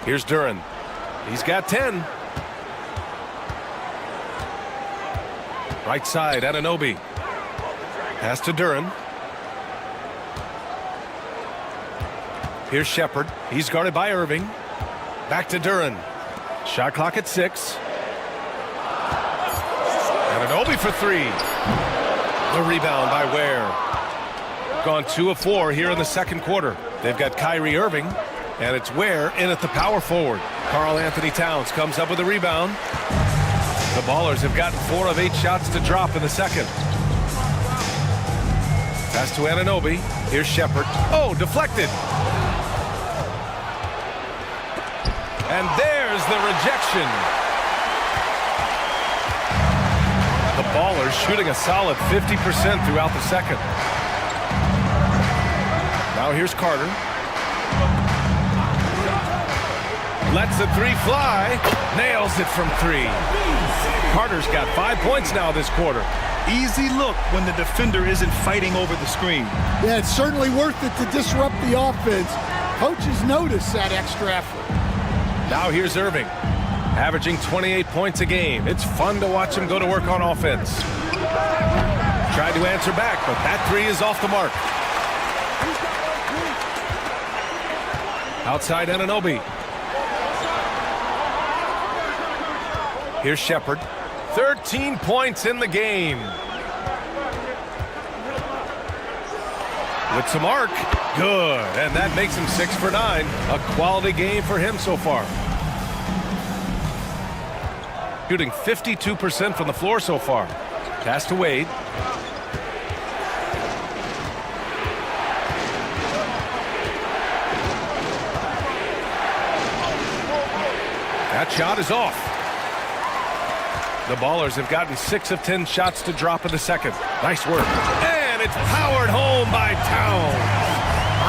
Here's Duran. He's got 10. Right side, Anunoby. Pass to Duran. Here's Shepard. He's guarded by Irving. Back to Duran. Shot clock at 6. Anunoby for 3. The rebound by Ware. Gone 2 of 4 here in the second quarter. They've got Kyrie Irving, and it's Ware in at the power forward. Karl-Anthony Towns comes up with a rebound. The Ballers have gotten 4 of 8 shots to drop in the second. Pass to Anunoby. Here's Shepard. Oh, deflected. And there's the rejection. The Ballers shooting a solid 50% throughout the second. Now here's Carter. Lets the 3 fly. Nails it from 3. Carter's got 5 points now this quarter. Easy look when the defender isn't fighting over the screen. Yeah, it's certainly worth it to disrupt the offense. Coaches notice that extra effort. Now here's Irving, averaging 28 points a game. It's fun to watch him go to work on offense. Tried to answer back, but that 3 is off the mark. Outside Anunoby. Here's Shepard. 13 points in the game. With some arc. Good. And that makes him 6 for 9. A quality game for him so far. Shooting 52% from the floor so far. Pass to Wade. That shot is off. The Ballers have gotten 6 of 10 shots to drop in the second. Nice work. And it's powered home by Towns.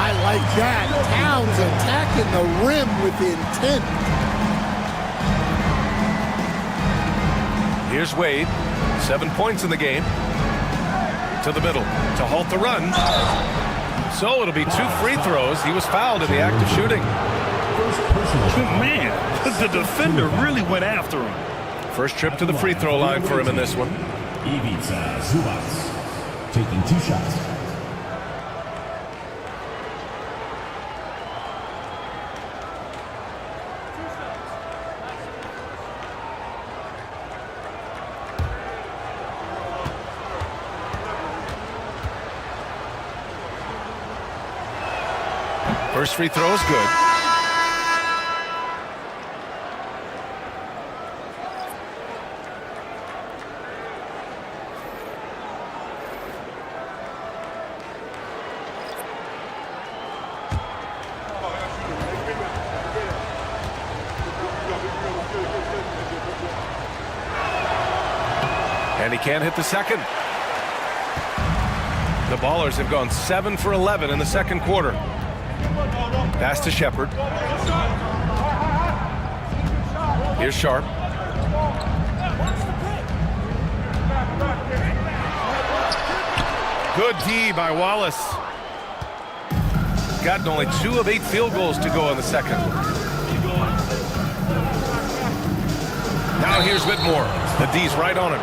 I like that. Towns attacking the rim with intent. Here's Wade. 7 points in the game. To the middle to halt the run. So it'll be 2 free throws. He was fouled in the act of shooting. Man, the defender really went after him. First trip to the free throw line for him in this one. Ivica Zubac taking 2 shots. First free throw is good. And he can't hit the second. The Ballers have gone 7 for 11 in the second quarter. Pass to Shepard. Here's Sharp. Good D by Wallace. Gotten only 2 of 8 field goals to go in the second. Now here's Whitmore. The D's right on him.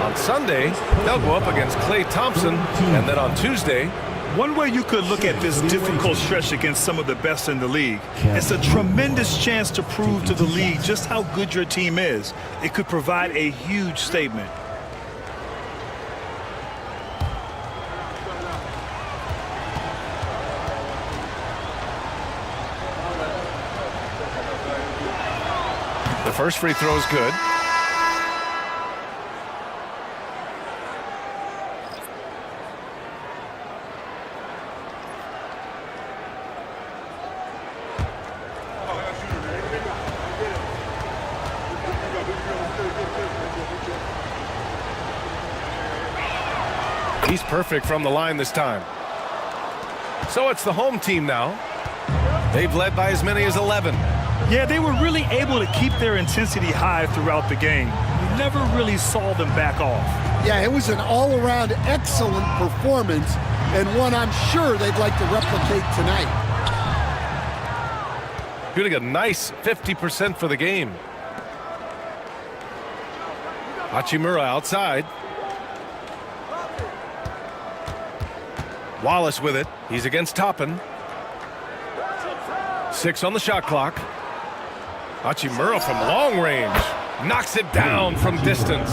On Sunday, they'll go up against Klay Thompson, and then on Tuesday, one way you could look at this difficult stretch against some of the best in the league, it's a tremendous chance to prove to the league just how good your team is. It could provide a huge statement. the first free throw is good. He's perfect from the line this time. So it's the home team now. They've led by as many as 11. Yeah, they were really able to keep their intensity high throughout the game. You never really saw them back off. Yeah, it was an all-around excellent performance, and one I'm sure they'd like to replicate tonight. shooting a nice 50% for the game. Hachimura outside. Wallace with it. He's against Toppin. 6 on the shot clock. Hachimura from long range. Knocks it down from distance.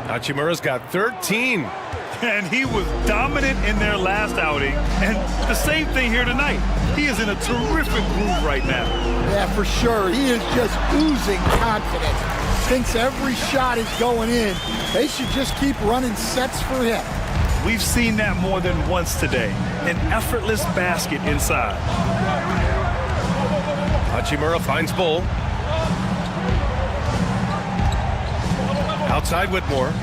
Hachimura's got 13. And he was dominant in their last outing. And the same thing here tonight. He is in a terrific groove right now. Yeah, for sure. He is just oozing confidence. Thinks every shot is going in. They should just keep running sets for him. We've seen that more than once today. An effortless basket inside. Hachimura finds Bull. Outside Whitmore.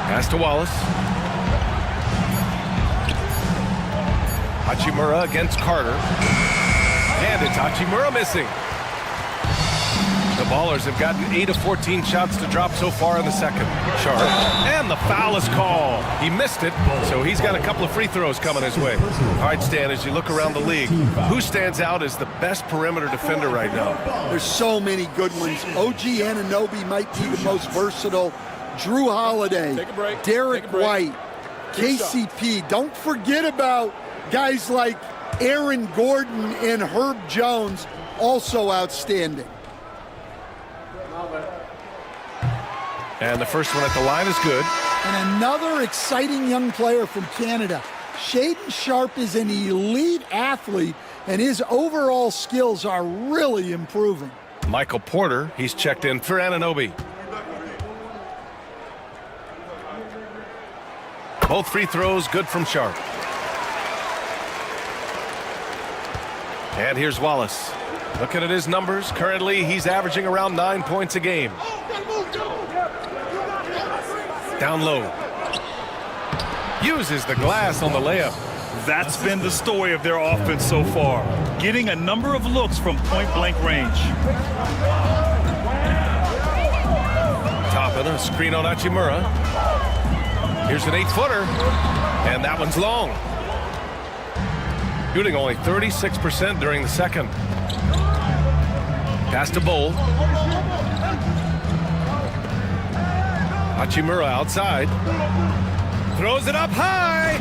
Pass to Wallace. Hachimura against Carter. And it's Hachimura missing. The Ballers have gotten 8 of 14 shots to drop so far in the second. Sharp. And the foul is called. He missed it, so he's got a couple of free throws coming his way. All right, Stan, as you look around the league, who stands out as the best perimeter defender right now? There's so many good ones. OG Anunoby might be the most versatile. Drew Holiday, Derek White, KCP. Don't forget about guys like Aaron Gordon and Herb Jones, also outstanding. And the first one at the line is good. And another exciting young player from Canada. Shaden Sharp is an elite athlete, and his overall skills are really improving. Michael Porter, he's checked in for Anunoby. Both free throws good from Sharp. And here's Wallace. Looking at his numbers, currently he's averaging around 9 points a game. Down low. Uses the glass on the layup. That's been the story of their offense so far. Getting a number of looks from point-blank range. Toppin, a screen on Hachimura. Here's an 8-footer. And that one's long. Shooting only 36% during the second. Pass to Bull. Hachimura outside. Throws it up high.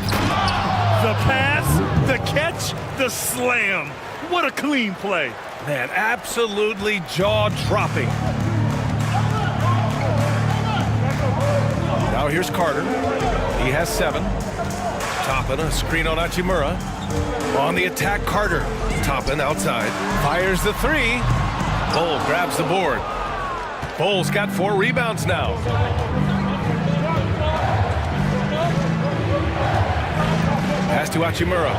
The pass, the catch, the slam. What a clean play. Man, absolutely jaw-dropping. Now here's Carter. He has 7. Toppin, a screen on Hachimura. On the attack, Carter. Toppin outside. Fires the 3. Bull grabs the board. Bull's got 4 rebounds now. Pass to Hachimura.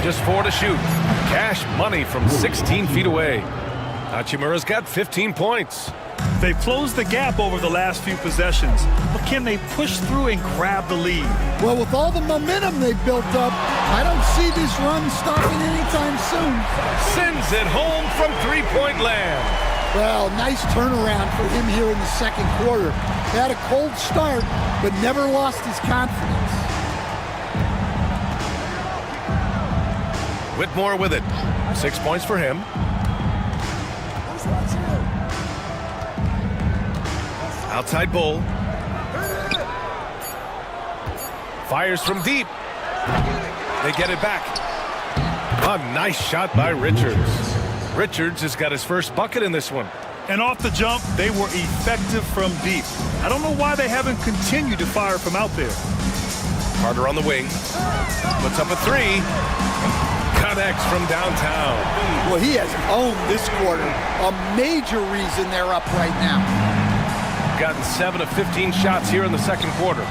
Just 4 to shoot. Cash money from 16 feet away. Hachimura's got 15 points. They've closed the gap over the last few possessions, but can they push through and grab the lead? Well, with all the momentum they've built up, I don't see this run stopping anytime soon. Sends it home from three-point land. Well, nice turnaround for him here in the second quarter. He had a cold start, but never lost his confidence. Whitmore with it. 6 points for him. Outside Bull. Fires from deep. They get it back. A nice shot by Richards. Richards has got his first bucket in this one. And off the jump, they were effective from deep. I don't know why they haven't continued to fire from out there. Carter on the wing. Puts up a 3. Connects from downtown. Well, he has owned this quarter. A major reason they're up right now. Gotten 7 of 15 shots here in the second quarter.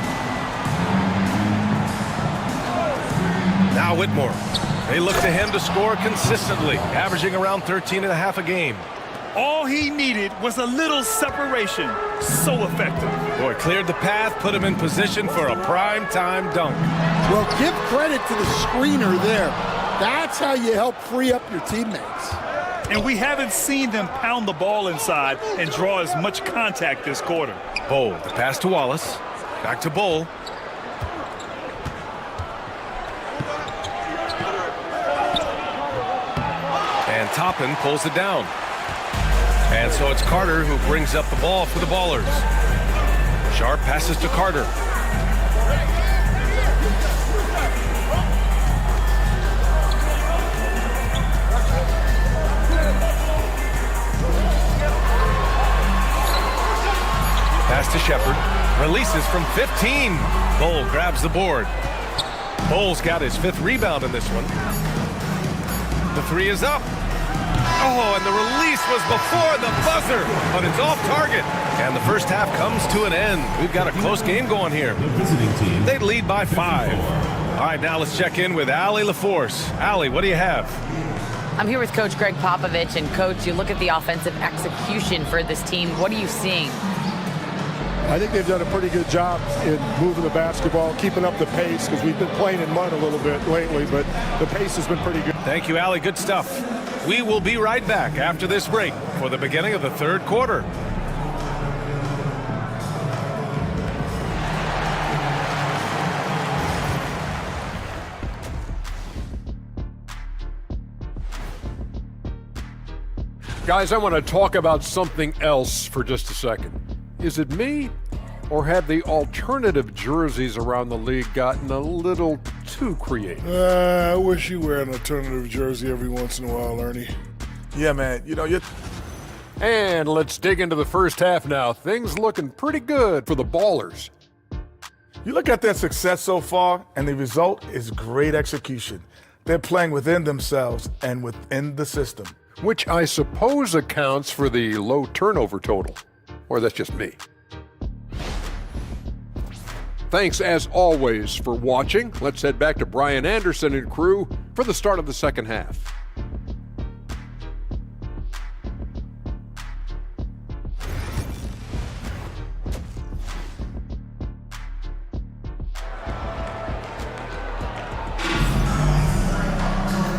Now Whitmore. They look to him to score consistently, averaging around 13.5 a game. All he needed was a little separation. So effective. Boy, cleared the path, put him in position for a prime-time dunk. Well, give credit to the screener there. That's how you help free up your teammates. And we haven't seen them pound the ball inside and draw as much contact this quarter. Bull, the pass to Wallace. Back to Bull. And Toppin pulls it down. And so it's Carter who brings up the ball for the Ballers. Sharp passes to Carter. Pass to Shepard. Releases from 15. Bull grabs the board. Bull's got his 5th rebound in this one. The 3 is up. Oh, and the release was before the buzzer, but it's off target. And the first half comes to an end. We've got a close game going here. The visiting team. They lead by 5. All right, now let's check in with Allie LaForce. Allie, what do you have? I'm here with Coach Greg Popovich. And, Coach, you look at the offensive execution for this team. What are you seeing? I think they've done a pretty good job in moving the basketball, keeping up the pace, because we've been playing in mud a little bit lately, but the pace has been pretty good. Thank you, Allie. Good stuff. We will be right back after this break for the beginning of the 3rd quarter. Guys, I want to talk about something else for just a second. Is it me, or have the alternative jerseys around the league gotten a little too creative? I wish you wear an alternative jersey every once in a while, Ernie. Yeah, man. You know, you're... And let's dig into the first half now. Things looking pretty good for the Ballers. You look at their success so far, and the result is great execution. They're playing within themselves and within the system. Which I suppose accounts for the low turnover total. Or that's just me. Thanks, as always, for watching. Let's head back to Brian Anderson and crew for the start of the second half.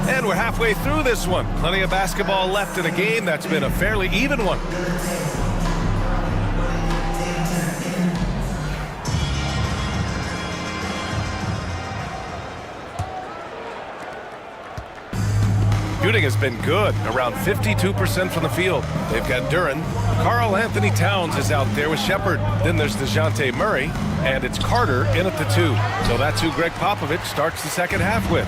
And we're halfway through this one. Plenty of basketball left in a game that's been a fairly even one. Shooting has been good, around 52% from the field. They've got Duran. Karl Anthony Towns is out there with Shepard. Then there's DeJounte Murray, and it's Carter in at the 2. So that's who Greg Popovich starts the second half with.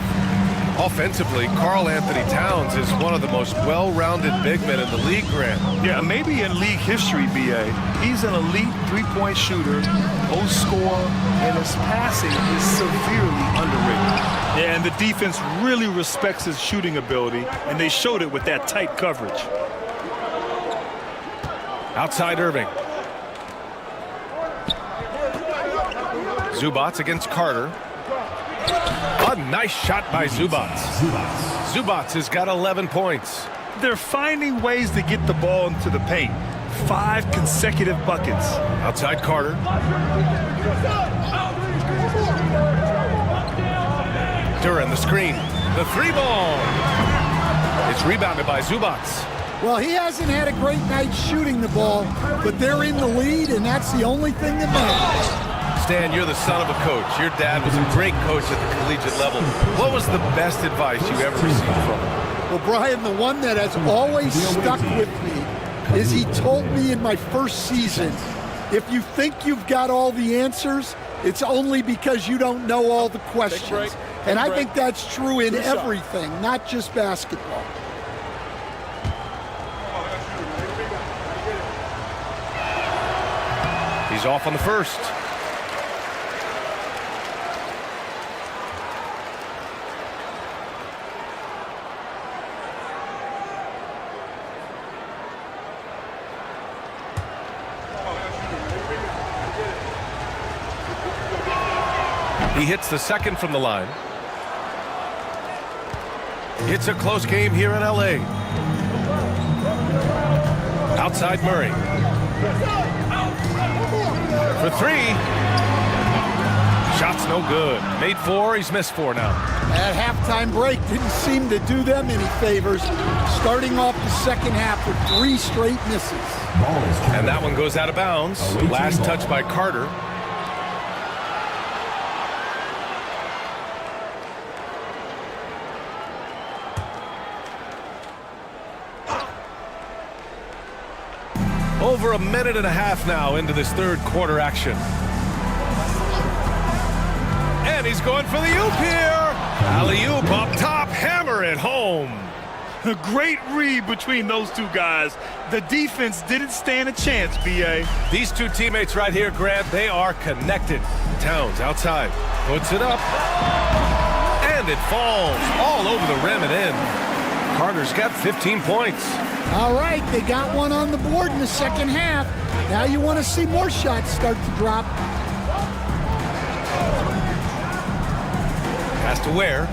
Offensively, Karl Anthony Towns is one of the most well-rounded big men in the league, Grant. Yeah, maybe in league history, B.A. He's an elite three-point shooter, post scorer, and his passing is severely underrated. Yeah, and the defense really respects his shooting ability, and they showed it with that tight coverage. Outside Irving. Zubats against Carter. A nice shot by Zubats. Zubats has got 11 points. They're finding ways to get the ball into the paint. 5 consecutive buckets. Outside Carter. Duran the screen. The 3-ball. It's rebounded by Zubats. Well, he hasn't had a great night shooting the ball, but they're in the lead, and that's the only thing that matters. Stan, you're the son of a coach. Your dad was a great coach at the collegiate level. What was the best advice you ever received from him? Well, Brian, the one that has always stuck with me is he told me in my first season, if you think you've got all the answers, it's only because you don't know all the questions. And I think that's true in everything, not just basketball. He's off on the first. He hits the second from the line. It's a close game here in LA. Outside Murray. For 3. Shots no good. Made 4, he's missed 4 now. That halftime break didn't seem to do them any favors. Starting off the second half with 3 straight misses. And that one goes out of bounds. Last touch by Carter. Over a minute and a half now into this third quarter action. And he's going for the oop here. Alley-oop up top, hammer it home. A great read between those two guys. The defense didn't stand a chance, B.A. These two teammates right here, Grant, they are connected. Towns outside, puts it up, and it falls all over the rim and in. Carter's got 15 points. All right, they got one on the board in the second half. Now you want to see more shots start to drop. Pass to Ware.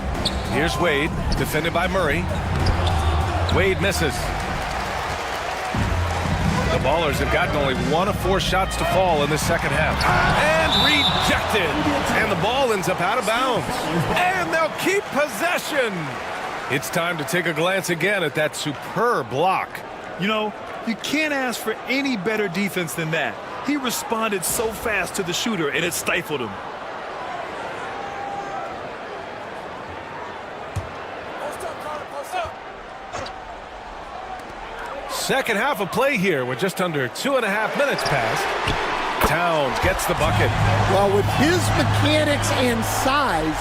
Here's Wade, defended by Murray. Wade misses. The Ballers have gotten only 1 of 4 shots to fall in the second half. And rejected. And the ball ends up out of bounds. And they'll keep possession. It's time to take a glance again at that superb block. You know, you can't ask for any better defense than that. He responded so fast to the shooter, and it stifled him. Second half of play here with just under 2.5 minutes passed. Towns gets the bucket. Well, with his mechanics and size,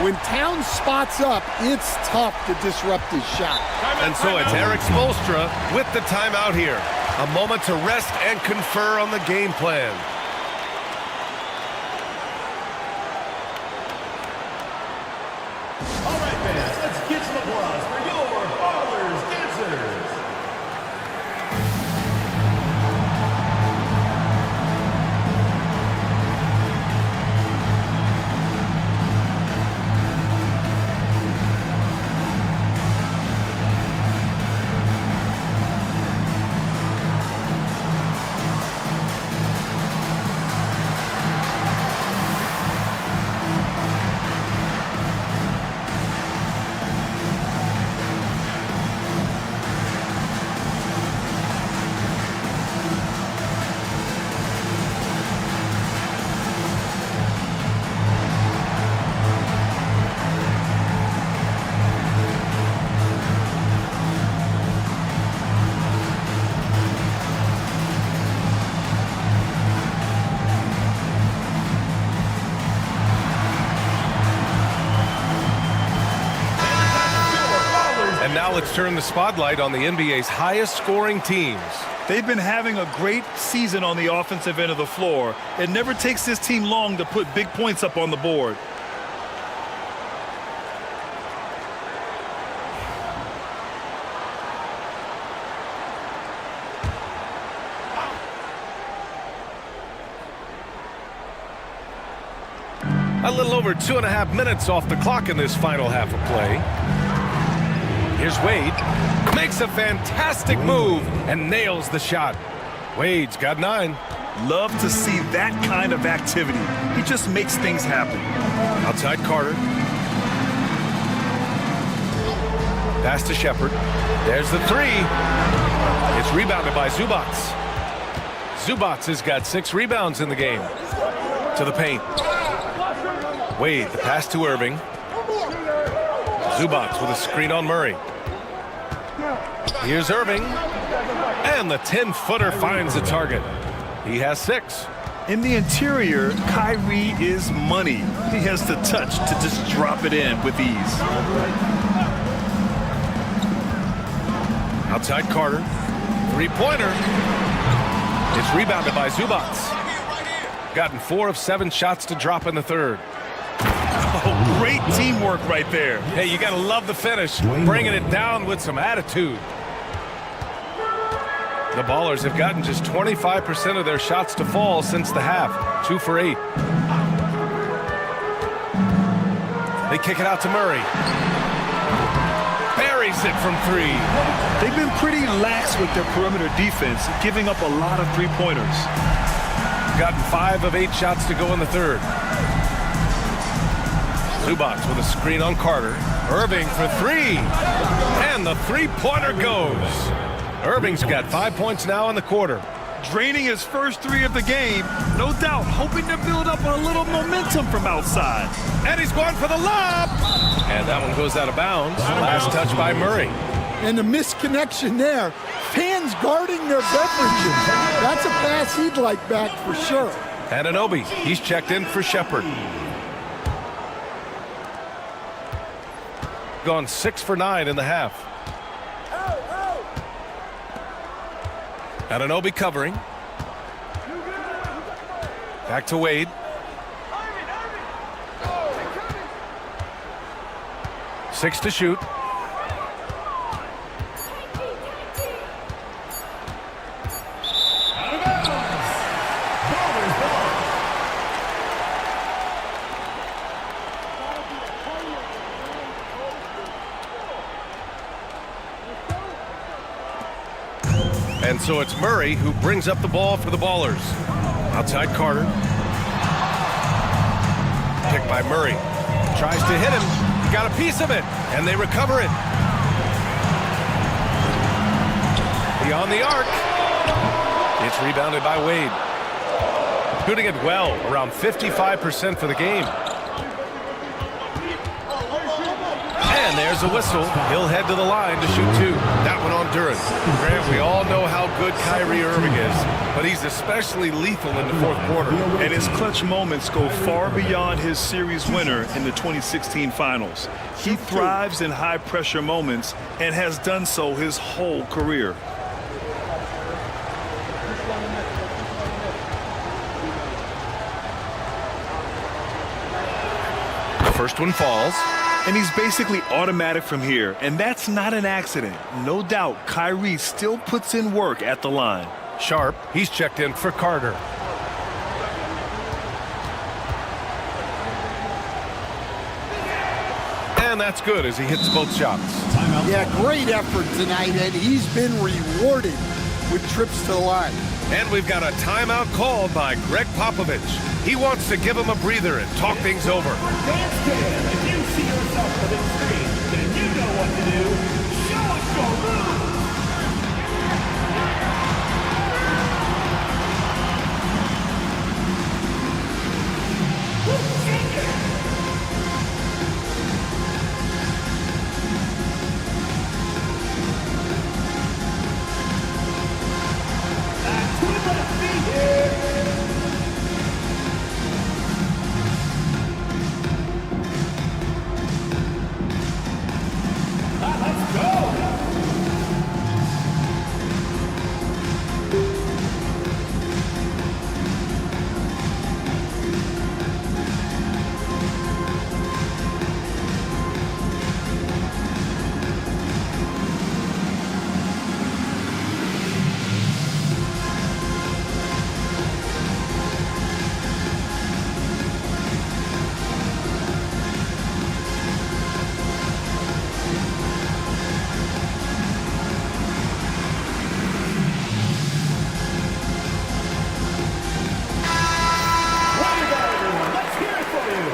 when Towns spots up, it's tough to disrupt his shot. And so it's Eric Spoelstra with the timeout here. A moment to rest and confer on the game plan. All right, fans, let's get some applause for your Ballers dancers. And now let's turn the spotlight on the NBA's highest scoring teams. They've been having a great season on the offensive end of the floor. It never takes this team long to put big points up on the board. A little over 2.5 minutes off the clock in this final half of play. Here's Wade. Makes a fantastic move and nails the shot. Wade's got 9. Love to see that kind of activity. He just makes things happen. Outside Carter. Pass to Shepard. There's the 3. It's rebounded by Zubats. Zubats has got 6 rebounds in the game. To the paint. Wade, the pass to Irving. Zubats with a screen on Murray. Here's Irving. And the 10-footer finds the target. He has 6. In the interior, Kyrie is money. He has the touch to just drop it in with ease. Outside Carter. 3-pointer. It's rebounded by Zubats. Gotten 4 of 7 shots to drop in the third. Oh, great teamwork right there. Hey, you got to love the finish. Bringing it down with some attitude. The Ballers have gotten just 25% of their shots to fall since the half. 2 for 8. They kick it out to Murray. Buries it from 3. They've been pretty lax with their perimeter defense, giving up a lot of 3-pointers. Gotten 5 of 8 shots to go in the third. Zubats with a screen on Carter. Irving for three. And the three-pointer goes. Irving's got 5 points now in the quarter. Draining his first three of the game, no doubt, hoping to build up a little momentum from outside. And he's going for the lob. And that one goes out of bounds. Last touch by Murray. And the misconnection there. Fans guarding their beverages. That's a pass he'd like back for sure. Anunoby, he's checked in for Shepard. Gone 6 for 9 in the half. Anunoby covering. Back to Wade. Six to shoot. And so it's Murray who brings up the ball for the Ballers. Outside Carter. Picked by Murray. Tries to hit him. Got a piece of it. And they recover it. Beyond the arc. It's rebounded by Wade. Shooting it well. Around 55% for the game. And there's a whistle. He'll head to the line to shoot two. That one on Duran. Grant, we all know how good Kyrie Irving is, but he's especially lethal in the fourth quarter. And his clutch moments go far beyond his series winner in the 2016 finals. He thrives in high-pressure moments and has done so his whole career. The first one falls. And he's basically automatic from here, and that's not an accident. No doubt, Kyrie still puts in work at the line. Sharp, he's checked in for Carter. And that's good as he hits both shots. Yeah, great effort tonight, and he's been rewarded with trips to the line. And we've got a timeout called by Greg Popovich. He wants to give him a breather and talk things over. Bandstand, if you see yourself on the screen, then you know what to do. Show us your move. Back to the left feet here. Let's go! Let's hear it for you.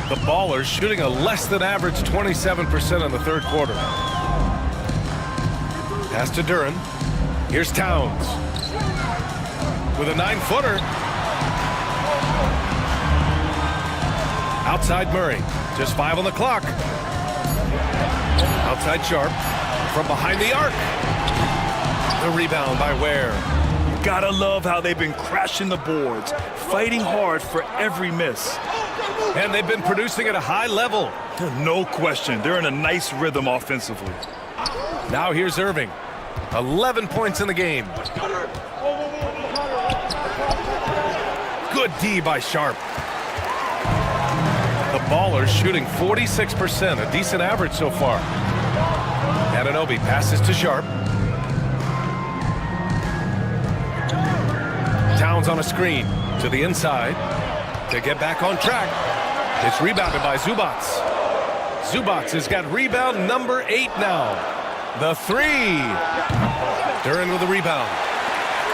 The Ballers shooting a less than average 27% in the third quarter. Pass to Duran. Here's Towns with a 9-footer. Outside Murray. Just 5 on the clock. Outside Sharp. From behind the arc. The rebound by Ware. Gotta love how they've been crashing the boards, fighting hard for every miss. And they've been producing at a high level. No question, they're in a nice rhythm offensively. Now here's Irving. 11 points in the game. Good D by Sharp. The Ballers shooting 46%, a decent average so far. Anunoby passes to Sharp. Towns rebounds on a screen. To the inside. To get back on track. It's rebounded by Zubac. Zubac has got rebound number 8 now. The 3. Duren with the rebound.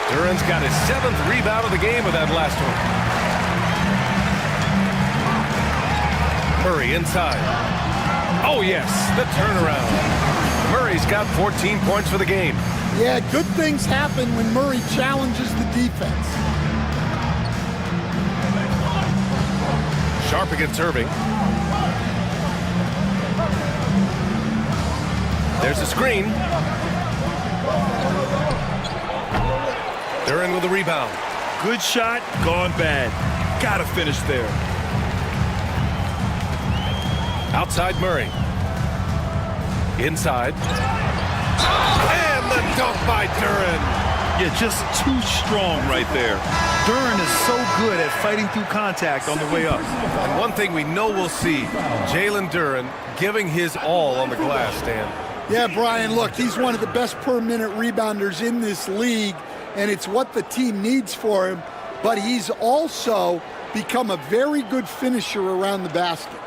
Duren's got his 7th rebound of the game with that last one. Murray inside. Oh, yes, the turnaround. Murray's got 14 points for the game. Yeah, good things happen when Murray challenges the defense. Sharp against Irving. There's a screen. Duren with the rebound. Good shot, gone bad. Gotta finish there. Outside Murray. Inside. And the dunk by Duren. Yeah, just too strong right there. Duren is so good at fighting through contact on the way up. And one thing we know we'll see, Jalen Duren giving his all on the glass, Dan. Yeah, Brian, look, he's one of the best per-minute rebounders in this league, and it's what the team needs for him, but he's also become a very good finisher around the basket.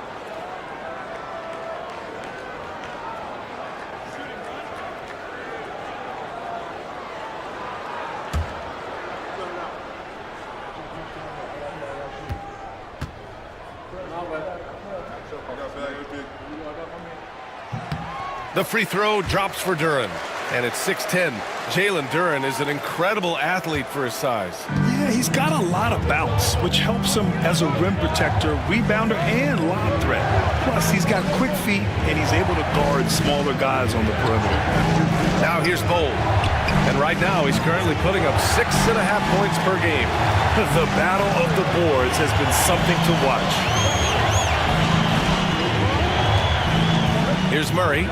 The free throw drops for Duren, and it's 6-10. Jalen Duren is an incredible athlete for his size. Yeah, he's got a lot of bounce, which helps him as a rim protector, rebounder, and lob threat. Plus, he's got quick feet, and he's able to guard smaller guys on the perimeter. Now here's Bowl. And right now, he's currently putting up 6.5 points per game. The battle of the boards has been something to watch. Here's Murray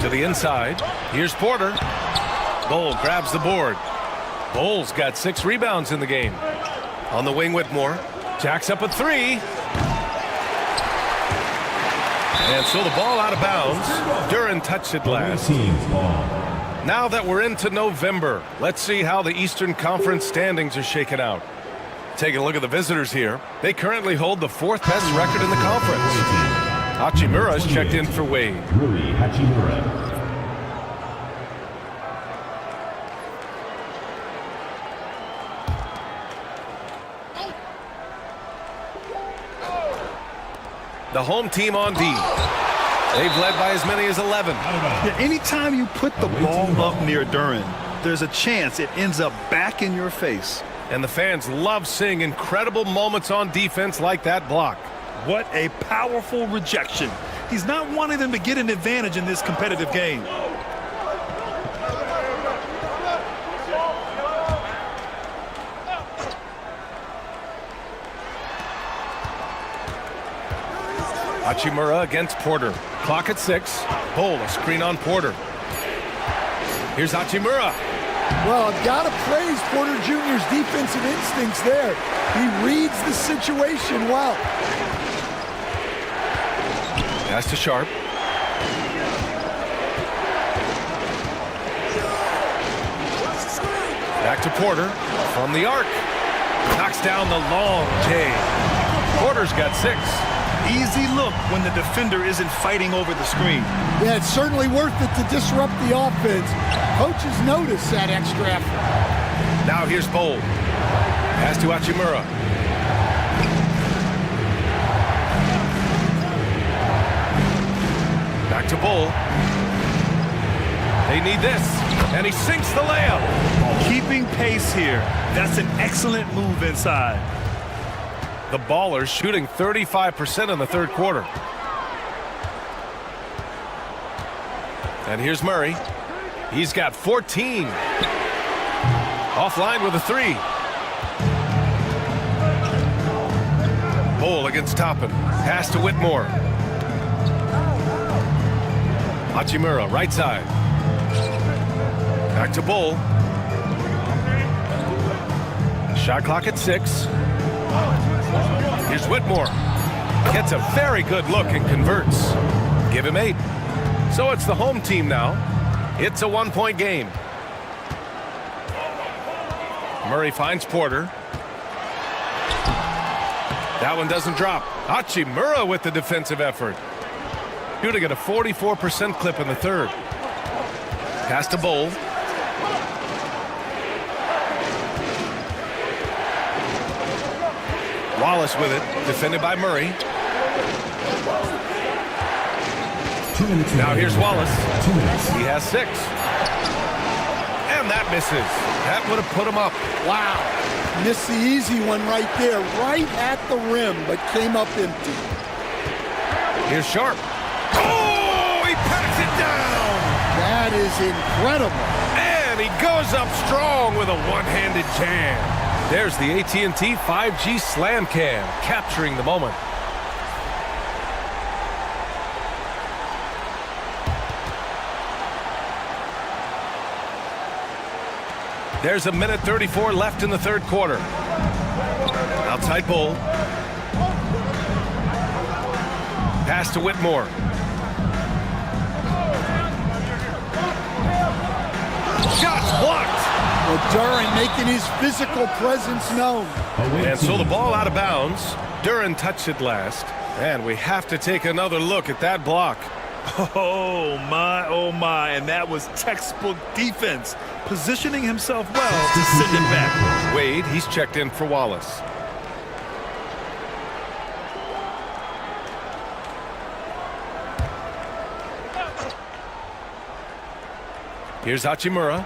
to the inside. Here's Porter. Bowl grabs the board. Bowl's got 6 rebounds in the game. On the wing, Whitmore. Jacks up a 3. And so the ball out of bounds. Duren touched it last. Now that we're into November, let's see how the Eastern Conference standings are shaken out. Taking a look at the visitors here. They currently hold the 4th best record in the conference. Hachimura's checked in for Wade. The home team on D. They've led by as many as 11. Yeah, anytime you put the ball up near Duren, there's a chance it ends up back in your face. And the fans love seeing incredible moments on defense like that block. What a powerful rejection. He's not wanting them to get an advantage in this competitive game. Hachimura against Porter. Clock at 6. Bowl, a screen on Porter. Here's Hachimura. Well, I've got to praise Porter Jr.'s defensive instincts there. He reads the situation well. Pass to Sharp. Back to Porter from the arc. Knocks down the long J. Porter's got 6. Easy look when the defender isn't fighting over the screen. Yeah, it's certainly worth it to disrupt the offense. Coaches notice that extra effort. Now here's Bowl. Pass to Hachimura. Back to Bowl. They need this. And he sinks the layup. Keeping pace here. That's an excellent move inside. The Ballers shooting 35% in the 3rd quarter. And here's Murray. He's got 14. Offline with a 3. Bowl against Toppin. Pass to Whitmore. Hachimura, right side. Back to Bowl. Shot clock at 6. Here's Whitmore. Gets a very good look and converts. Give him 8. So it's the home team now. It's a 1-point game. Murray finds Porter. That one doesn't drop. Hachimura with the defensive effort. Shooting at a 44% clip in the third. Pass to Bull. Wallace with it, defended by Murray. Now here's Wallace. He has 6. And that misses. That would have put him up. Wow. Missed the easy one right there, right at the rim, but came up empty. Here's Sharp. Oh, he packs it down. That is incredible. And he goes up strong with a one-handed jam. There's the AT&T 5G Slam Cam, capturing the moment. There's a minute 34 left in the third quarter. Outside Bull. Pass to Whitmore. Shots blocked. Well, Duran making his physical presence known. And so the ball out of bounds. Duran touched it last. And we have to take another look at that block. Oh my, and that was textbook defense. Positioning himself well to send it back. Wade, he's checked in for Wallace. Here's Hachimura.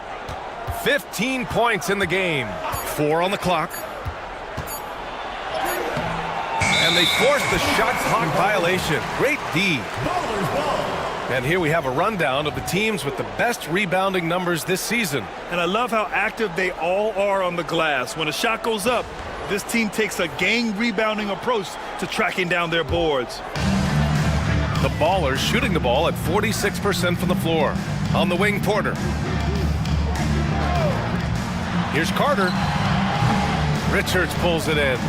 15 points in the game. 4 on the clock. And they forced the shot clock violation. Great D. And here we have a rundown of the teams with the best rebounding numbers this season. And I love how active they all are on the glass. When a shot goes up, this team takes a gang rebounding approach to tracking down their boards. The Ballers shooting the ball at 46% from the floor. On the wing, Porter. Here's Carter. Richards pulls it in.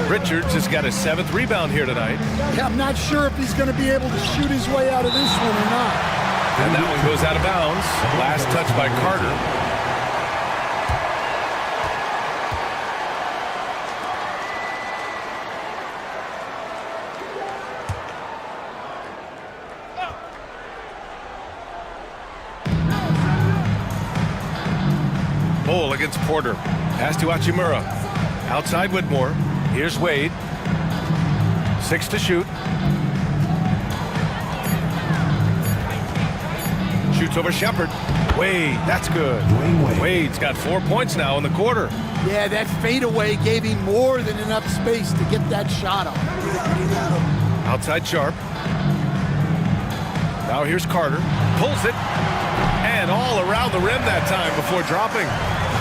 Richards has got his 7th rebound here tonight. Yeah, I'm not sure if he's going to be able to shoot his way out of this one or not. And that one goes out of bounds. Last touch by Carter. Bull against Porter. Pass to Hachimura. Outside Whitmore. Here's Wade. 6 to shoot. Shoots over Shepard. Wade, that's good. Wade's got 4 points now in the quarter. Yeah, that fadeaway gave him more than enough space to get that shot off. Outside Sharp. Now here's Carter. Pulls it. And all around the rim that time before dropping.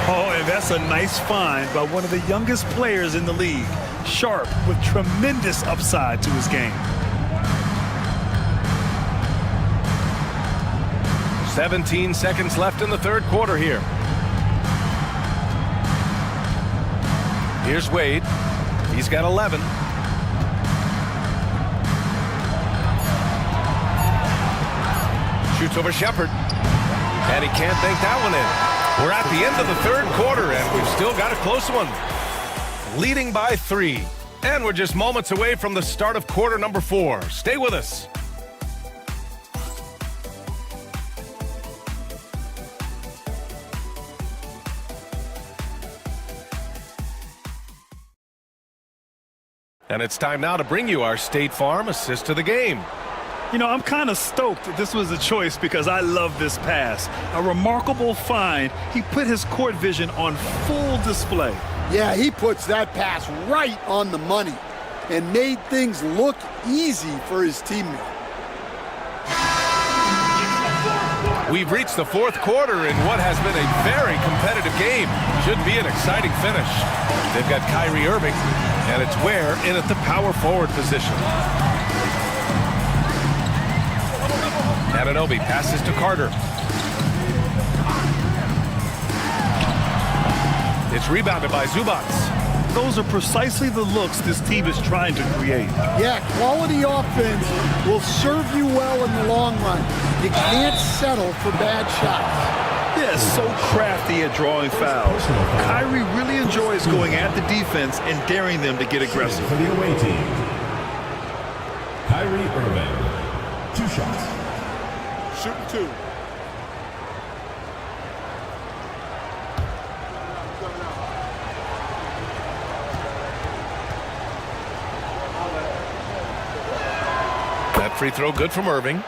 Oh, and that's a nice find by one of the youngest players in the league. Sharp with tremendous upside to his game. 17 seconds left in the third quarter here. Here's Wade. He's got 11. Shoots over Shepard. And he can't bank that one in. We're at the end of the third quarter, and we've still got a close one. Leading by 3. And we're just moments away from the start of quarter number 4. Stay with us. And it's time now to bring you our State Farm assist of the game. You know, I'm kind of stoked that this was a choice because I love this pass. A remarkable find. He put his court vision on full display. Yeah, he puts that pass right on the money and made things look easy for his teammate. We've reached the fourth quarter in what has been a very competitive game. Should be an exciting finish. They've got Kyrie Irving, and it's Ware in at the power forward position. Anunoby passes to Carter. It's rebounded by Zubats. Those are precisely the looks this team is trying to create. Yeah, quality offense will serve you well in the long run. You can't settle for bad shots. Yeah, so crafty at drawing fouls. Kyrie really enjoys going at the defense and daring them to get aggressive. For the away team, Kyrie Irving, 2 shots. Shooting 2. That free throw good from Irving.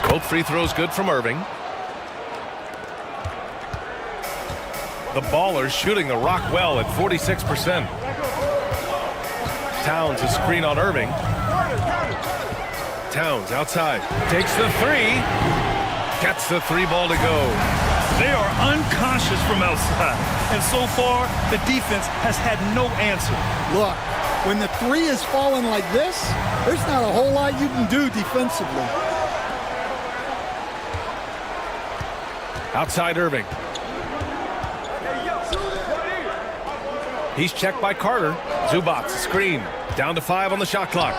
Both free throws good from Irving. The Ballers shooting the rock well at 46%. Towns a screen on Irving. Towns outside. Takes the 3. Gets the 3 ball to go. They are unconscious from outside. And so far, the defense has had no answer. Look, when the 3 is falling like this, there's not a whole lot you can do defensively. Outside Irving. He's checked by Carter. Zubac, screen. Down to 5 on the shot clock.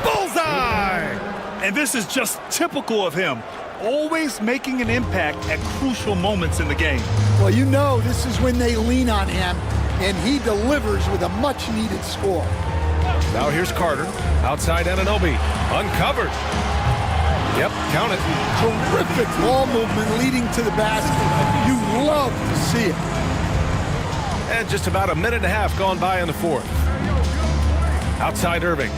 Bullseye! And this is just typical of him. Always making an impact at crucial moments in the game. Well, you know this is when they lean on him, and he delivers with a much-needed score. Now here's Carter. Outside Anunoby. Uncovered. Yep, count it. Terrific ball movement leading to the basket. You love to see it. And just about a minute and a half gone by in the 4th. Outside Irving.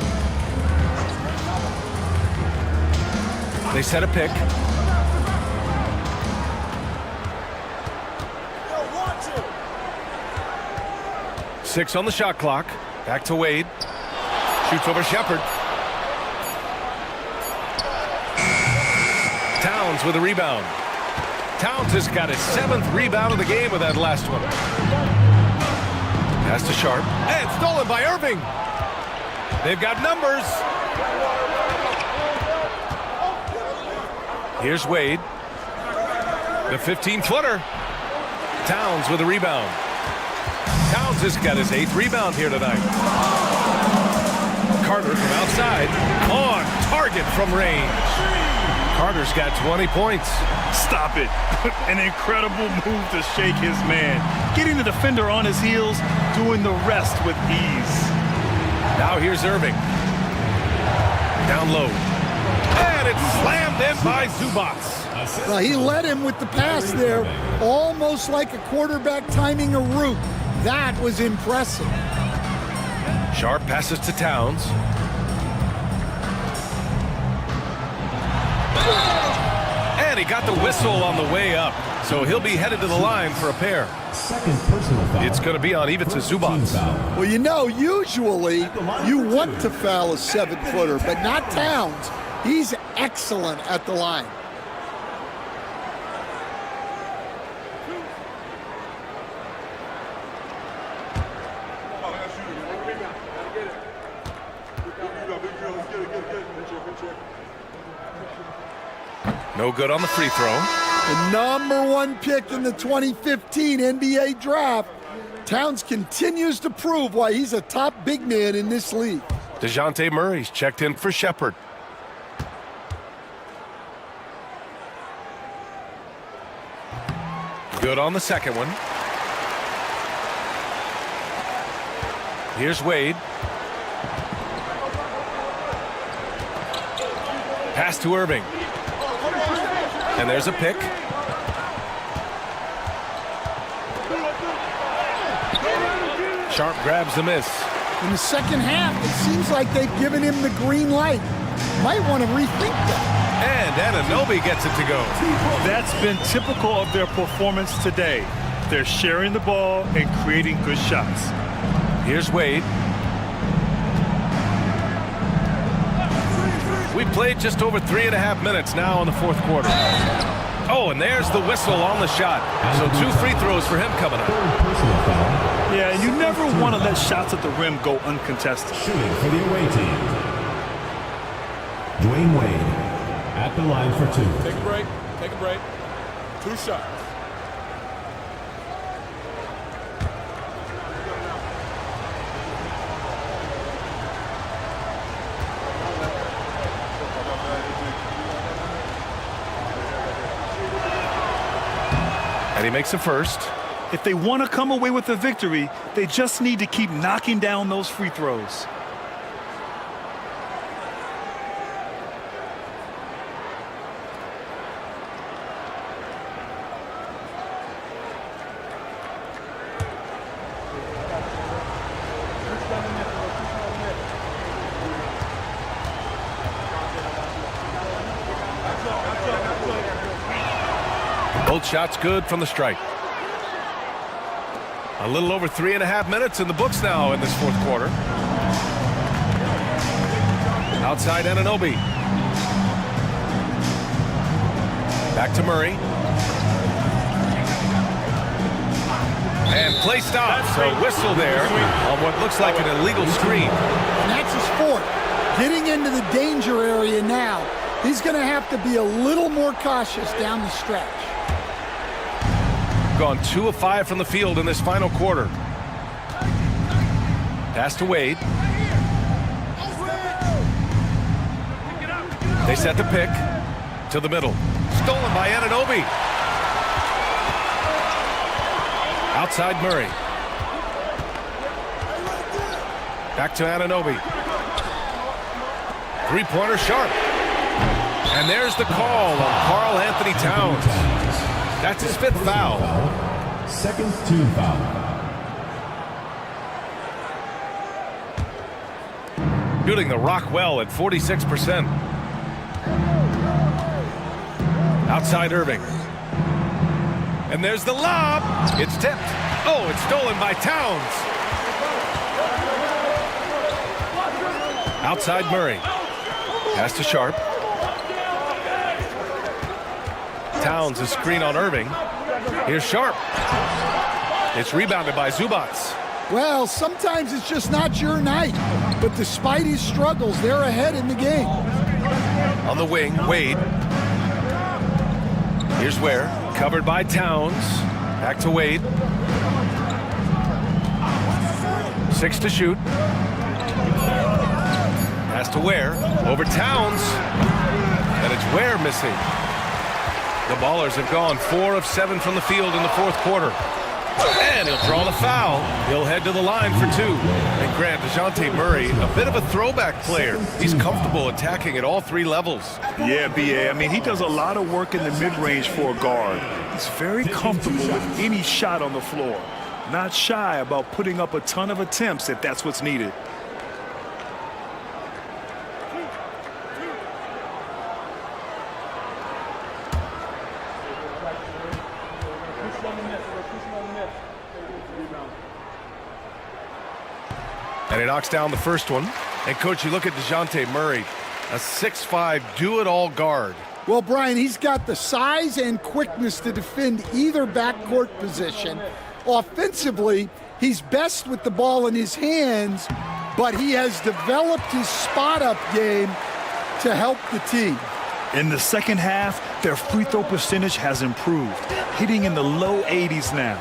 They set a pick. Six on the shot clock. Back to Wade. Shoots over Shepherd. Towns with a rebound. Towns has got his 7th rebound of the game with that last one. Pass to Sharp. And stolen by Irving. They've got numbers. Here's Wade. The 15-footer. Towns with a rebound. Towns has got his 8th rebound here tonight. Carter from outside. On target from range. Carter's got 20 points. Stop it. An incredible move to shake his man. Getting the defender on his heels, doing the rest with ease. Now here's Irving. Down low. And it's slammed in by Zubac. Well, he led him with the pass there, almost like a quarterback timing a route. That was impressive. Sharp passes to Towns. And he got the whistle on the way up. So he'll be headed to the line for a pair. Second personal foul. It's going to be on Ivica Zubac. Well, you know, usually you want to foul a 7-footer, but not Towns. He's excellent at the line. No good on the free throw. The #1 pick in the 2015 NBA draft. Towns continues to prove why he's a top big man in this league. DeJounte Murray's checked in for Shepherd. Good on the second one. Here's Wade. Pass to Irving. And there's a pick. Sharp grabs the miss. In the second half, it seems like they've given him the green light. Might want to rethink that. And Anunoby gets it to go. That's been typical of their performance today. They're sharing the ball and creating good shots. Here's Wade. We've played just over 3.5 minutes now in the 4th quarter. Oh, and there's the whistle on the shot. So 2 free throws for him coming up. Yeah, you never want to let shots at the rim go uncontested. Shooting for the away team, Dwayne Wade. at the line for 2. Take a break. Take a break. 2 shots. And he makes the first. If they want to come away with a victory, they just need to keep knocking down those free throws. Both shots good from the stripe. A little over 3.5 minutes in the books now in this fourth quarter. Outside Anunoby. Back to Murray. And play stops. A whistle there on what looks like an illegal screen. And that's his fourth. Getting into the danger area now. He's going to have to be a little more cautious down the stretch. Gone 2 of 5 from the field in this final quarter. Pass to Wade. They set the pick to the middle. Stolen by Anunoby. Outside Murray. Back to Anunoby. Three-pointer sharp. And there's the call on Karl Anthony Towns. That's his 5th foul. Second team foul. Shooting the rock well at 46%. Outside Irving. And there's the lob. It's tipped. Oh, it's stolen by Towns. Outside Murray. Pass to Sharp. Towns is screen on Irving. Here's Sharp. It's rebounded by Zubac. Well, sometimes it's just not your night. But despite his struggles, they're ahead in the game. On the wing, Wade. Here's Ware. Covered by Towns. Back to Wade. 6 to shoot. Pass to Ware. Over Towns. And it's Ware missing. The Ballers have gone 4 of 7 from the field in the fourth quarter. And he'll draw the foul. He'll head to the line for 2. And Grant, DeJounte Murray, a bit of a throwback player. He's comfortable attacking at all 3 levels. Yeah, B.A. I mean, he does a lot of work in the mid-range for a guard. He's very comfortable with any shot on the floor. Not shy about putting up a ton of attempts if that's what's needed. And he knocks down the first one. And, Coach, you look at DeJounte Murray, a 6'5", do-it-all guard. Well, Brian, he's got the size and quickness to defend either backcourt position. Offensively, he's best with the ball in his hands, but he has developed his spot-up game to help the team. In the second half, their free throw percentage has improved, hitting in the low 80s now.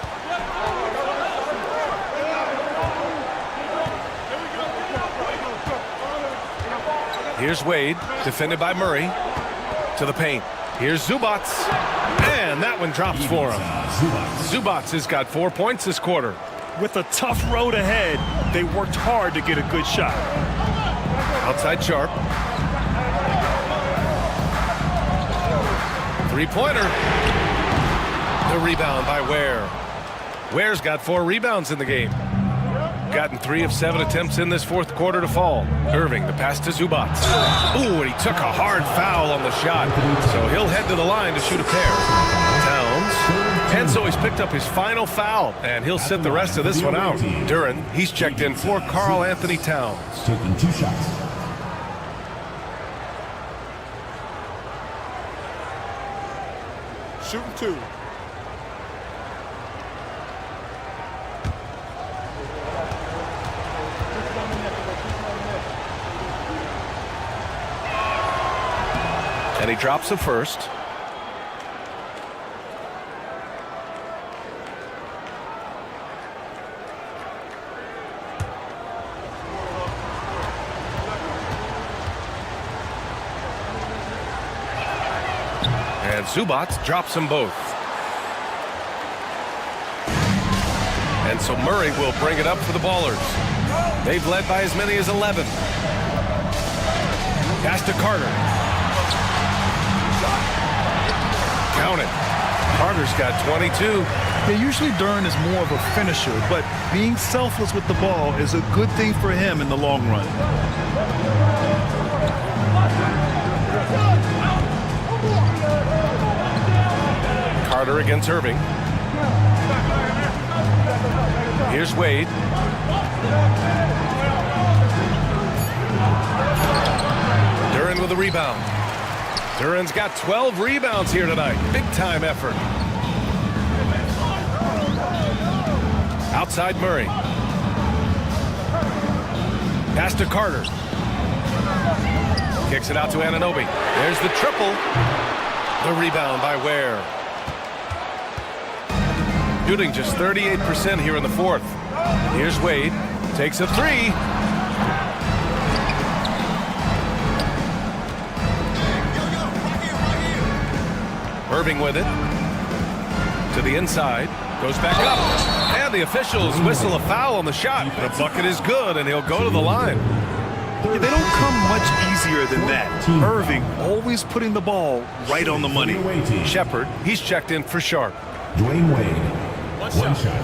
Here's Wade, defended by Murray, to the paint. Here's Zubac, and that one drops for him. Zubac has got 4 points this quarter. With a tough road ahead, they worked hard to get a good shot. Outside Sharp. Three-pointer. The rebound by Ware. Ware's got 4 rebounds in the game. Gotten 3 of 7 attempts in this fourth quarter to fall. Irving, the pass to Zubac. Ooh, and he took a hard foul on the shot. So he'll head to the line to shoot a pair. Towns. And so he's picked up his final foul, and he'll sit the rest of this one out. Duren, he's checked in for Karl Anthony Towns. Taking 2 shots. Shooting 2. And And he drops the first. And Zubats drops them both. And so Murray will bring it up for the Ballers. They've led by as many as 11. Pass to Carter. Count it. Carter's got 22. Yeah, usually Dern is more of a finisher, but being selfless with the ball is a good thing for him in the long run. Carter against Irving. Here's Wade. Duren with a rebound. Duren's got 12 rebounds here tonight. Big time effort. Outside Murray. Pass to Carter. Kicks it out to Anunoby. There's the triple. The rebound by Ware. Shooting just 38% here in the fourth. Here's Wade. Takes a three. Irving with it. To the inside. Goes back up. And the officials whistle a foul on the shot. The bucket is good, and he'll go to the line. Yeah, they don't come much easier than that. Irving always putting the ball right on the money. Shepard, he's checked in for Sharp. Dwayne Wade. One shot.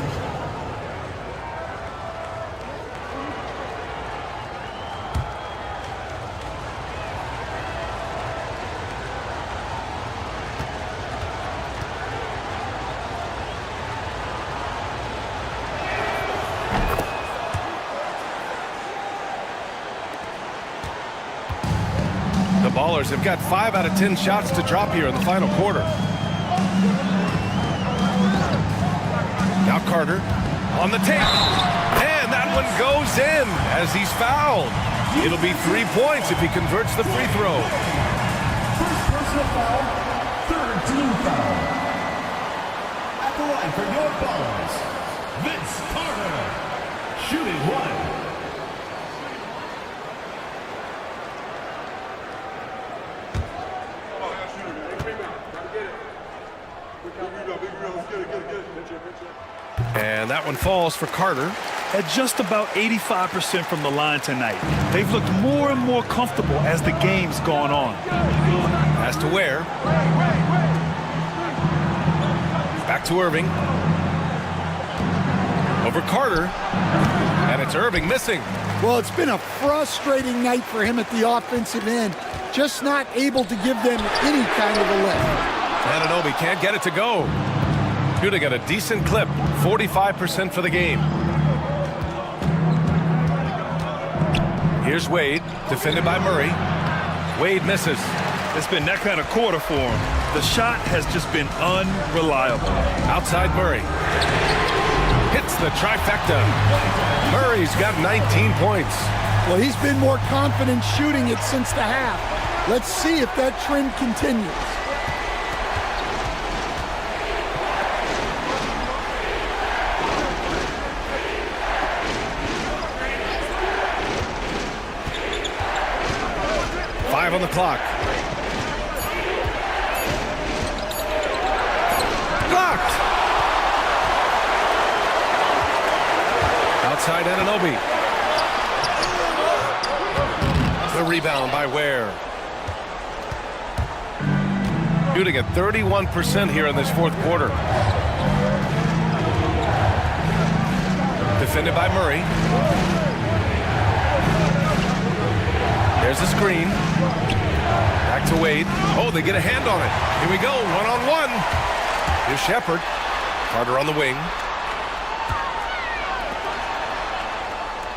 The Ballers have got 5 out of 10 shots to drop here in the final quarter. Now Carter on the take. And that one goes in as he's fouled. It'll be 3 points if he converts the free throw. First personal foul, third team foul. At the line for your Ballers, Vince Carter, shooting one. And that one falls for Carter. At just about 85% from the line tonight. They've looked more and more comfortable as the game's gone on. Pass to Ware. Back to Irving. Over Carter. And it's Irving missing. Well, it's been a frustrating night for him at the offensive end. Just not able to give them any kind of a lift. Anunoby can't get it to go. Shooting at a decent clip, 45% for the game. Here's Wade, defended by Murray. Wade misses. It's been that kind of quarter for him. The shot has just been unreliable. Outside Murray. Hits the trifecta. Murray's got 19 points. Well, he's been more confident shooting it since the half. Let's see if that trend continues. On the clock. Blocked. Outside Anunoby. The rebound by Ware. Shooting at 31% here in this fourth quarter. Defended by Murray. There's the screen. Back to Wade. Oh, they get a hand on it. Here we go, one-on-one. Here's Shepard. Carter on the wing.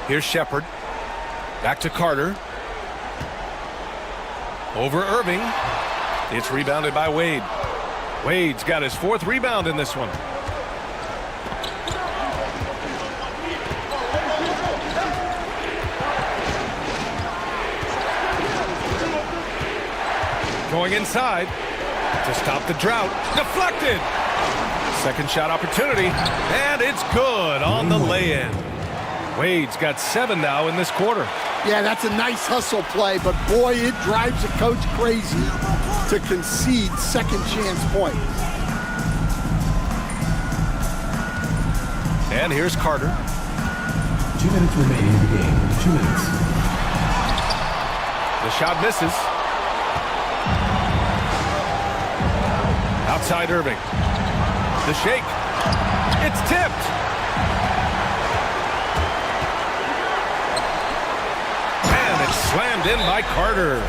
Here's Shepard. Back to Carter. Over Irving. It's rebounded by Wade. Wade's got his 4th rebound in this one. going inside to stop the drought. Deflected. Second shot opportunity, and it's good on the lay-in. Wade's got 7 now in this quarter. Yeah, that's a nice hustle play, but boy, it drives a coach crazy to concede second chance points. And here's Carter. 2 minutes remaining in the game. 2 minutes. The shot misses. Outside Irving. The shake. It's tipped. And it's slammed in by Carter.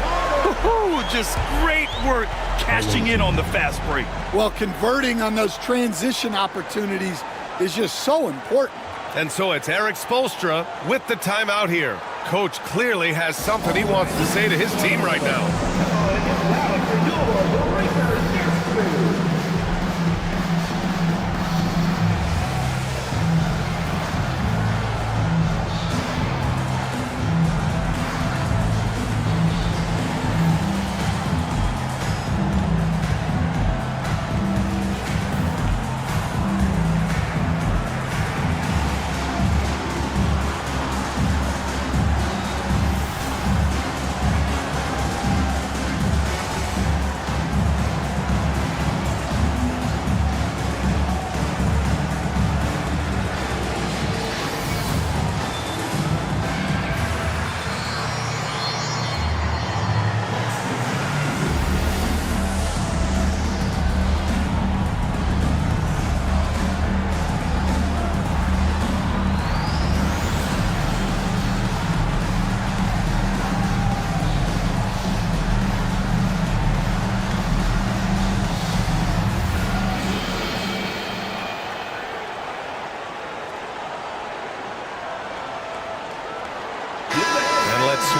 Just great work cashing in on the fast break. Well, converting on those transition opportunities is just so important. And so it's Eric Spoelstra with the timeout here. Coach clearly has something he wants to say to his team right now.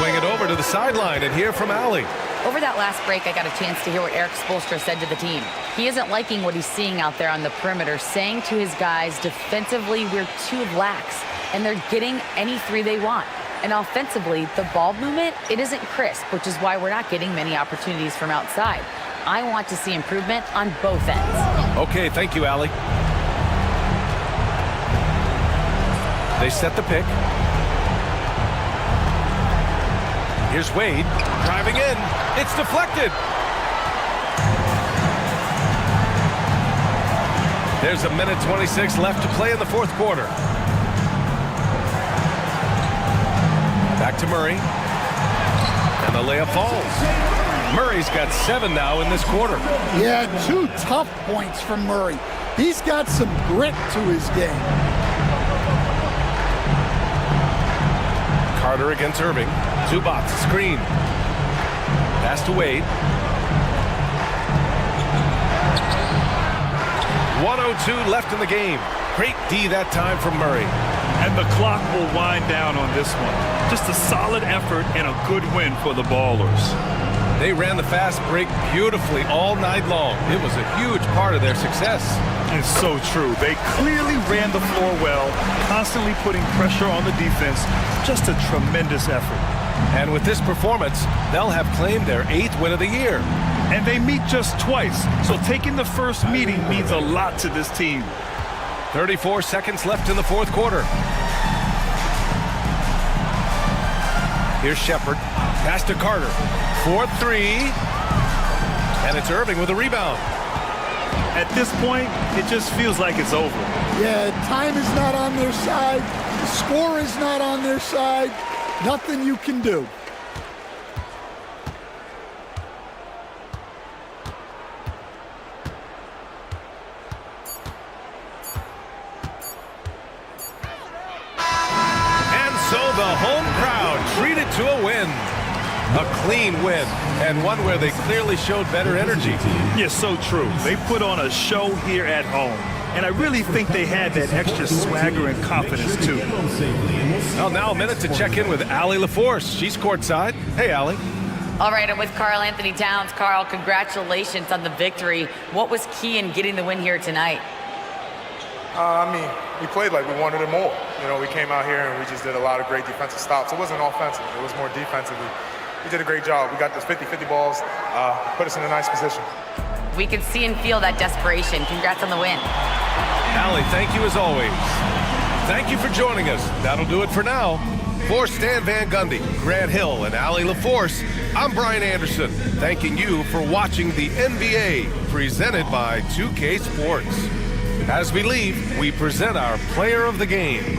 Swing it over to the sideline and hear from Allie. Over that last break, I got a chance to hear what Eric Spoelstra said to the team. He isn't liking what he's seeing out there on the perimeter, saying to his guys, defensively, we're too lax, and they're getting any three they want. And offensively, the ball movement, it isn't crisp, which is why we're not getting many opportunities from outside. I want to see improvement on both ends. Okay, thank you, Allie. They set the pick. Here's Wade, driving in. It's deflected. There's a minute 26 left to play in the fourth quarter. Back to Murray. And the layup falls. Murray's got 7 now in this quarter. Yeah, 2 tough points from Murray. He's got some grit to his game. Carter against Irving. Zubac, screen. Pass to Wade. 1:02 left in the game. Great D that time from Murray. And the clock will wind down on this one. Just a solid effort and a good win for the Ballers. They ran the fast break beautifully all night long. It was a huge part of their success. It's so true. They clearly ran the floor well, constantly putting pressure on the defense. Just a tremendous effort. And with this performance, they'll have claimed their 8th win of the year. And they meet just twice, so taking the first meeting means a lot to this team. 34 seconds left in the fourth quarter. Here's Shepard. Pass to Carter. 4-3. And it's Irving with a rebound. At this point, it just feels like it's over. Yeah, time is not on their side. The score is not on their side. Nothing you can do. And so the home crowd treated to a win. A clean win, and one where they clearly showed better energy. Yeah, so true. They put on a show here at home. And I really think they had that extra swagger and confidence, too. Well, now a minute to check in with Allie LaForce. She's courtside. Hey, Allie. All right, I'm with Karl Anthony Towns. Karl, congratulations on the victory. What was key in getting the win here tonight? We played like we wanted it more. You know, we came out here and we just did a lot of great defensive stops. It wasn't offensive. It was more defensively. we did a great job. We got those 50-50 balls, put us in a nice position. We could see and feel that desperation. Congrats on the win. Allie, thank you as always. Thank you for joining us. That'll do it for now. For Stan Van Gundy, Grant Hill, and Allie LaForce, I'm Brian Anderson, thanking you for watching the NBA presented by 2K Sports. As we leave, we present our player of the game.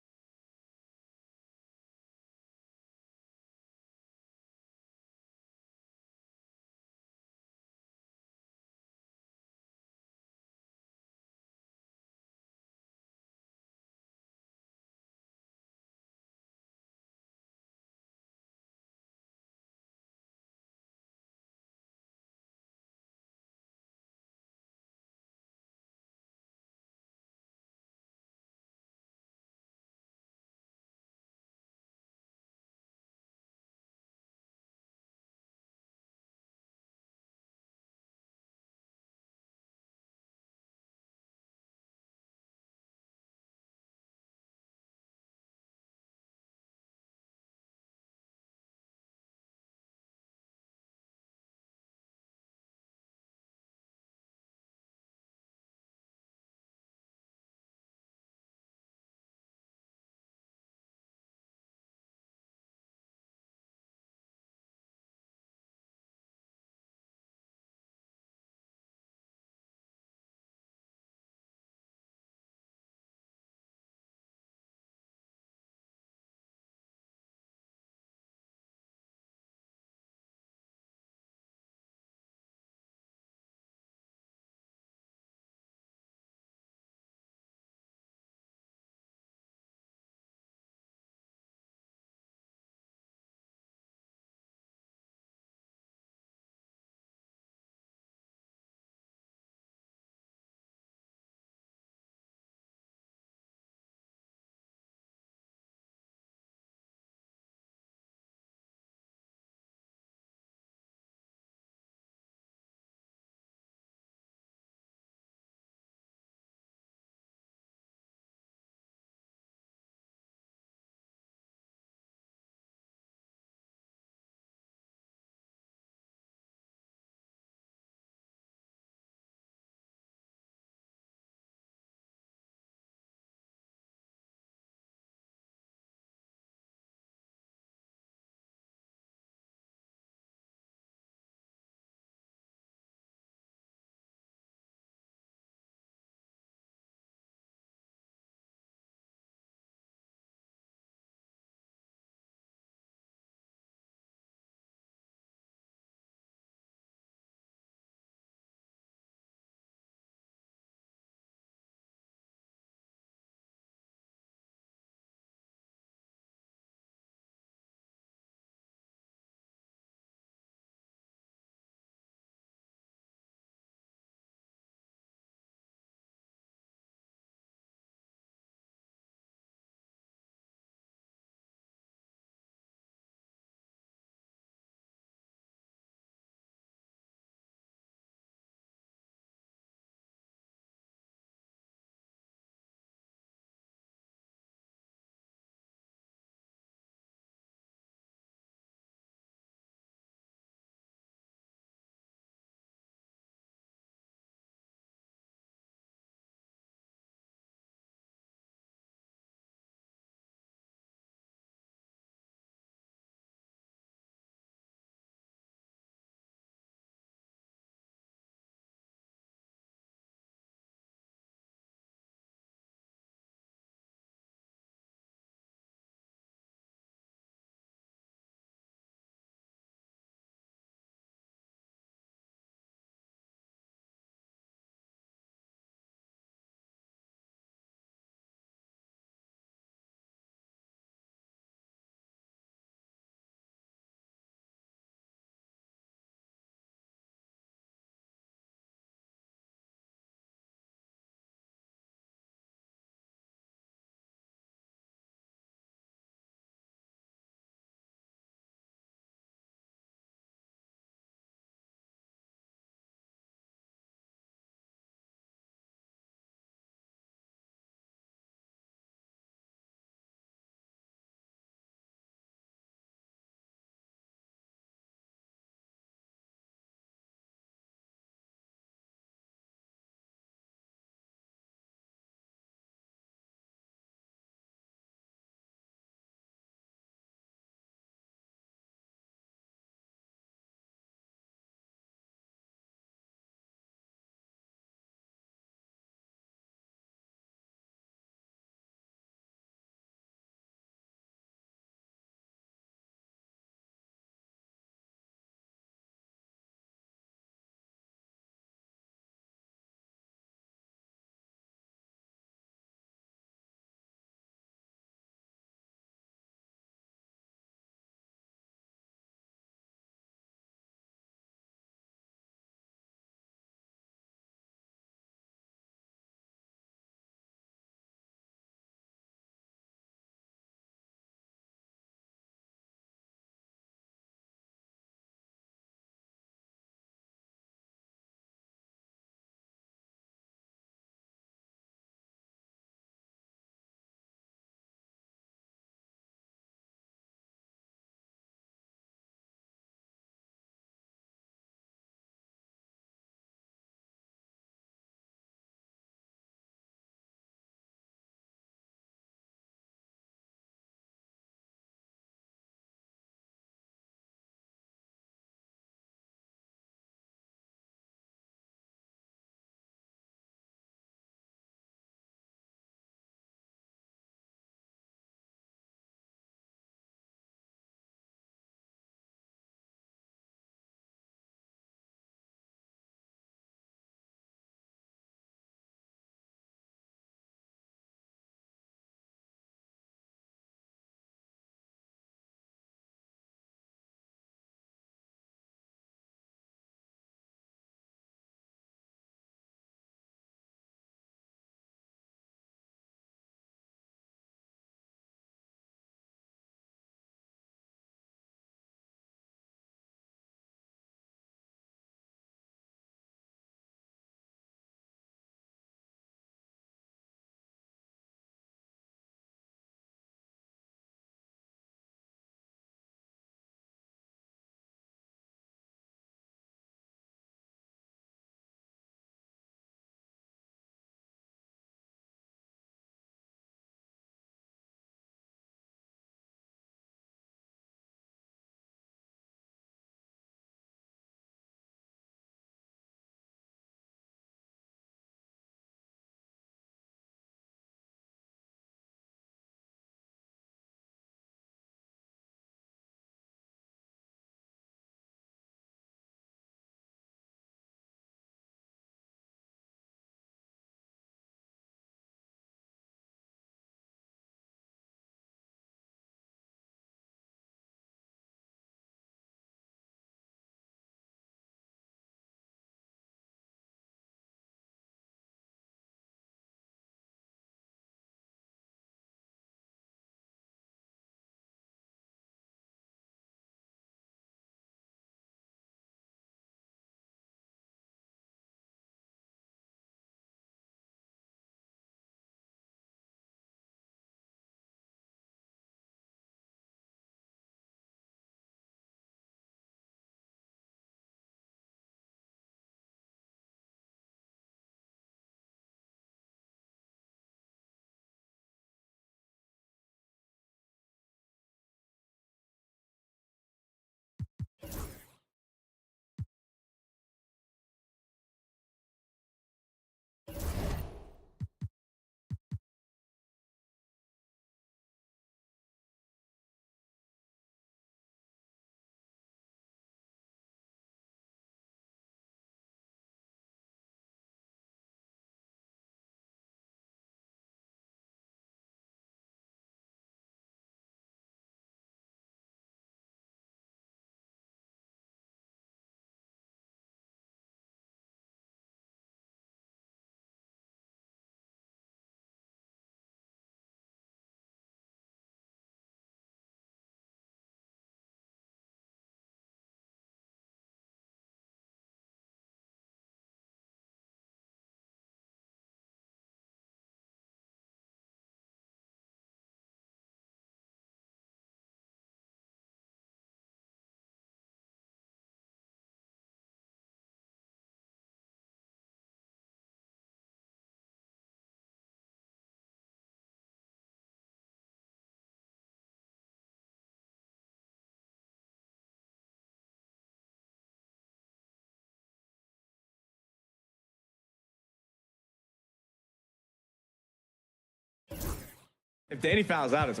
If Danny fouls out, it's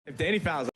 if Danny fouls out.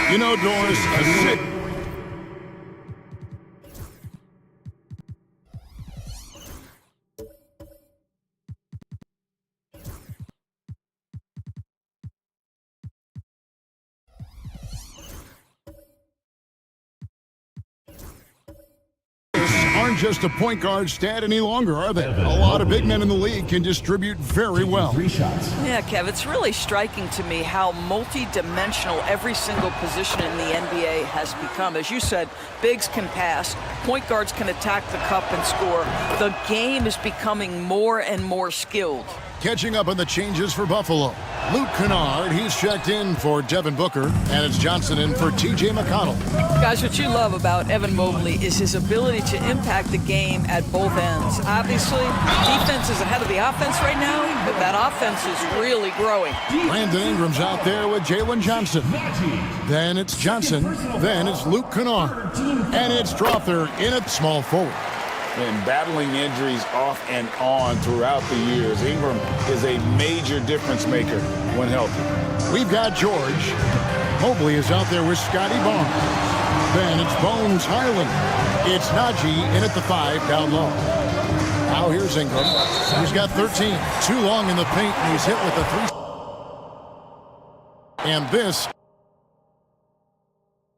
You know, Doris, aren't just a point guard stat any longer, are they? A lot of big men in the league can distribute very well. Yeah, Kev, it's really striking to me how multi-dimensional every single position in the NBA has become. As you said, bigs can pass, point guards can attack the cup and score. The game is becoming more and more skilled. Catching up on the changes for Buffalo. Luke Kennard, he's checked in for Devin Booker, and it's Johnson in for T.J. McConnell. Guys, what you love about Evan Mobley is his ability to impact the game at both ends. Obviously, defense is ahead of the offense right now, but that offense is really growing. Brandon Ingram's out there with Jalen Johnson. Then it's Johnson. Then it's Luke Kennard. And it's Strother in at small forward. And battling injuries off and on throughout the years, Ingram is a major difference maker when healthy. We've got George. Mobley is out there with Scotty Barnes. Then it's Bones Highland. It's Najee in at the 5 down low. Now here's Ingram. He's got 13. Too long in the paint, and he's hit with a 3. And this.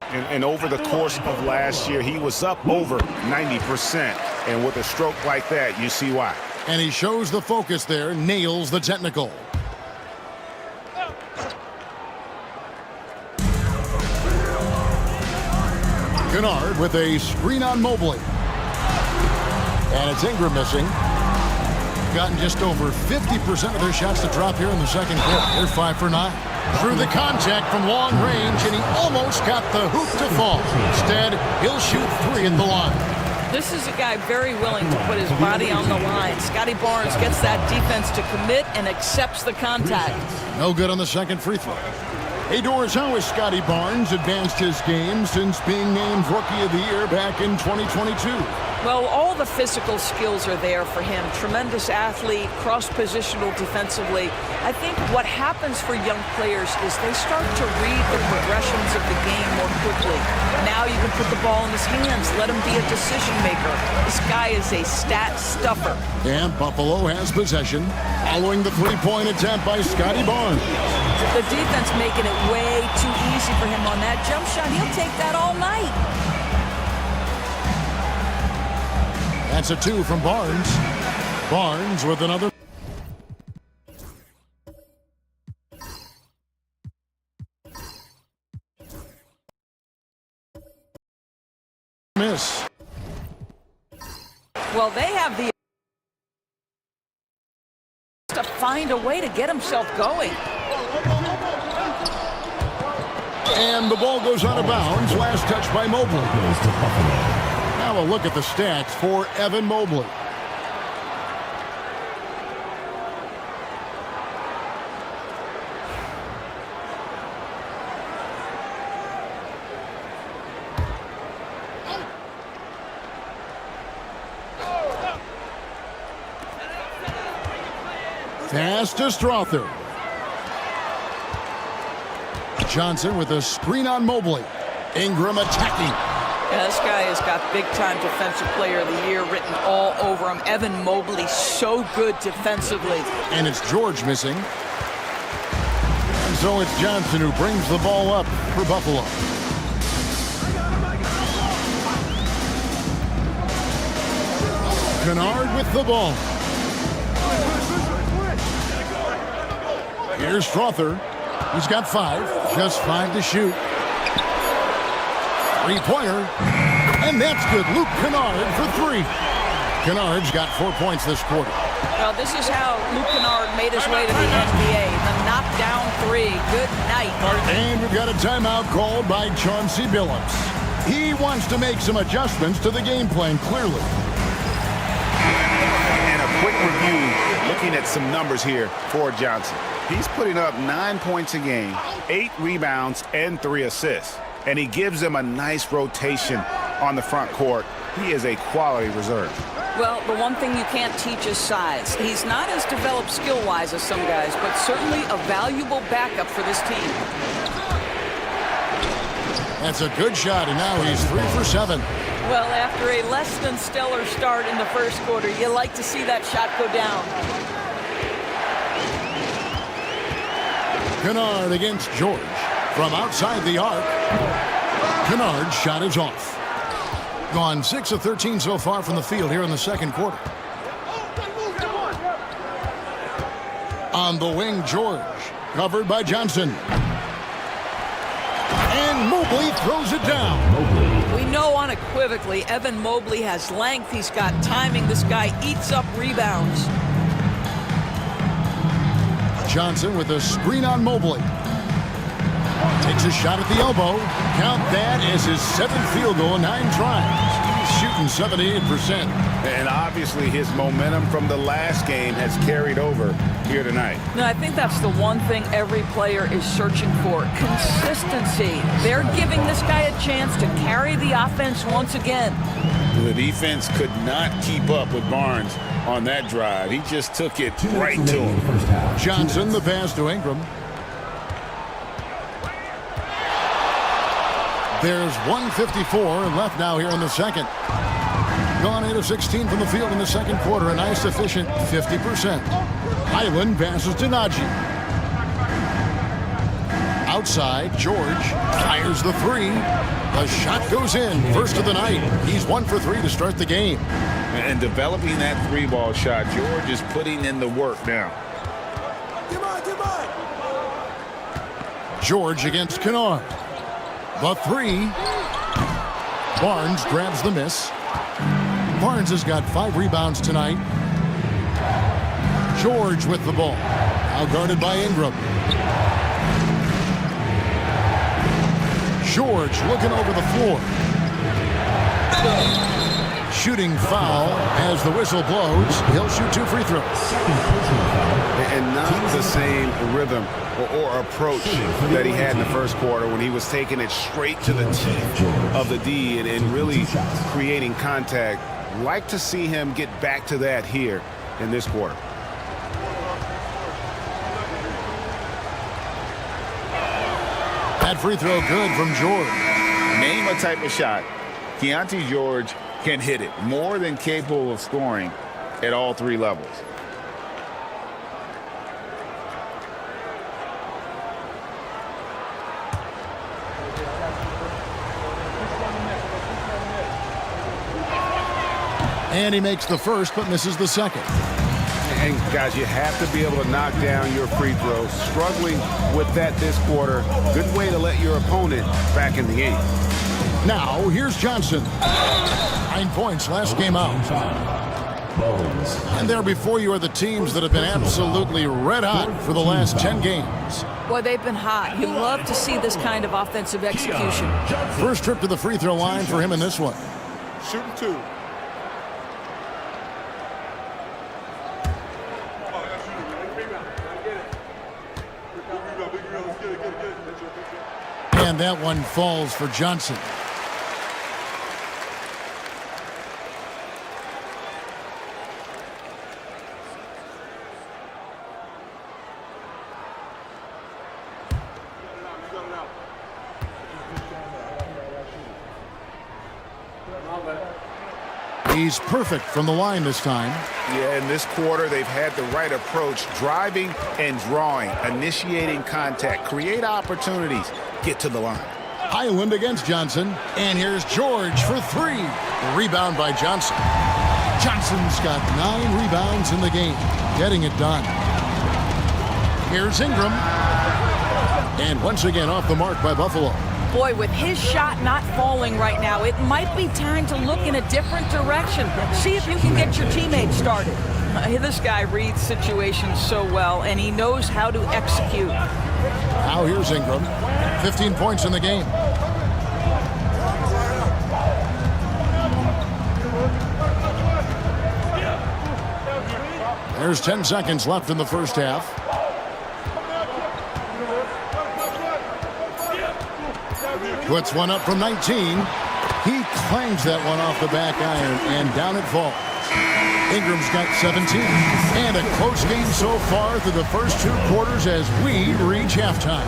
And over the course of last year, he was up over 90%. And with a stroke like that, you see why. And he shows the focus there, nails the technical. Kennard with a screen on Mobley. And it's Ingram missing. Gotten just over 50% of their shots to drop here in the second quarter. They're 5 for 9. Through the contact from long range, and he almost got the hoop to fall. Instead, he'll shoot 3 at the line. This is a guy very willing to put his body on the line. Scotty Barnes gets that defense to commit and accepts the contact. No good on the second free throw. Hey, Doris, how has Scotty Barnes advanced his game since being named Rookie of the Year back in 2022? Well, all the physical skills are there for him. Tremendous athlete, cross-positional defensively. I think what happens for young players is they start to read the progressions of the game more quickly. Now you can put the ball in his hands, let him be a decision maker. This guy is a stat stuffer. And Buffalo has possession following the three-point attempt by Scotty Barnes. The defense making it way too easy for him on that jump shot. He'll take that all night. That's a 2 from Barnes. Barnes with another. Miss. Well, they have the to find a way to get himself going. And the ball goes out of bounds. Last touch by Mobley. Now a look at the stats for Evan Mobley. Pass to Strother. Johnson with a screen on Mobley. Ingram attacking. Yeah, this guy has got big-time Defensive Player of the Year written all over him. Evan Mobley, so good defensively. And it's George missing. And so it's Johnson who brings the ball up for Buffalo. Kennard with the ball. Here's Strother. He's got 5. Just 5 to shoot. Three-pointer. And that's good. Luke Kennard for 3. Kennard's got 4 points this quarter. Well, this is how Luke Kennard made his way to the NBA. The knockdown 3. Good night. And we've got a timeout called by Chauncey Billups. He wants to make some adjustments to the game plan, clearly. And a quick review, looking at some numbers here for Johnson. He's putting up 9 points a game, 8 rebounds, and 3 assists. And he gives them a nice rotation on the front court. He is a quality reserve. Well, the one thing you can't teach is size. He's not as developed skill-wise as some guys, but certainly a valuable backup for this team. That's a good shot, and now he's 3 for 7. Well, after a less than stellar start in the first quarter, you like to see that shot go down. Kennard against George. From outside the arc, Kennard's shot is off. Gone 6 of 13 so far from the field here in the second quarter. On the wing, George. Covered by Johnson. And Mobley throws it down. We know unequivocally Evan Mobley has length. He's got timing. This guy eats up rebounds. Johnson with a screen on Mobley. Takes a shot at the elbow. Count that as his 7th field goal in 9 tries. He's shooting 78%. And obviously his momentum from the last game has carried over here tonight. No, I think that's the one thing every player is searching for. Consistency. They're giving this guy a chance to carry the offense once again. The defense could not keep up with Barnes on that drive. He just took it right to him. Johnson, the pass to Ingram. There's 1:54 left now here in the second. Gone 8 of 16 from the field in the second quarter. A nice, efficient 50%. Highland passes to Najee. Outside, George fires the 3. The shot goes in. First of the night. He's 1 for 3 to start the game. And developing that 3-ball shot, George is putting in the work now. George against Kennard. The 3. Barnes grabs the miss. Barnes has got 5 rebounds tonight. George with the ball. Now guarded by Ingram. George looking over the floor. Shooting foul as the whistle blows. He'll shoot 2 free throws. And not the same rhythm or approach that he had in the first quarter when he was taking it straight to the teeth of the D and really creating contact. Like to see him get back to that here in this quarter. That free throw good from George. Name a type of shot Keontae George can hit it. More than capable of scoring at all 3 levels. And he makes the first but misses the second. And guys, you have to be able to knock down your free throws. Struggling with that this quarter. Good way to let your opponent back in the game. Now, here's Johnson. 9 points last game out. And there before you are the teams that have been absolutely red hot for the last 10 games. Boy, they've been hot. You love to see this kind of offensive execution. First trip to the free throw line for him in this one. Shooting 2. And that one falls for Johnson. He's perfect from the line this time. Yeah, in this quarter, they've had the right approach, driving and drawing, initiating contact, create opportunities, get to the line. Highland against Johnson. And here's George for 3. The rebound by Johnson. Johnson's got 9 rebounds in the game, getting it done. Here's Ingram. And once again off the mark by Buffalo. Boy, with his shot not falling right now, it might be time to look in a different direction. See if you can get your teammates started. This guy reads situations so well, and he knows how to execute. Now here's Ingram. 15 points in the game. There's 10 seconds left in the first half. Puts one up from 19. He clangs that one off the back iron, and down it falls. Ingram's got 17. And a close game so far through the first 2 quarters as we reach halftime.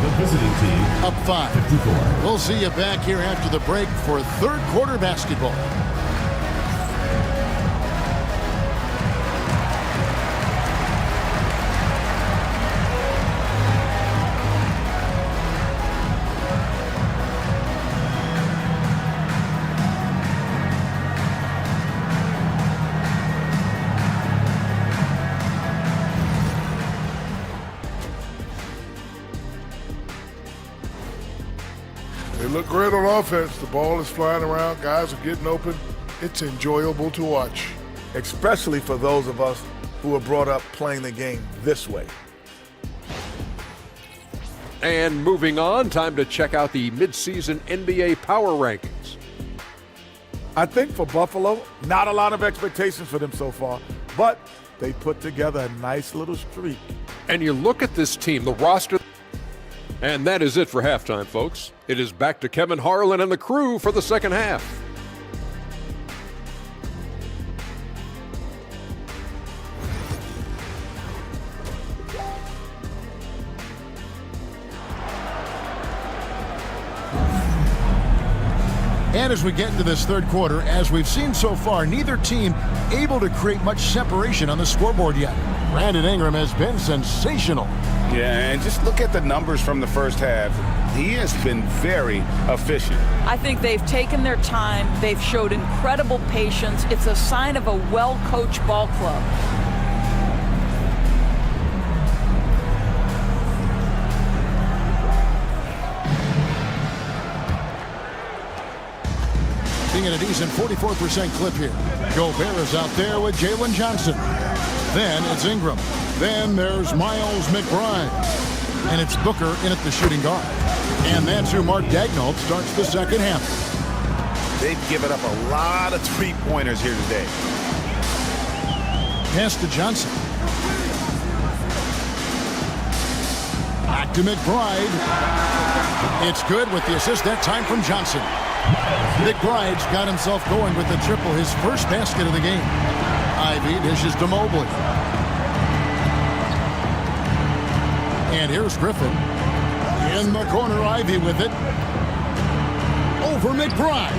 Up 5. We'll see you back here after the break for third quarter basketball. They look great on offense. The ball is flying around. Guys are getting open. It's enjoyable to watch. Especially for those of us who were brought up playing the game this way. And moving on, time to check out the midseason NBA Power Rankings. I think for Buffalo, not a lot of expectations for them so far, but they put together a nice little streak. And you look at this team, the roster, and that is it for halftime, folks. It is back to Kevin Harlan and the crew for the second half. And as we get into this third quarter, as we've seen so far, neither team able to create much separation on the scoreboard yet. Brandon Ingram has been sensational. Yeah, and just look at the numbers from the first half. He has been very efficient. I think they've taken their time. They've showed incredible patience. It's a sign of a well-coached ball club. shooting at a decent 44% clip here. Gobert is out there with Jalen Johnson. Then it's Ingram. Then there's Miles McBride. And it's Booker in at the shooting guard. And that's who Mark Daigneault starts the second half. They've given up a lot of three-pointers here today. Pass to Johnson. Back to McBride. It's good with the assist that time from Johnson. McBride's got himself going with the triple, his first basket of the game. Ivy dishes to Mobley. And here's Griffin. In the corner, Ivy with it. Over McBride.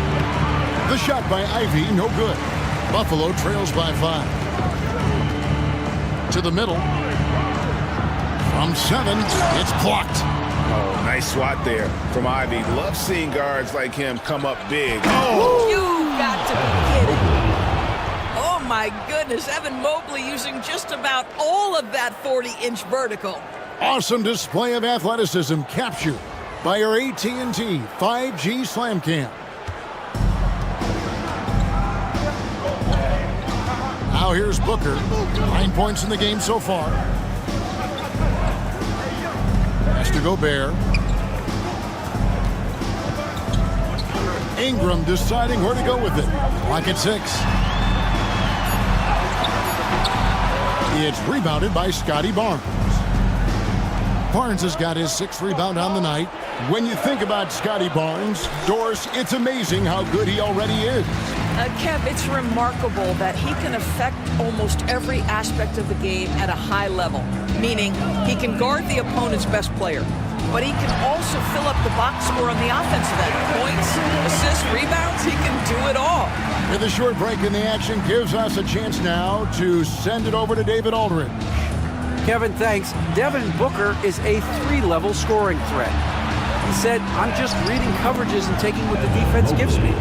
The shot by Ivy, no good. Buffalo trails by 5. To the middle. From 7, it's blocked. Oh, nice swat there from Ivy. Love seeing guards like him come up big. Oh! You got to be kidding. Oh, my goodness. Evan Mobley using just about all of that 40-inch vertical. Awesome display of athleticism captured by our AT&T 5G Slam Cam. Now here's Booker. 9 points in the game so far. Pass to Gobert. Ingram deciding where to go with it. Clock at 6. It's rebounded by Scotty Barnes. Barnes has got his 6th rebound on the night. When you think about Scotty Barnes, Doris, it's amazing how good he already is. Kev, it's remarkable that he can affect almost every aspect of the game at a high level, meaning he can guard the opponent's best player, but he can also fill up the box score on the offensive end. Points, assists, rebounds, he can do it all. With a short break in the action gives us a chance now to send it over to David Aldridge. Kevin, thanks. Devin Booker is a 3-level scoring threat. He said, I'm just reading coverages and taking what the defense gives me.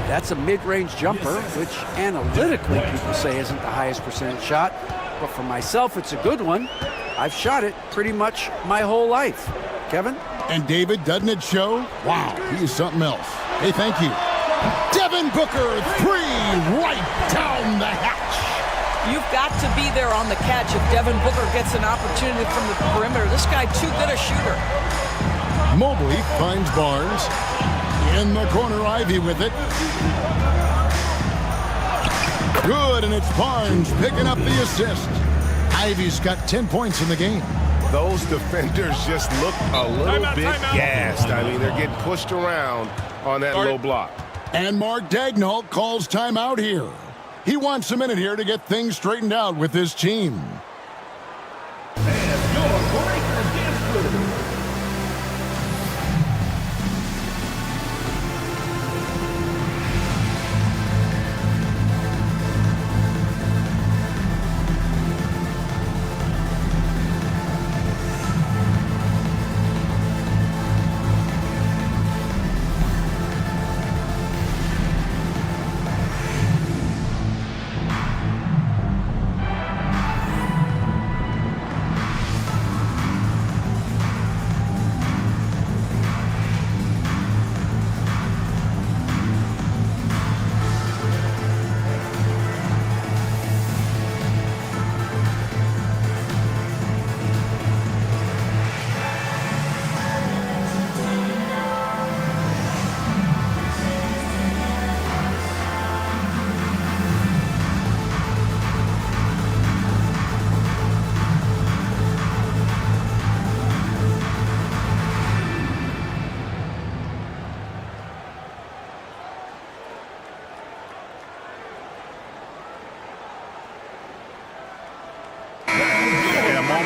That's a mid-range jumper, which analytically people say isn't the highest percentage shot. But for myself, it's a good one. I've shot it pretty much my whole life. Kevin? And David, doesn't it show? Wow, he's something else. Hey, thank you. Devin Booker, 3 right down the hatch. You've got to be there on the catch if Devin Booker gets an opportunity from the perimeter. This guy too good a shooter. Mobley finds Barnes. In the corner, Ivy with it. Good, and it's Barnes picking up the assist. Ivy's got 10 points in the game. Those defenders just look a little bit gassed. I mean, they're getting pushed around on that low block. And Mark Daigneault calls timeout here. He wants a minute here to get things straightened out with his team.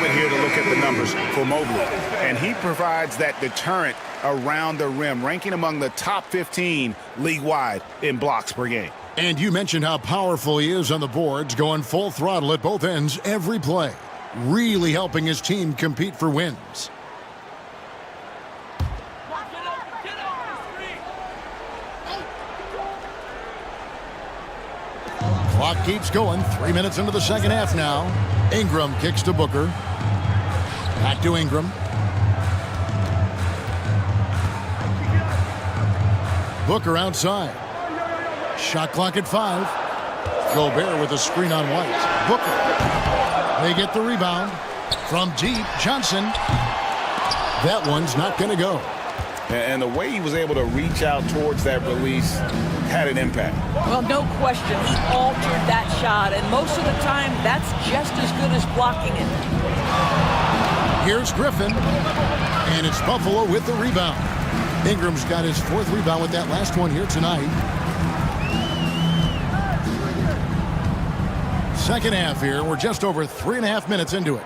Here to look at the numbers for Mobley, and he provides that deterrent around the rim, ranking among the top 15 league-wide in blocks per game. And you mentioned how powerful he is on the boards, going full throttle at both ends every play, really helping his team compete for wins. Clock keeps going. 3 minutes into the second half now. Ingram kicks to Booker. Back to Ingram. Booker outside. Shot clock at 5. Gobert with a screen on White. Booker. They get the rebound. From deep, Johnson. That one's not going to go. And the way he was able to reach out towards that release had an impact. Well, no question. He altered that shot, and most of the time, that's just as good as blocking it. Here's Griffin, and it's Buffalo with the rebound. Ingram's got his 4th rebound with that last one here tonight. Second half here. We're just over 3.5 minutes into it.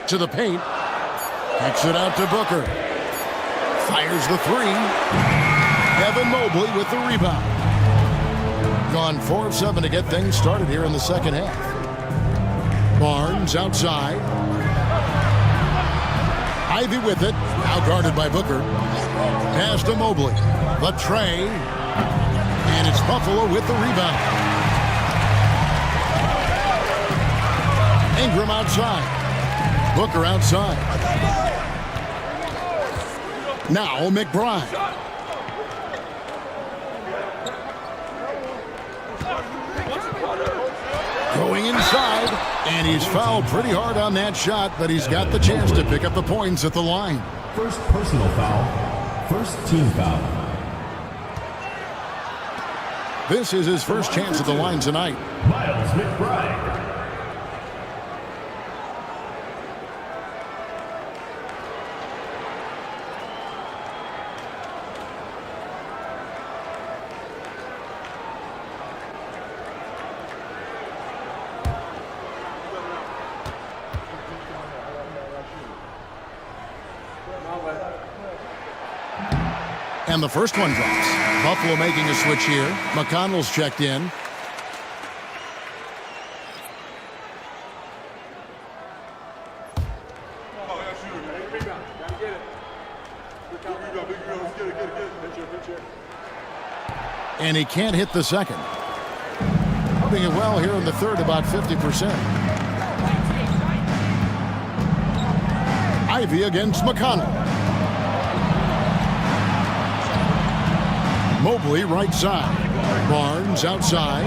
To the paint. Kicks it out to Booker. Fires the 3. Evan Mobley with the rebound. Gone 4 of 7 to get things started here in the second half. Barnes outside. Ivy with it. Now guarded by Booker. Pass to Mobley. The tray. And it's Buffalo with the rebound. Ingram outside. Booker outside. Now McBride. Going inside, and he's fouled pretty hard on that shot, but he's got the chance to pick up the points at the line. First personal foul. First team foul. This is his first chance at the line tonight. Miles McBride. And the first one drops. Buffalo making a switch here. McConnell's checked in. And he can't hit the second. Holding it well here in the third, about 50%. Ivy against McConnell. Mobley right side. Barnes outside.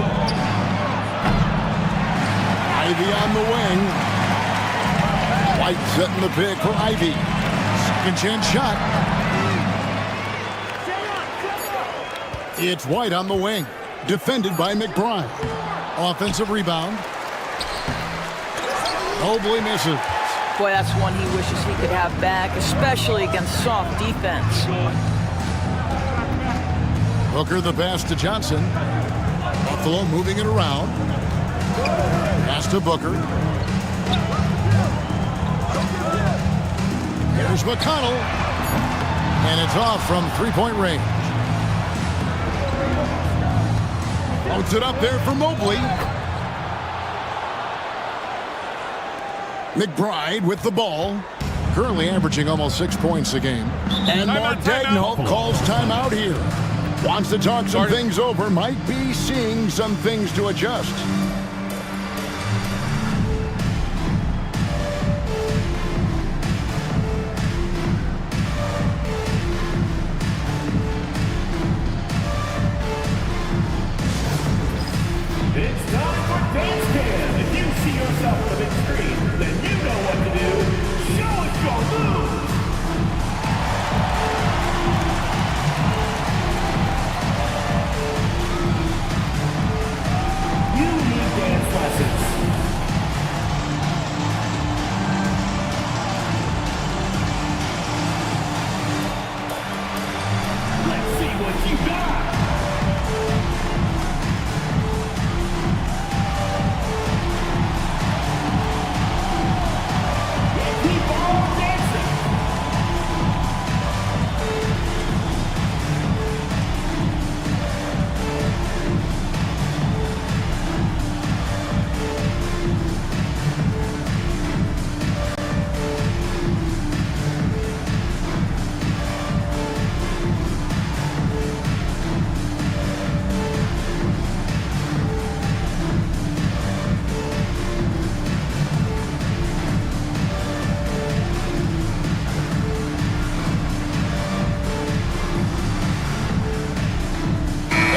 Ivy on the wing. White setting the pick for Ivy. Second chance shot. It's White on the wing. Defended by McBride. Offensive rebound. Mobley misses. Boy, that's one he wishes he could have back, especially against soft defense. Booker the pass to Johnson. Buffalo moving it around. Pass to Booker. Here's McConnell. And it's off from three-point range. Floats it up there for Mobley. McBride with the ball. Currently averaging almost 6 points a game. And Mark Daigneault calls timeout here. Wants to talk some things over. Might be seeing some things to adjust. It's time for Dance Cam. If you see yourself on the big screen, then you know what to do. Show us your moves. You need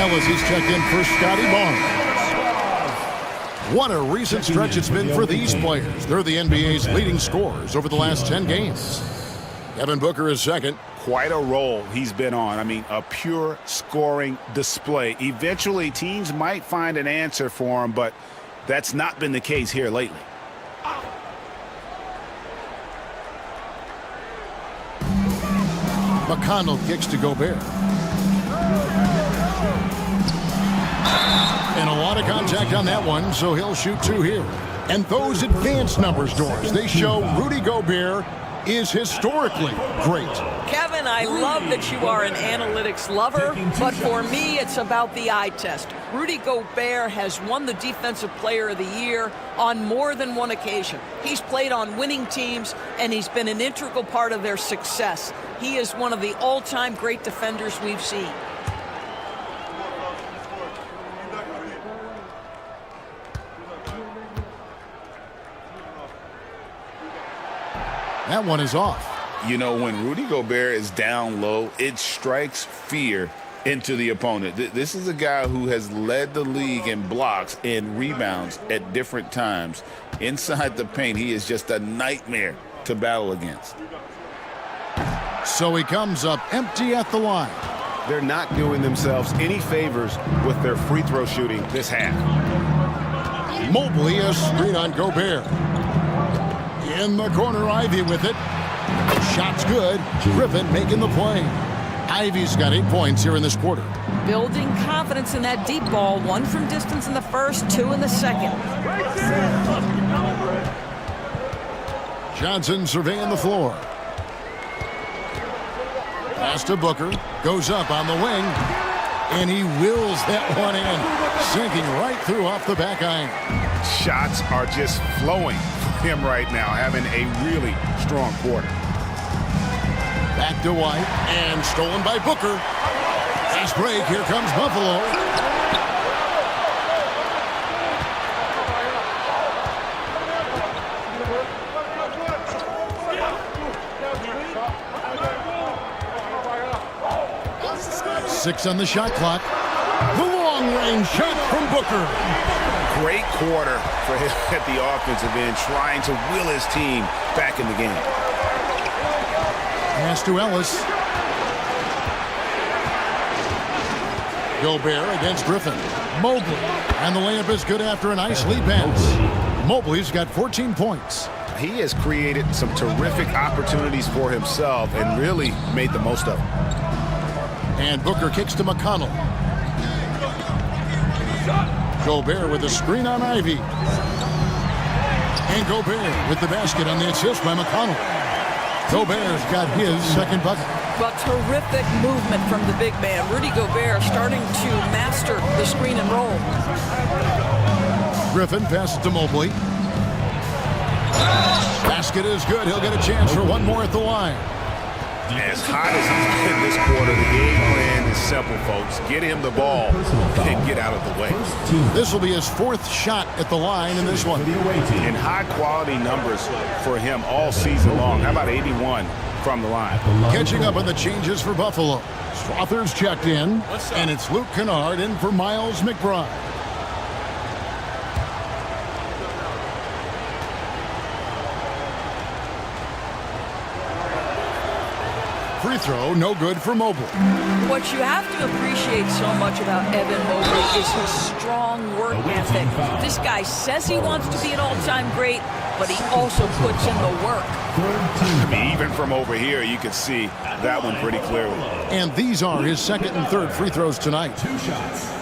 Ellis, he's checked in for Scotty Barnes. What a recent stretch it's been for these players. They're the NBA's leading scorers over the last 10 games. Devin Booker is second. Quite a role he's been on. I mean, a pure scoring display. Eventually, teams might find an answer for him, but that's not been the case here lately. McConnell kicks to Gobert. And a lot of contact on that one, so he'll shoot 2 here. And those advanced numbers, Doris, they show Rudy Gobert is historically great. Kevin, I love that you are an analytics lover, but for me, it's about the eye test. Rudy Gobert has won the Defensive Player of the Year on more than one occasion. He's played on winning teams, and he's been an integral part of their success. He is one of the all-time great defenders we've seen. That one is off. You know, when Rudy Gobert is down low, it strikes fear into the opponent. This is a guy who has led the league in blocks and rebounds at different times. Inside the paint, he is just a nightmare to battle against. So he comes up empty at the line. They're not doing themselves any favors with their free throw shooting this half. Mobley, a screen on Gobert. In the corner, Ivy with it. Shot's good. Griffin making the play. Ivy's got 8 points here in this quarter. Building confidence in that deep ball. 1 from distance in the first, 2 in the second. Johnson surveying the floor. Pass to Booker. Goes up on the wing. And he wills that one in. Sinking right through off the back iron. Shots are just flowing for him right now, having a really strong quarter. Back to White, and stolen by Booker. Fast break, here comes Buffalo. Six on the shot clock. The long-range shot from Booker. Great quarter for him at the offensive end, trying to will his team back in the game. Pass to Ellis. Gobert against Griffin. Mobley. And the layup is good after a nice lead pass. Mobley's got 14 points. He has created some terrific opportunities for himself and really made the most of them. And Booker kicks to McConnell. Gobert with the screen on Ivy. And Gobert with the basket on the assist by McConnell. Gobert's got his second bucket. Well, terrific movement from the big man. Rudy Gobert starting to master the screen and roll. Griffin passes to Mobley. Basket is good. He'll get a chance for one more at the line. As hot as he's been this quarter, the game plan is simple, folks. Get him the ball and get out of the way. This will be his 4th shot at the line in this one. And high-quality numbers for him all season long. How about 81 from the line? Catching up on the changes for Buffalo. Strother's checked in, and it's Luke Kennard in for Miles McBride. Free throw, no good for Mobley. What you have to appreciate so much about Evan Mobley is his strong work ethic. This guy says he wants to be an all-time great, but he also puts in the work. I mean, even from over here, you can see that one pretty clearly. And these are his 2nd and 3rd free throws tonight. 2 shots.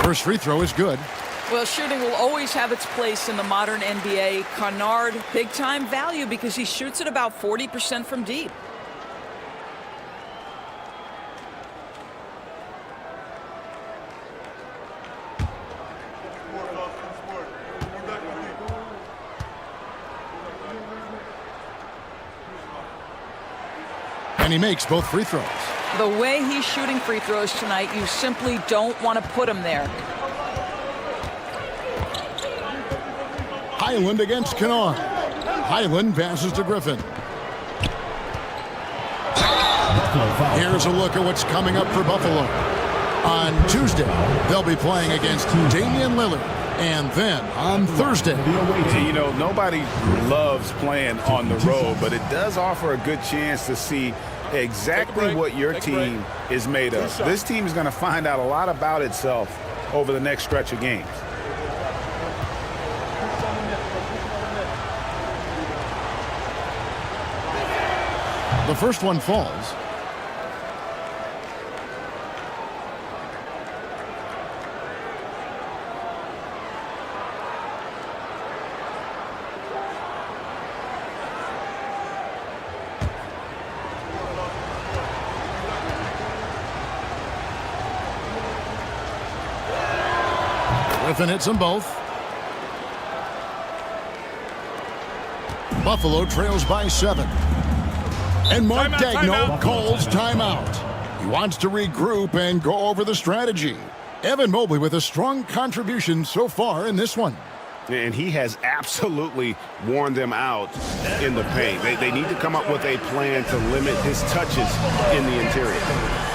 First free throw is good. Well, shooting will always have its place in the modern NBA. Kennard, big-time value because he shoots at about 40% from deep. And he makes both free throws. The way he's shooting free throws tonight, you simply don't want to put him there. Highland against Kennard. Highland passes to Griffin. Here's a look at what's coming up for Buffalo. On Tuesday, they'll be playing against Damian Lillard. And then on Thursday. You know, nobody loves playing on the road, but it does offer a good chance to see exactly what your team is made of. This team is going to find out a lot about itself over the next stretch of games. The first one falls. Griffin hits them both. Buffalo trails by 7. And Mark Daigneault calls timeout. He wants to regroup and go over the strategy. Evan Mobley with a strong contribution so far in this one. And he has absolutely worn them out in the paint. They need to come up with a plan to limit his touches in the interior.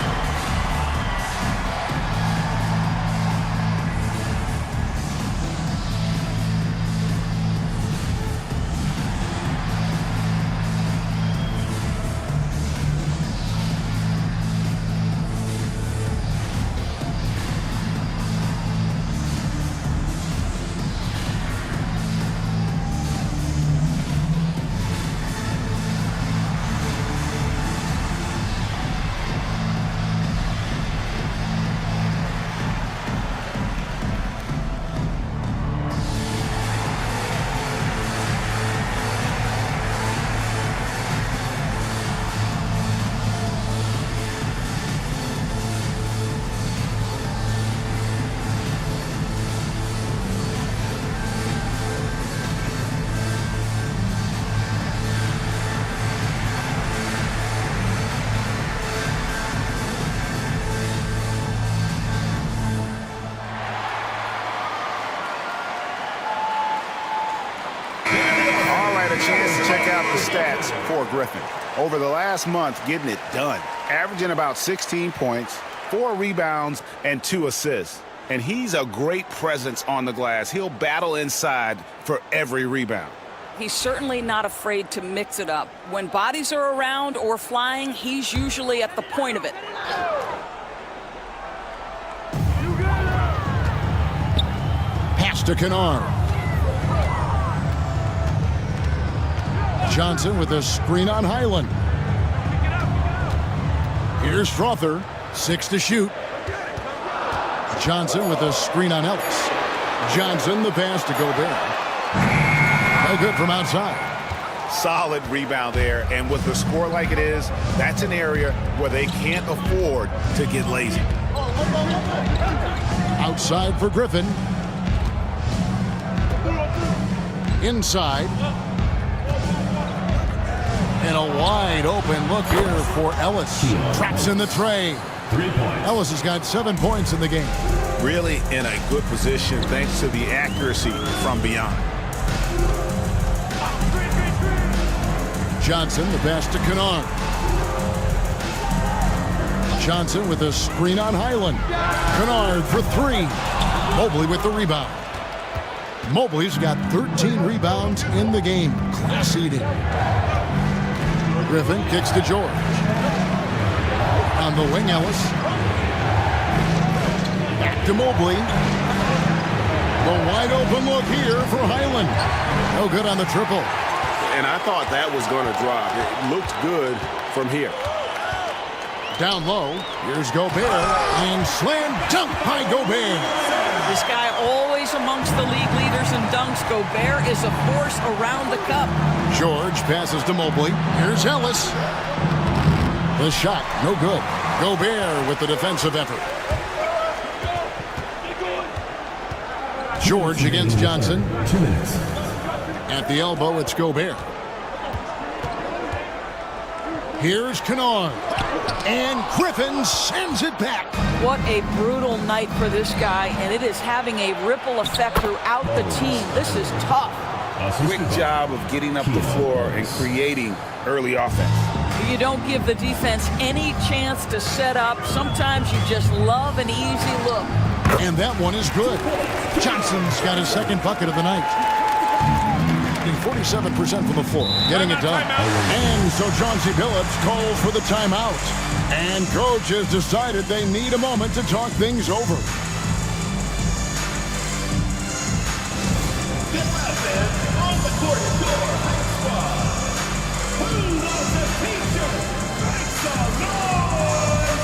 Chance to check out the stats for Griffin. Over the last month, getting it done. Averaging about 16 points, 4 rebounds, and 2 assists. And he's a great presence on the glass. He'll battle inside for every rebound. He's certainly not afraid to mix it up. When bodies are around or flying, he's usually at the point of it. Pass to Kennard. Johnson with a screen on Highland. Here's Strother, 6 to shoot. Johnson with a screen on Ellis. Johnson, the pass to Gobert. No good from outside. Solid rebound there, and with the score like it is, that's an area where they can't afford to get lazy. Outside for Griffin. Inside. And a wide open look here for Ellis. Traps in the tray. 3 points. Ellis has got 7 points in the game. Really in a good position thanks to the accuracy from beyond. Johnson, the pass to Kennard. Johnson with a screen on Highland. Kennard for 3. Mobley with the rebound. Mobley's got 13 rebounds in the game. Class eating. Griffin kicks to George. On the wing, Ellis. Back to Mobley. The wide open look here for Highland. No good on the triple. And I thought that was going to drop. It looked good from here. Down low, here's Gobert. And slam dunk by Gobert. This guy always amongst the league leaders in dunks. Gobert is a force around the cup. George passes to Mobley. Here's Ellis. The shot, no good. Gobert with the defensive effort. George against Johnson. 2 minutes. At the elbow, it's Gobert. Here's Kennard. And Griffin sends it back. What a brutal night for this guy, and it is having a ripple effect throughout the team. This is tough. Quick job of getting up the floor and creating early offense. You don't give the defense any chance to set up. Sometimes you just love an easy look. And that one is good. Johnson's got his second bucket of the night. 47% from the floor, getting it done. And so Chauncey Billups calls for the timeout. And coach has decided they need a moment to talk things over. On the court score, squad. Who wants a t-shirt? Make some noise!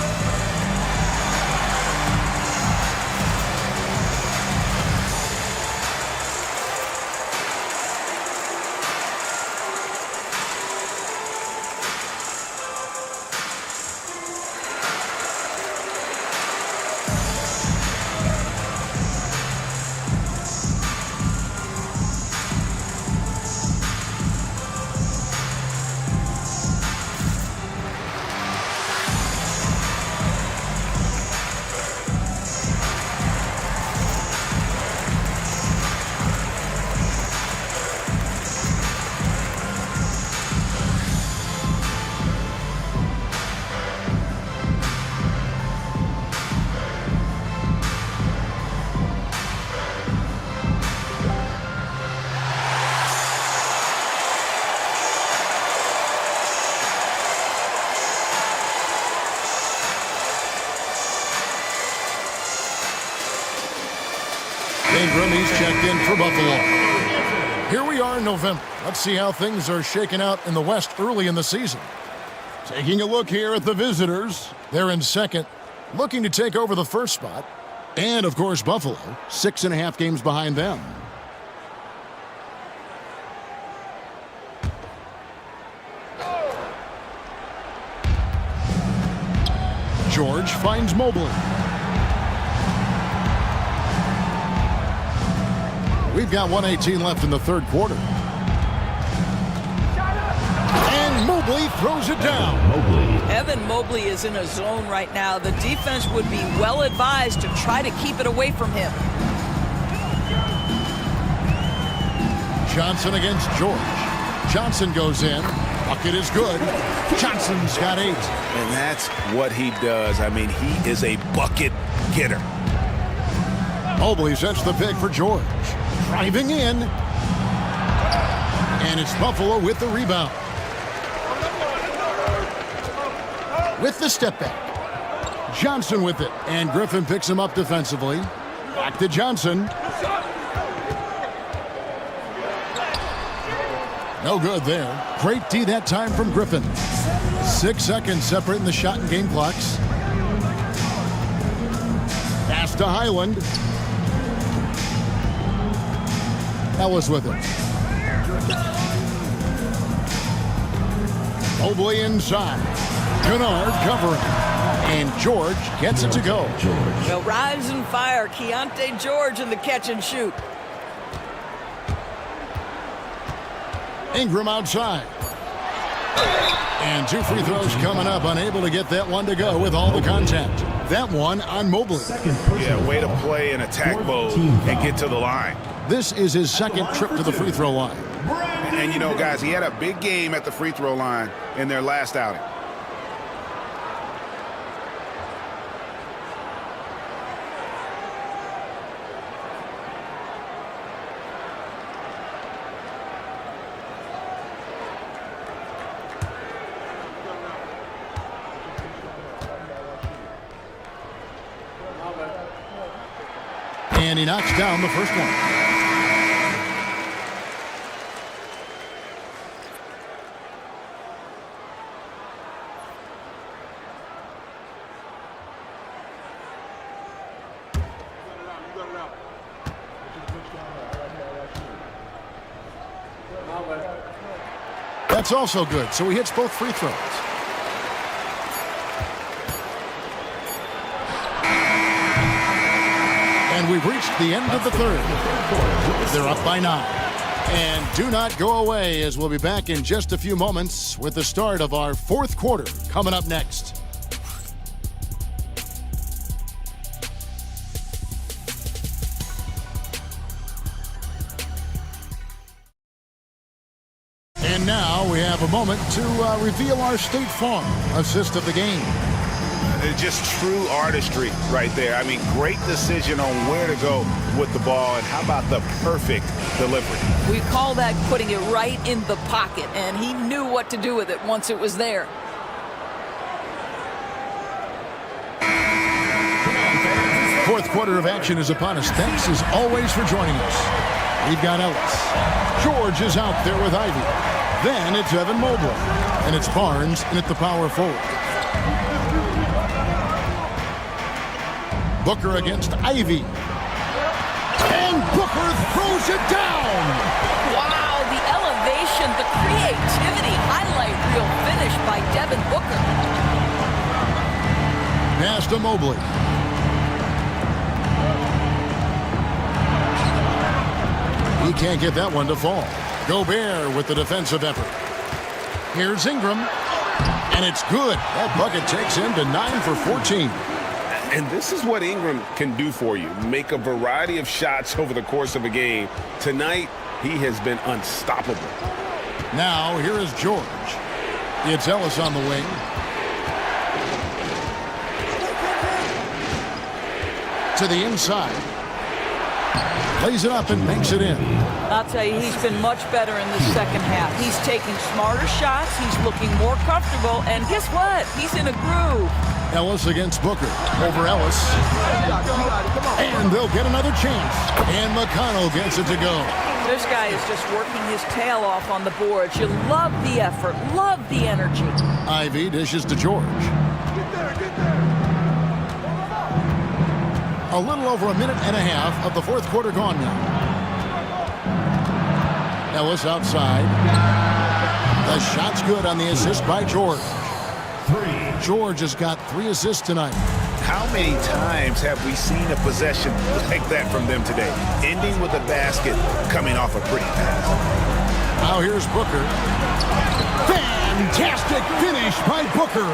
Ingram, he's checked in for Buffalo. Here we are in November. Let's see how things are shaking out in the West early in the season. Taking a look here at the visitors. They're in second, looking to take over the first spot. And, of course, Buffalo, 6.5 games behind them. George finds Mobley. We've got 1:18 left in the third quarter. And Mobley throws it down. Evan Mobley is in a zone right now. The defense would be well advised to try to keep it away from him. Johnson against George. Johnson goes in. Bucket is good. Johnson's got 8. And that's what he does. I mean, he is a bucket getter. Mobley sets the pick for George. Driving in. And it's Buffalo with the rebound. With the step back. Johnson with it. And Griffin picks him up defensively. Back to Johnson. No good there. Great D that time from Griffin. 6 seconds separating the shot and game clocks. Pass to Highland. Ellis with it. Mobley inside. Kennard covering. And George gets it to go. The rise and fire. Keontae George in the catch and shoot. Ingram outside. And 2 free throws coming up. Unable to get that one to go with all the contact. That one on Mobley. Yeah, way to play in attack mode and get to the line. This is his second trip to the free throw line. And you know, guys, he had a big game at the free throw line in their last outing. And he knocks down the first one. That's also good, so he hits both free throws. And we've reached the end of the third. They're up by 9. And do not go away, as we'll be back in just a few moments with the start of our fourth quarter coming up next. And now we have a moment to reveal our State Farm assist of the game. Just true artistry right there. I mean, great decision on where to go with the ball, and how about the perfect delivery? We call that putting it right in the pocket, and he knew what to do with it once it was there. Fourth quarter of action is upon us. Thanks as always for joining us. We've got Ellis. George is out there with Ivy. Then it's Evan Mobley. And it's Barnes in at the power forward. Booker against Ivy. And Booker throws it down. Wow, the elevation, the creativity, highlight reel finish by Devin Booker. Pass to Mobley. He can't get that one to fall. Gobert with the defensive effort. Here's Ingram. And it's good. That bucket takes him to 9 for 14. And this is what Ingram can do for you. Make a variety of shots over the course of a game. Tonight, he has been unstoppable. Now, here is George. It's Ellis on the wing. To the inside. Plays it up and makes it in. I'll tell you, he's been much better in the second half. He's taking smarter shots. He's looking more comfortable. And guess what? He's in a groove. Ellis against Booker. Over Ellis. And they'll get another chance. And McConnell gets it to go. This guy is just working his tail off on the boards. You love the effort, love the energy. Ivy dishes to George. Get there. A little over a minute and a half of the fourth quarter gone now. Ellis outside. The shot's good on the assist by George. George has got 3 assists tonight. How many times have we seen a possession like that from them today? Ending with a basket, coming off a pretty pass. Now here's Booker. Fantastic finish by Booker.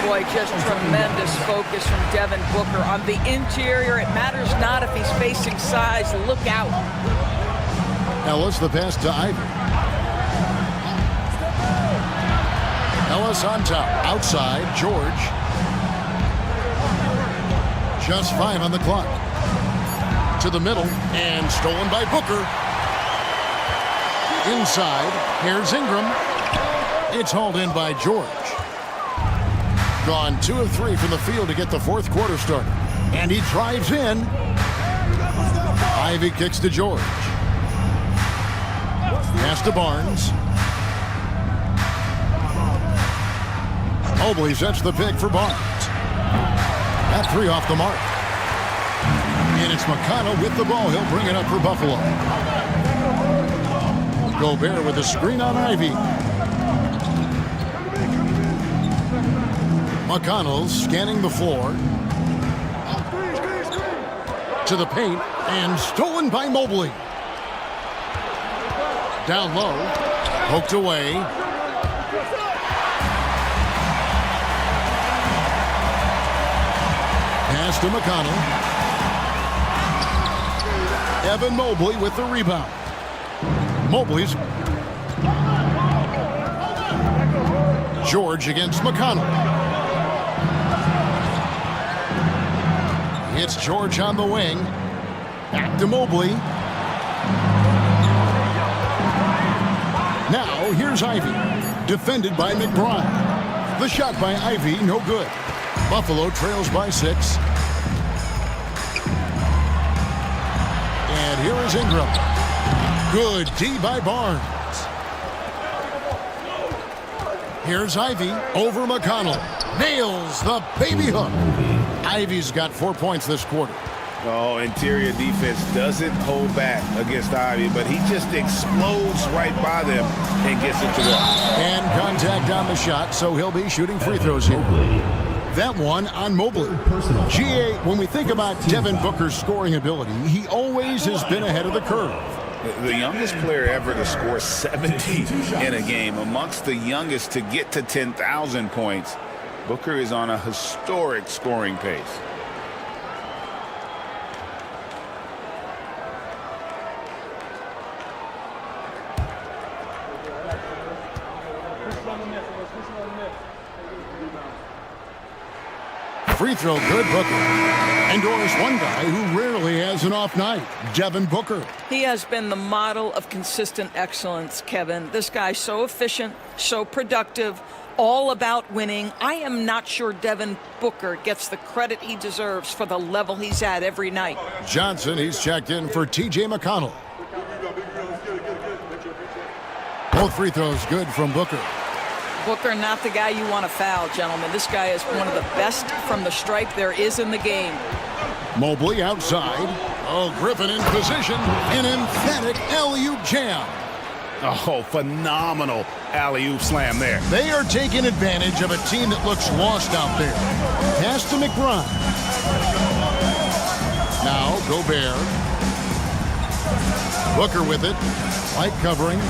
Boy, just tremendous focus from Devin Booker. On the interior, it matters not if he's facing size. Look out. Ellis the pass to Ivy. Ellis on top. Outside, George. Just 5 on the clock. To the middle, and stolen by Booker. Inside, here's Ingram. It's hauled in by George. Gone 2 of 3 from the field to get the fourth quarter started. And he drives in. Ivy kicks to George. Pass to Barnes. Mobley sets the pick for Barnes. That 3 off the mark. And it's McConnell with the ball. He'll bring it up for Buffalo. Gobert with a screen on Ivy. McConnell scanning the floor. To the paint. And stolen by Mobley. Down low. Poked away. Pass to McConnell. Evan Mobley with the rebound. Mobley's. George against McConnell. It's George on the wing. Back to Mobley. Now here's Ivy. Defended by McBride. The shot by Ivy, no good. Buffalo trails by 6. And here is Ingram. Good D by Barnes. Here's Ivy over McConnell. Nails the baby hook. Ivy's got 4 points this quarter. Oh, interior defense doesn't hold back against Ivy, but he just explodes right by them and gets it to them. And contact on the shot, so he'll be shooting free throws here. That one on Mobley. GA, when we think about Devin Booker's scoring ability, he always has been ahead of the curve. The youngest player ever to score 70 in a game, amongst the youngest to get to 10,000 points. Booker is on a historic scoring pace. Free throw good, Booker. Endorse one guy who rarely has an off night, Devin Booker. He has been the model of consistent excellence, Kevin. This guy's so efficient, so productive, all about winning. I am not sure Devin Booker gets the credit he deserves for the level he's at every night. Johnson, he's checked in for T.J. McConnell. Both free throws good from Booker. Booker, not the guy you want to foul, gentlemen. This guy is one of the best from the stripe there is in the game. Mobley outside. Oh, Griffin in position. An emphatic alley-oop jam. Oh, phenomenal alley-oop slam there. They are taking advantage of a team that looks lost out there. Pass to McBride. Now Gobert. Booker with it. White covering.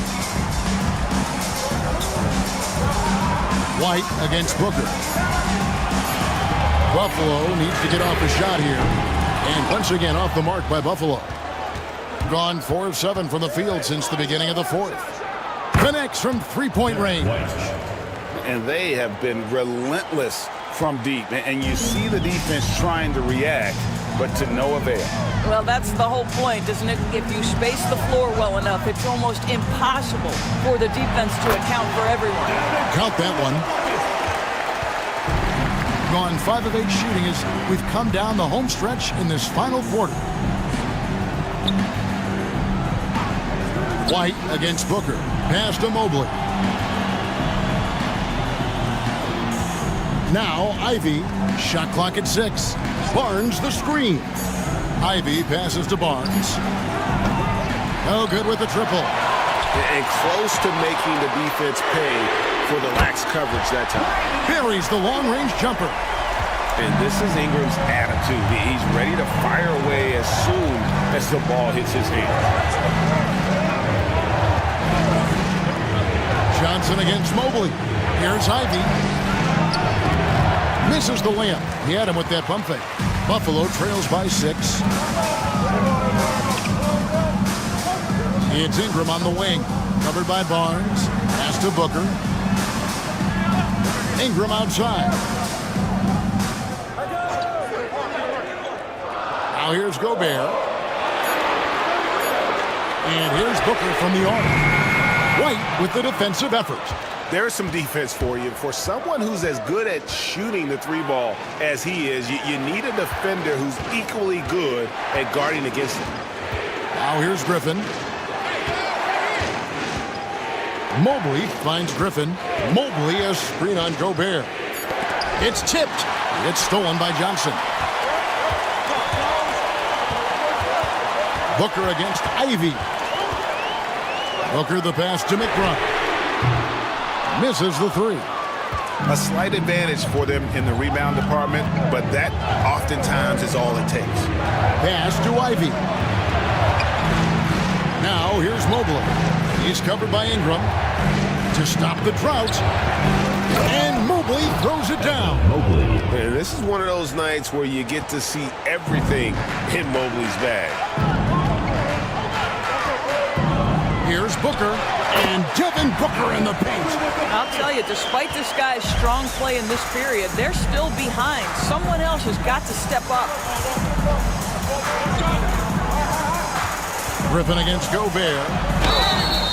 White against Booker. Buffalo needs to get off a shot here. And once again off the mark by Buffalo. Gone 4 of 7 from the field since the beginning of the fourth. Connects from three-point range. And they have been relentless from deep. And you see the defense trying to react, but to no avail. Well, that's the whole point, isn't it? If you space the floor well enough, it's almost impossible for the defense to account for everyone. Count that one. Gone 5 of 8 shooting as we've come down the home stretch in this final quarter. White against Booker. Pass to Mobley. Now Ivy. Shot clock at 6. Barnes the screen. Ivy passes to Barnes. No good with the triple. And close to making the defense pay for the lax coverage that time. Buries the long-range jumper. And this is Ingram's attitude. He's ready to fire away as soon as the ball hits his hand. Johnson against Mobley. Here's Ivy. Misses the layup. He had him with that pump fake. Buffalo trails by 6. It's Ingram on the wing. Covered by Barnes. Pass to Booker. Ingram outside. Now here's Gobert. And here's Booker from the arc. White with the defensive effort. There's some defense for you. For someone who's as good at shooting the 3-ball as he is, you need a defender who's equally good at guarding against him. Now here's Griffin. Mobley finds Griffin. Mobley a screen on Gobert. It's tipped. It's stolen by Johnson. Booker against Ivy. Booker the pass to McBride. Misses the 3. A slight advantage for them in the rebound department, but that oftentimes is all it takes. Pass to Ivy. Now here's Mobley. He's covered by Ingram. To stop the drought. And Mobley throws it down. And this is one of those nights where you get to see everything in Mobley's bag. Here's Booker. And Devin Booker in the paint. I'll tell you, despite this guy's strong play in this period, they're still behind. Someone else has got to step up. Griffin against Gobert.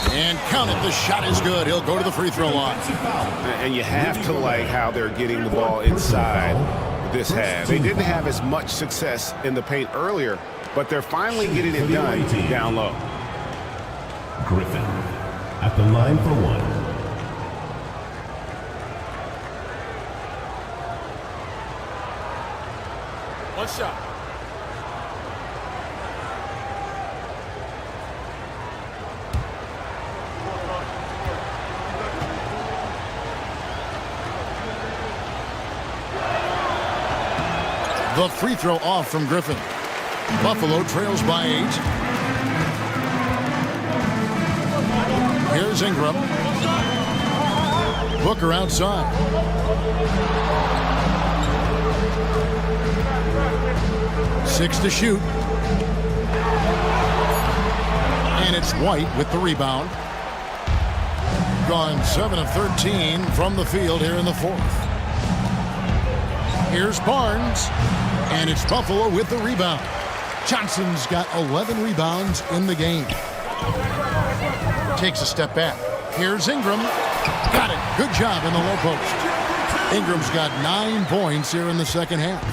And count it, the shot is good. He'll go to the free throw line. And you have to like how they're getting the ball inside this half. They didn't have as much success in the paint earlier, but they're finally getting it done down low. Griffin at the line for 1. One shot. The free throw off from Griffin. Buffalo trails by 8. Here's Ingram. Booker outside. Six to shoot. And it's White with the rebound. Gone 7 of 13 from the field here in the fourth. Here's Barnes. And it's Buffalo with the rebound. Johnson's got 11 rebounds in the game. Takes a step back. Here's Ingram. Got it. Good job in the low post. Ingram's got 9 points here in the second half.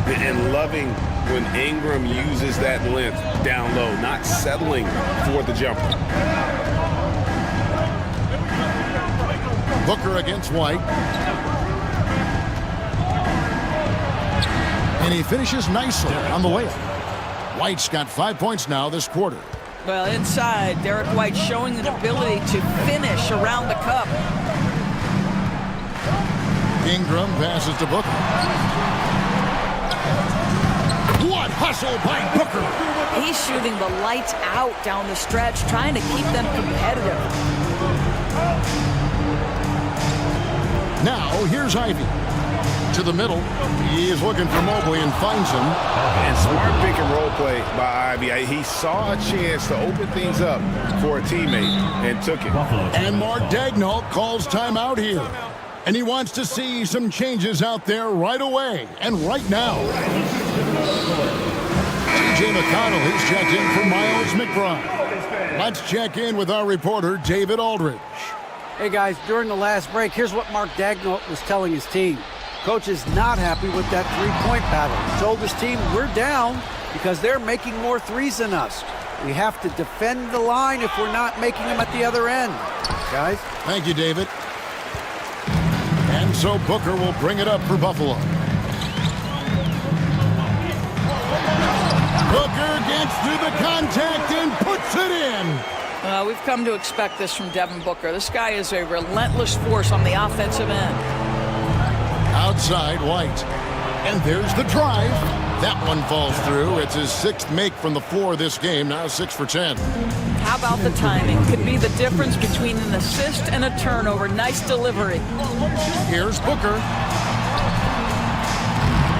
And loving when Ingram uses that length down low, not settling for the jumper. Booker against White. And he finishes nicely on the layup. White's got 5 points now this quarter. Well, inside, Derek White showing an ability to finish around the cup. Ingram passes to Booker. What hustle by Booker! He's shooting the lights out down the stretch, trying to keep them competitive. Now, here's Ivy. To the middle. He is looking for Mobley and finds him. And smart pick and roll play by Ivy. He saw a chance to open things up for a teammate and took it. And Mark Daigneault calls timeout here. And he wants to see some changes out there right away and right now. TJ McConnell, he's checked in for Miles McBride. Let's check in with our reporter, David Aldridge. Hey guys, during the last break, here's what Mark Daigneault was telling his team. Coach is not happy with that three-point battle. He told his team, we're down because they're making more threes than us. We have to defend the line if we're not making them at the other end. Guys? Thank you, David. And so Booker will bring it up for Buffalo. Booker gets through the contact and puts it in. We've come to expect this from Devin Booker. This guy is a relentless force on the offensive end. Outside White. And there's the drive. That one falls through. It's his 6th make from the floor this game. Now 6 for 10. How about the timing? Could be the difference between an assist and a turnover. Nice delivery. Here's Booker.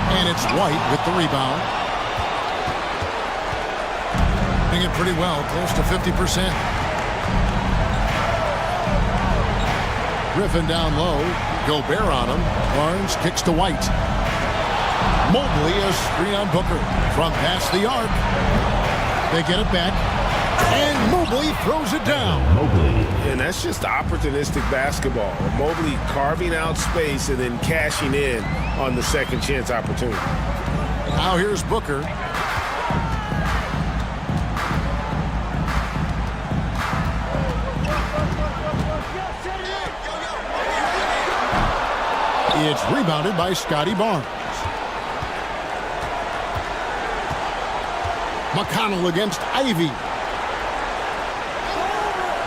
And it's White with the rebound. Doing it pretty well, close to 50%. Griffin down low. Gobert on him. Barnes kicks to White. Mobley a screen on Booker from past the arc. They get it back. And Mobley throws it down. And that's just opportunistic basketball. Mobley carving out space and then cashing in on the second chance opportunity. Now here's Booker. It's rebounded by Scotty Barnes. McConnell against Ivy.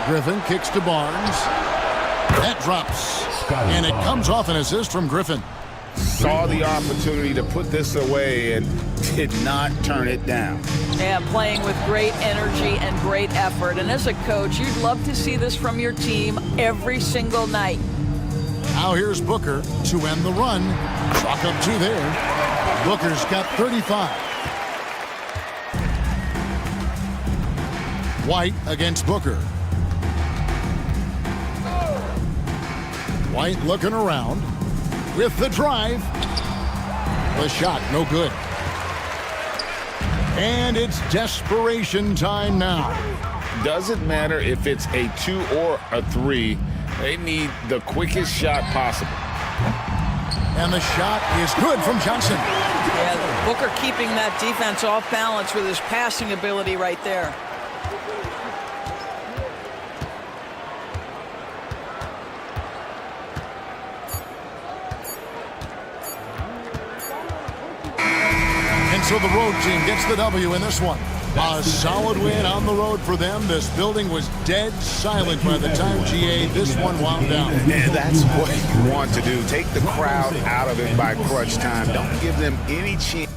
Griffin kicks to Barnes. That drops. And it comes off an assist from Griffin. Saw the opportunity to put this away and did not turn it down. Yeah, playing with great energy and great effort. And as a coach, you'd love to see this from your team every single night. Now here's Booker to end the run. Chalk up 2 there. Booker's got 35. White against Booker. White looking around with the drive. The shot, no good. And it's desperation time now. Doesn't matter if it's a 2 or a 3. They need the quickest shot possible. And the shot is good from Johnson. Yeah, Booker keeping that defense off balance with his passing ability right there. And so the road team gets the W in this one. A solid win on the road for them. This building was dead silent by the time, GA, this one wound down. And that's what you want to do. Take the crowd out of it by crunch time. Don't give them any chance.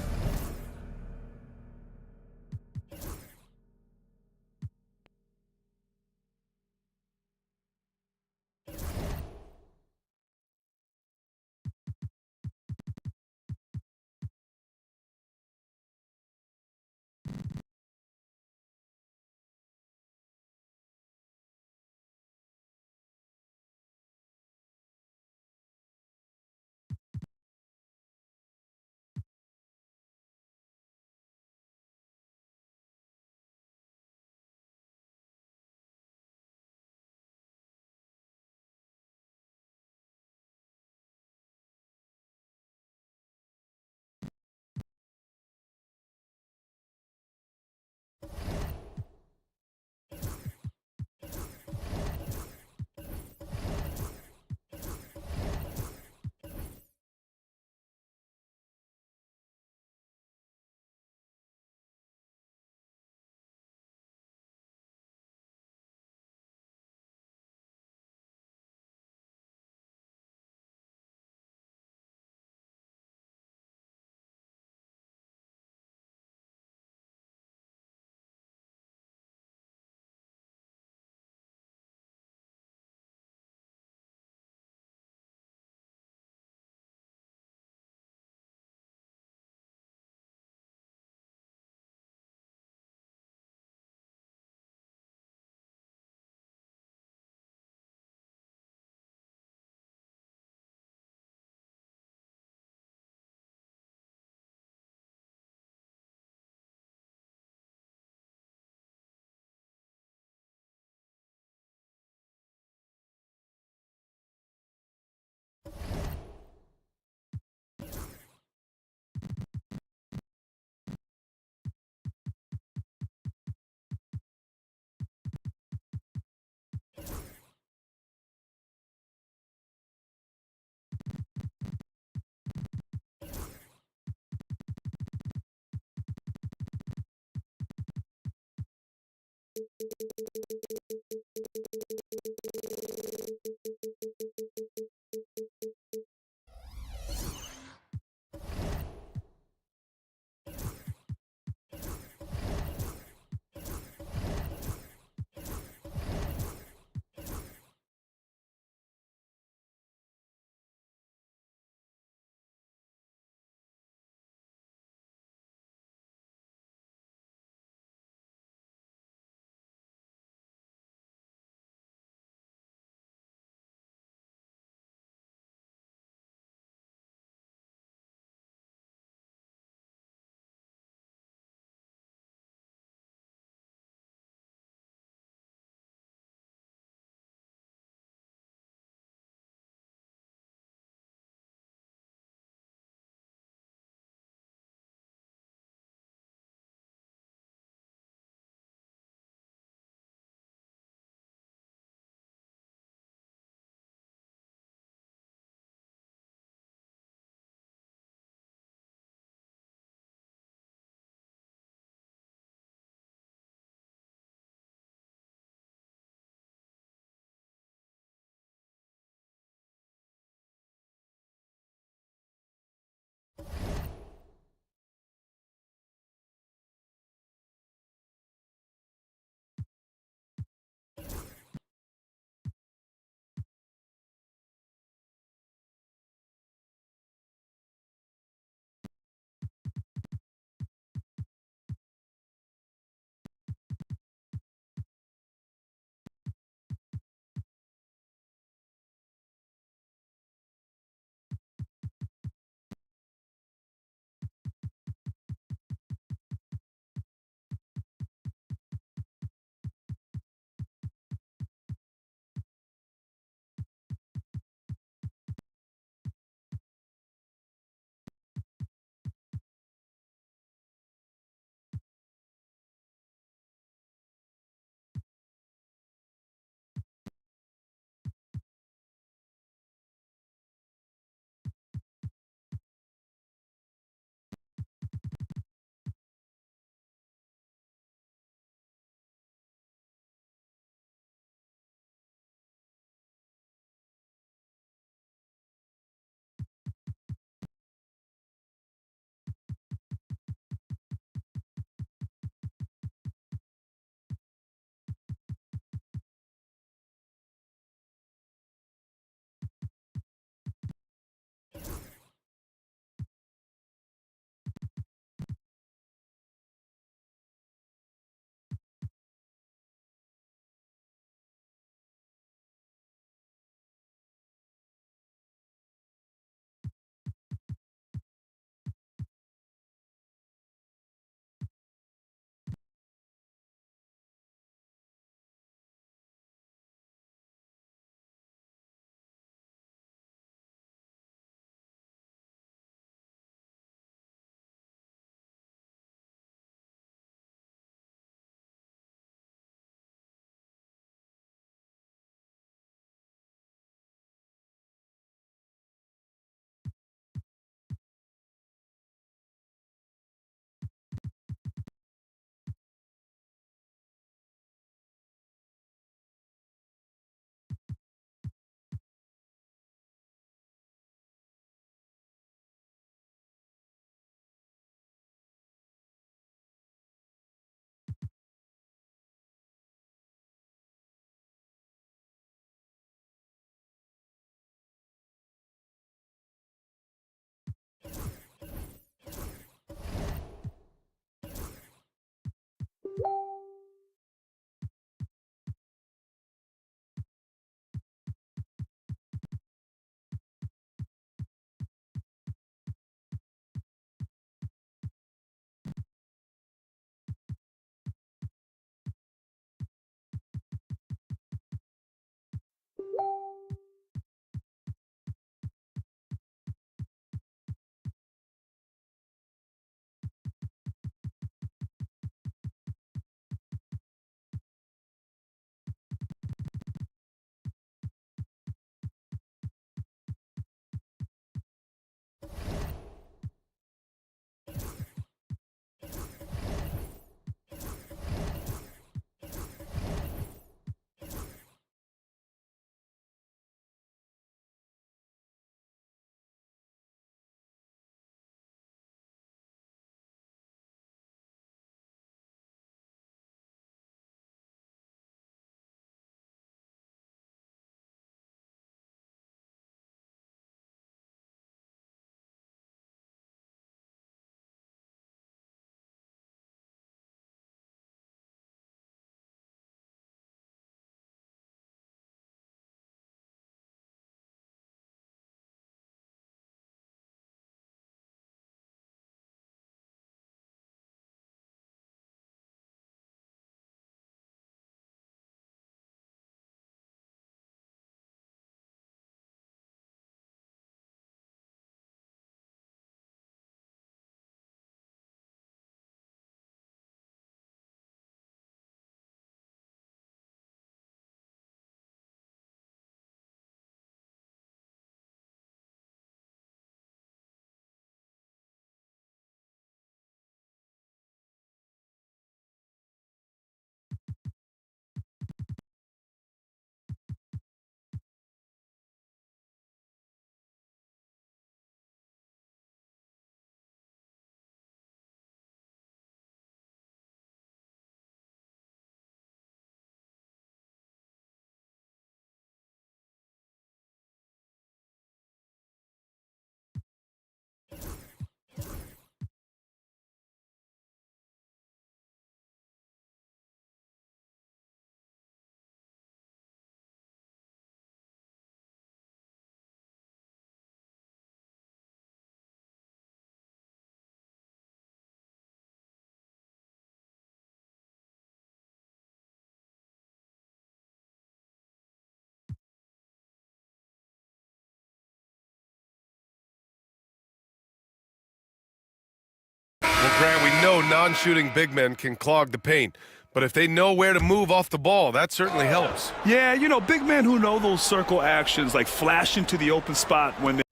know non-shooting big men can clog the paint, but if they know where to move off the ball, that certainly helps. Yeah, you know, big men who know those circle actions, like flashing to the open spot when they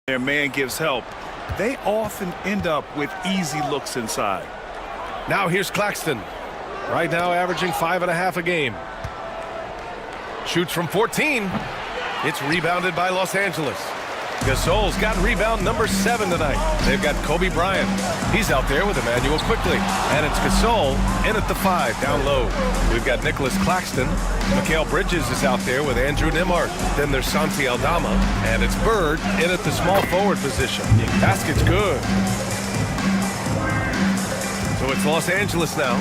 their man gives help, they often end up with easy looks inside. Now here's Claxton. Right now averaging 5.5 a game. Shoots from 14. It's rebounded by Los Angeles. Gasol's got rebound number 7 tonight. They've got Kobe Bryant. He's out there with Emmanuel Quickly. And it's Gasol in at the 5 down low. We've got Nicholas Claxton. Mikal Bridges is out there with Andrew Nembhard. Then there's Santi Aldama. And it's Bird in at the small forward position. Basket's good. So it's Los Angeles now.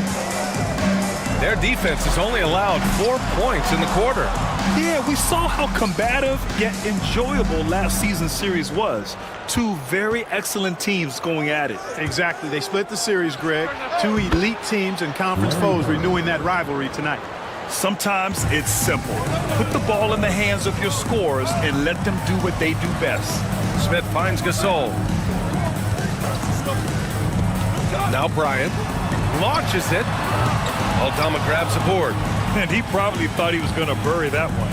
Their defense has only allowed 4 points in the quarter. Yeah, we saw how combative yet enjoyable last season's series was. Two very excellent teams going at it. Exactly. They split the series, Greg. Two elite teams and conference foes renewing that rivalry tonight. Sometimes it's simple. Put the ball in the hands of your scorers and let them do what they do best. Smith finds Gasol. Now Bryant launches it. Aldama grabs the board. And he probably thought he was going to bury that one.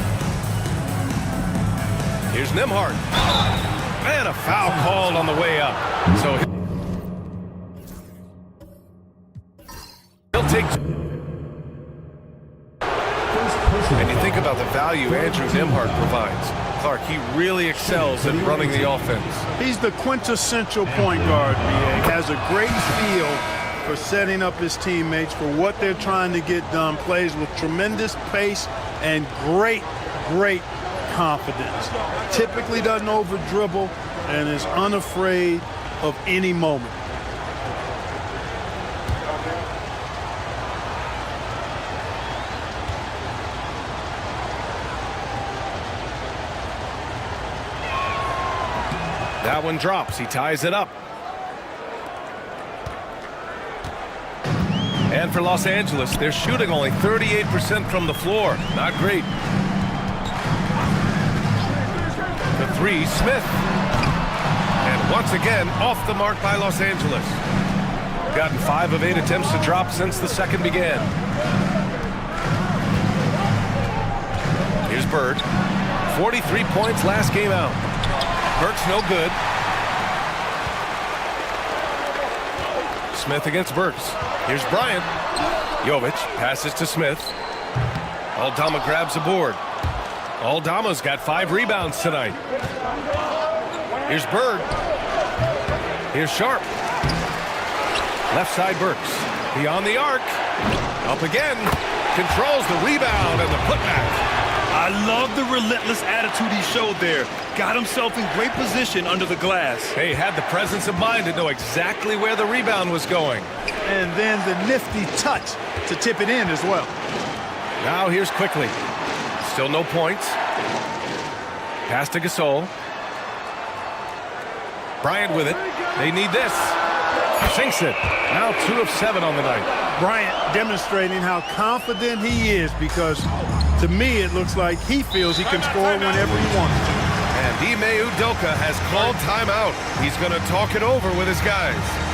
Here's Nembhard. And a foul called on the way up. So he'll take. And you think about the value Andrew Nembhard provides. Clark, he really excels at running the offense. He's the quintessential point guard, BA. Has a great feel for setting up his teammates for what they're trying to get done. Plays with tremendous pace and great confidence. Typically doesn't over dribble and is unafraid of any moment. That one drops. He ties it up. And for Los Angeles, they're shooting only 38% from the floor. Not great. The 3, Smith. And once again, off the mark by Los Angeles. Gotten 5 of 8 attempts to drop since the second began. Here's Bird. 43 points last game out. Burks no good. Smith against Burks. Here's Bryant. Jovic passes to Smith. Aldama grabs the board. Aldama's got 5 rebounds tonight. Here's Bird. Here's Sharp. Left side Burks. Beyond the arc. Up again. Controls the rebound and the putback. I love the relentless attitude he showed there. Got himself in great position under the glass. Hey, had the presence of mind to know exactly where the rebound was going. And then the nifty touch to tip it in as well. Now here's Quickly. Still no points. Pass to Gasol. Bryant with it. They need this. Sinks it. Now 2 of 7 on the night. Bryant demonstrating how confident he is, because to me it looks like he feels he can score whenever he wants to. And Ime Udoka has called timeout. He's going to talk it over with his guys.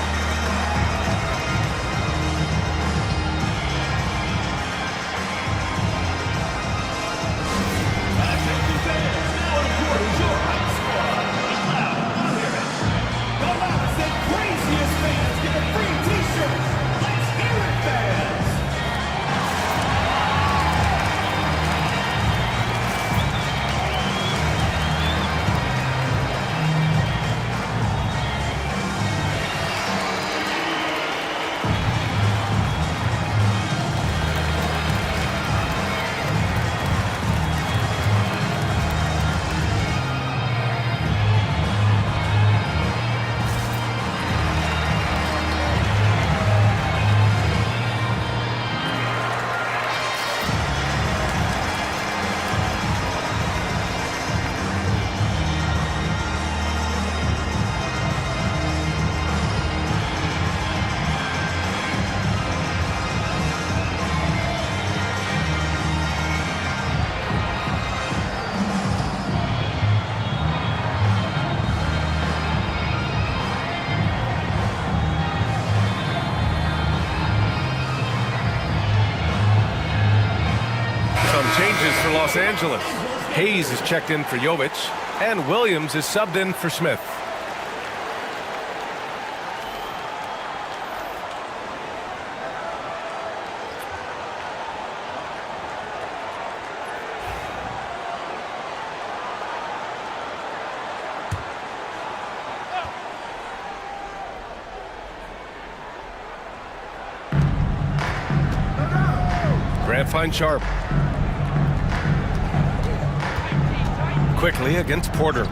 Changes for Los Angeles. Hayes is checked in for Jovic, and Williams is subbed in for Smith. Grant finds Sharp. Quickly against Porter.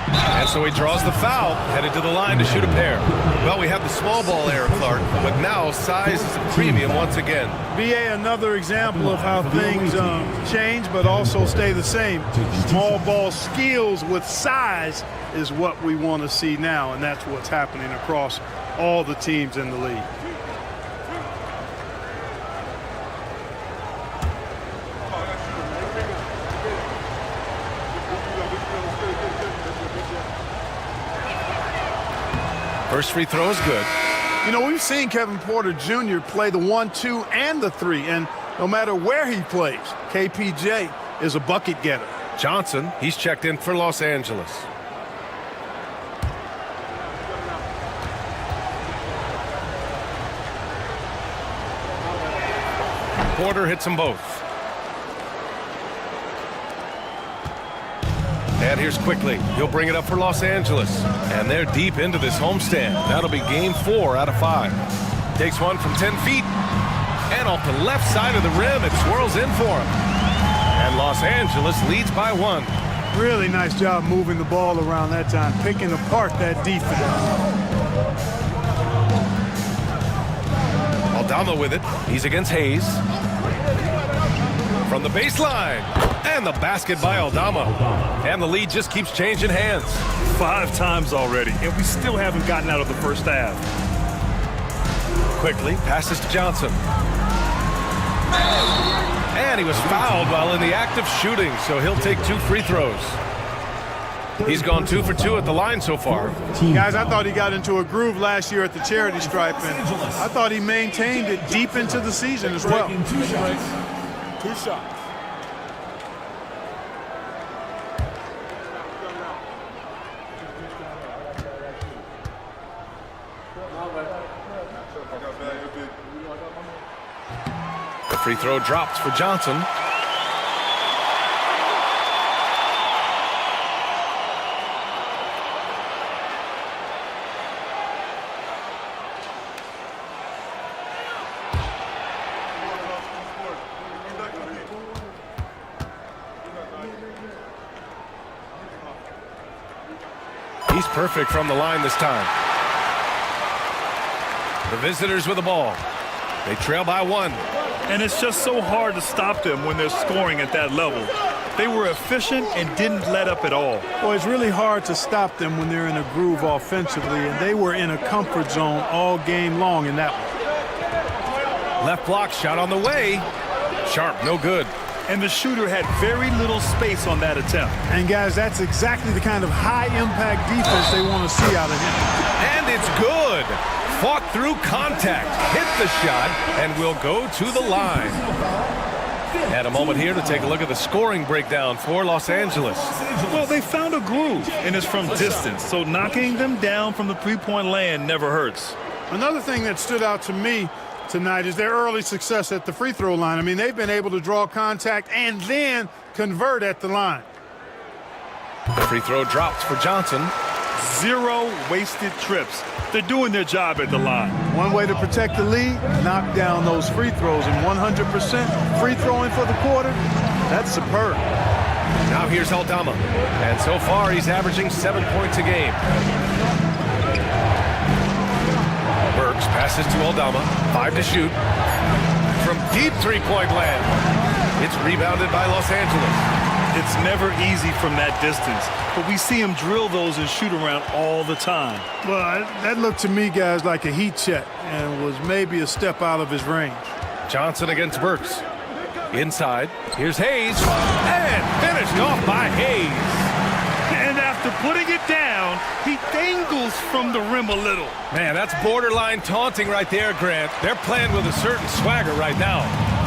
And so he draws the foul, headed to the line to shoot a pair. Well, we have the small ball error, Clark, but now size is a premium once again. BA, another example of how things change but also stay the same. Small ball skills with size is what we want to see now, and that's what's happening across all the teams in the league. First free throw is good. You know, we've seen Kevin Porter Jr. play the 1, 2, and the 3, and no matter where he plays, KPJ is a bucket getter. Johnson, he's checked in for Los Angeles. Porter hits them both. And here's Quickly. He'll bring it up for Los Angeles. And they're deep into this homestand. That'll be game 4 out of 5. Takes one from 10 feet. And off the left side of the rim, it swirls in for him. And Los Angeles leads by 1. Really nice job moving the ball around that time, picking apart that defense. Aldama with it. He's against Hayes. From the baseline. And the basket by Aldama. And the lead just keeps changing hands. 5 times already, and we still haven't gotten out of the first half. Quickly passes to Johnson. And he was fouled while in the act of shooting, so he'll take 2 free throws. He's gone 2 for 2 at the line so far. Guys, I thought he got into a groove last year at the charity stripe, and I thought he maintained it deep into the season as well. 2 shots. The free throw drops for Johnson. He's perfect from the line this time. The visitors with the ball. They trail by 1. And it's just so hard to stop them when they're scoring at that level. They were efficient and didn't let up at all. Well, it's really hard to stop them when they're in a groove offensively, and they were in a comfort zone all game long in that one. Left block shot on the way. Sharp, no good. And the shooter had very little space on that attempt. And guys, that's exactly the kind of high-impact defense they want to see out of him. And it's good. Fought through contact, hit the shot, and will go to the line. And a moment here to take a look at the scoring breakdown for Los Angeles. Well, they found a groove, and it's from distance, so knocking them down from the three-point land never hurts. Another thing that stood out to me tonight is their early success at the free throw line. I mean, they've been able to draw contact and then convert at the line. The free throw drops for Johnson. 0 wasted trips. They're doing their job at the line. One way to protect the lead, knock down those free throws, and 100% free throwing for the quarter, that's superb. Now here's Aldama, and so far he's averaging 7 points a game. Burks passes to Aldama, 5 to shoot. From deep three-point land, it's rebounded by Los Angeles. It's never easy from that distance, but we see him drill those and shoot around all the time. Well, that looked to me, guys, like a heat check and was maybe a step out of his range. Johnson against Burks. Inside, here's Hayes, and finished off by Hayes. And after putting it down, He dangles from the rim a little. Man, that's borderline taunting right there, Grant. They're playing with a certain swagger right now.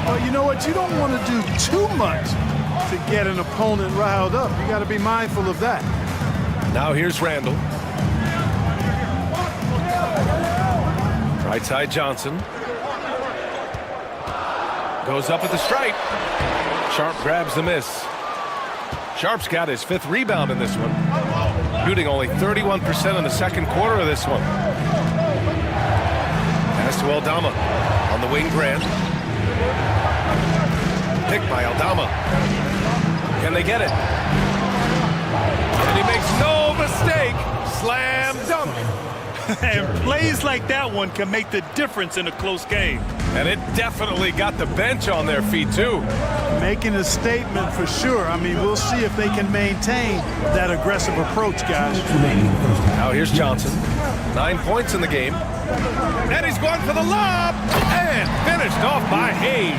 Well, you know what? You don't want to do too much to get an opponent riled up. You got to be mindful of that. Now here's Randall. Right side Johnson. Goes up at the stripe. Sharp grabs the miss. Sharp's got his 5th rebound in this one. Shooting only 31% in the second quarter of this one. Pass to Aldama. On the wing, Grant. Picked by Aldama. Can they get it? And he makes no mistake. Slam dunk. And plays like that one can make the difference in a close game. And it definitely got the bench on their feet, too. Making a statement for sure. I mean, we'll see if they can maintain that aggressive approach, guys. Now here's Johnson. 9 points in the game. And he's going for the lob. And finished off by Hayes.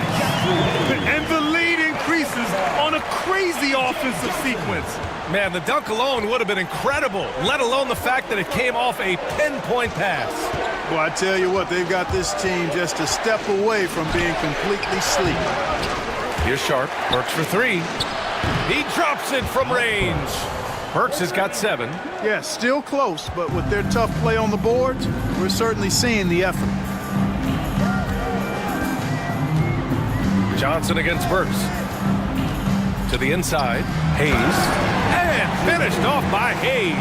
And the lead increases on a crazy offensive sequence. Man, the dunk alone would have been incredible, let alone the fact that it came off a pinpoint pass. Well, I tell you what, they've got this team just a step away from being completely sleep. Here's Sharp. Burks for 3. He drops it from range. Burks has got 7. Yeah, still close, but with their tough play on the boards, we're certainly seeing the effort. Johnson against Burks. To the inside. Hayes. And finished off by Hayes.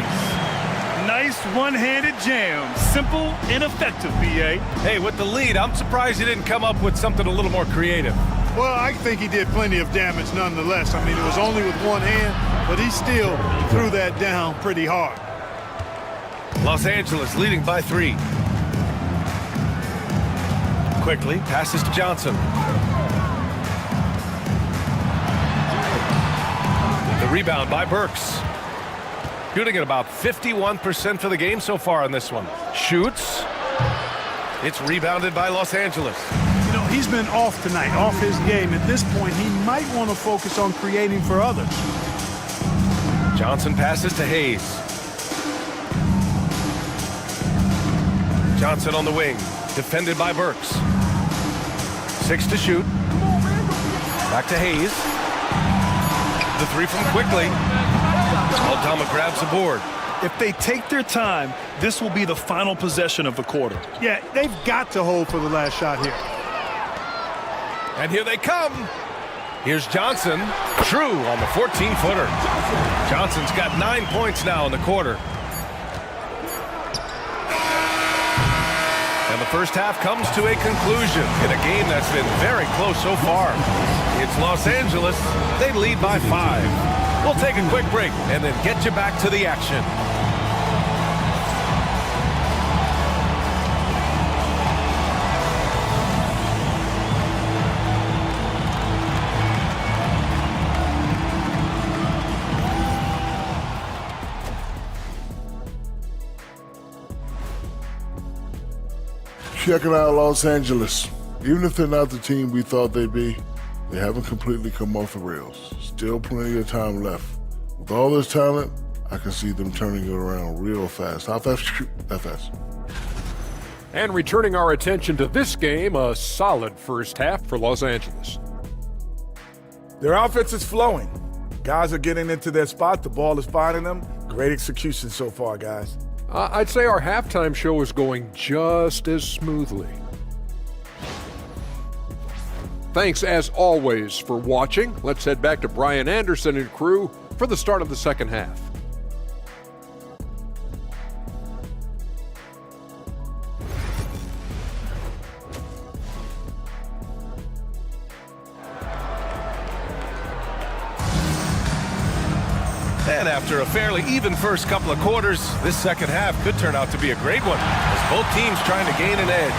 Nice one-handed jam. Simple and effective, B.A. Hey, with the lead, I'm surprised he didn't come up with something a little more creative. Well, I think he did plenty of damage nonetheless. I mean, it was only with one hand, but he still threw that down pretty hard. Los Angeles leading by 3. Quickly passes to Johnson. The rebound by Burks. Shooting at about 51% for the game so far in this one. Shoots. It's rebounded by Los Angeles. You know, he's been off tonight, off his game. At this point, he might want to focus on creating for others. Johnson passes to Hayes. Johnson on the wing. Defended by Burks. 6 to shoot. Back to Hayes. The 3 from Quickly. Aldama grabs the board. If they take their time, this will be the final possession of the quarter. Yeah, they've got to hold for the last shot here. And here they come. Here's Johnson. True on the 14-footer. Johnson's got 9 points now in the quarter. And the first half comes to a conclusion in a game that's been very close so far. It's Los Angeles. They lead by 5. We'll take a quick break and then get you back to the action. Checking out Los Angeles. Even if they're not the team we thought they'd be, they haven't completely come off the rails. Still plenty of time left. With all this talent, I can see them turning it around real fast. How fast? That fast. And returning our attention to this game, a solid first half for Los Angeles. Their offense is flowing. Guys are getting into their spot. The ball is finding them. Great execution so far, guys. I'd say our halftime show is going just as smoothly. Thanks, as always, for watching. Let's head back to Brian Anderson and crew for the start of the second half. And after a fairly even first couple of quarters, this second half could turn out to be a great one as both teams trying to gain an edge.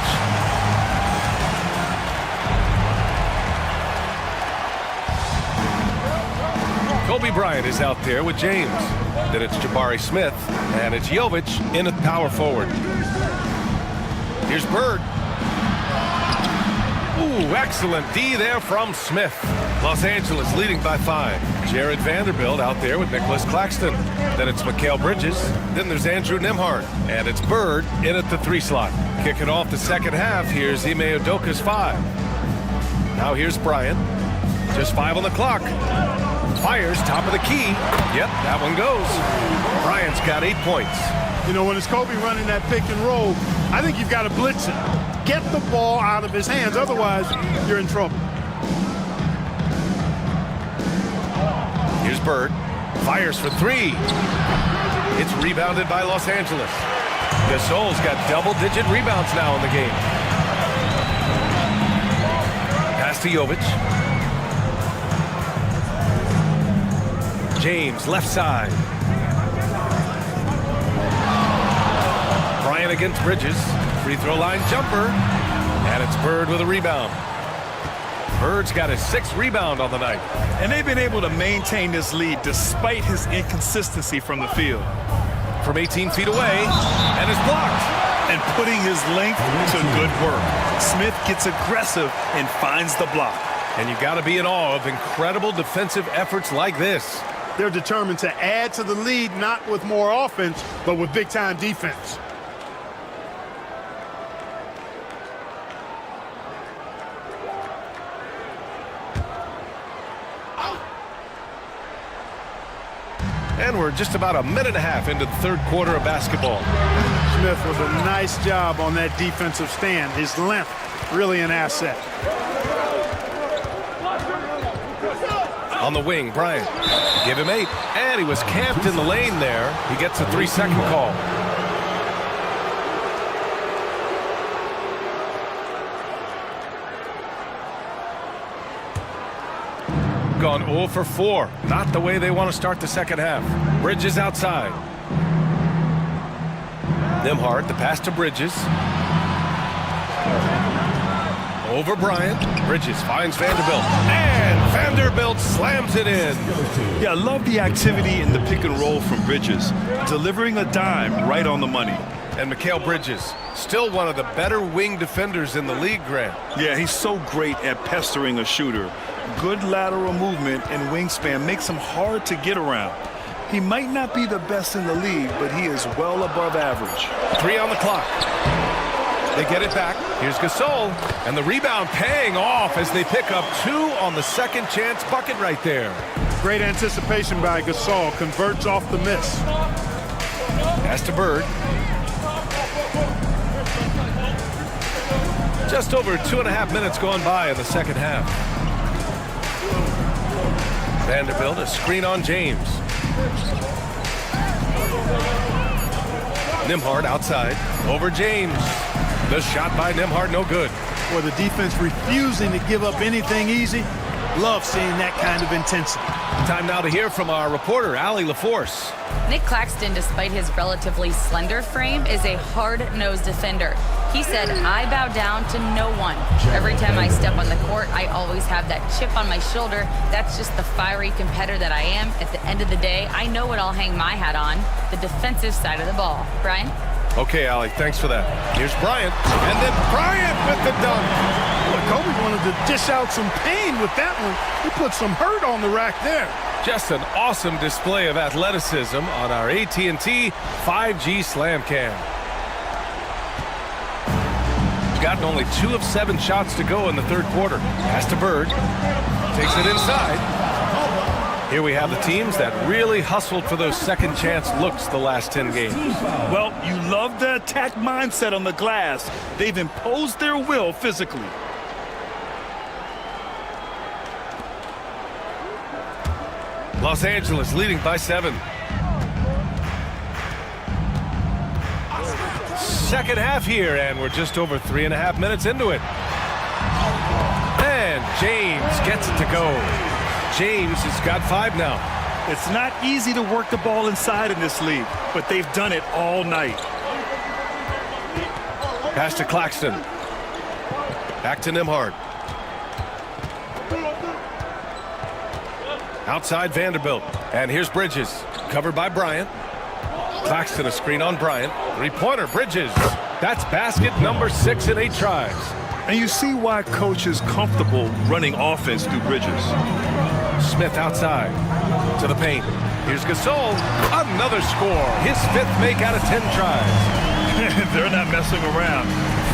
Kobe Bryant is out there with James. Then it's Jabari Smith, and it's Jovic in at power forward. Here's Bird. Ooh, excellent D there from Smith. Los Angeles leading by 5. Jared Vanderbilt out there with Nicholas Claxton. Then it's Mikal Bridges. Then there's Andrew Nembhard. And it's Bird in at the 3 slot. Kicking off the second half, here's Ime Udoka's 5. Now here's Bryant. Just 5 on the clock. Fires, top of the key. Yep, that one goes. Bryant's got 8 points. You know, when it's Kobe running that pick and roll, I think you've got to blitz it. Get the ball out of his hands, otherwise you're in trouble. Here's Bird. Fires for 3. It's rebounded by Los Angeles. Gasol's got double-digit rebounds now in the game. Pass to Jovic. James, left side. Bryant against Bridges. Free throw line jumper. And it's Bird with a rebound. Bird's got his 6th rebound on the night. And they've been able to maintain this lead despite his inconsistency from the field. From 18 feet away, and it's blocked. And putting his length to good work. Smith gets aggressive and finds the block. And you got to be in awe of incredible defensive efforts like this. They're determined to add to the lead, not with more offense, but with big-time defense. And we're just about a minute and a half into the 3rd quarter of basketball. Smith with a nice job on that defensive stand. His length, really an asset. On the wing, Bryant. Give him 8. And he was camped in the lane there. He gets a 3-second call. Gone 0 for 4. Not the way they want to start the second half. Bridges outside. Nembhard, the pass to Bridges. Over Bryant. Bridges finds Vanderbilt. And Vanderbilt slams it in. Yeah, I love the activity in the pick and roll from Bridges. Delivering a dime right on the money. And Mikal Bridges, still one of the better wing defenders in the league, Grant. Yeah, he's so great at pestering a shooter. Good lateral movement and wingspan makes him hard to get around. He might not be the best in the league, but he is well above average. 3 on the clock. They get it back. Here's Gasol. And the rebound paying off as they pick up 2 on the second chance bucket right there. Great anticipation by Gasol. Converts off the miss. Pass to Bird. Just over 2.5 minutes gone by in the second half. Vanderbilt, a screen on James. Nembhard outside. Over James. The shot by Nembhard, no good. For the defense refusing to give up anything easy. Love seeing that kind of intensity. Time now to hear from our reporter, Allie LaForce. Nick Claxton, despite his relatively slender frame, is a hard-nosed defender. He said, "I bow down to no one. Every time I step on the court, I always have that chip on my shoulder. That's just the fiery competitor that I am. At the end of the day, I know what I'll hang my hat on, the defensive side of the ball." Brian? Okay, Allie, thanks for that. Here's Bryant, and then Bryant with the dunk. Well, Kobe wanted to dish out some pain with that one. He put some hurt on the rack there. Just an awesome display of athleticism on our AT&T 5G Slam Cam. He's gotten only 2 of 7 shots to go in the 3rd quarter. Pass to Bird. Takes it inside. Here we have the teams that really hustled for those second chance looks the last 10 games. Well, you love the attack mindset on the glass. They've imposed their will physically. Los Angeles leading by 7. Second half here, and we're just over 3.5 minutes into it. And James gets it to go. James has got 5 now. It's not easy to work the ball inside in this league, but they've done it all night. Pass to Claxton. Back to Nembhard. Outside Vanderbilt. And here's Bridges. Covered by Bryant. Claxton a screen on Bryant. 3-pointer Bridges. That's basket number 6 in 8 tries. And you see why coach is comfortable running offense through Bridges. Smith outside to the paint. Here's Gasol. Another score. His 5th make out of 10 tries. They're not messing around.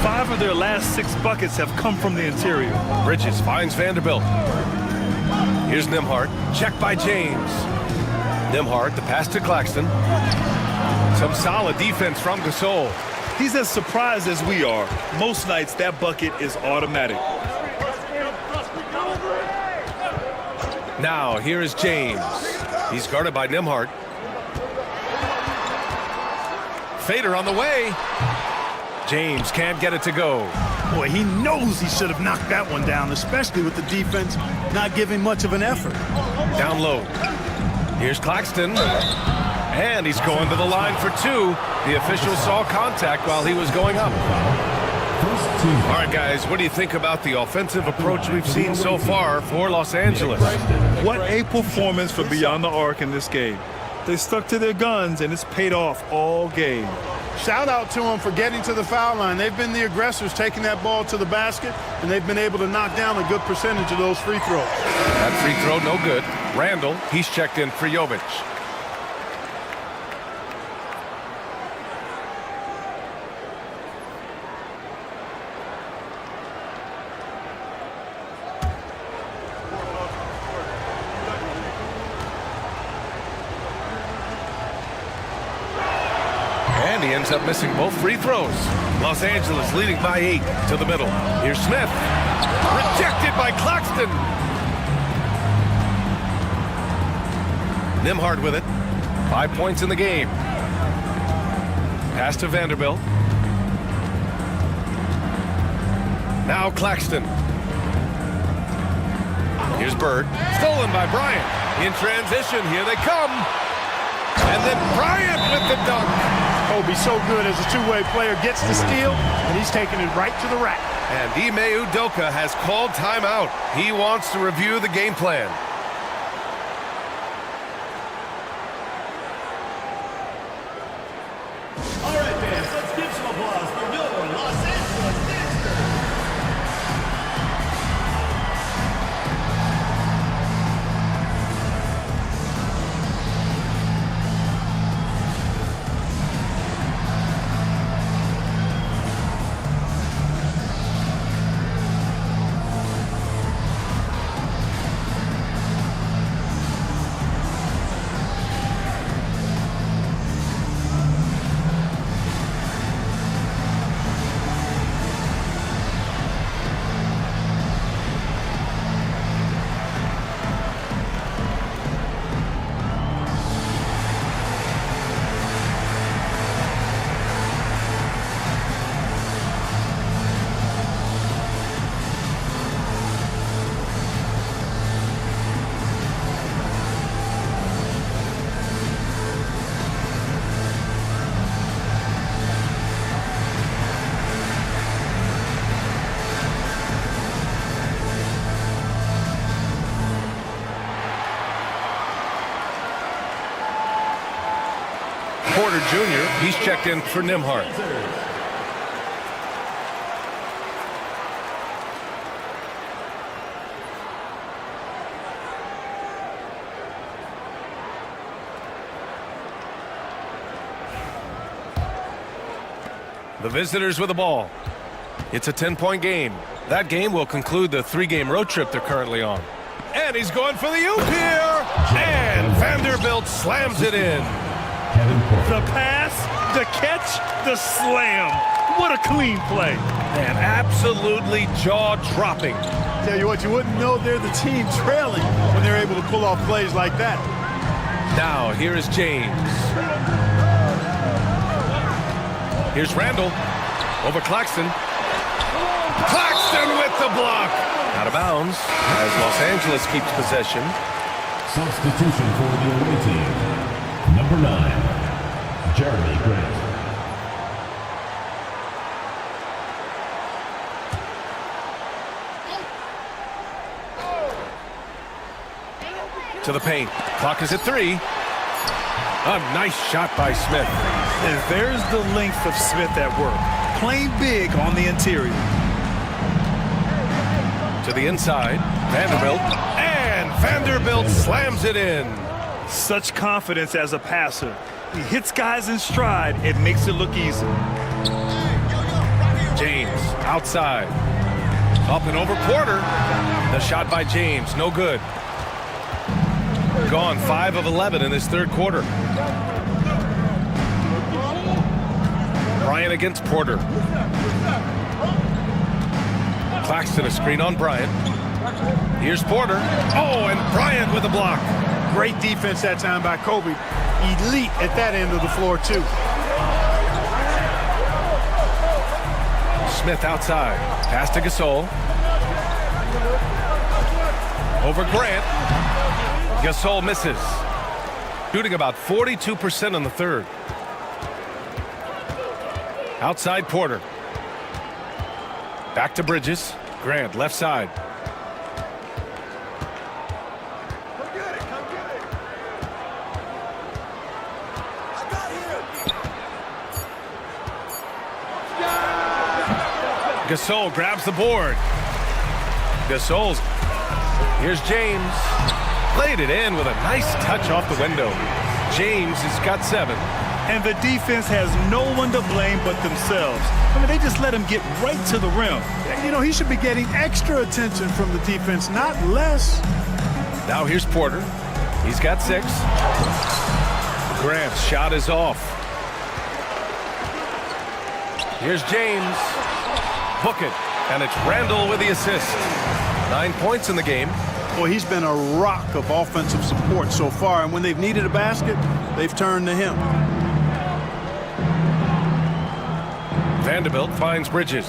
5 of their last 6 buckets have come from the interior. Bridges finds Vanderbilt. Here's Nembhard. Checked by James. Nembhard, the pass to Claxton. Some solid defense from Gasol. He's as surprised as we are. Most nights, that bucket is automatic. Now, here is James. He's guarded by Nembhard. Fader on the way. James can't get it to go. Boy, he knows he should have knocked that one down, especially with the defense not giving much of an effort. Down low. Here's Claxton. And he's going to the line for 2. The official saw contact while he was going up. All right, guys, what do you think about the offensive approach we've seen so far for Los Angeles? What a performance for Beyond the Arc in this game. They stuck to their guns, and it's paid off all game. Shout out to them for getting to the foul line. They've been the aggressors taking that ball to the basket, and they've been able to knock down a good percentage of those free throws. That free throw, no good. Randall, he's checked in for Jovic. And he ends up missing both free throws. Los Angeles leading by 8 to the middle. Here's Smith. Rejected by Claxton. Nembhard with it. 5 points in the game. Pass to Vanderbilt. Now Claxton. Here's Bird. Stolen by Bryant. In transition, here they come. And then Bryant with the dunk. Kobe's so good as a two-way player, gets the steal, and he's taking it right to the rack. And Ime Udoka has called timeout. He wants to review the game plan. All right, fans, let's give some applause for your Los Angeles Gangsters. Porter Jr., he's checked in for Nembhard. The visitors with the ball. It's a 10-point game. That game will conclude the 3-game road trip they're currently on. And he's going for the oop here. And Vanderbilt slams it in. The pass, the catch, the slam. What a clean play. And absolutely jaw-dropping. Tell you what, you wouldn't know they're the team trailing when they're able to pull off plays like that. Now, here is James. Here's Randall over Claxton. Claxton with the block. Out of bounds as Los Angeles keeps possession. Substitution for the away team. Number 9, Jeremy Grant. To the paint. Clock is at 3. A nice shot by Smith. And there's the length of Smith at work. Playing big on the interior. the inside. Vanderbilt. And Vanderbilt slams it in. Such confidence as a passer. He hits guys in stride. It makes it look easy. James outside. Up and over Porter. The shot by James, no good. Gone 5 of 11 in this third quarter. Bryant against Porter. Claxton a screen on Bryant. Here's Porter. Oh, and Bryant with a block. Great defense that time by Kobe. Elite at that end of the floor, too. Smith outside. Pass to Gasol. Over Grant. Gasol misses. Shooting about 42% in the third. Outside Porter. Back to Bridges. Grant left side. Gasol grabs the board. Gasol's. Here's James. Laid it in with a nice touch off the window. James has got 7. And the defense has no one to blame but themselves. I mean, they just let him get right to the rim. You know, he should be getting extra attention from the defense, not less. Now here's Porter. He's got 6. Grant's shot is off. Here's James. Book it. And it's Randall with the assist. 9 points in the game. Well, he's been a rock of offensive support so far, and when they've needed a basket, they've turned to him. Vanderbilt finds Bridges.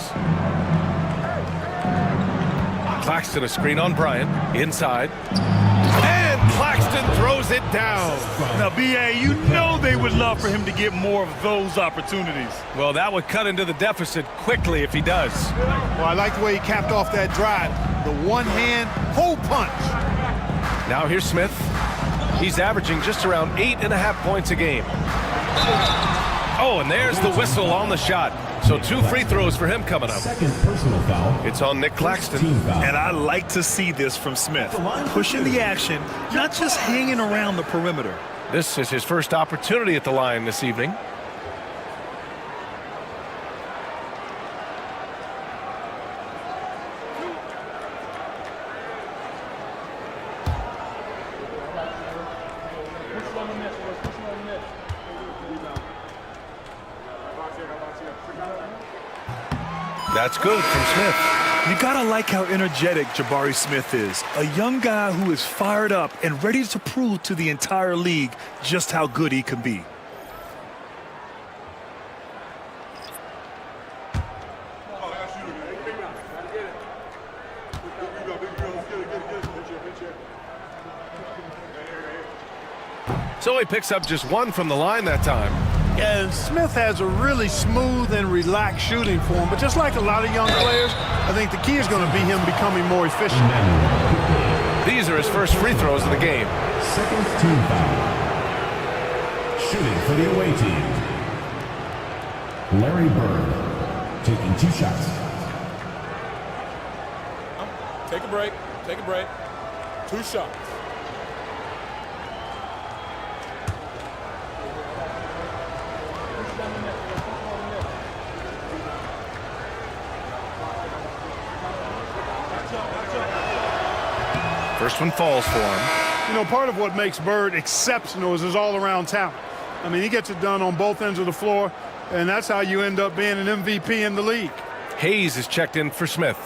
Claxton a screen on Bryant. Inside. And Claxton throws it down. Now, B.A., you know they would love for him to get more of those opportunities. Well, that would cut into the deficit quickly if he does. Well, I like the way he capped off that drive. The one-hand hole punch. Now here's Smith. He's averaging just around 8.5 points a game. Oh, and there's the whistle on the shot. So 2 free throws for him coming up. Second personal foul. It's on Nick Claxton. And I like to see this from Smith. Pushing the action, not just hanging around the perimeter. This is his first opportunity at the line this evening. That's good from Smith. You gotta like how energetic Jabari Smith is. A young guy who is fired up and ready to prove to the entire league just how good he can be. So he picks up just 1 from the line that time. And Smith has a really smooth and relaxed shooting form, but just like a lot of young players, I think the key is going to be him becoming more efficient. These are his first free throws of the game. Second team foul. Shooting for the away team. Larry Bird taking 2 shots. Take a break. Take a break. 2 shots. First one falls for him. You know, part of what makes Bird exceptional is his all-around talent. I mean, he gets it done on both ends of the floor, and that's how you end up being an MVP in the league. Hayes is checked in for Smith.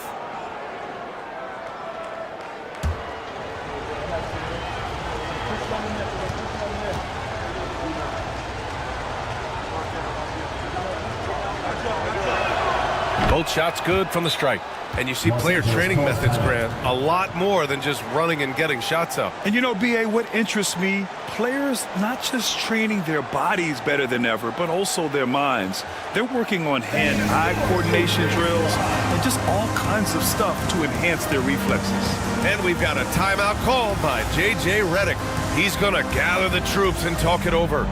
Both shots good from the strike. And you see player training methods, Grant, a lot more than just running and getting shots up. And you know, B.A., what interests me, players not just training their bodies better than ever, but also their minds. They're working on hand-eye coordination drills and just all kinds of stuff to enhance their reflexes. And we've got a timeout called by J.J. Redick. He's going to gather the troops and talk it over.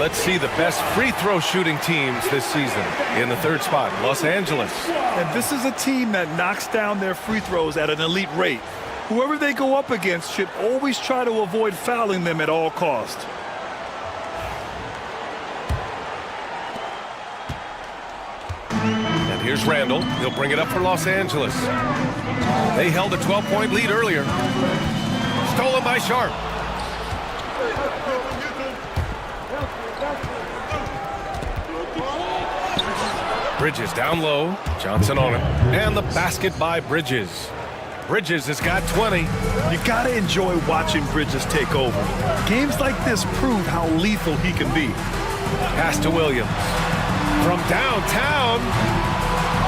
let's see the best free throw shooting teams this season. In the third spot, Los Angeles. And this is a team that knocks down their free throws at an elite rate. Whoever they go up against should always try to avoid fouling them at all costs. And here's Randall. He'll bring it up for Los Angeles. They held a 12-point lead earlier. Stolen by Sharp. Bridges down low. Johnson on him. And the basket by Bridges. Bridges has got 20. You got to enjoy watching Bridges take over. Games like this prove how lethal he can be. Pass to Williams. From downtown.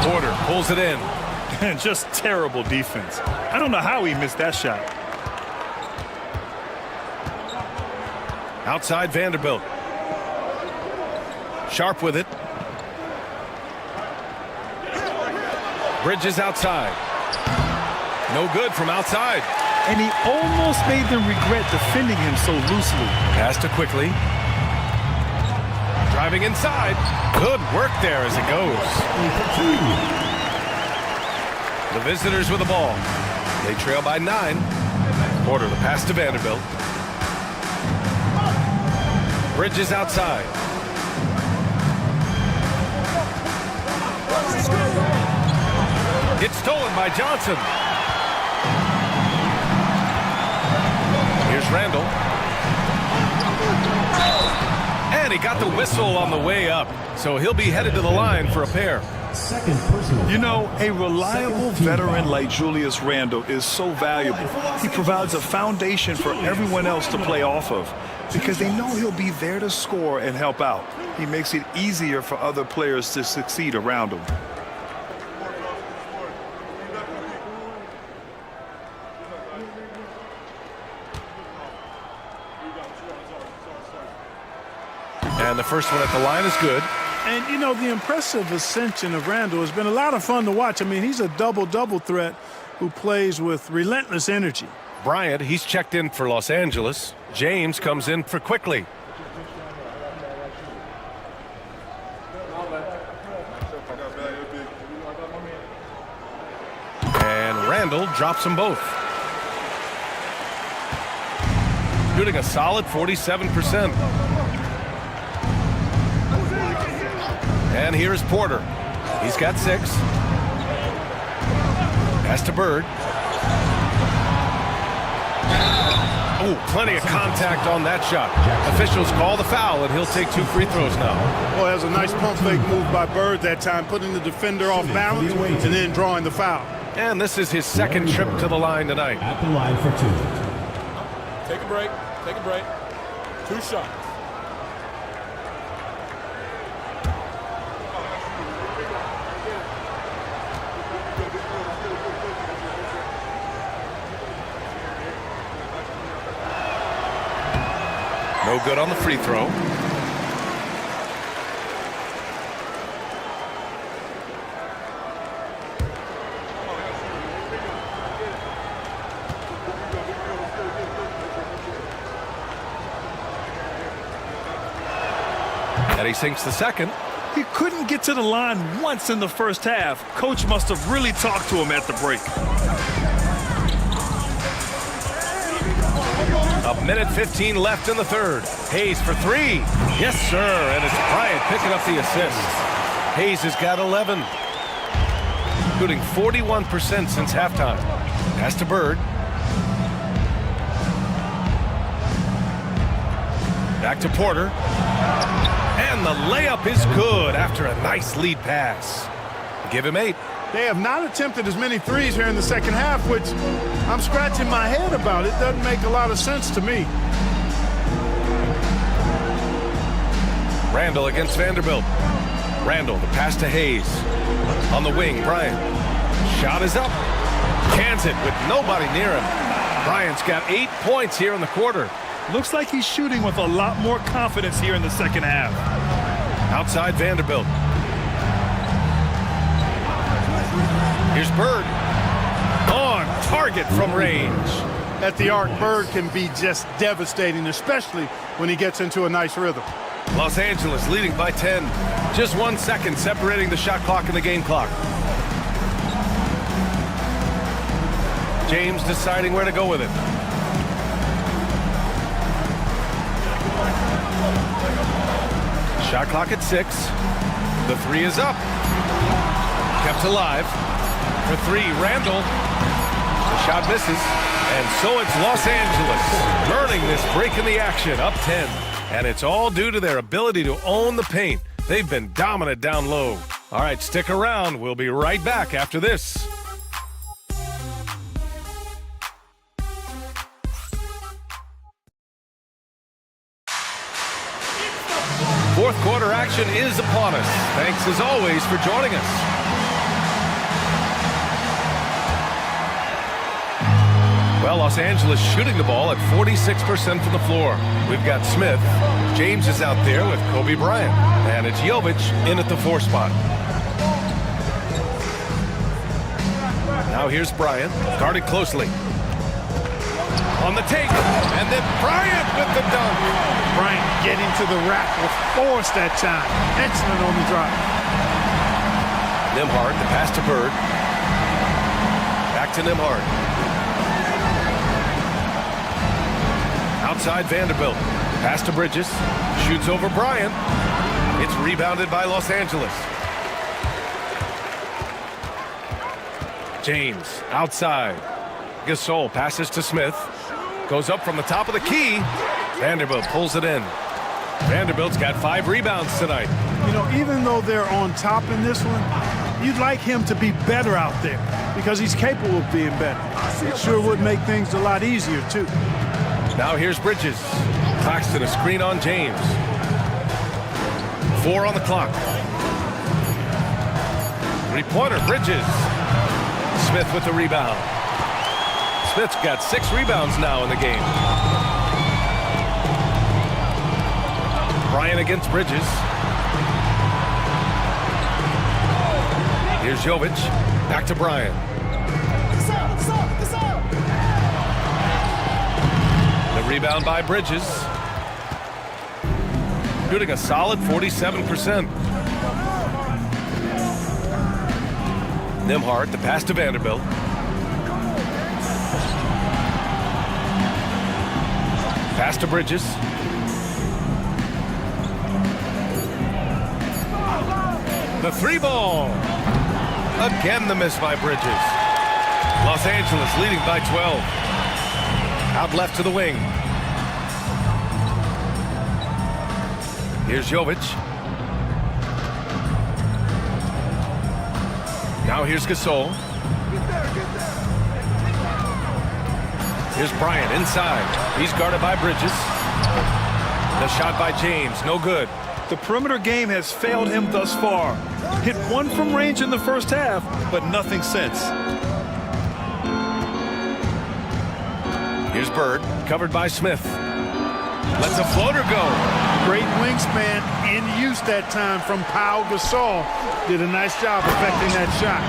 Porter pulls it in. And just terrible defense. I don't know how he missed that shot. Outside Vanderbilt. Sharp with it. Bridges outside. No good from outside. And he almost made them regret defending him so loosely. Pass to Quickly. Driving inside. Good work there as it goes. The visitors with the ball. They trail by 9. Porter the pass to Vanderbilt. Bridges outside. It's stolen by Johnson. Here's Randall. And he got the whistle on the way up. So he'll be headed to the line for a pair. You know, a reliable veteran like Julius Randle is so valuable. He provides a foundation for everyone else to play off of because they know he'll be there to score and help out. He makes it easier for other players to succeed around him. And the first one at the line is good. And, you know, the impressive ascension of Randall has been a lot of fun to watch. I mean, he's a double-double threat who plays with relentless energy. Bryant, he's checked in for Los Angeles. James comes in for Quickly. And Randall drops them both. Shooting a solid 47%. And here's Porter. He's got 6. Pass to Bird. Oh, plenty of contact on that shot. Officials call the foul, and he'll take 2 free throws now. Well, that's a nice pump fake move by Bird that time, putting the defender off balance and then drawing the foul. And this is his second trip to the line tonight. At the line for 2. Take a break. Take a break. 2 shots. No good on the free throw. And he sinks the second. He couldn't get to the line once in the first half. Coach must have really talked to him at the break. A minute 15 left in the third. Hayes for 3. Yes, sir. And it's Bryant picking up the assist. Hayes has got 11. Shooting 41% since halftime. Pass to Bird. Back to Porter. And the layup is good after a nice lead pass. Give him 8. They have not attempted as many threes here in the second half, which I'm scratching my head about. It doesn't make a lot of sense to me. Randall against Vanderbilt. Randall, the pass to Hayes. On the wing, Bryant. Shot is up. Cans it with nobody near him. Bryant's got 8 points here in the quarter. Looks like he's shooting with a lot more confidence here in the second half. Outside Vanderbilt. Here's Bird. On target from range. At the arc, Bird can be just devastating, especially when he gets into a nice rhythm. Los Angeles leading by 10. Just 1 second separating the shot clock and the game clock. James deciding where to go with it. Shot clock at 6. The 3 is up. Kept alive. For 3, Randall. The shot misses. And so it's Los Angeles learning this break in the action, up 10. And it's all due to their ability to own the paint. They've been dominant down low. All right, stick around. We'll be right back after this. Fourth quarter action is upon us. Thanks as always for joining us. Well, Los Angeles shooting the ball at 46% from the floor. We've got Smith. James is out there with Kobe Bryant. And it's Jovic in at the 4 spot. Now here's Bryant, guarded closely. On the take, and then Bryant with the dunk. Bryant getting to the rack with force that time. Excellent on the drive. Nembhard, the pass to Bird. Back to Nembhard. Outside Vanderbilt. Pass to Bridges. Shoots over Bryant. It's rebounded by Los Angeles. James outside. Gasol passes to Smith. Goes up from the top of the key. Vanderbilt pulls it in. Vanderbilt's got 5 rebounds tonight. You know, even though they're on top in this one, you'd like him to be better out there because he's capable of being better. It sure would make things a lot easier, too. Now here's Bridges. Claxton a screen on James. 4 on the clock. 3-pointer, Bridges. Smith with the rebound. Smith's got 6 rebounds now in the game. Bryant against Bridges. Here's Jovic. Back to Bryant. The rebound by Bridges. Shooting a solid 47%. Nembhard, the pass to Vanderbilt. Pass to Bridges. The 3-ball. Again the miss by Bridges. Los Angeles leading by 12. Out left to the wing. Here's Jovic. Now here's Gasol. Here's Bryant inside. He's guarded by Bridges. The shot by James, no good. The perimeter game has failed him thus far. Hit 1 from range in the first half, but nothing since. Here's Bird, covered by Smith. Lets a floater go. Great wingspan in use that time from Pau Gasol. Did a nice job affecting that shot.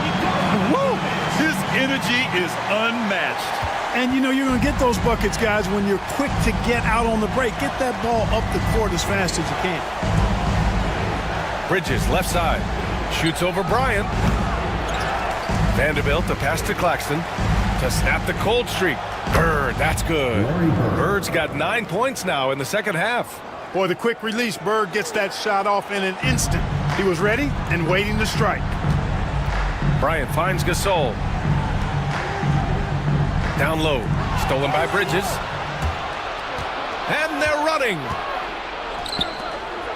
Woo! His energy is unmatched. And, you know, you're going to get those buckets, guys, when you're quick to get out on the break. Get that ball up the court as fast as you can. Bridges, left side. Shoots over Bryant. Vanderbilt, the pass to Claxton to snap the cold streak. Bird, that's good. Bird's got 9 points now in the second half. Boy, the quick release, Bird gets that shot off in an instant. He was ready and waiting to strike. Bryant finds Gasol. Down low, stolen by Bridges. And they're running.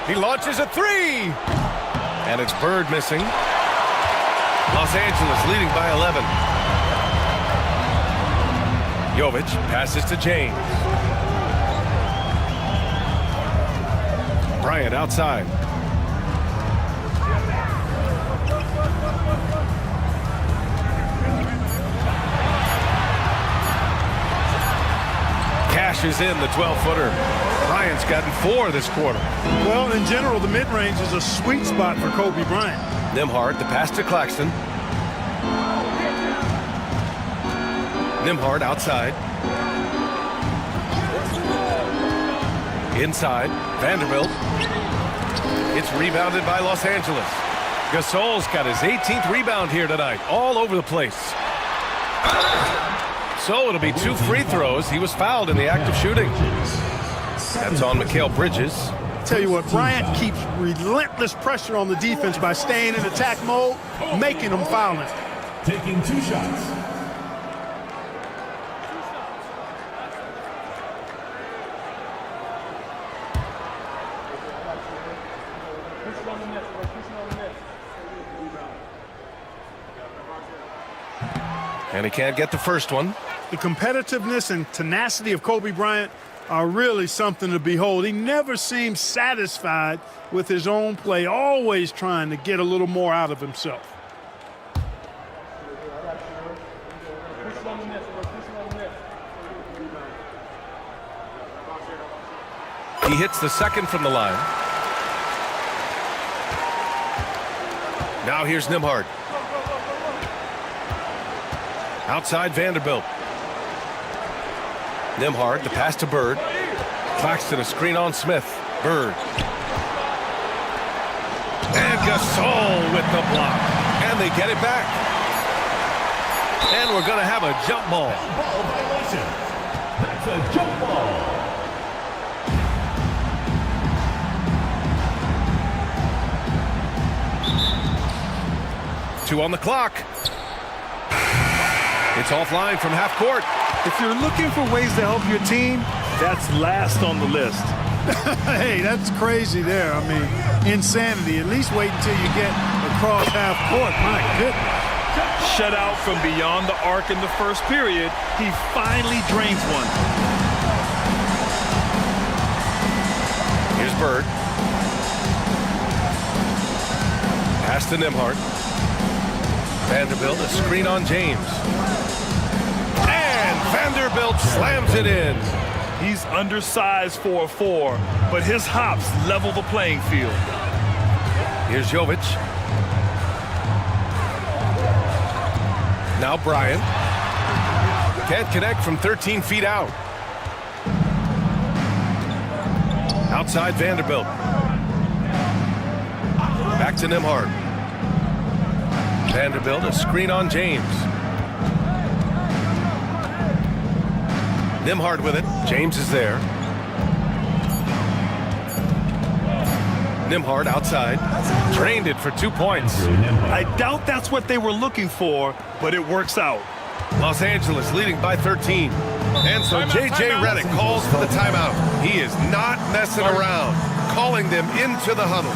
He launches a 3. And it's Bird missing. Los Angeles leading by 11. Jovic passes to James. Bryant outside. Cashes in the 12-footer. Bryant's gotten 4 this quarter. Well, in general, the mid-range is a sweet spot for Kobe Bryant. Nembhard, the pass to Claxton. Nembhard outside. Inside, Vanderbilt. It's rebounded by Los Angeles. Gasol's got his 18th rebound here tonight, all over the place. So it'll be 2 free throws. He was fouled in the act of shooting. That's on Mikal Bridges. Tell you what, Bryant keeps relentless pressure on the defense by staying in attack mode, making them foul him. Taking 2 shots. And he can't get the first one. The competitiveness and tenacity of Kobe Bryant are really something to behold. He never seems satisfied with his own play, always trying to get a little more out of himself. He hits the second from the line. Now here's Nembhard. Outside Vanderbilt. Nembhard, the pass to Bird. Claxton, a screen on Smith. Bird. And Gasol with the block. And they get it back. And we're going to have a jump ball. Ball violation. That's a jump ball. Two on the clock. It's offline from half court. If you're looking for ways to help your team, that's last on the list. Hey, that's crazy there. I mean, insanity. At least wait until you get across half court. My goodness. Shut out from beyond the arc in the first period. He finally drains one. Here's Bird. Pass to Nembhard. Vanderbilt, a screen on James. And Vanderbilt slams it in. He's undersized for a 4, but his hops level the playing field. Here's Jovic. Now Bryant. Can't connect from 13 feet out. Outside Vanderbilt. Back to Nembhard. Vanderbilt, a screen on James. Nembhard with it. James is there. Nembhard outside. Drained it for 2 points. I doubt that's what they were looking for, but it works out. Los Angeles leading by 13. And so J.J. Redick calls for the timeout. He is not messing around, calling them into the huddle.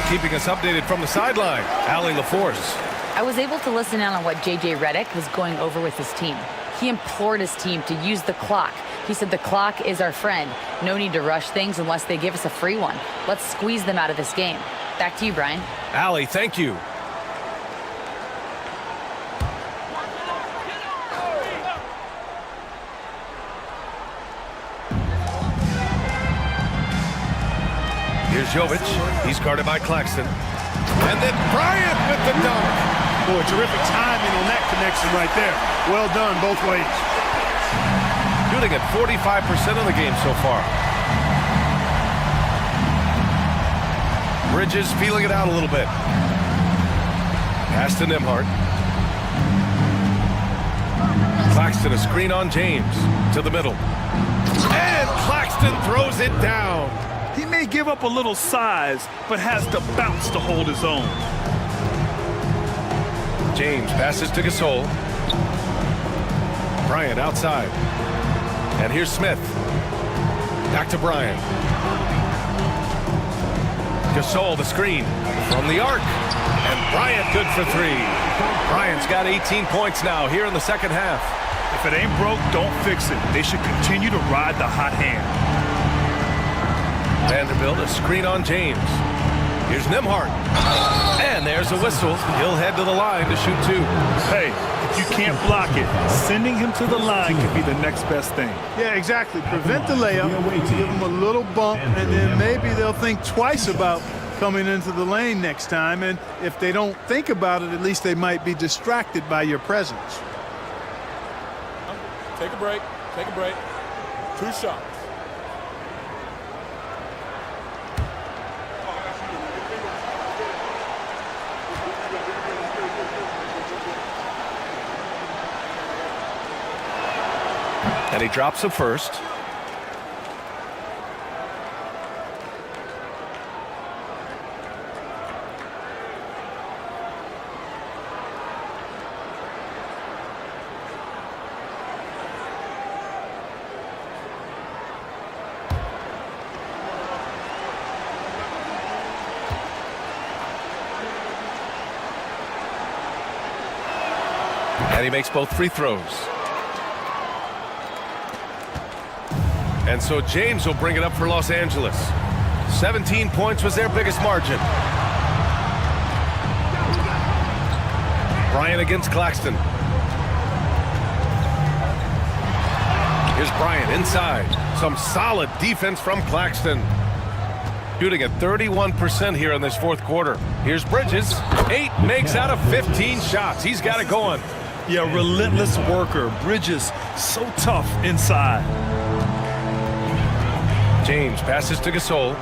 Keeping us updated from the sideline, Allie LaForce. I was able to listen in on what J.J. Redick was going over with his team. He implored his team to use the clock. He said the clock is our friend. No need to rush things unless they give us a free one. Let's squeeze them out of this game. Back to you, Brian. Allie, thank you. Here's Jovic. He's guarded by Claxton. And then Bryant with the dunk. Boy, terrific timing line on that connection right there. Well done both ways. Shooting at 45% of the game so far. Bridges feeling it out a little bit. Pass to Nembhard. Claxton, a screen on James. To the middle. And Claxton throws it down. He may give up a little size, but has the bounce to hold his own. James passes to Gasol. Bryant outside. And here's Smith. Back to Bryant. Gasol, the screen from the arc. And Bryant good for three. Bryant's got 18 points now here in the second half. If it ain't broke, don't fix it. They should continue to ride the hot hand. Vanderbilt, a screen on James. Here's Nembhard. And there's a whistle. He'll head to the line to shoot two. Hey, if you can't block it, sending him to the line could be the next best thing. Yeah, exactly. Prevent the layup, give them a little bump, and then maybe they'll think twice about coming into the lane next time. And if they don't think about it, at least they might be distracted by your presence. Take a break. Take a break. 2 shots. And he drops the first. And he makes both free throws. And so James will bring it up for Los Angeles. 17 points was their biggest margin. Bryant against Claxton. Here's Bryant inside. Some solid defense from Claxton. Shooting at 31% here in this fourth quarter. Here's Bridges. 8 makes out of 15 shots. He's got it going. Yeah, relentless worker. Bridges, so tough inside. James passes to Gasol.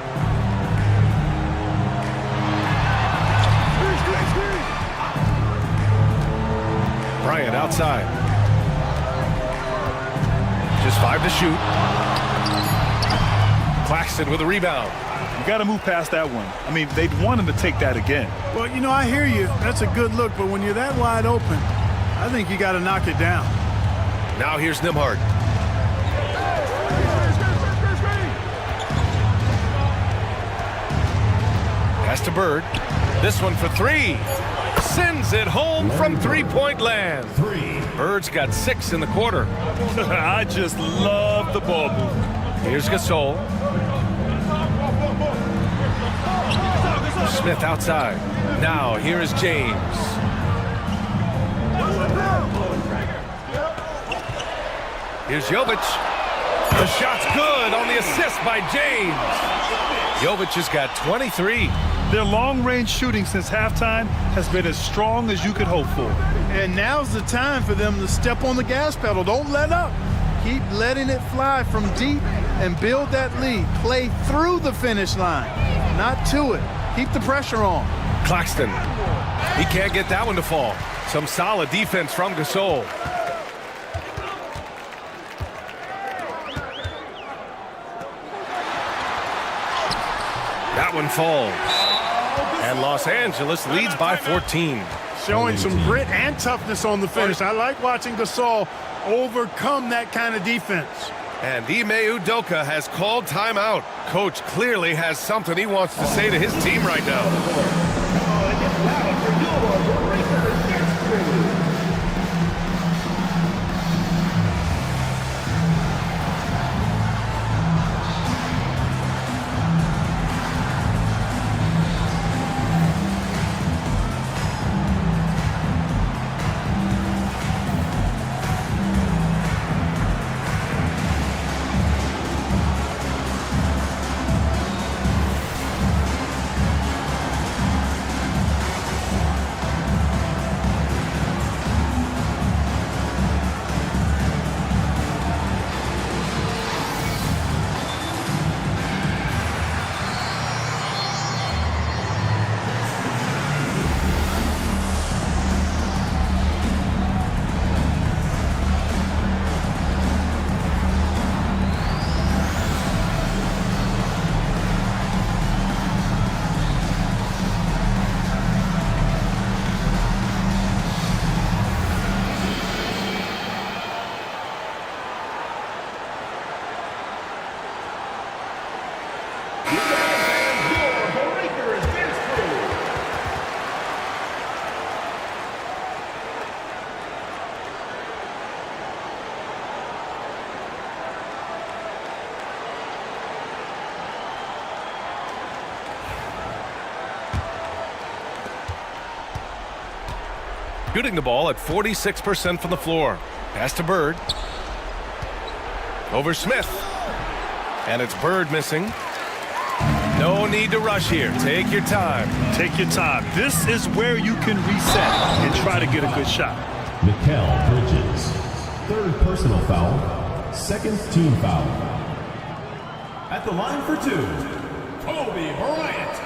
Bryant outside. Just 5 to shoot. Claxton with a rebound. You got to move past that one. I mean, they'd want him to take that again. Well, you know, I hear you. That's a good look, but when you're that wide open, I think you got to knock it down. Now here's Nembhard. Pass to Bird. This one for 3. Sends it home from three-point land. Bird's got 6 in the quarter. I just love the ball movement. Here's Gasol. Smith outside. Now here is James. Here's Jovic. The shot's good on the assist by James. Jovic has got 23. Their long-range shooting since halftime has been as strong as you could hope for. And now's the time for them to step on the gas pedal. Don't let up. Keep letting it fly from deep and build that lead. Play through the finish line, not to it. Keep the pressure on. Claxton. He can't get that one to fall. Some solid defense from Gasol. That one falls. And Los Angeles leads by 14. Showing some grit and toughness on the finish. I like watching Gasol overcome that kind of defense. And Ime Udoka has called timeout. Coach clearly has something he wants to say to his team right now. Shooting the ball at 46% from the floor. Pass to Bird. Over Smith. And it's Bird missing. No need to rush here. Take your time. Take your time. This is where you can reset and try to get a good shot. Mikal Bridges, third personal foul, second team foul. At the line for two, Kobe Bryant.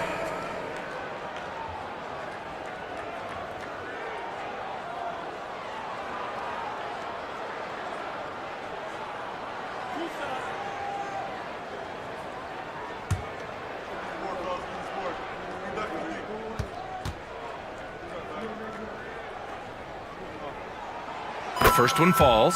First one falls.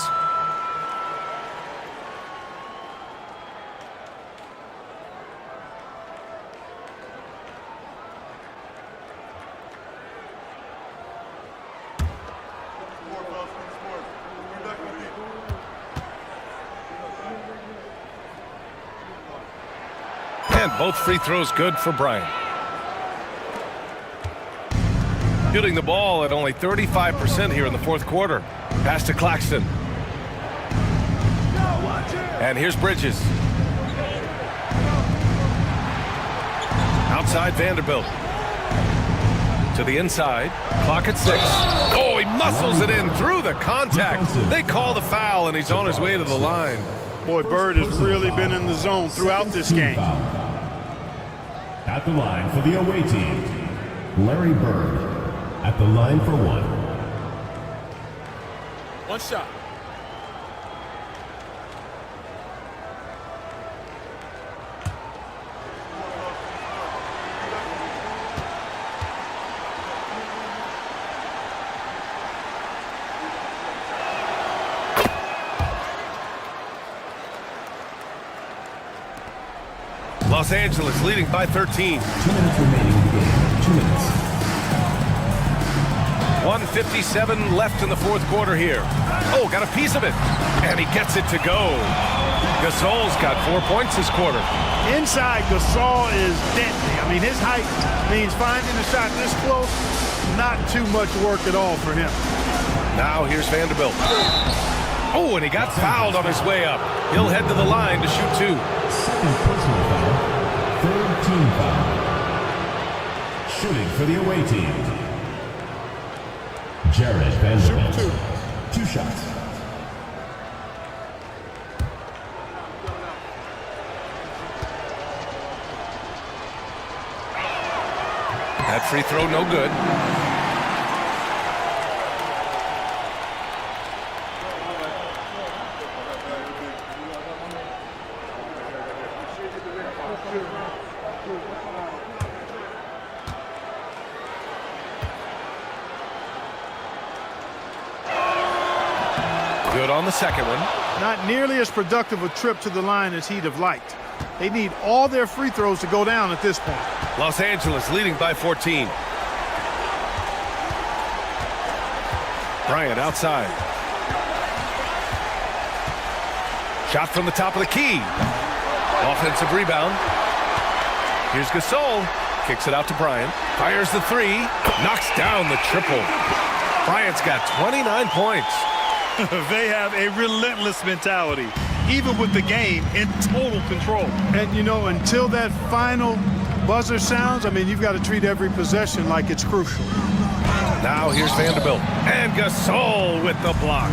And both free throws good for Bryant. Shooting the ball at only 35% here in the fourth quarter. Pass to Claxton. And here's Bridges. Outside Vanderbilt. To the inside. Clock at 6. Oh, he muscles it in through the contact. They call the foul, and he's on his way to the line. Boy, Bird has really been in the zone throughout this game. At the line for the away team, Larry Bird. At the line for one. One shot. Los Angeles leading by 13. 2 minutes remaining in the game. 2 minutes. 1:57 left in the fourth quarter here. Oh, got a piece of it. And he gets it to go. Gasol's got 4 points this quarter. Inside, Gasol is deadly. I mean, his height means finding a shot this close, not too much work at all for him. Now here's Vanderbilt. Oh, and he got fouled on his way up. He'll head to the line to shoot 2. Second personal foul. Third team foul. Shooting for the away team, Jared Vanderbilt. 2 shots. That free throw no good. Good on the second one. Not nearly as productive a trip to the line as he'd have liked. They need all their free throws to go down at this point. Los Angeles leading by 14. Bryant outside. Shot from the top of the key. Offensive rebound. Here's Gasol. Kicks it out to Bryant. Fires the 3. Knocks down the triple. Bryant's got 29 points. They have a relentless mentality, even with the game in total control. And, you know, until that final buzzer sounds, I mean, you've got to treat every possession like it's crucial. Now here's Vanderbilt. And Gasol with the block.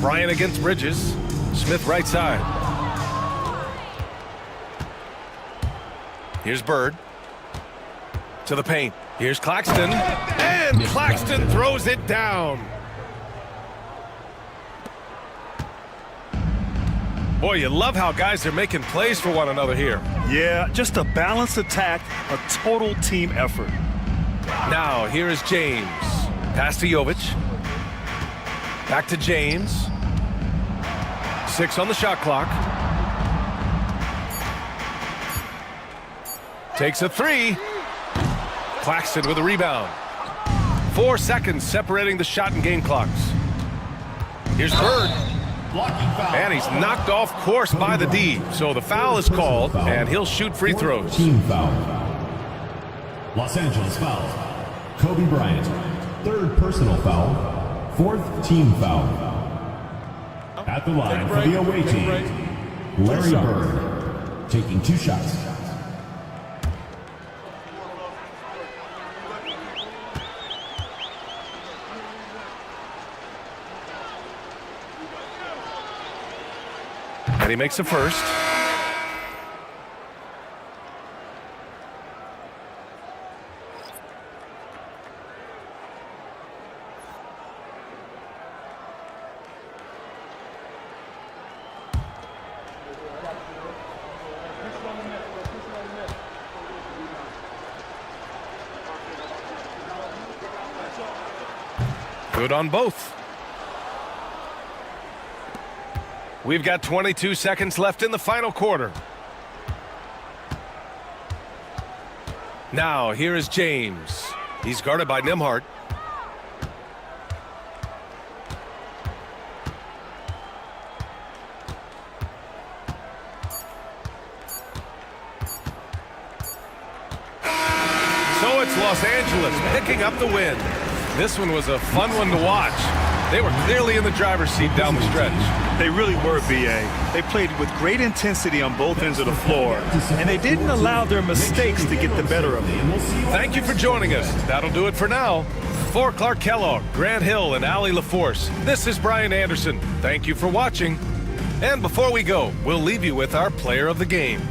Bryant against Bridges. Smith right side. Here's Bird. To the paint. Here's Claxton. And Claxton throws it down. Boy, you love how guys are making plays for one another here. Yeah, just a balanced attack, a total team effort. Now, here is James. Pass to Jovic. Back to James. 6 on the shot clock. Takes a 3. Claxton with a rebound. 4 seconds separating the shot and game clocks. Here's Bird. And he's knocked off course by the D. So the foul is called, and he'll shoot free throws. Team foul. Los Angeles foul. Kobe Bryant, third personal foul, fourth team foul. At the line for the away team, Larry Bird, taking 2 shots. And he makes the first. Good on both. We've got 22 seconds left in the final quarter. Now, here is James. He's guarded by Nimhart. So it's Los Angeles picking up the win. This one was a fun one to watch. They were clearly in the driver's seat down the stretch. They really were, B.A. They played with great intensity on both ends of the floor, and they didn't allow their mistakes to get the better of them. Thank you for joining us. That'll do it for now. For Clark Kellogg, Grant Hill, and Allie LaForce, this is Brian Anderson. Thank you for watching. And before we go, we'll leave you with our player of the game.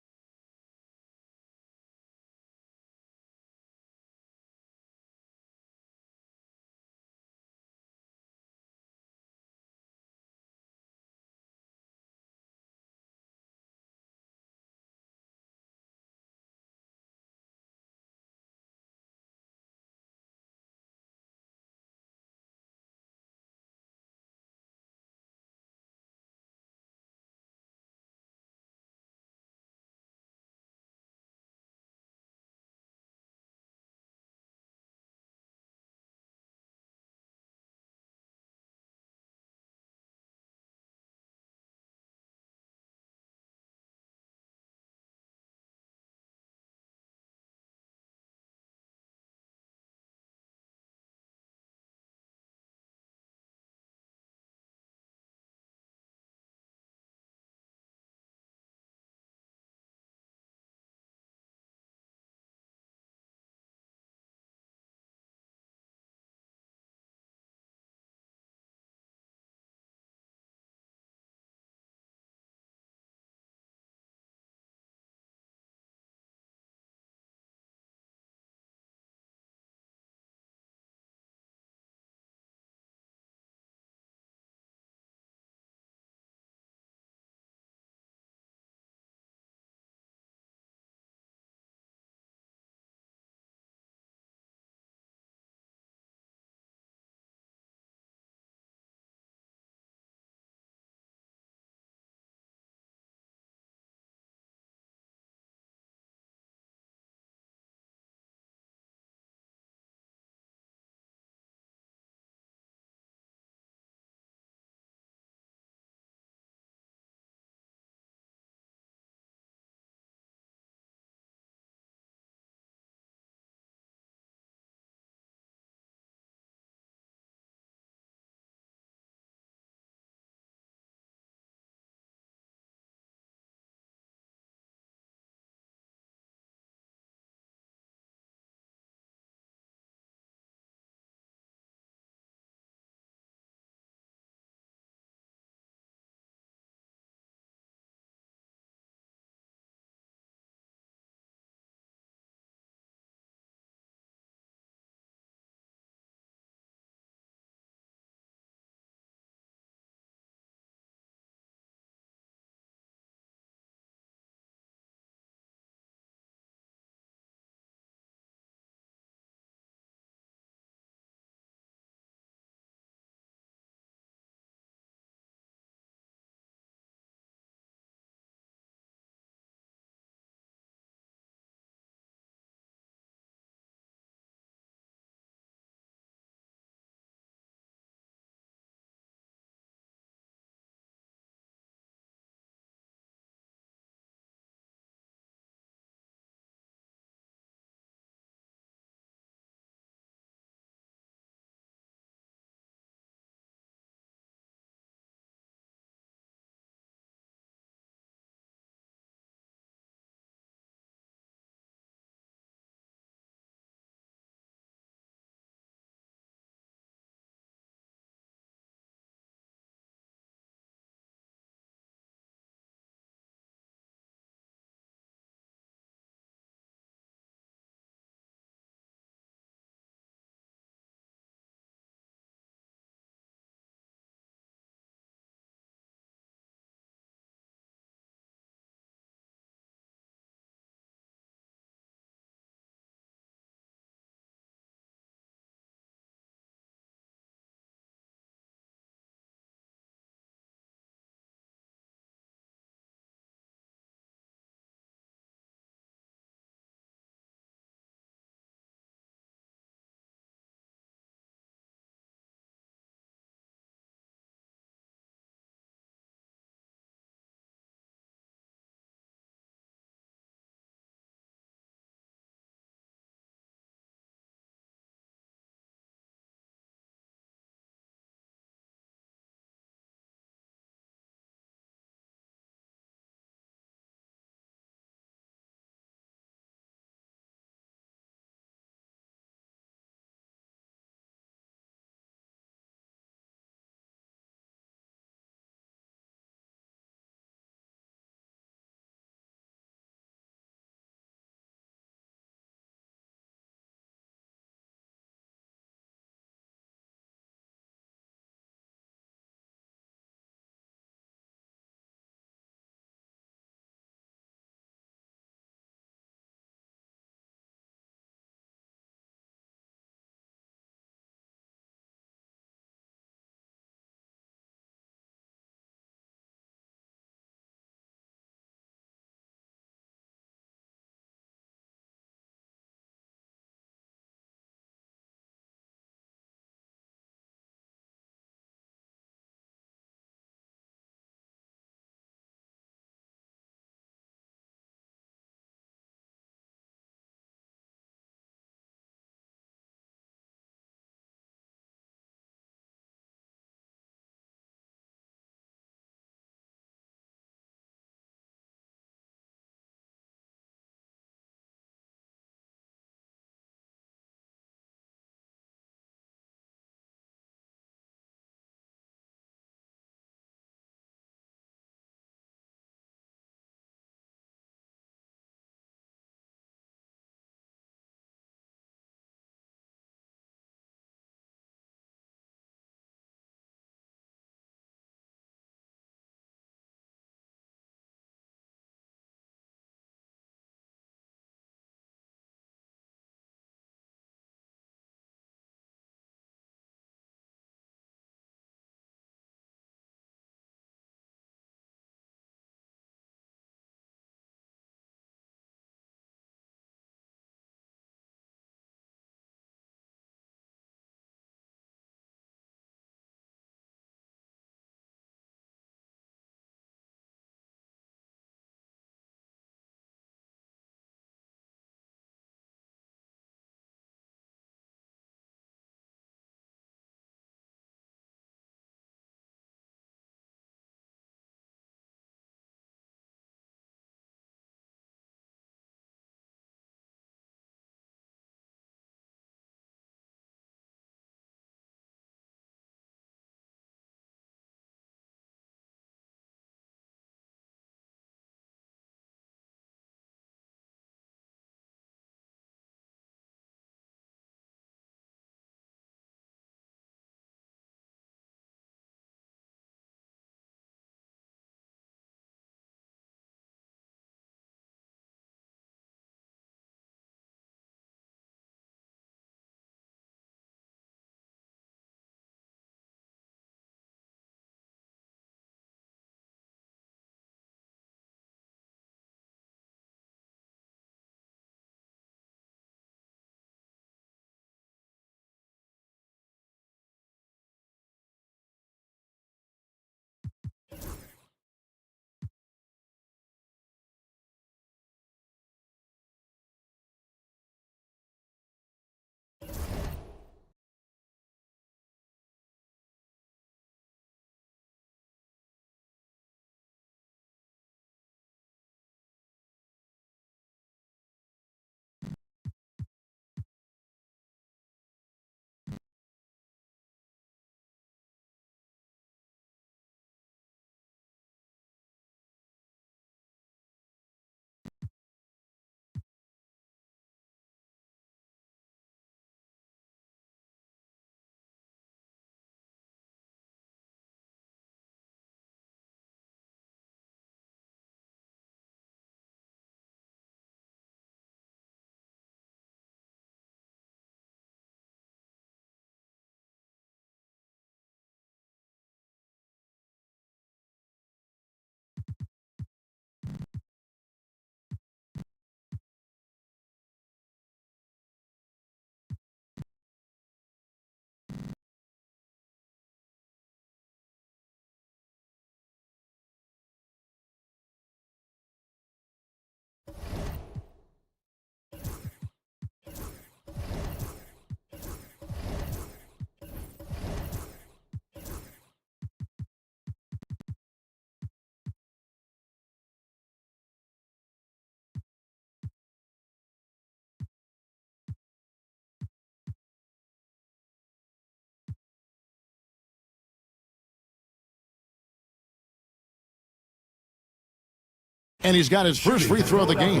And he's got his first free throw of the game.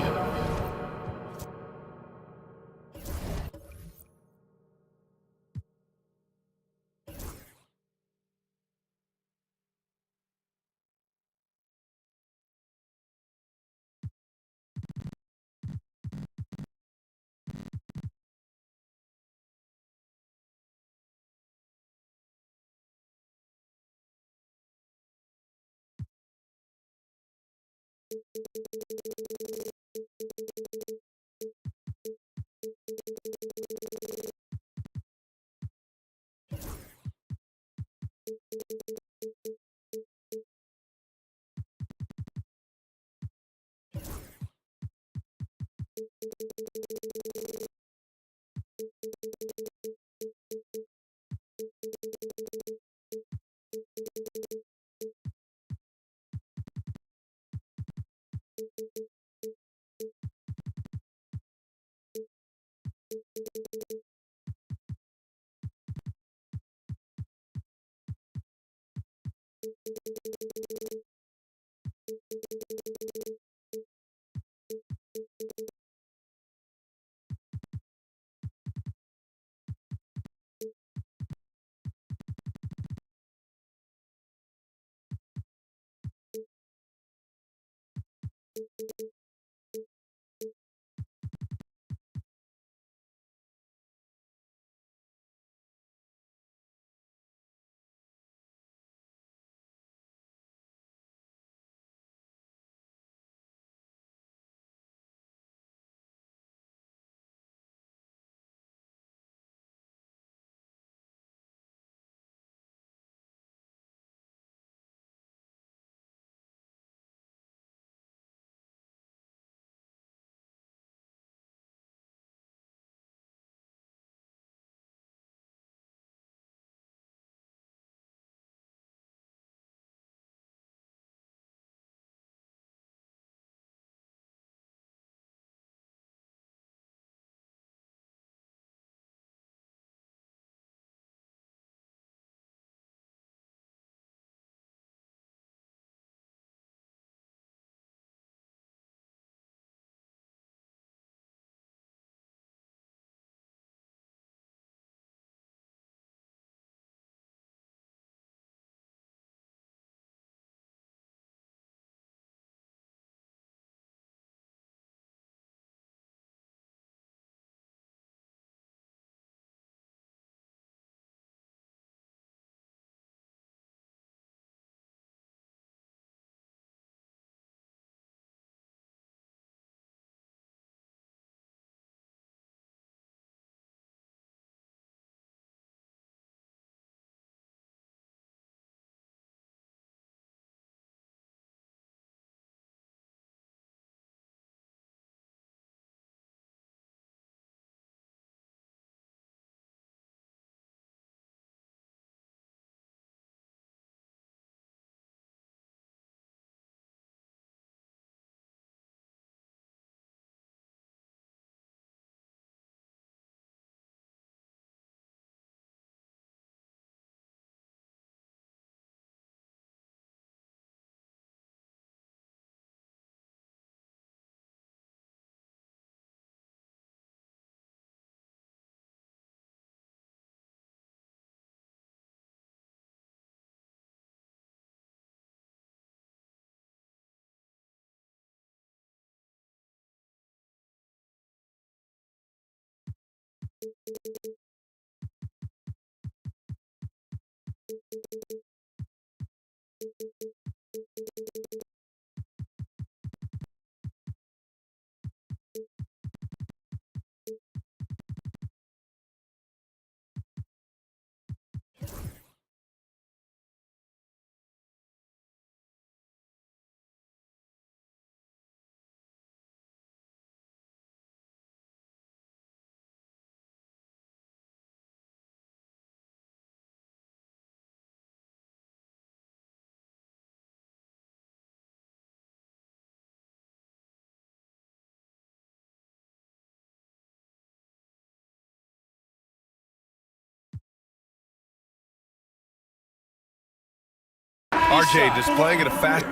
RJ displaying at a fast.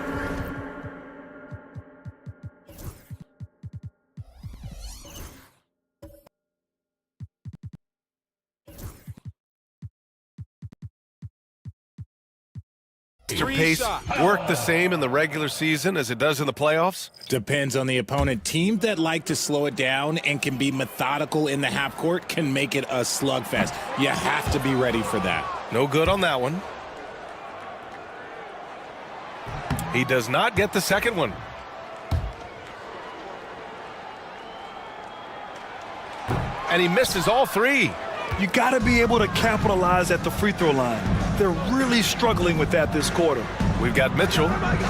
Your pace work the same in the regular season as it does in the playoffs? Depends on the opponent. Teams that like to slow it down and can be methodical in the half court can make it a slugfest. You have to be ready for that. No good on that one. He does not get the second one. And he misses all three. You got to be able to capitalize at the free throw line. They're really struggling with that this quarter. We've got Mitchell.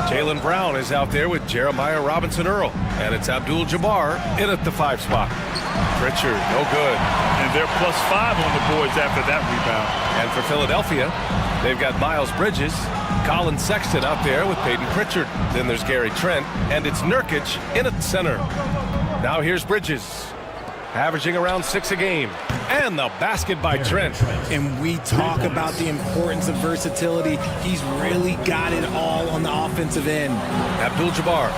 Jaylen Brown is out there with Jeremiah Robinson-Earl. And it's Abdul-Jabbar in at the 5 spot. Pritchard, no good. And they're +5 on the boards after that rebound. And for Philadelphia, they've got Miles Bridges, Colin Sexton out there with Peyton Pritchard. Then there's Gary Trent, and it's Nurkic in at the center. Now here's Bridges, averaging around 6 a game. And the basket by Trent. And we talk about the importance of versatility. He's really got it all on the offensive end. Abdul-Jabbar,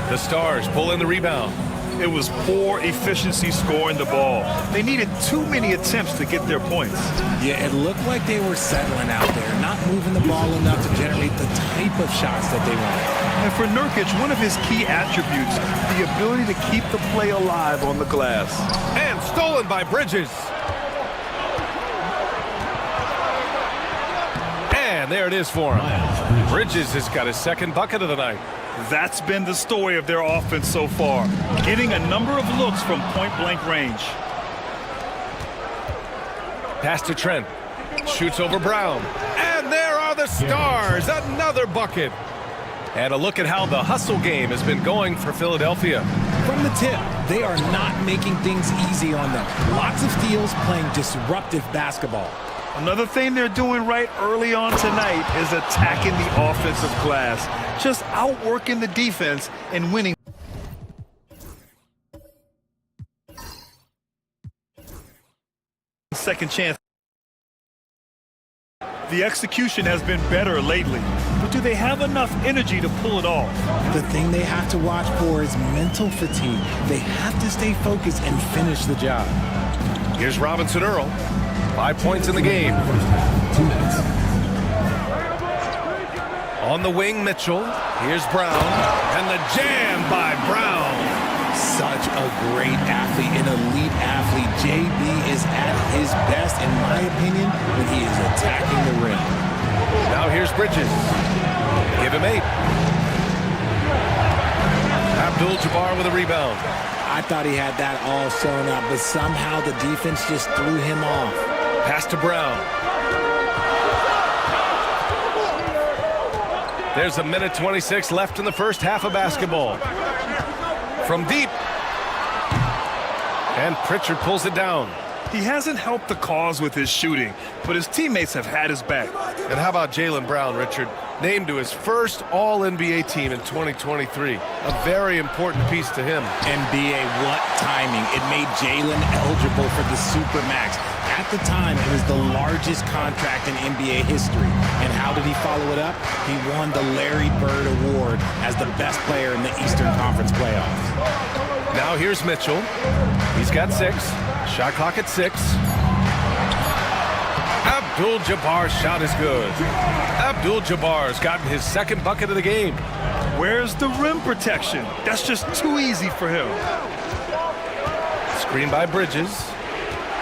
the Stars pull in the rebound. It was poor efficiency scoring the ball. They needed too many attempts to get their points. Yeah, it looked like they were settling out there, not moving the ball enough to generate the type of shots that they wanted. And for Nurkic, one of his key attributes, the ability to keep the play alive on the glass. And stolen by Bridges. And there it is for him. Bridges has got his second bucket of the night. That's been the story of their offense so far, getting a number of looks from point-blank range. Pass to Trent. Shoots over Brown. And there are the Stars. Another bucket. And a look at how the hustle game has been going for Philadelphia. From the tip, they are not making things easy on them. Lots of steals, playing disruptive basketball. Another thing they're doing right early on tonight is attacking the offensive glass. Just outworking the defense and winning. Second chance. The execution has been better lately, but do they have enough energy to pull it off? The thing they have to watch for is mental fatigue. They have to stay focused and finish the job. Here's Robinson-Earl. 5 points in the game. 2 minutes. On the wing, Mitchell. Here's Brown. And the jam by Brown. Such a great athlete, an elite athlete. JB is at his best, in my opinion, when he is attacking the rim. Now here's Bridges. Give him 8. Abdul-Jabbar with a rebound. I thought he had that all sewn up, but somehow the defense just threw him off. Pass to Brown. There's a minute 26 left in the first half of basketball. From deep. And Pritchard pulls it down. He hasn't helped the cause with his shooting, but his teammates have had his back. And how about Jaylen Brown, Richard? Named to his first All-NBA team in 2023. A very important piece to him. NBA, what timing. It made Jaylen eligible for the Supermax. At the time, it was the largest contract in NBA history. And how did he follow it up? He won the Larry Bird Award as the best player in the Eastern Conference playoffs. Now here's Mitchell. He's got 6. Shot clock at 6. Abdul-Jabbar's shot is good. Abdul-Jabbar's gotten his second bucket of the game. Where's the rim protection? That's just too easy for him. Screen by Bridges.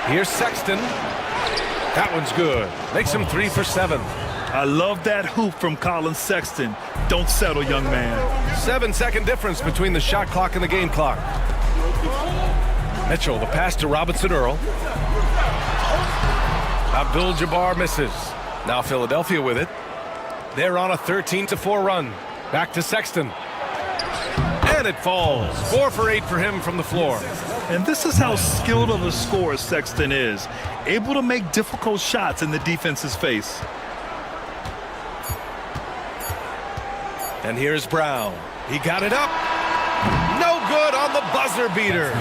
Here's Sexton. That one's good. Makes him 3 for 7. I love that hoop from Colin Sexton. Don't settle, young man. 7-second difference between the shot clock and the game clock. Mitchell, the pass to Robinson-Earl. Abdul-Jabbar misses. Now Philadelphia with it. They're on a 13-4 run. Back to Sexton. And it falls. 4 for 8 for him from the floor. And this is how skilled of a scorer Sexton is. Able to make difficult shots in the defense's face. And here's Brown. He got it up. No good on the buzzer beater.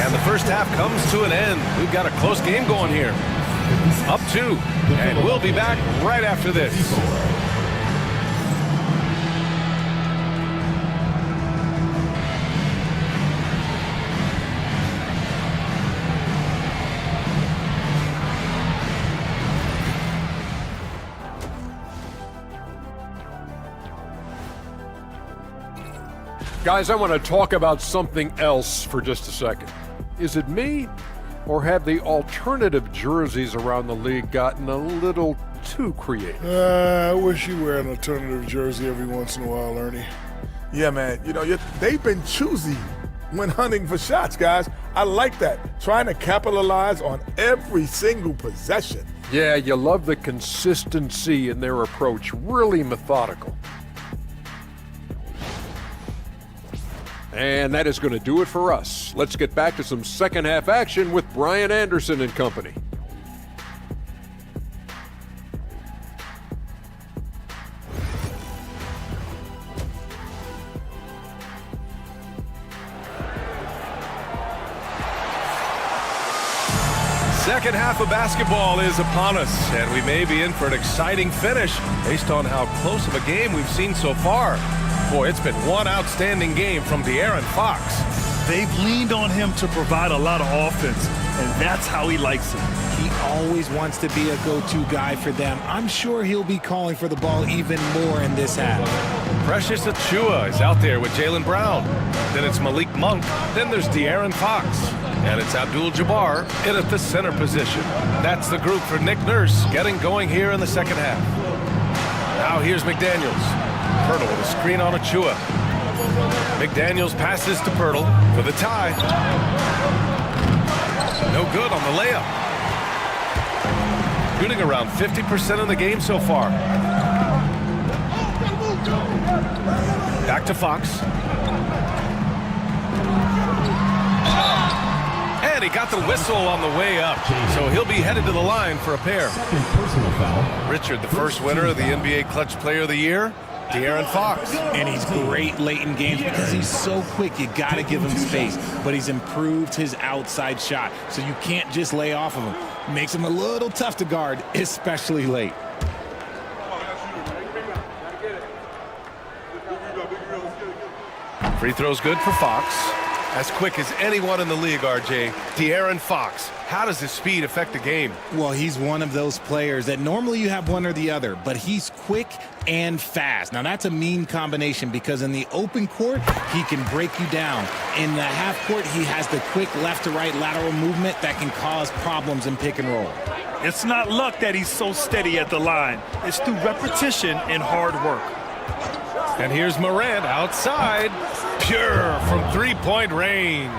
And the first half comes to an end. We've got a close game going here. Up 2. And we'll be back right after this. Guys, I want to talk about something else for just a second. Is it me, or have the alternative jerseys around the league gotten a little too creative? I wish you wear an alternative jersey every once in a while, Ernie. Yeah, man. You know, they've been choosy when hunting for shots, guys. I like that. Trying to capitalize on every single possession. Yeah, you love the consistency in their approach. Really methodical. And that is going to do it for us. Let's get back to some second half action with Brian Anderson and company. Second half of basketball is upon us, and we may be in for an exciting finish based on how close of a game we've seen so far. Boy, it's been one outstanding game from De'Aaron Fox. They've leaned on him to provide a lot of offense, and that's how he likes it. He always wants to be a go-to guy for them. I'm sure he'll be calling for the ball even more in this half. Precious Achiuwa is out there with Jaylen Brown. Then it's Malik Monk. Then there's De'Aaron Fox. And it's Abdul-Jabbar in at the center position. That's the group for Nick Nurse getting going here in the second half. Now here's McDaniels. Pirtle with a screen on Achiuwa. McDaniels passes to Pirtle for the tie. No good on the layup. Shooting around 50% in the game so far. Back to Fox. And he got the whistle on the way up, so he'll be headed to the line for a pair. Second personal foul. Richard, the first winner of the NBA Clutch Player of the Year, De'Aaron Fox. And he's great late in games because he's so quick. You got to give him space. But he's improved his outside shot, so you can't just lay off of him. Makes him a little tough to guard, especially late. Free throw's good for Fox. As quick as anyone in the league, RJ. De'Aaron Fox. How does his speed affect the game? Well, he's one of those players that normally you have one or the other, but he's quick and fast. Now, that's a mean combination because in the open court, he can break you down. In the half court, he has the quick left-to-right lateral movement that can cause problems in pick and roll. It's not luck that he's so steady at the line. It's through repetition and hard work. And here's Morant outside. Pure from three-point range.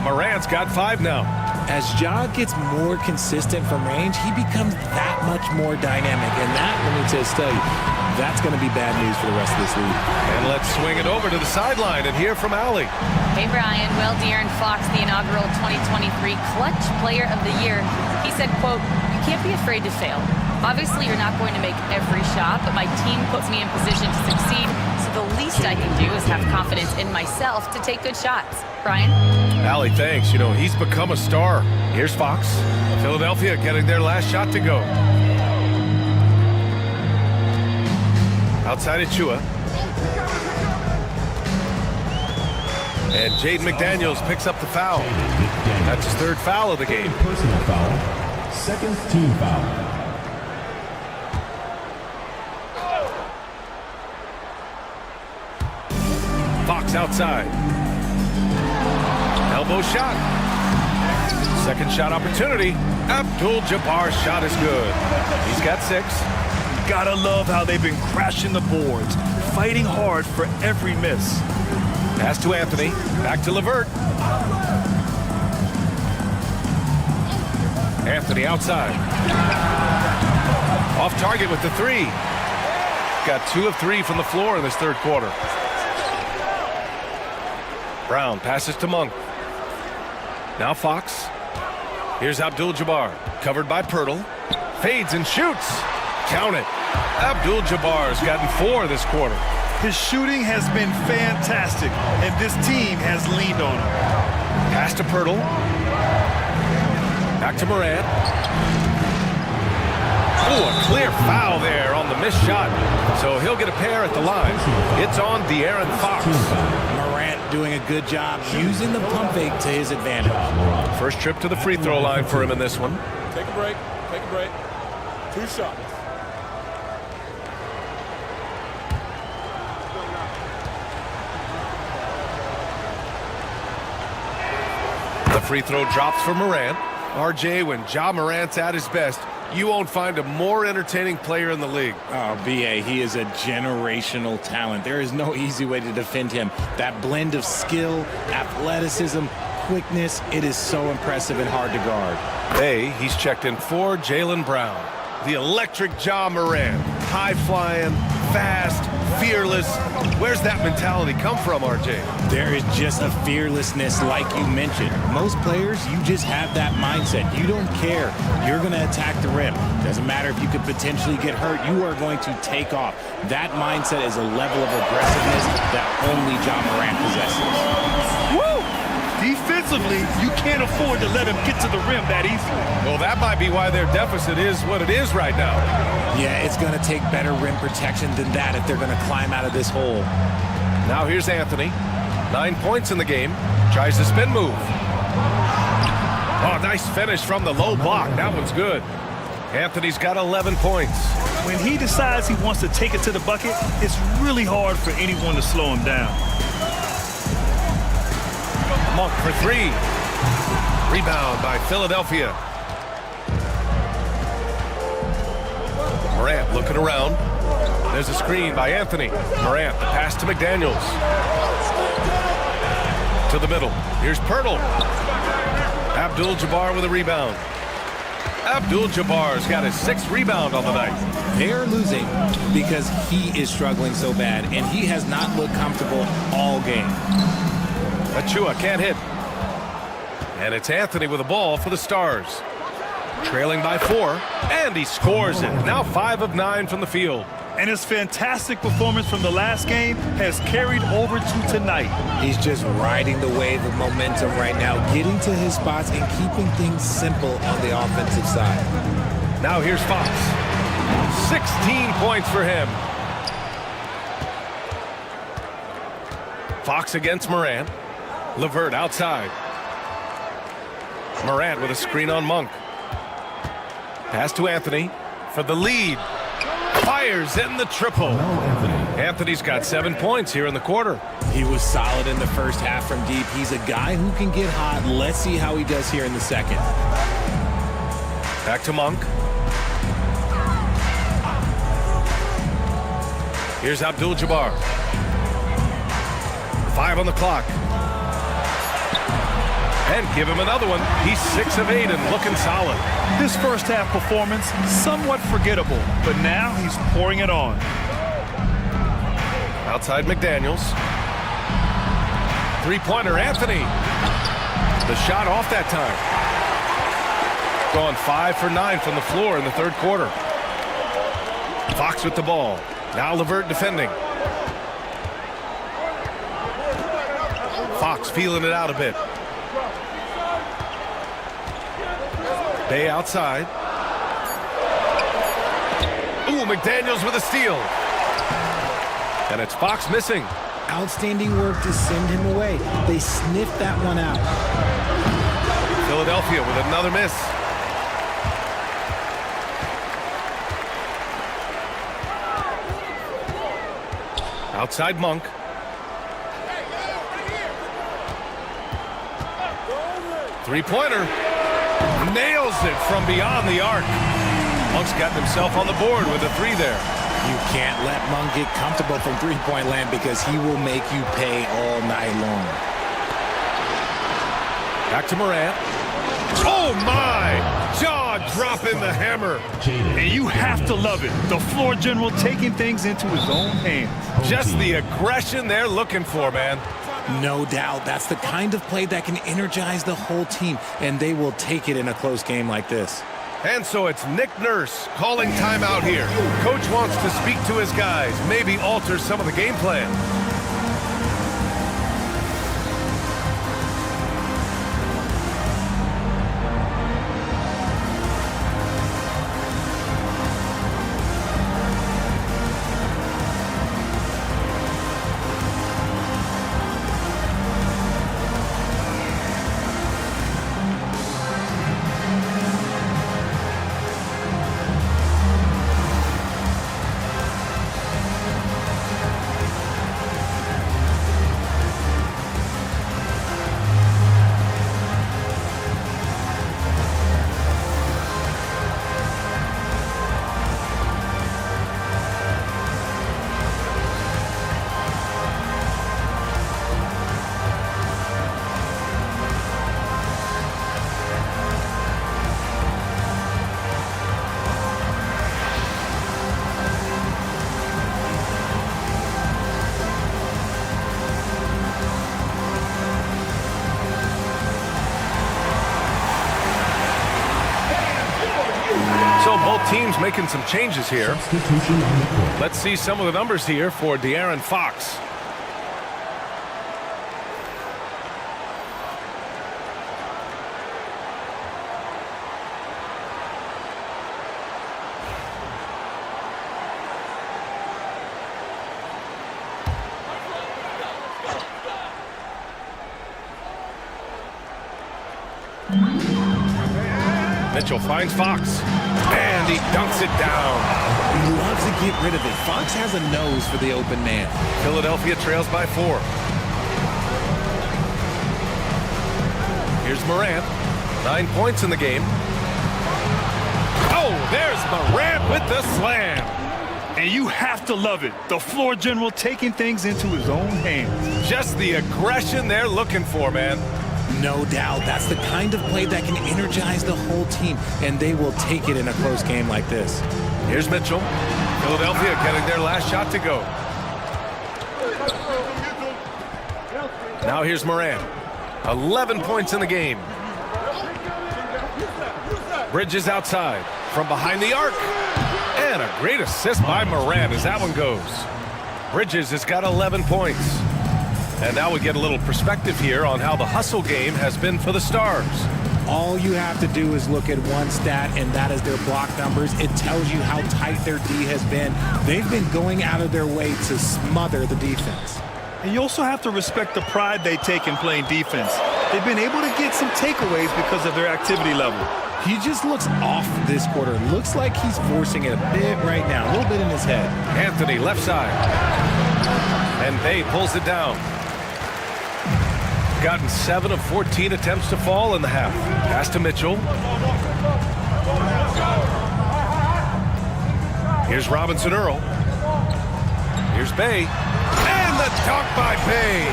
Morant's got 5 now. As Ja gets more consistent from range, he becomes that much more dynamic. And that, let me just tell you, that's going to be bad news for the rest of this league. And let's swing it over to the sideline and hear from Allie. Hey, Brian. Well, De'Aaron Fox, the inaugural 2023 Clutch Player of the Year, he said, quote, "You can't be afraid to fail. Obviously, you're not going to make every shot, but my team puts me in position to succeed, so the least I can do is have confidence in myself to take good shots." Brian? Allie, thanks. You know, he's become a star. Here's Fox. Philadelphia getting their last shot to go. Outside Achiuwa. And Jaden McDaniels picks up the foul. That's his 3rd foul of the game. Personal foul. Second team foul. Fox outside. Elbow shot. Second shot opportunity. Abdul-Jabbar's shot is good. He's got 6. Gotta love how they've been crashing the boards, fighting hard for every miss. Pass to Anthony. Back to LeVert. Anthony outside. Off target with the 3. Got 2 of 3 from the floor in this 3rd quarter. Brown passes to Monk. Now Fox. Here's Abdul-Jabbar. Covered by Pirtle. Fades and shoots. Count it. Abdul-Jabbar's gotten 4 this quarter. His shooting has been fantastic, and this team has leaned on him. Pass to Pirtle. Back to Morant. Oh, a clear foul there on the missed shot. So he'll get a pair at the line. It's on De'Aaron Fox. Morant doing a good job using the pump fake to his advantage. First trip to the free throw line for him in this one. Take a break. Take a break. 2 shots. free throw drops for Morant. RJ, when Ja Morant's at his best, you won't find a more entertaining player in the league. Oh, B.A., he is a generational talent. There is no easy way to defend him. That blend of skill, athleticism, quickness, it is so impressive and hard to guard. Hey, he's checked in for Jaylen Brown. The electric Ja Morant. High-flying, fast, fearless. Where's that mentality come from, RJ? There is just a fearlessness like you mentioned. Most players, you just have that mindset. You don't care. You're going to attack the rim. Doesn't matter if you could potentially get hurt. You are going to take off. That mindset is a level of aggressiveness that only Ja Morant possesses. Woo! Defensively, you can't afford to let him get to the rim that easily. Well, that might be why their deficit is what it is right now. Yeah, it's going to take better rim protection than that if they're going to climb out of this hole. Now here's Anthony. 9 points in the game. Tries the spin move. Oh, nice finish from the low block. That one's good. Anthony's got 11 points. When he decides he wants to take it to the bucket, it's really hard for anyone to slow him down. Monk for three. Rebound by Philadelphia. Morant looking around. There's a screen by Anthony. Morant, the pass to McDaniels. To the middle. Here's Pirtle. Abdul-Jabbar with a rebound. Abdul-Jabbar's got his 6th rebound on the night. They are losing because he is struggling so bad, and he has not looked comfortable all game. Achua can't hit. And it's Anthony with the ball for the Stars. Trailing by 4, and he scores it. Now 5 of 9 from the field. And his fantastic performance from the last game has carried over to tonight. He's just riding the wave of momentum right now, getting to his spots and keeping things simple on the offensive side. Now here's Fox. 16 points for him. Fox against Morant. LeVert outside. Morant with a screen on Monk. Pass to Anthony for the lead. Fires in the triple. Anthony's got 7 points here in the quarter. He was solid in the first half from deep. He's a guy who can get hot. Let's see how he does here in the second. Back to Monk. Here's Abdul-Jabbar. 5 on the clock. And give him another one. He's 6 of 8 and looking solid. His first half performance, somewhat forgettable, but now he's pouring it on. Outside McDaniels. Three-pointer, Anthony. The shot off that time. Going 5 for 9 from the floor in the third quarter. Fox with the ball. Now LeVert defending. Fox feeling it out a bit. Bay outside. Ooh, McDaniels with a steal. And it's Fox missing. Outstanding work to send him away. They sniffed that one out. Philadelphia with another miss. Outside Monk. Three-pointer. Nails it from beyond the arc. Monk's gotten himself on the board with a 3 there. You can't let Monk get comfortable from three-point land because he will make you pay all night long. Back to Morant. Oh, my! Jaw dropping the hammer. And you have to love it. The floor general taking things into his own hands. Just the aggression they're looking for, man. No doubt. That's the kind of play that can energize the whole team, and they will take it in a close game like this. And so it's Nick Nurse calling timeout here. Coach wants to speak to his guys, maybe alter some of the game plan. Coach making some changes here. Let's see some of the numbers here for De'Aaron Fox. Mitchell finds Fox, and he dunks it down. He loves to get rid of it. Fox has a nose for the open man. Philadelphia trails by 4. Here's Morant. 9 points in the game. Oh, there's Morant with the slam. And you have to love it. The floor general taking things into his own hands. Just the aggression they're looking for, man. No doubt. That's the kind of play that can energize the whole team, and they will take it in a close game like this. Here's Mitchell. Philadelphia getting their last shot to go. Now here's Morant. 11 points in the game. Bridges outside from behind the arc. And a great assist by Morant as that one goes. Bridges has got 11 points. And now we get a little perspective here on how the hustle game has been for the Stars. All you have to do is look at one stat, and that is their block numbers. It tells you how tight their D has been. They've been going out of their way to smother the defense. And you also have to respect the pride they take in playing defense. They've been able to get some takeaways because of their activity level. He just looks off this quarter. Looks like he's forcing it a bit right now, a little bit in his head. Anthony left side. And Bay pulls it down. Gotten 7 of 14 attempts to fall in the half. Pass to Mitchell. Here's Robinson Earl. Here's Bay. And the dunk by Bay.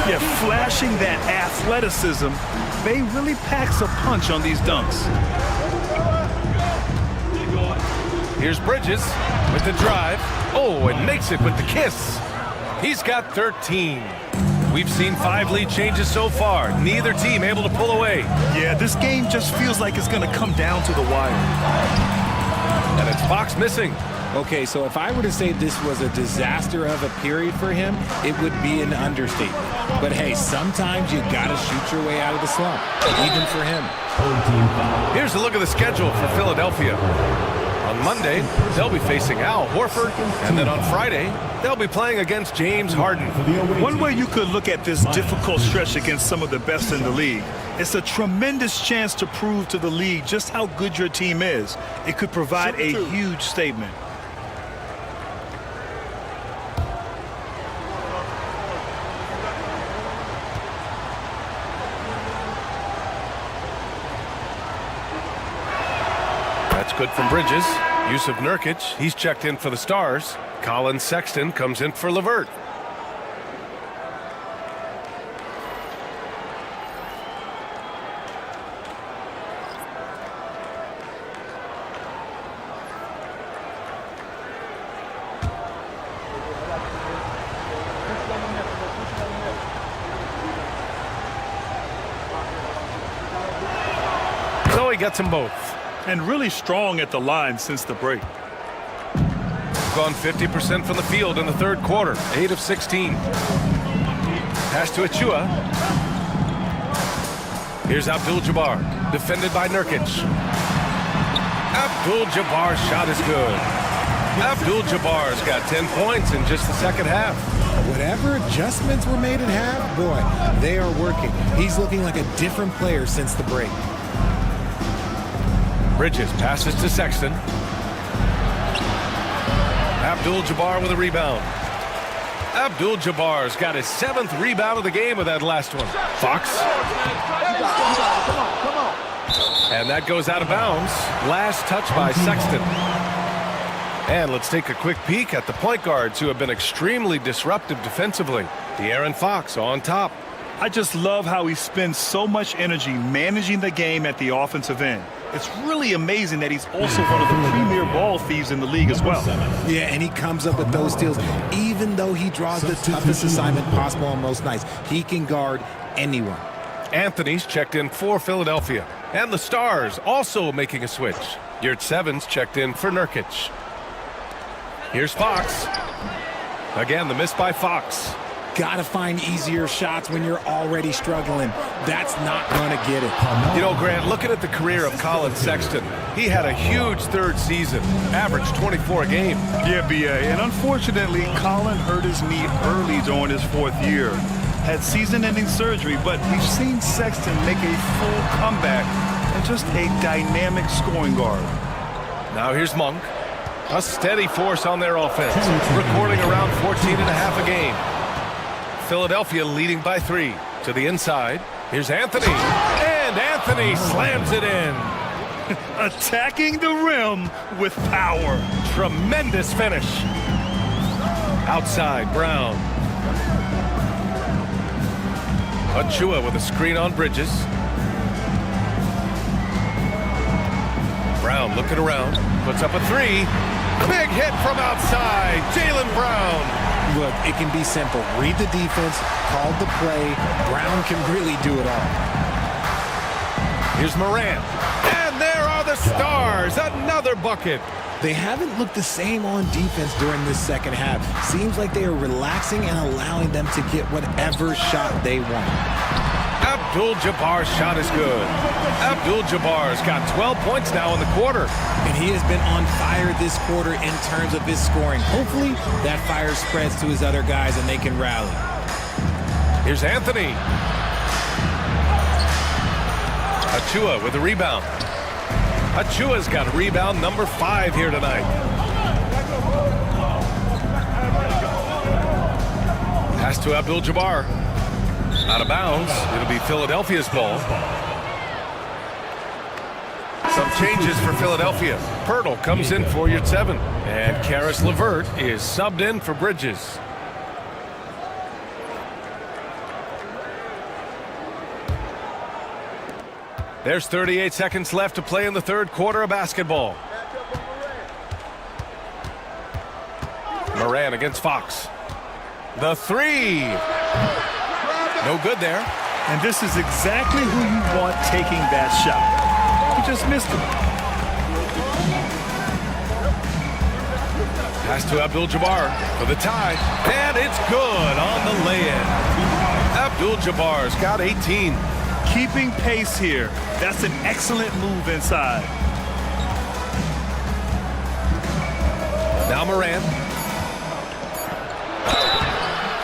Yeah, flashing that athleticism. Bay really packs a punch on these dunks. Here's Bridges with the drive. Oh, and makes it with the kiss. He's got 13. We've seen 5 lead changes so far. Neither team able to pull away. Yeah, this game just feels like it's going to come down to the wire. And it's Fox missing. Okay, so if I were to say this was a disaster of a period for him, it would be an understatement. But hey, sometimes you got to shoot your way out of the slump, even for him. Here's a look at the schedule for Philadelphia. On Monday, they'll be facing Al Horford, and then on Friday, they'll be playing against James Harden. One way you could look at this difficult stretch against some of the best in the league, it's a tremendous chance to prove to the league just how good your team is. It could provide a huge statement. That's good from Bridges. Yusuf Nurkic, he's checked in for the Stars. Colin Sexton comes in for LeVert. So he gets them both. And really strong at the line since the break. Gone 50% from the field in the third quarter. 8 of 16. Pass to Achua. Here's Abdul-Jabbar. Defended by Nurkic. Abdul-Jabbar's shot is good. Abdul-Jabbar's got 10 points in just the second half. Whatever adjustments were made at half, boy, they are working. He's looking like a different player since the break. Bridges passes to Sexton. Abdul-Jabbar with a rebound. Abdul-Jabbar's got his 7th rebound of the game with that last one. Fox. And that goes out of bounds. Last touch by Sexton. And let's take a quick peek at the point guards who have been extremely disruptive defensively. De'Aaron Fox on top. I just love how he spends so much energy managing the game at the offensive end. It's really amazing that he's also one of the premier ball thieves in the league as well. Yeah, and he comes up with those steals. Even though he draws the toughest assignment possible on most nights, he can guard anyone. Anthony's checked in for Philadelphia. And the Stars also making a switch. Yurt Sevens checked in for Nurkic. Here's Fox. Again, the miss by Fox. Gotta find easier shots when you're already struggling. That's not gonna get it. You know, Grant, looking at the career of Colin Sexton, he had a huge third season, averaged 24 a game. Yeah, B.A., and unfortunately, Colin hurt his knee early during his 4th year. Had season-ending surgery, but we've seen Sexton make a full comeback and just a dynamic scoring guard. Now here's Monk. A steady force on their offense, recording around 14 and a half a game. Philadelphia leading by 3 to the inside. Here's Anthony, and Anthony slams it in. Attacking the rim with power. Tremendous finish. Outside, Brown. Achua with a screen on Bridges. Brown looking around, puts up a 3. Big hit from outside, Jaylen Brown. Look, it can be simple. Read the defense, call the play. Brown can really do it all. Here's Morant. And there are the Stars. Another bucket. They haven't looked the same on defense during this second half. Seems like they are relaxing and allowing them to get whatever shot they want. Abdul-Jabbar's shot is good. Abdul-Jabbar's got 12 points now in the quarter. And he has been on fire this quarter in terms of his scoring. Hopefully, that fire spreads to his other guys and they can rally. Here's Anthony. Achua with a rebound. Achua's got rebound number 5 here tonight. Pass to Abdul-Jabbar. Out of bounds. It'll be Philadelphia's ball. Some changes for Philadelphia. Pirtle comes in for Yurt 7. And Karis LeVert is subbed in for Bridges. There's 38 seconds left to play in the third quarter of basketball. Moran against Fox. The 3. No good there. And this is exactly who you want taking that shot. He just missed it. Pass to Abdul-Jabbar for the tie. And it's good on the lay-in. Abdul-Jabbar's got 18. Keeping pace here. That's an excellent move inside. Now Moran.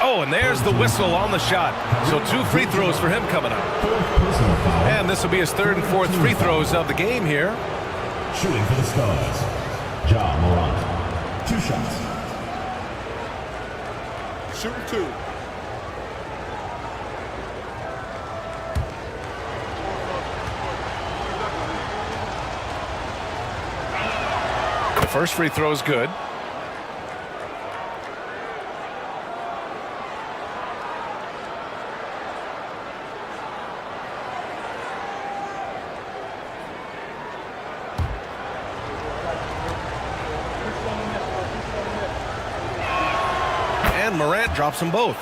Oh, and there's the whistle on the shot. So 2 free throws for him coming up. And this will be his 3rd and 4th free throws of the game here. Shooting for the Stars, Ja Morant. 2 shots. Shooting 2. The first free throw is good. And Morant drops them both.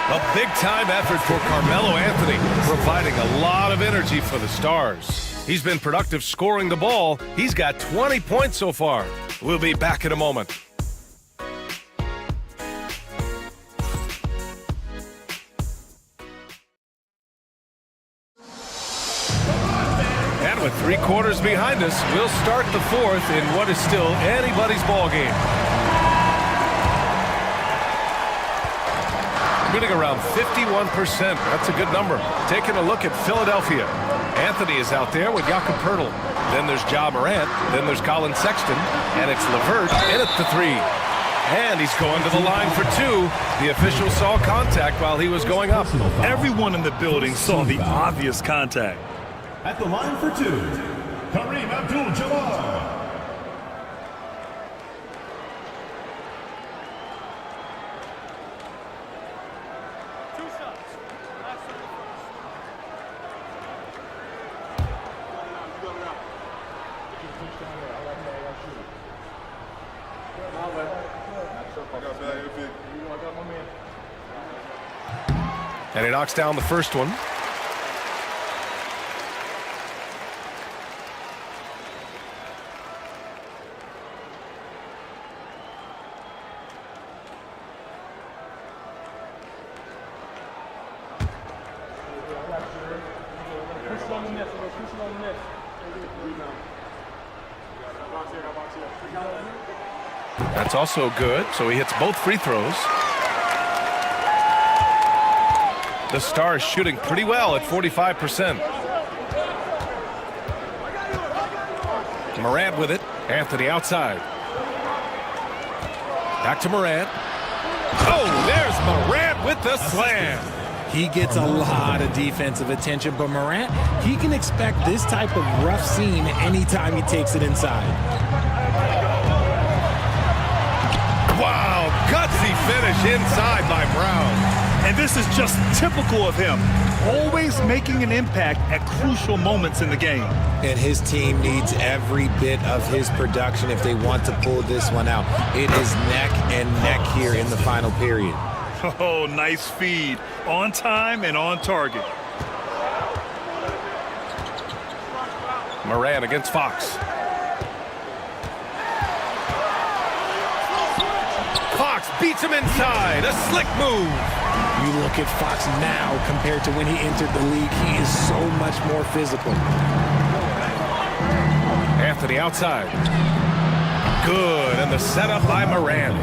A big-time effort for Carmelo Anthony, providing a lot of energy for the Stars. He's been productive scoring the ball. He's got 20 points so far. We'll be back in a moment. And with 3 quarters behind us, we'll start the 4th in what is still anybody's ball game. Shooting around 51%. That's a good number. Taking a look at Philadelphia. Anthony is out there with Jakob Poeltl. Then there's Ja Morant. Then there's Colin Sexton. And it's LeVert in at the 3. And he's going to the line for 2. The official saw contact while he was going up. Everyone in the building saw the obvious contact. At the line for 2, Kareem Abdul-Jabbar. And he knocks down the first one. That's also good, so he hits both free throws. The Star is shooting pretty well at 45%. Morant with it. Anthony outside. Back to Morant. Oh, there's Morant with the slam. He gets a lot of defensive attention, but Morant, he can expect this type of rough scene anytime he takes it inside. Wow, gutsy finish inside by Brown. And this is just typical of him, always making an impact at crucial moments in the game. And his team needs every bit of his production if they want to pull this one out. It is neck and neck here in the final period. Oh, nice feed. On time and on target. Morant against Fox. Fox beats him inside. A slick move. You look at Fox now compared to when he entered the league. He is so much more physical. Anthony outside. Good, and the setup by Morant.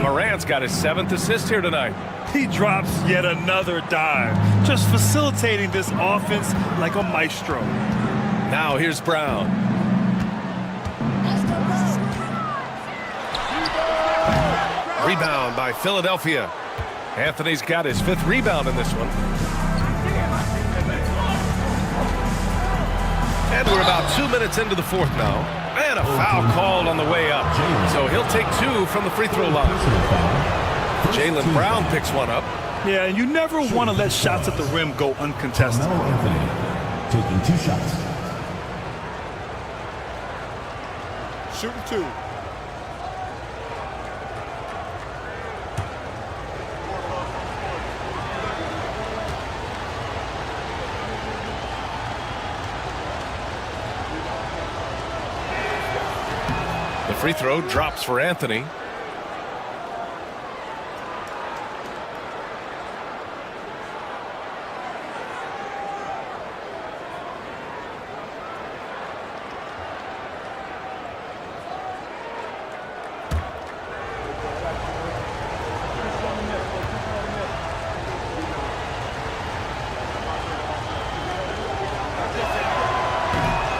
Morant's got his 7th assist here tonight. He drops yet another dive, just facilitating this offense like a maestro. Now here's Brown. Rebound by Philadelphia. Anthony's got his 5th rebound in this one. And we're about 2 minutes into the 4th now. And a foul called on the way up. So he'll take 2 from the free throw line. Jaylen Brown picks one up. Yeah, and you never want to let shots at the rim go uncontested. Anthony taking 2 shots. Shooting 2. The free throw drops for Anthony.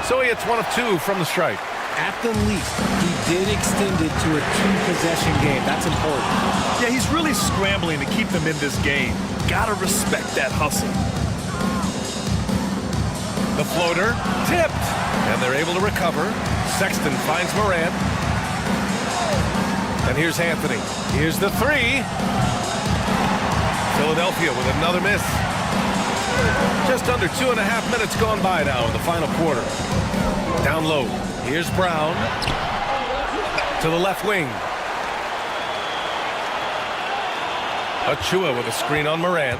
So he hits 1 of 2 from the strike. At the least, he did extend it to a 2-possession game. That's important. Yeah, he's really scrambling to keep them in this game. Gotta respect that hustle. The floater tipped, and they're able to recover. Sexton finds Morant. And here's Anthony. Here's the 3. Philadelphia with another miss. Just under 2.5 minutes gone by now in the final quarter. Down low. Here's Brown to the left wing. Achua with a screen on Morant.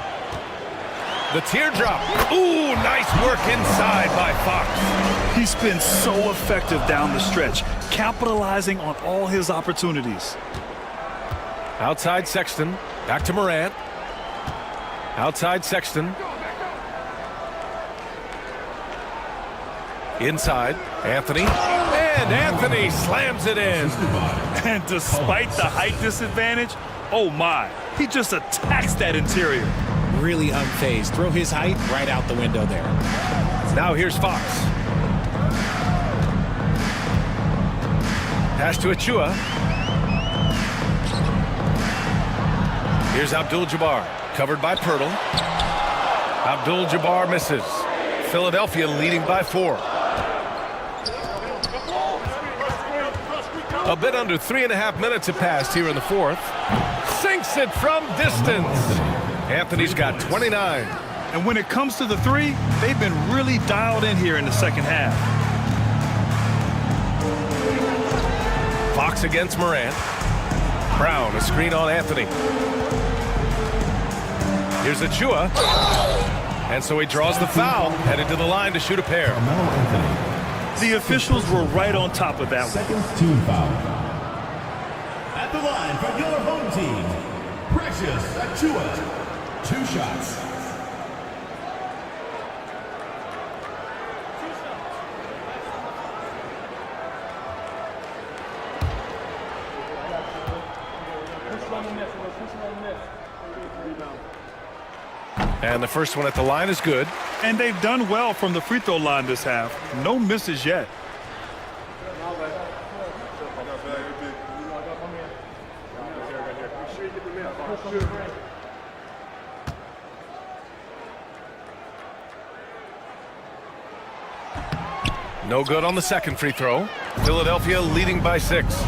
The teardrop. Ooh, nice work inside by Fox. He's been so effective down the stretch, capitalizing on all his opportunities. Outside Sexton. Back to Morant. Outside Sexton. Inside, Anthony. And Anthony slams it in. And despite the height disadvantage, oh my, he just attacks that interior. Really unfazed. Throw his height right out the window there. Now here's Fox. Pass to Achua. Here's Abdul-Jabbar, covered by Pirtle. Abdul-Jabbar misses. Philadelphia leading by 4. A bit under 3.5 minutes have passed here in the 4th. Sinks it from distance. Anthony's got 29. And when it comes to the 3, they've been really dialed in here in the second half. Fox against Morant. Brown, a screen on Anthony. Here's Achua. And so he draws the foul, headed to the line to shoot a pair. The officials were right on top of that one. Second team foul. At the line for your home team, Precious Achua. 2 shots. And the first one at the line is good. And they've done well from the free throw line this half. No misses yet. No good on the second free throw. Philadelphia leading by 6.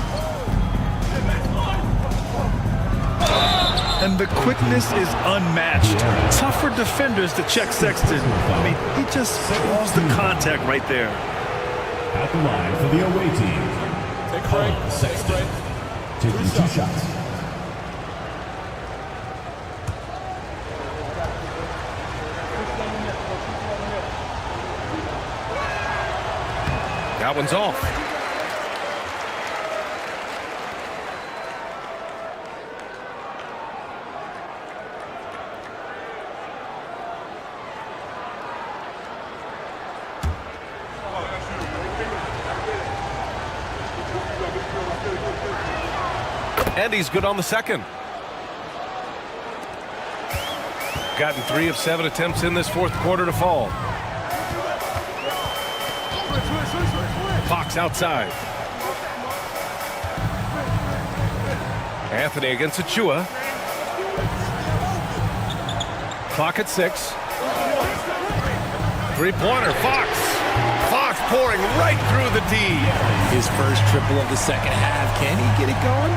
And the quickness is unmatched. Tough for defenders to check Sexton. I mean, he just draws the contact right there. At the line for the away team, Take a break. Sexton. Taking 2 shots. That one's off. And he's good on the second. Gotten 3 of 7 attempts in this fourth quarter to fall. Fox outside. Anthony against Achua. Clock at 6. 3-pointer, Fox. Fox pouring right through the D. His first triple of the second half. Can he get it going?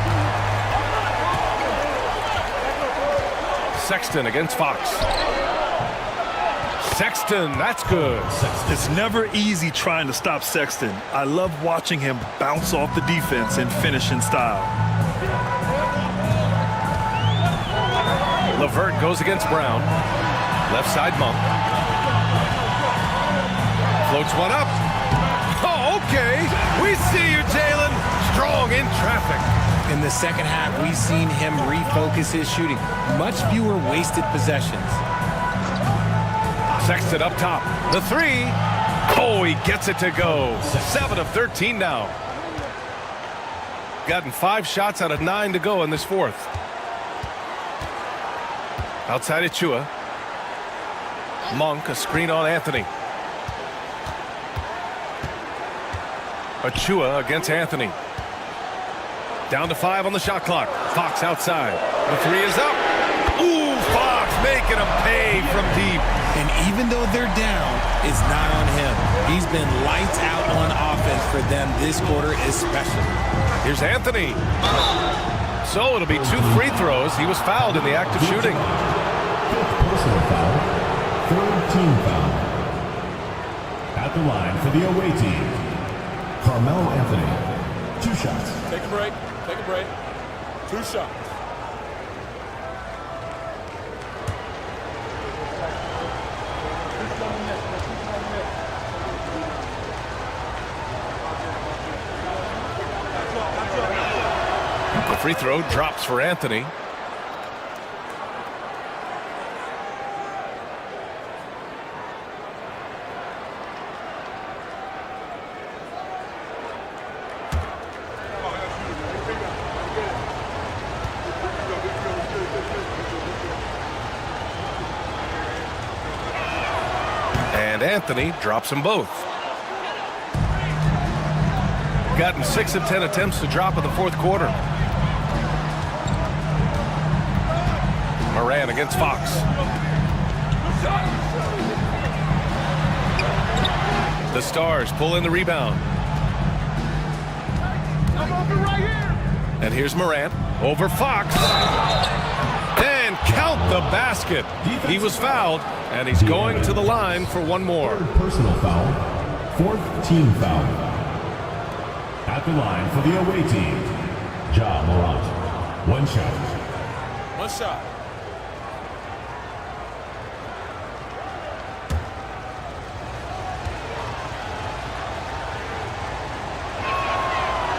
Sexton against Fox. Sexton, that's good. It's never easy trying to stop Sexton. I love watching him bounce off the defense and finish in style. LeVert goes against Brown. Left side Monk. Floats one up. Oh, okay. We see you, Jalen. Strong in traffic. In the second half, we've seen him refocus his shooting. Much fewer wasted possessions. Sexton up top. The 3. Oh, he gets it to go. 7 of 13 now. Gotten 5 shots out of 9 to go in this fourth. Outside Achua. Monk, a screen on Anthony. Achua against Anthony. Down to 5 on the shot clock. Fox outside. The 3 is up. Ooh, Fox making him pay from deep. And even though they're down, it's not on him. He's been lights out on offense for them this quarter especially. Here's Anthony. So it'll be 2 free throws. He was fouled in the act of shooting. 5th personal foul. 3rd team foul. At the line for the away team, Carmelo Anthony. 2 shots. Take a break. Take a break. 2 shots. The free throw drops for Anthony. And Anthony drops them both. Gotten 6 of 10 attempts to drop in the fourth quarter. Moran against Fox. The Stars pull in the rebound. And here's Morant over Fox. And count the basket. He was fouled, and he's going to the line for one more. 3rd personal foul. 4th team foul. At the line for the away team, Ja Morant. 1 shot. 1 shot.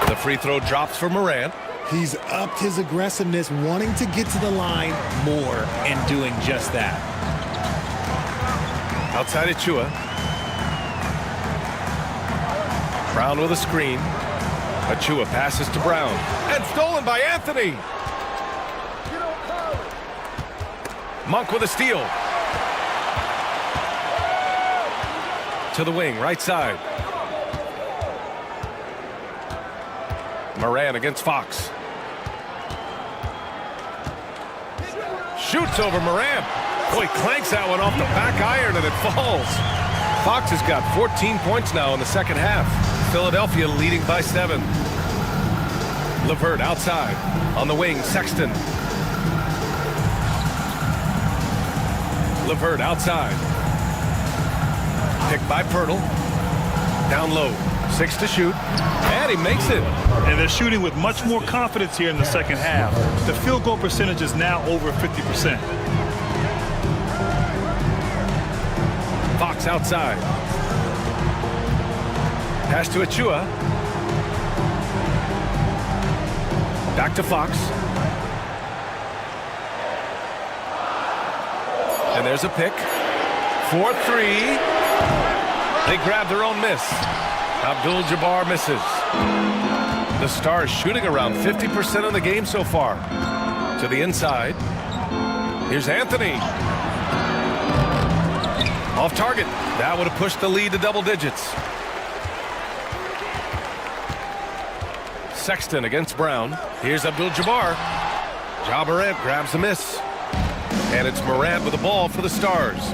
The free throw drops for Morant. He's upped his aggressiveness, wanting to get to the line more and doing just that. Outside Achua. Brown with a screen. Achua passes to Brown. And stolen by Anthony. Monk with a steal. To the wing, right side. Moran against Fox. Shoots over Moran. Boy, clanks that one off the back iron and it falls. Fox has got 14 points now in the second half. Philadelphia leading by 7. LeVert outside. On the wing, Sexton. LeVert outside. Picked by Pirtle. Down low. 6 to shoot. And he makes it. And they're shooting with much more confidence here in the second half. The field goal percentage is now over 50%. Fox outside. Pass to Achua. Back to Fox. And there's a pick. 4-3. They grab their own miss. Abdul-Jabbar misses. The Stars shooting around 50% of the game so far. To the inside. Here's Anthony. Off target. That would have pushed the lead to double digits. Sexton against Brown. Here's Abdul-Jabbar. Ja Morant grabs the miss. And it's Morant with the ball for the Stars.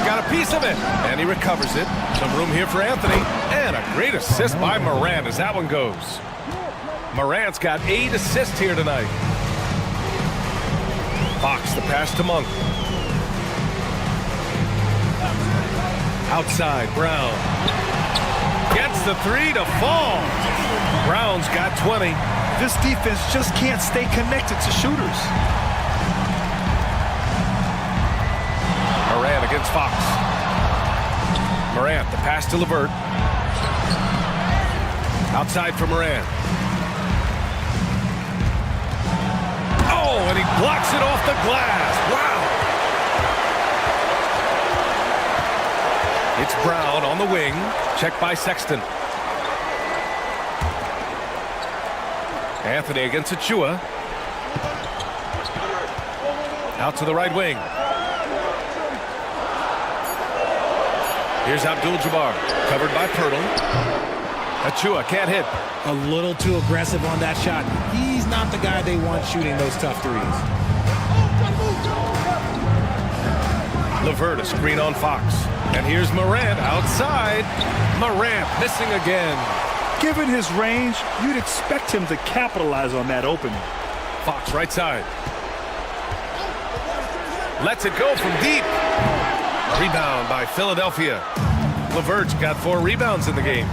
Got a piece of it. And he recovers it. Some room here for Anthony. And a great assist by Morant as that one goes. Morant's got 8 assists here tonight. Fox the pass to Monk. Outside, Brown. Gets the 3 to fall. Brown's got 20. This defense just can't stay connected to shooters. Morant against Fox. Morant, the pass to LeVert. Outside for Morant. Oh, and he blocks it off the glass. Wow. It's Brown on the wing. Checked by Sexton. Anthony against Achua. Out to the right wing. Here's Abdul-Jabbar. Covered by Pirtle. Achua can't hit. A little too aggressive on that shot. He's not the guy they want shooting those tough threes. LeVert a screen on Fox. And here's Morant outside. Morant missing again. Given his range, you'd expect him to capitalize on that opening. Fox right side. Lets it go from deep. Rebound by Philadelphia. LeVert's got 4 rebounds in the game.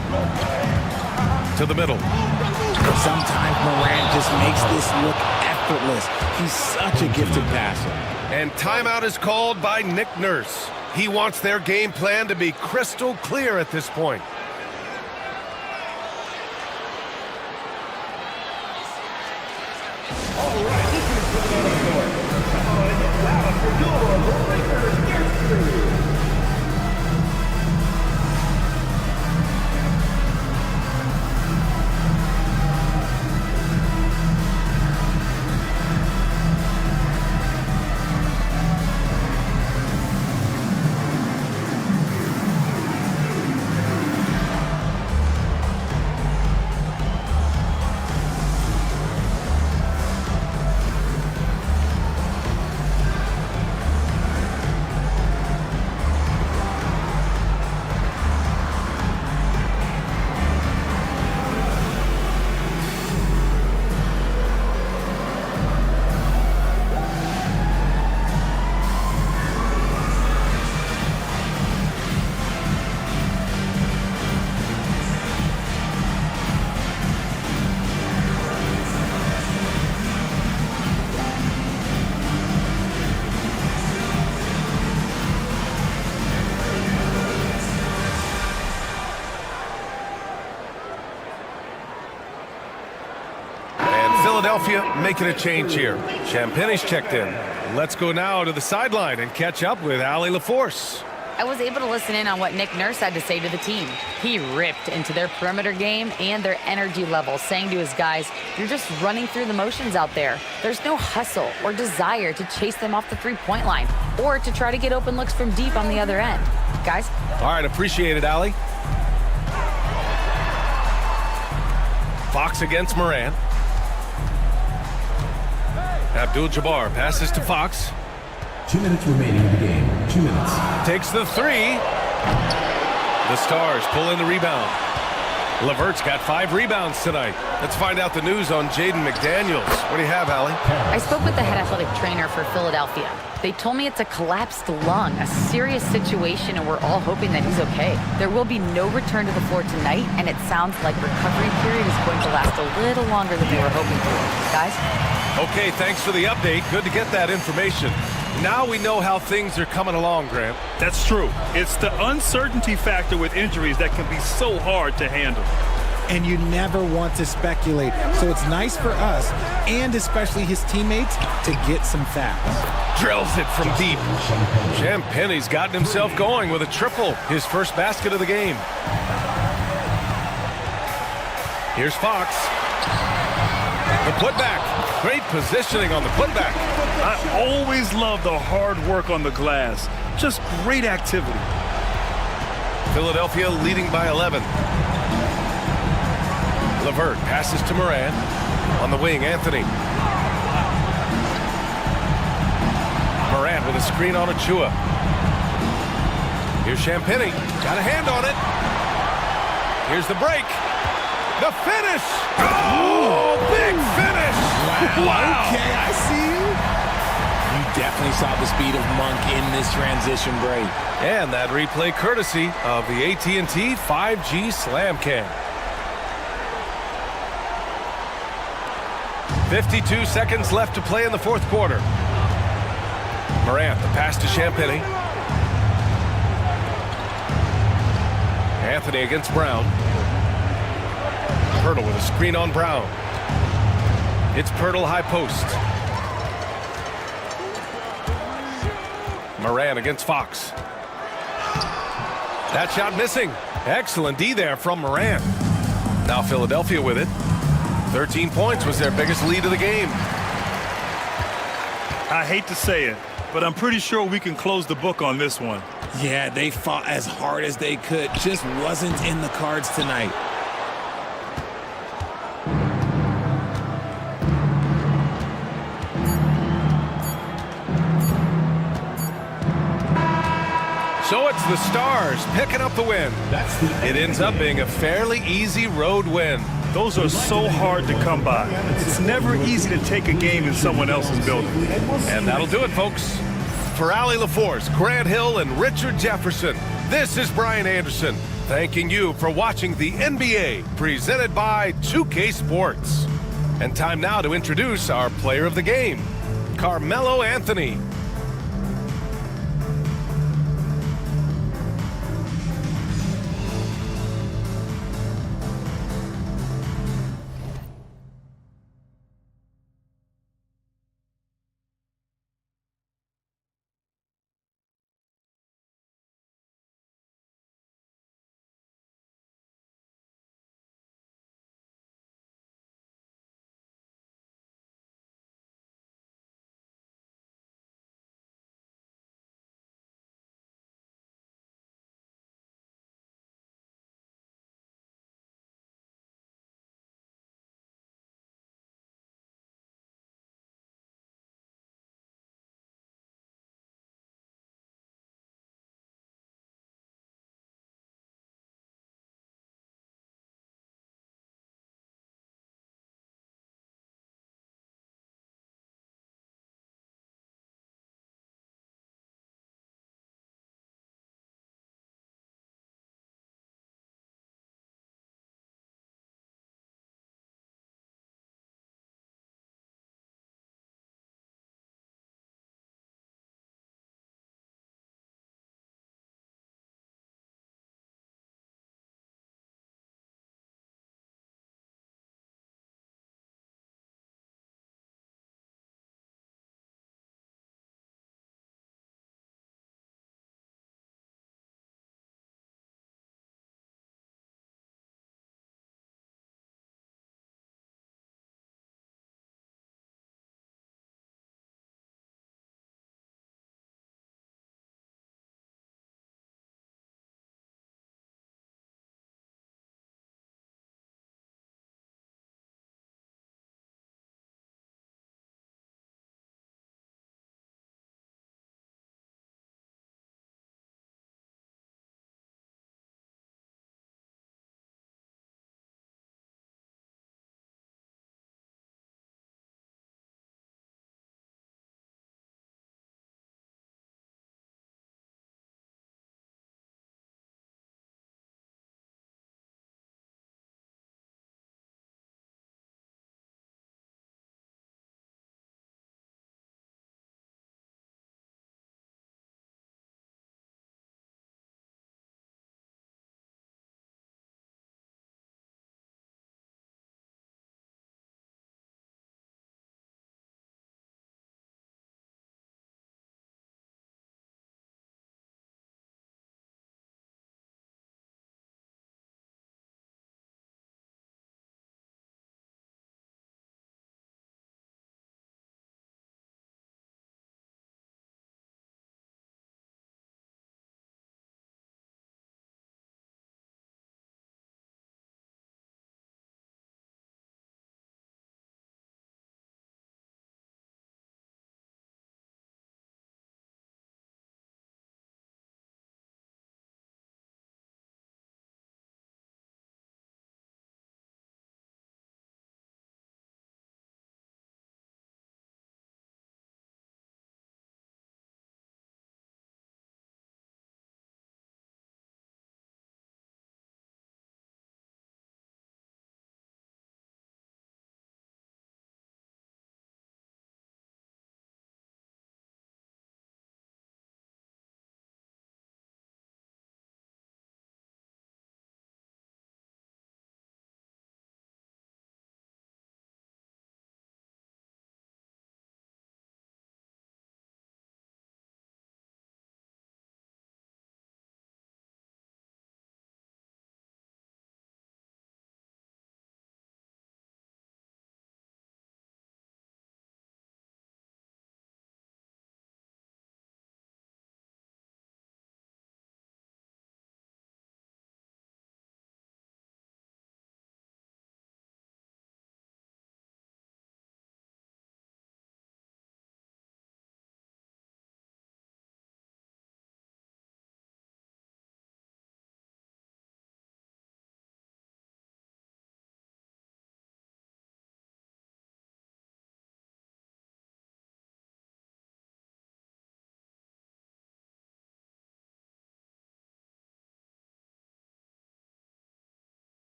To the middle. Sometimes Morant just makes this look effortless. He's such a gifted passer. And timeout is called by Nick Nurse. He wants their game plan to be crystal clear at this point. All right, this is Philadelphia making a change here. Champagne's checked in. Let's go now to the sideline and catch up with Allie LaForce. I was able to listen in on what Nick Nurse had to say to the team. He ripped into their perimeter game and their energy level, saying to his guys, you're just running through the motions out there. There's no hustle or desire to chase them off the three-point line or to try to get open looks from deep on the other end. Guys? All right, appreciate it, Allie. Fox against Moran. Abdul-Jabbar passes to Fox. 2 minutes remaining in the game. 2 minutes. Takes the three. The Stars pull in the rebound. LeVert's got 5 rebounds tonight. Let's find out the news on Jaden McDaniels. What do you have, Allie? I spoke with the head athletic trainer for Philadelphia. They told me it's a collapsed lung, a serious situation, and we're all hoping that he's okay. There will be no return to the floor tonight, and it sounds like recovery period is going to last a little longer than they were hoping for. Guys? Okay, thanks for the update. Good to get that information. Now we know how things are coming along, Grant. That's true. It's the uncertainty factor with injuries that can be so hard to handle. And you never want to speculate. So it's nice for us, and especially his teammates, to get some facts. Drills it from deep. Champagne's gotten himself going with a triple, his first basket of the game. Here's Fox. The putback. Great positioning on the putback. I always love the hard work on the glass. Just great activity. Philadelphia leading by 11. LeVert passes to Moran. On the wing, Anthony. Moran with a screen on Achua. Here's Champagnie. Got a hand on it. Here's the break. The finish! Oh, big finish! Wow. Okay, I see you. You definitely saw the speed of Monk in this transition break. And that replay courtesy of the AT&T 5G Slam Cam. 52 seconds left to play in the fourth quarter. Morant, the pass to Champagnie. Anthony against Brown. Pirtle with a screen on Brown. It's Pirtle high post. Moran against Fox. That shot missing. Excellent D there from Moran. Now Philadelphia with it. 13 points was their biggest lead of the game. I hate to say it, but I'm pretty sure we can close the book on this one. Yeah, they fought as hard as they could. Just wasn't in the cards tonight. So it's the Stars picking up the win. It ends up being a fairly easy road win. Those are so hard to come by. It's never easy to take a game in someone else's building. And that'll do it, folks. For Allie LaForce, Grant Hill, and Richard Jefferson, this is Brian Anderson, thanking you for watching the NBA, presented by 2K Sports. And time now to introduce our player of the game, Carmelo Anthony.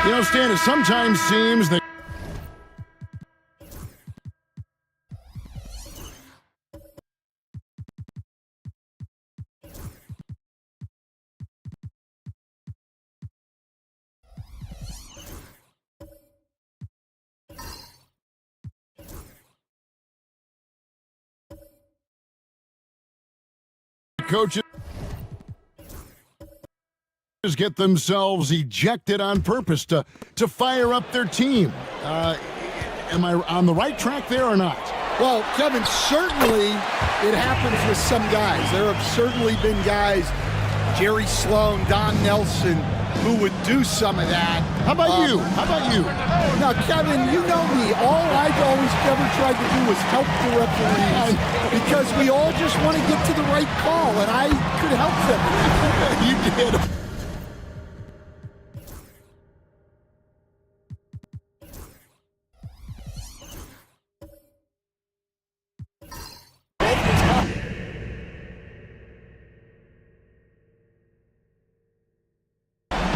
You know, Stan, it sometimes seems that coaches get themselves ejected on purpose to fire up their team. Am I on the right track there or not? Well, Kevin, certainly it happens with some guys. There have certainly been guys, Jerry Sloan, Don Nelson, who would do some of that. How about you? How about you? Now, Kevin, you know me. All I've always ever tried to do was help the referees because we all just want to get to the right call, and I could help them. You did.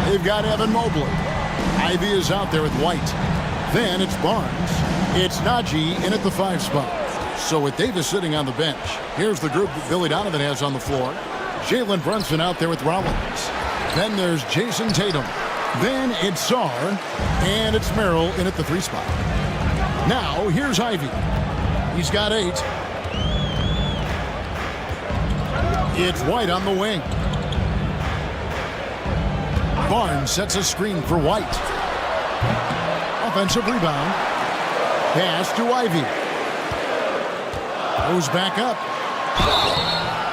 They've got Evan Mobley. Ivy is out there with White. Then it's Barnes. It's Najee in at the 5 spot. So with Davis sitting on the bench, here's the group that Billy Donovan has on the floor. Jalen Brunson out there with Rollins. Then there's Jason Tatum. Then it's Sarr. And it's Merrill in at the 3 spot. Now here's Ivy. He's got 8. It's White on the wing. Barnes sets a screen for White. Offensive rebound. Pass to Ivy. Goes back up.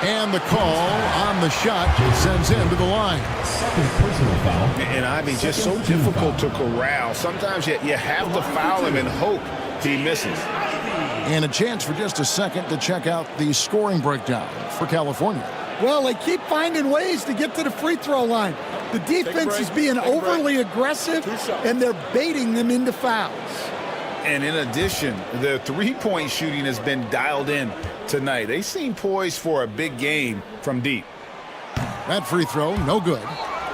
And the call on the shot sends him to the line. Personal foul. And Ivy just so difficult to corral. Sometimes you have to foul him and hope he misses. And a chance for just a second to check out the scoring breakdown for California. Well, they keep finding ways to get to the free throw line. The defense is being overly aggressive, and they're baiting them into fouls. And in addition, the three-point shooting has been dialed in tonight. They seem poised for a big game from deep. That free throw, no good.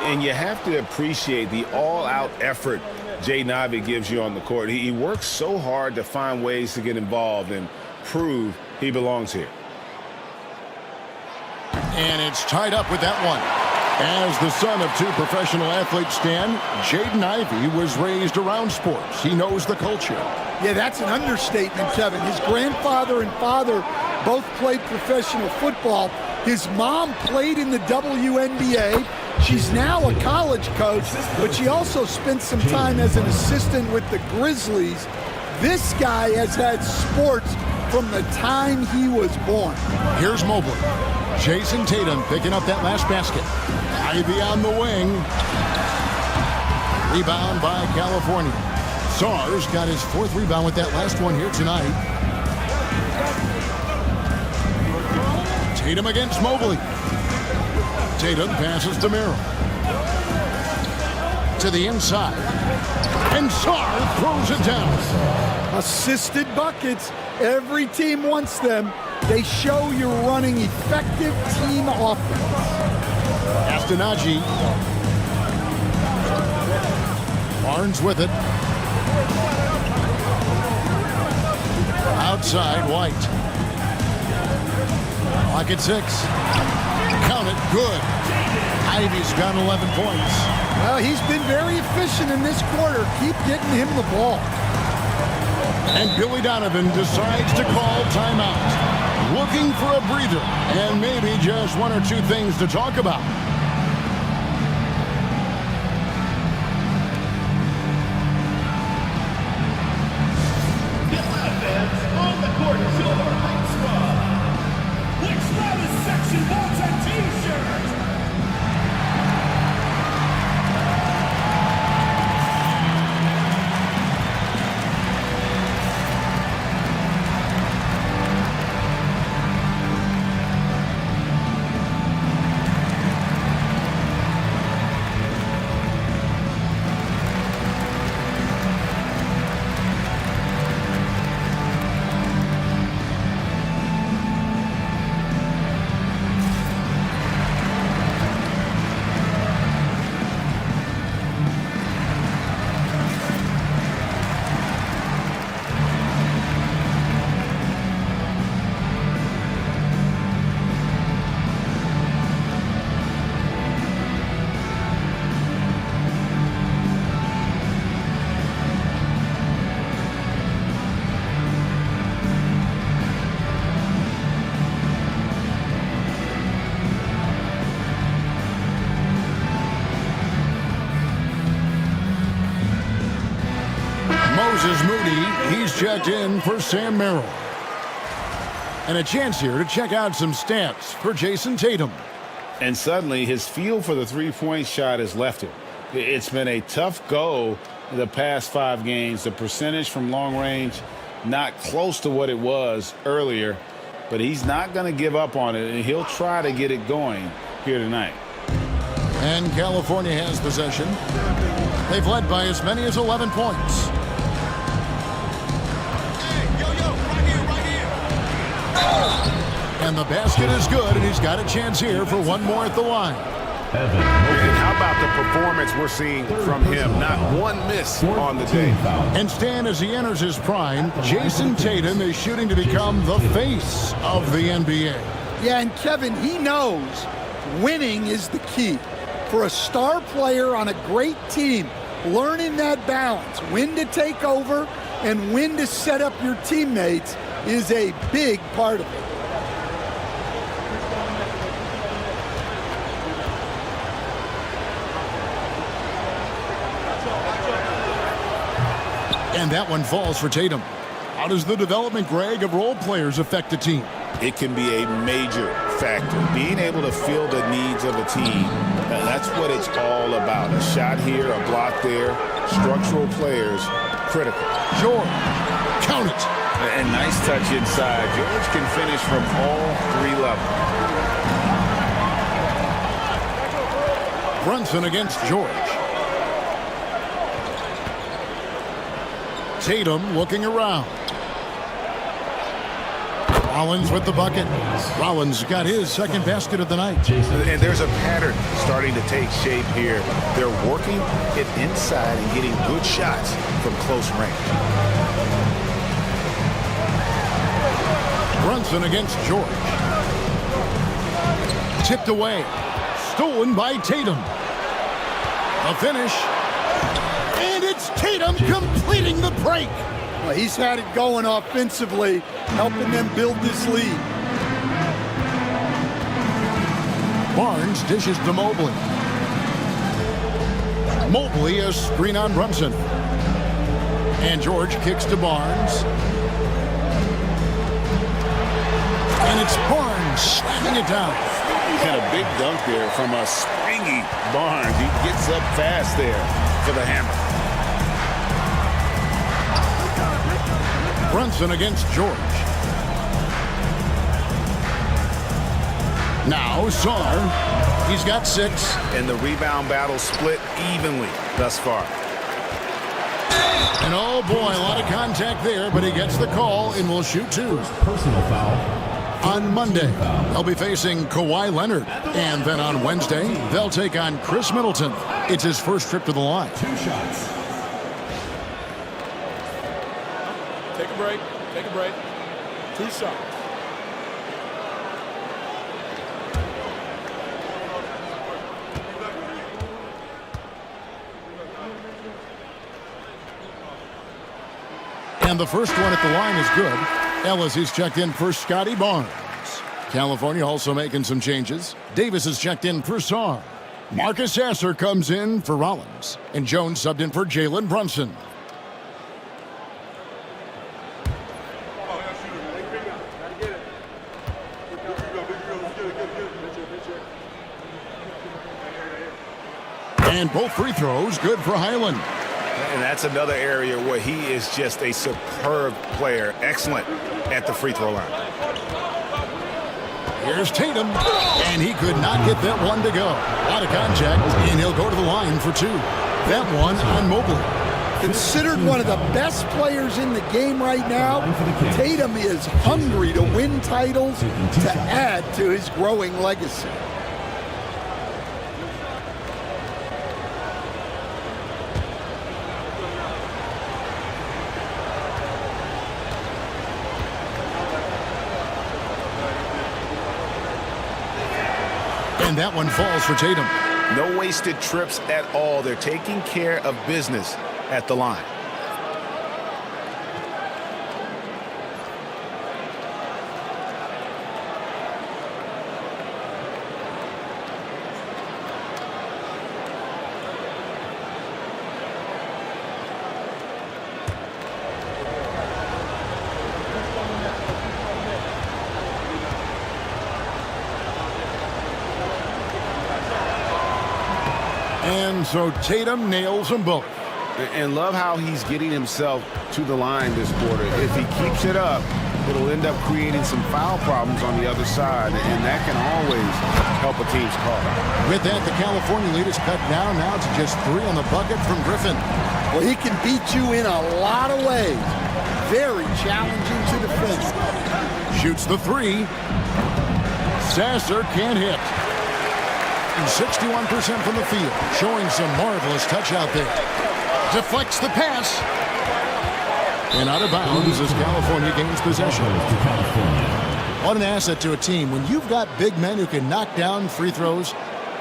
And you have to appreciate the all-out effort Jaden Ivey gives you on the court. He works so hard to find ways to get involved and prove he belongs here. And it's tied up with that one. As the son of 2 professional athletes, Stan, Jaden Ivey was raised around sports. He knows the culture. Yeah, that's an understatement, Kevin. His grandfather and father both played professional football. His mom played in the WNBA. She's now a college coach, but she also spent some time as an assistant with the Grizzlies. This guy has had sports from the time he was born. Here's Mobley. Jason Tatum picking up that last basket. Ivy on the wing. Rebound by California. Sarr's got his 4th rebound with that last one here tonight. Tatum against Mobley. Tatum passes to Merrill. To the inside. And Sarr throws it down. Assisted buckets. Every team wants them. They show you're running effective team offense. Najee. Barnes with it. Outside, White. Clock at 6. Count it, good. Ivy's got 11 points. Well, he's been very efficient in this quarter. Keep getting him the ball. And Billy Donovan decides to call timeout. Looking for a breather and maybe just 1 or 2 things to talk about. On the court, your home squad. Which loudest section wants a t-shirt? Moses Moody, he's checked in for Sam Merrill. And a chance here to check out some stats for Jason Tatum. And suddenly his feel for the three-point shot has left him. It's been a tough go the past 5 games. The percentage from long range not close to what it was earlier, but he's not going to give up on it, and he'll try to get it going here tonight. And California has possession. They've led by as many as 11 points. And the basket is good, and he's got a chance here for one more at the line. And how about the performance we're seeing from him? Not one miss on the day. And Stan, as he enters his prime, Jason Tatum is shooting to become the face of the NBA. Yeah, and Kevin, he knows winning is the key. For a star player on a great team, learning that balance, when to take over and when to set up your teammates, is a big part of it. And that one falls for Tatum. How does the development, Greg, of role players affect the team? It can be a major factor. Being able to fill the needs of a team, that's what it's all about. A shot here, a block there, structural players, critical. George, count it. And nice touch inside. George can finish from all 3 levels. Brunson against George. Tatum looking around. Rollins with the bucket. Rollins got his second basket of the night. And there's a pattern starting to take shape here. They're working it inside and getting good shots from close range. Brunson against George. Tipped away. Stolen by Tatum. A finish. And it's Tatum completing the break. Well, he's had it going offensively, helping them build this lead. Barnes dishes to Mobley. Mobley a screen on Brunson. And George kicks to Barnes. And it's Barnes slamming it down. And a big dunk there from a springy Barnes. He gets up fast there for the hammer. Brunson against George. Now Saar. He's got 6. And the rebound battle split evenly thus far. And oh boy, a lot of contact there, but he gets the call and will shoot 2. Personal foul. On Monday, they'll be facing Kawhi Leonard. And then on Wednesday, they'll take on Chris Middleton. It's his first trip to the line. 2 shots. Take a break. Take a break. 2 shots. And the first one at the line is good. Ellis is checked in for Scotty Barnes. California also making some changes. Davis is checked in for Saar. Marcus Sasser comes in for Rollins. And Jones subbed in for Jalen Brunson. And both free throws good for Highland. And that's another area where he is just a superb player. Excellent at the free throw line. Here's Tatum. And he could not get that one to go. A lot of contact, and he'll go to the line for 2. That one on Mobley. Considered one of the best players in the game right now, Tatum is hungry to win titles to add to his growing legacy. And that one falls for Tatum. No wasted trips at all. They're taking care of business at the line. And so Tatum nails them both. And love how he's getting himself to the line this quarter. If he keeps it up, it'll end up creating some foul problems on the other side, and that can always help a team's cause. With that, the California lead is cut down now to just 3 on the bucket from Griffin. Well, he can beat you in a lot of ways. Very challenging to defend. Shoots the 3. Sasser can't hit. And 61% from the field, showing some marvelous touch out there. Deflects the pass. And out of bounds as California gains possession. What an asset to a team when you've got big men who can knock down free throws.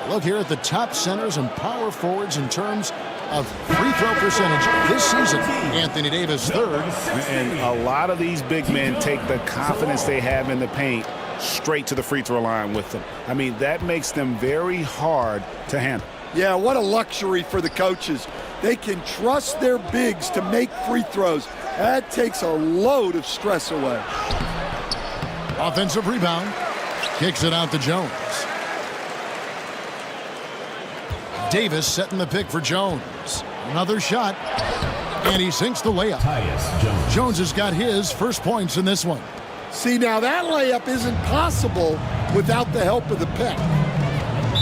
Look here at the top centers and power forwards in terms of free throw percentage this season. Anthony Davis, third. And a lot of these big men take the confidence they have in the paint straight to the free throw line with them. I mean, that makes them very hard to handle. Yeah, what a luxury for the coaches. They can trust their bigs to make free throws. That takes a load of stress away. Offensive rebound. Kicks it out to Jones. Davis setting the pick for Jones. Another shot. And he sinks the layup. Jones has got his first points in this one. See, now that layup isn't possible without the help of the pick.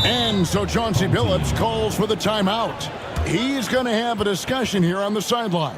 And so Chauncey Billups calls for the timeout. He's going to have a discussion here on the sideline.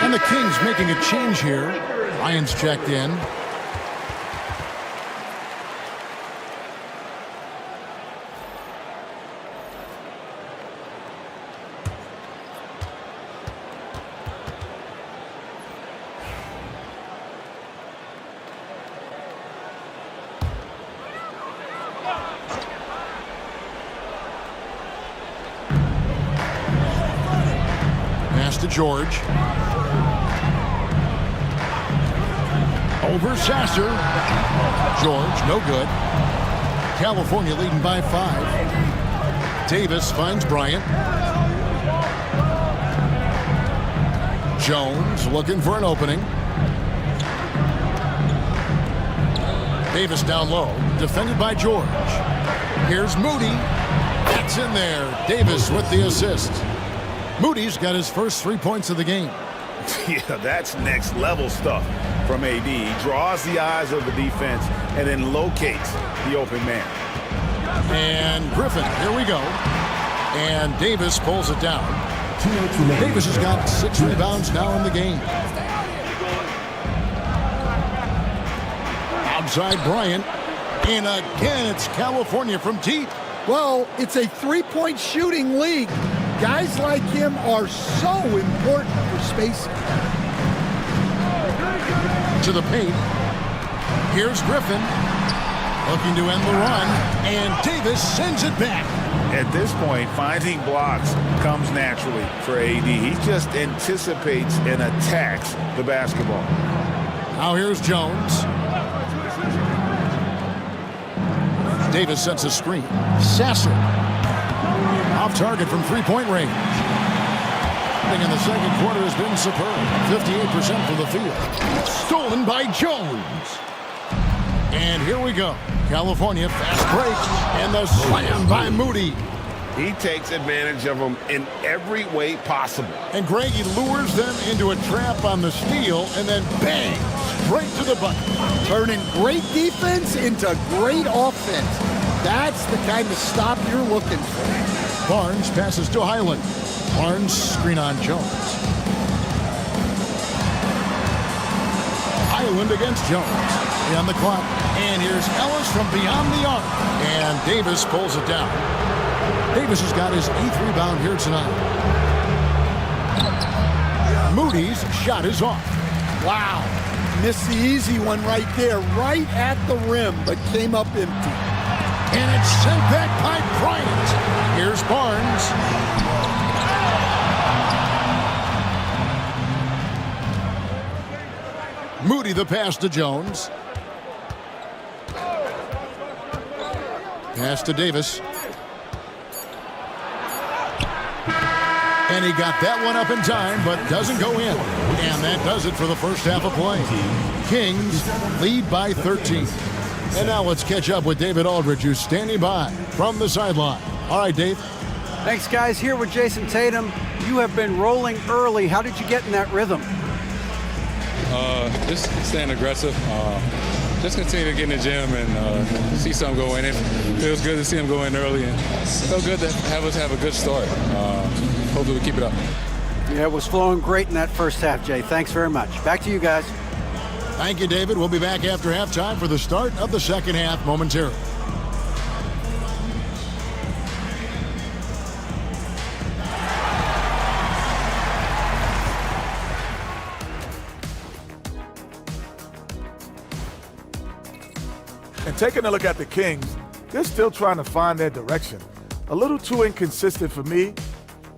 And the Kings making a change here. Lyons checked in. Pass to George. Over Sasser. George, no good. California leading by 5. Davis finds Bryant. Jones looking for an opening. Davis down low, defended by George. Here's Moody. That's in there. Davis with the assist. Moody's got his first 3 points of the game. Yeah, that's next level stuff from AD. He draws the eyes of the defense and then locates the open man. And Griffin, here we go. And Davis pulls it down. Davis has got 6 rebounds now in the game. Outside Bryant. And again, it's California from deep. Well, it's a 3-point shooting league. Guys like him are so important for spacing. To the paint. Here's Griffin. Looking to end the run. And Davis sends it back. At this point, finding blocks comes naturally for AD. He just anticipates and attacks the basketball. Now here's Jones. Davis sets a screen. Sasser. Off target from 3-point range. shooting in the second quarter has been superb. 58% from the field. Stolen by Jones. And here we go. California, fast break, and the slam by Moody. He takes advantage of them in every way possible. And Greg, he lures them into a trap on the steal, and then bang, straight to the bucket. Turning great defense into great offense. That's the kind of stop you're looking for. Barnes passes to Highland. Barnes screen on Jones. Highland against Jones. On the clock. And here's Ellis from beyond the arc. And Davis pulls it down. Davis has got his 8th rebound here tonight. Moody's shot is off. Wow. Missed the easy one right there, right at the rim, but came up empty. And it's sent back by Bryant. Here's Barnes. Moody the pass to Jones. Pass to Davis. And he got that one up in time, but doesn't go in. And that does it for the first half of play. Kings lead by 13. And now let's catch up with David Aldridge, who's standing by from the sideline. All right, Dave. Thanks, guys. Here with Jason Tatum. You have been rolling early. How did you get in that rhythm? Just staying aggressive. Just continue to get in the gym and see something go in. It feels good to see him go in early, and it felt good to have us have a good start. Hopefully we keep it up. Yeah, it was flowing great in that first half, Jay. Thanks very much. Back to you guys. Thank you, David. We'll be back after halftime for the start of the second half momentarily. And taking a look at the Kings, they're still trying to find their direction. A little too inconsistent for me,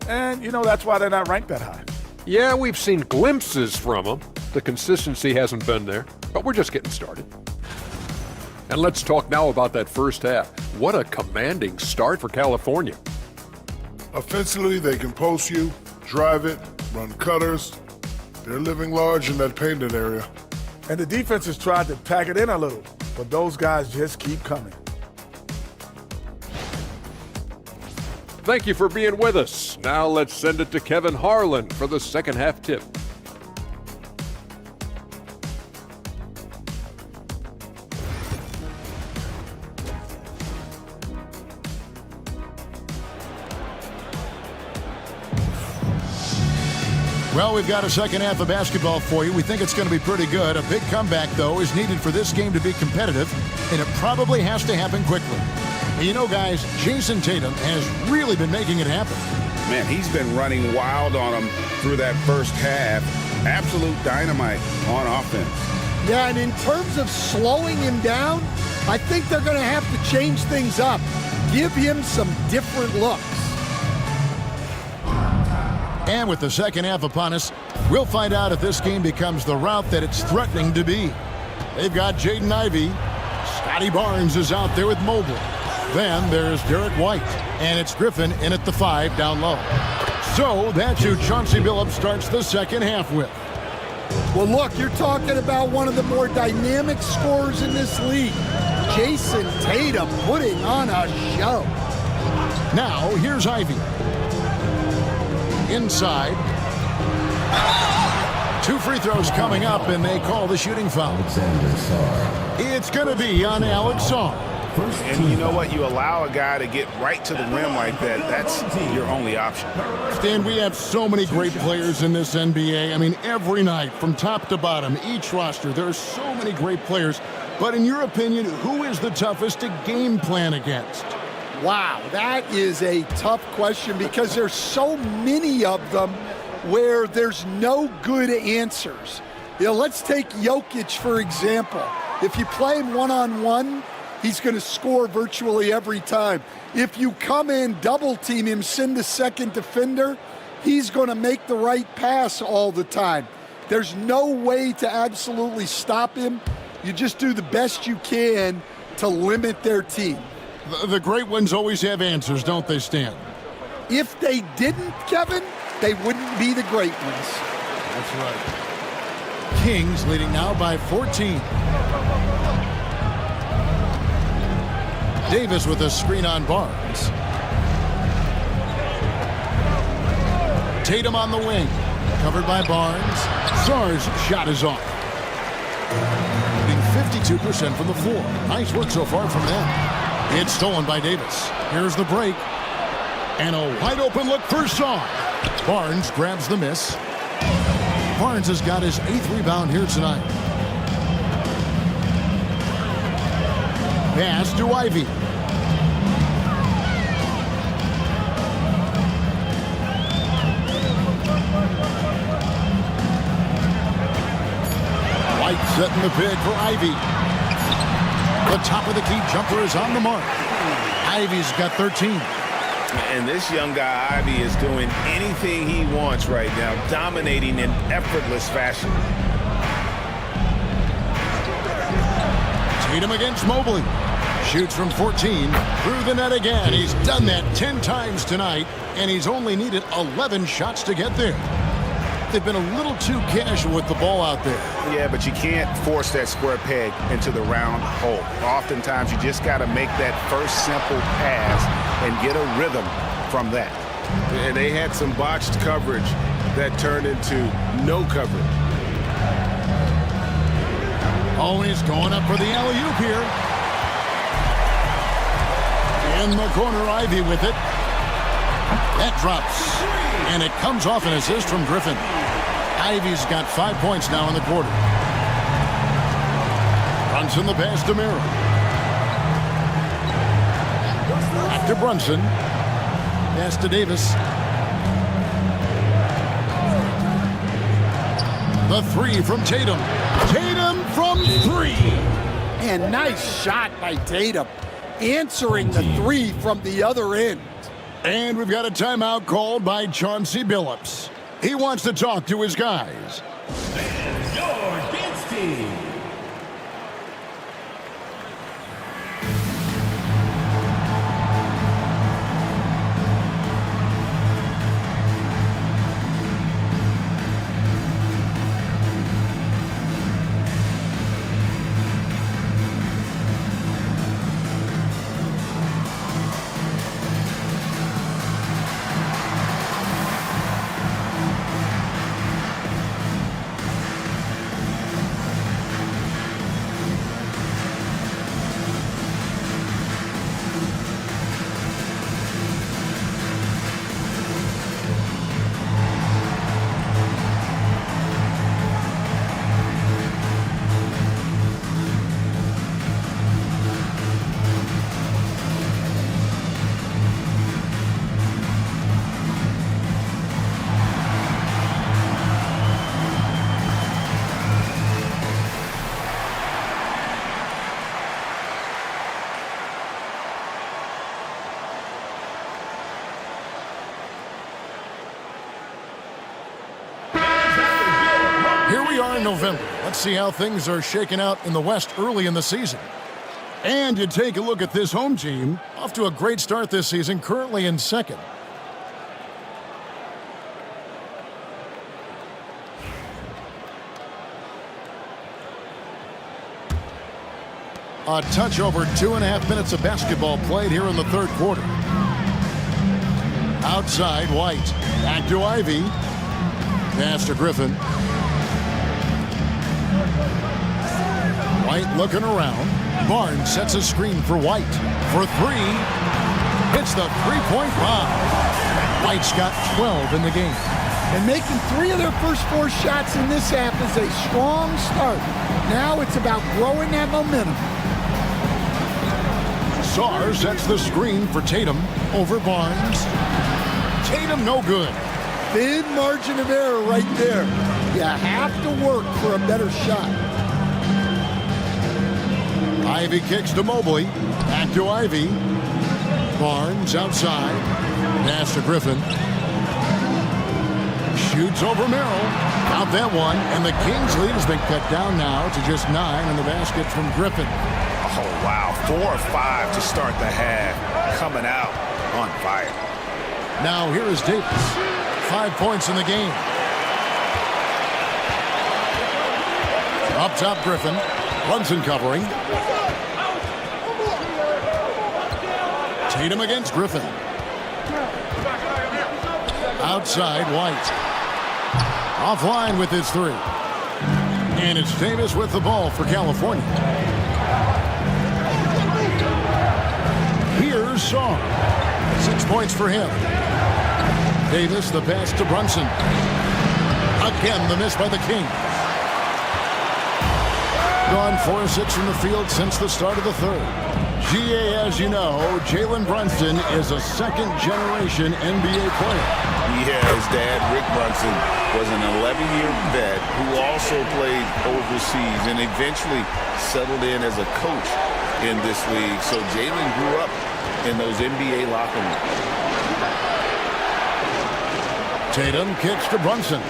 and, that's why they're not ranked that high. Yeah, we've seen glimpses from them. The consistency hasn't been there, but we're just getting started. And let's talk now about that first half. What a commanding start for California. Offensively, they can post you, drive it, run cutters. They're living large in that painted area. And the defense has tried to pack it in a little, but those guys just keep coming. Thank you for being with us. Now let's send it to Kevin Harlan for the second half tip. Well, we've got a second half of basketball for you. We think it's going to be pretty good. A big comeback, though, is needed for this game to be competitive, and it probably has to happen quickly. And guys, Jason Tatum has really been making it happen. Man, he's been running wild on them through that first half. Absolute dynamite on offense. Yeah, and in terms of slowing him down, I think they're going to have to change things up. Give him some different looks. And with the second half upon us, we'll find out if this game becomes the route that it's threatening to be. They've got Jaden Ivey. Scotty Barnes is out there with Mobley. Then there's Derek White. And it's Griffin in at the 5 down low. So that's who Chauncey Billups starts the second half with. Well, look, you're talking about one of the more dynamic scorers in this league. Jason Tatum putting on a show. Now, here's Ivey. Inside. 2 free throws coming up, and they call the shooting foul. It's going to be on Alex Sarr. And you know what? You allow a guy to get right to the rim like that, that's your only option. Stan, we have so many great players in this NBA. I mean, every night, from top to bottom, each roster, there are so many great players. But in your opinion, who is the toughest to game plan against? Wow, that is a tough question because there's so many of them where there's no good answers. Let's take Jokic, for example. If you play him one-on-one, he's going to score virtually every time. If you come in, double team him, send a second defender, he's going to make the right pass all the time. There's no way to absolutely stop him. You just do the best you can to limit their team. The great ones always have answers, don't they, Stan? If they didn't, Kevin, they wouldn't be the great ones. That's right. Kings leading now by 14. Davis with a screen on Barnes. Tatum on the wing. Covered by Barnes. Czar's shot is off. Shooting 52% from the floor. Nice work so far from them. It's stolen by Davis. Here's the break. And a wide open look for Czar. Barnes grabs the miss. Barnes has got his 8th rebound here tonight. Pass to Ivy. White setting the pick for Ivy. The top of the key jumper is on the mark. Ivy's got 13. And this young guy, Ivy, is doing anything he wants right now, dominating in effortless fashion. Tatum against Mobley. Shoots from 14. Through the net again. He's done that 10 times tonight, and he's only needed 11 shots to get there. They've been a little too casual with the ball out there. Yeah, but you can't force that square peg into the round hole. Oftentimes, you just got to make that first simple pass and get a rhythm from that. And they had some botched coverage that turned into no coverage. Oh, he's going up for the alley-oop here. In the corner, Ivy with it. That drops. And it comes off an assist from Griffin. Ivy's got 5 points now in the quarter. Brunson the pass to Miro. Back to Brunson. Pass to Davis. The three from Tatum. Tatum from 3. And nice shot by Tatum. Answering the 3 from the other end. And we've got a timeout called by Chauncey Billups. He wants to talk to his guys. Your Kids team. November. Let's see how things are shaking out in the West early in the season. And you take a look at this home team, off to a great start this season, currently in second. A touch over 2.5 minutes of basketball played here in the third quarter. Outside, White. Back to Ivy. Pass to Griffin. White looking around. Barnes sets a screen for White. For 3. Hits the three-point bomb. White's got 12 in the game. And making 3 of their first 4 shots in this half is a strong start. Now it's about growing that momentum. Czar sets the screen for Tatum over Barnes. Tatum no good. Thin margin of error right there. You have to work for a better shot. Ivy kicks to Mobley. Back to Ivy. Barnes outside. Pass to Griffin. Shoots over Merrill. Out that one. And the Kings lead has been cut down now to just 9 in the basket from Griffin. Oh, wow. 4 or 5 to start the half. Coming out on fire. Now here is Davis. 5 points in the game. Up top, Griffin. Brunson covering. Tatum against Griffin. Outside, White. Offline with his 3. And it's Davis with the ball for California. Here's Song. 6 points for him. Davis, the pass to Brunson. Again, the miss by the Kings. Gone 4-6 from the field since the start of the third. GA, as you know, Jalen Brunson is a second-generation NBA player. Yeah, his dad, Rick Brunson, was an 11-year vet who also played overseas and eventually settled in as a coach in this league. So Jalen grew up in those NBA locker rooms. Tatum kicks to Brunson.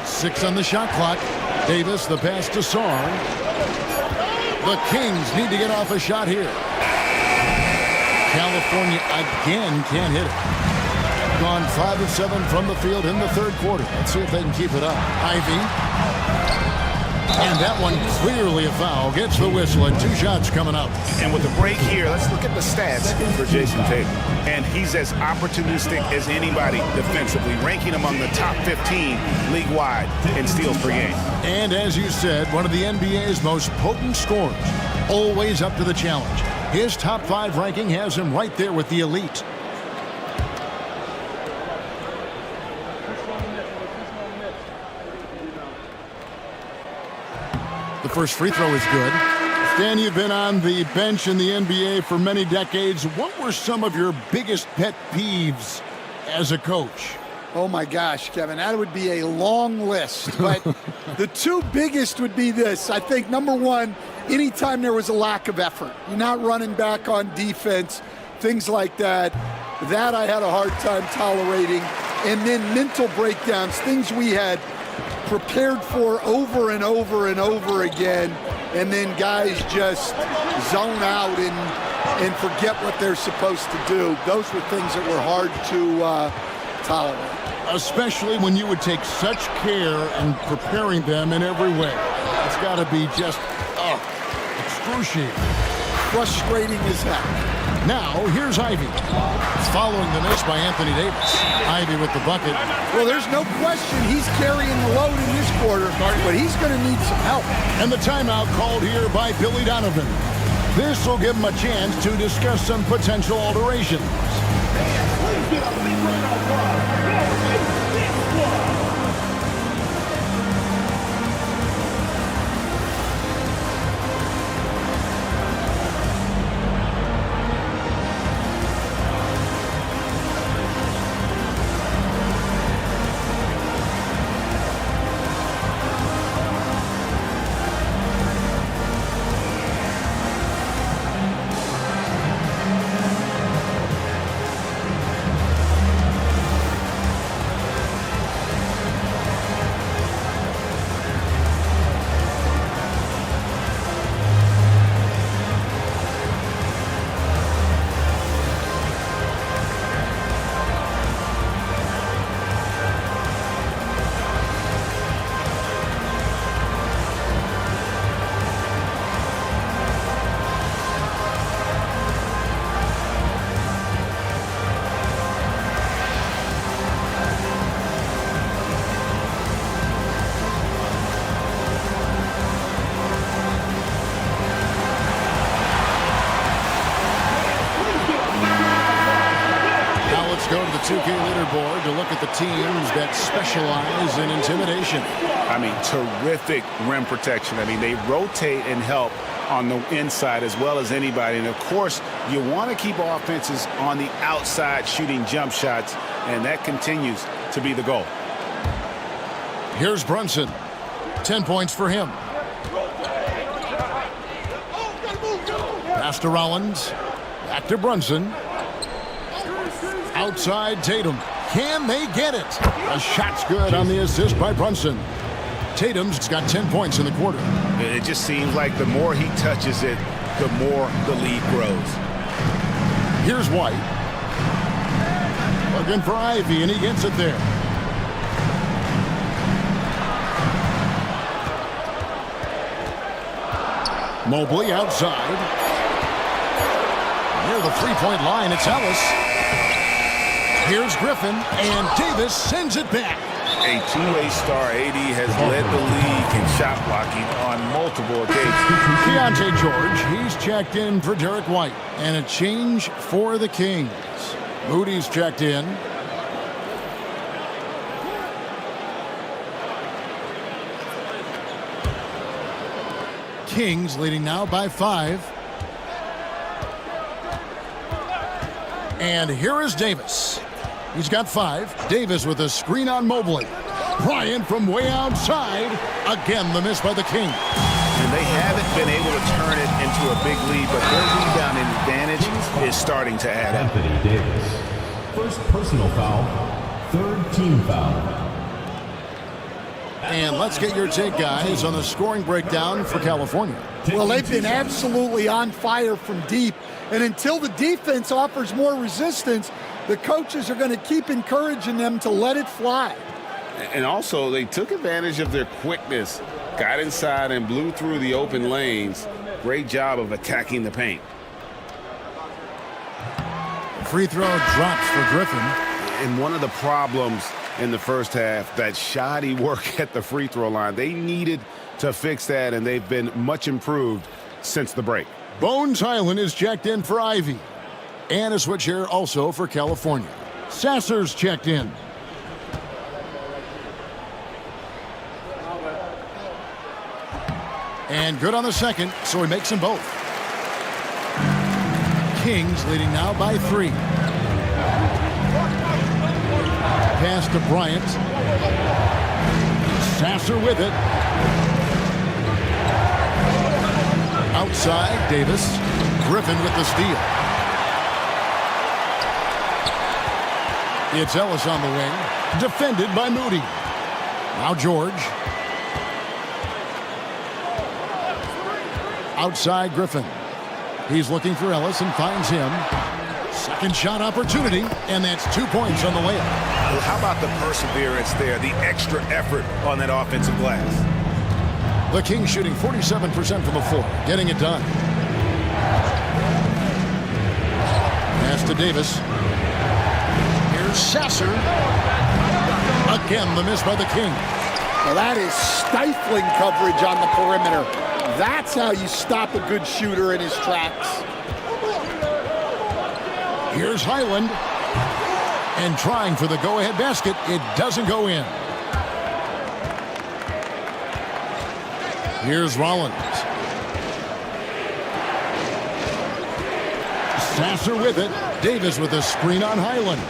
6 on the shot clock. Davis, the pass to Song. The Kings need to get off a shot here. California again can't hit it. Gone 5 of 7 from the field in the third quarter. Let's see if they can keep it up. Ivy. And that one clearly a foul. Gets the whistle and 2 shots coming up. And with the break here, let's look at the stats for Jason Tatum. And he's as opportunistic as anybody defensively, ranking among the top 15 league-wide in steals per game. And as you said, one of the NBA's most potent scorers. Always up to the challenge. His top 5 ranking has him right there with the elite. The first free throw is good. Stan, you've been on the bench in the NBA for many decades. What were some of your biggest pet peeves as a coach? Oh my gosh, Kevin, that would be a long list. But the 2 biggest would be this. I think number 1, anytime there was a lack of effort, you're not running back on defense, things like that. That I had a hard time tolerating. And then mental breakdowns, things we had prepared for over and over and over again, and then guys just zone out and forget what they're supposed to do. Those were things that were hard to tolerate. Especially when you would take such care in preparing them in every way. It's got to be just excruciating. Frustrating as heck. Now, here's Ivy. Following the miss by Anthony Davis. Ivy with the bucket. Well, there's no question he's carrying the load in this quarter, but he's going to need some help. And the timeout called here by Billy Donovan. This will give him a chance to discuss some potential alterations. Go to the 2K leaderboard to look at the teams that specialize in intimidation. I mean, terrific rim protection. I mean, they rotate and help on the inside as well as anybody. And, of course, you want to keep offenses on the outside shooting jump shots, and that continues to be the goal. Here's Brunson. 10 points for him. Pass to Rollins. Back to Brunson. Outside Tatum. Can they get it? A shot's good on the assist by Brunson. Tatum's got 10 points in the quarter. It just seems like the more he touches it, the more the lead grows. Here's White. Looking for Ivy, and he gets it there. Mobley outside. Near the three-point line, it's Ellis. Here's Griffin, and Davis sends it back. A two-way star, AD has led the league in shot blocking on multiple occasions. Keontae George, he's checked in for Derek White. And a change for the Kings. Moody's checked in. Kings leading now by 5. And here is Davis. He's got 5. Davis with a screen on Mobley. Bryant from way outside. Again, the miss by the Kings. And they haven't been able to turn it into a big lead, but their rebounding advantage is starting to add up. Anthony Davis. First personal foul. Third team foul. And let's get your take, guys, on the scoring breakdown for California. Well, they've been absolutely on fire from deep. And until the defense offers more resistance, the coaches are going to keep encouraging them to let it fly. And also, they took advantage of their quickness, got inside and blew through the open lanes. Great job of attacking the paint. Free throw drops for Griffin. And one of the problems in the first half, that shoddy work at the free throw line. They needed to fix that, and they've been much improved since the break. Bones Highland is checked in for Ivy. And a switch here also for California. Sasser's checked in. And good on the second, so he makes them both. Kings leading now by 3. Pass to Bryant. Sasser with it. Outside, Davis. Griffin with the steal. It's Ellis on the wing. Defended by Moody. Now George. Outside, Griffin. He's looking for Ellis and finds him. Second shot opportunity, and that's 2 points on the layup. Well, how about the perseverance there, the extra effort on that offensive glass? The Kings shooting 47% from the floor, getting it done. Pass to Davis. Here's Sasser. Again, the miss by the Kings. Well, that is stifling coverage on the perimeter. That's how you stop a good shooter in his tracks. Here's Highland. And trying for the go-ahead basket. It doesn't go in. Here's Rollins. Sasser with it. Davis with a screen on Highland.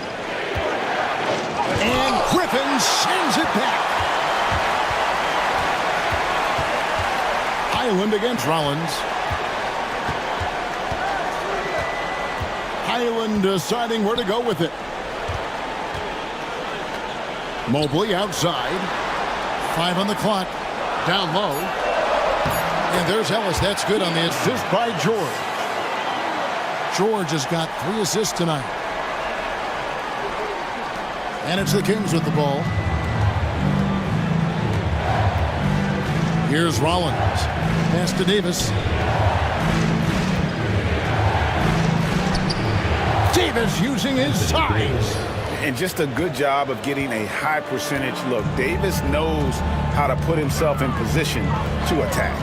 And Griffin sends it back. Highland against Rollins. Highland deciding where to go with it. Mobley outside. 5 on the clock. Down low. And there's Ellis. That's good on the assist by George. George has got 3 assists tonight. And it's the Kings with the ball. Here's Rollins. Pass to Davis. Davis using his size. And just a good job of getting a high percentage look. Davis knows how to put himself in position to attack.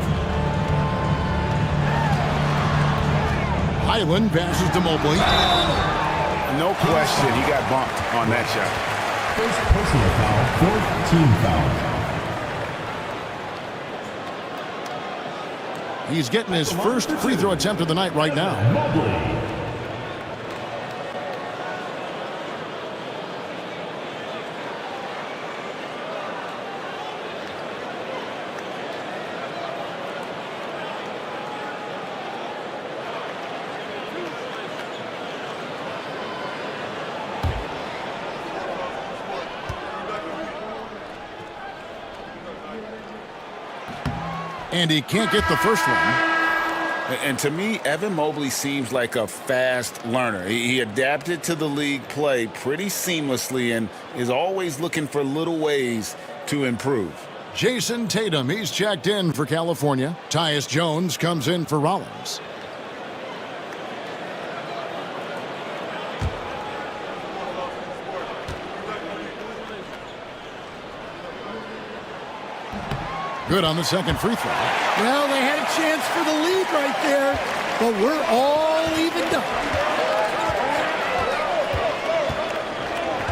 Highland passes to Mobley. No question, he got bumped on that shot. First personal foul, 4th team foul. He's getting his first free throw attempt of the night right now. Mobley. And he can't get the first one. And to me, Evan Mobley seems like a fast learner. He adapted to the league play pretty seamlessly and is always looking for little ways to improve. Jason Tatum, he's checked in for California. Tyus Jones comes in for Rollins. Good on the second free throw. Well, they had a chance for the lead right there, but we're all evened up.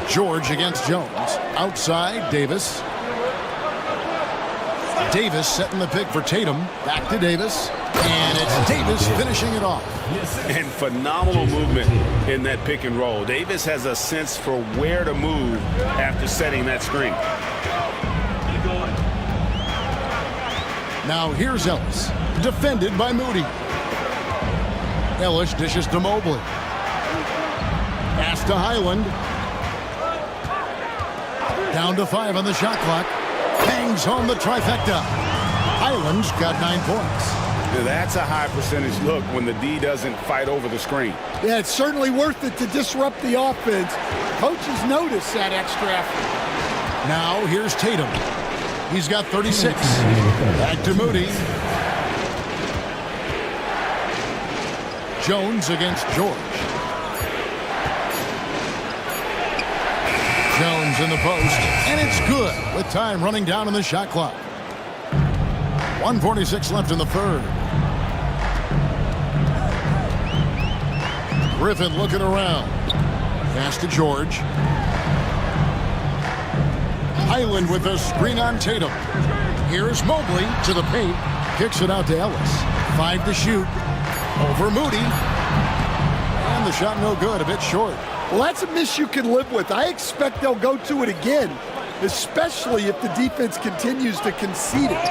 George against Jones. Outside, Davis. Davis setting the pick for Tatum. Back to Davis. And it's Davis finishing it off. And phenomenal movement in that pick and roll. Davis has a sense for where to move after setting that screen. Now here's Ellis, defended by Moody. Ellis dishes to Mobley. Pass to Highland. Down to 5 on the shot clock. Hangs home the trifecta. Highland's got 9 points. That's a high percentage look when the D doesn't fight over the screen. Yeah, it's certainly worth it to disrupt the offense. Coaches notice that extra effort. Now here's Tatum. He's got 36. Back to Moody. Jones against George. Jones in the post, and it's good with time running down on the shot clock. 1:46 left in the third. Griffin looking around. Pass to George. Highland with a screen on Tatum. Here's Mobley to the paint. Kicks it out to Ellis. 5 to shoot. Over Moody. And the shot no good, a bit short. Well, that's a miss you can live with. I expect they'll go to it again, especially if the defense continues to concede it.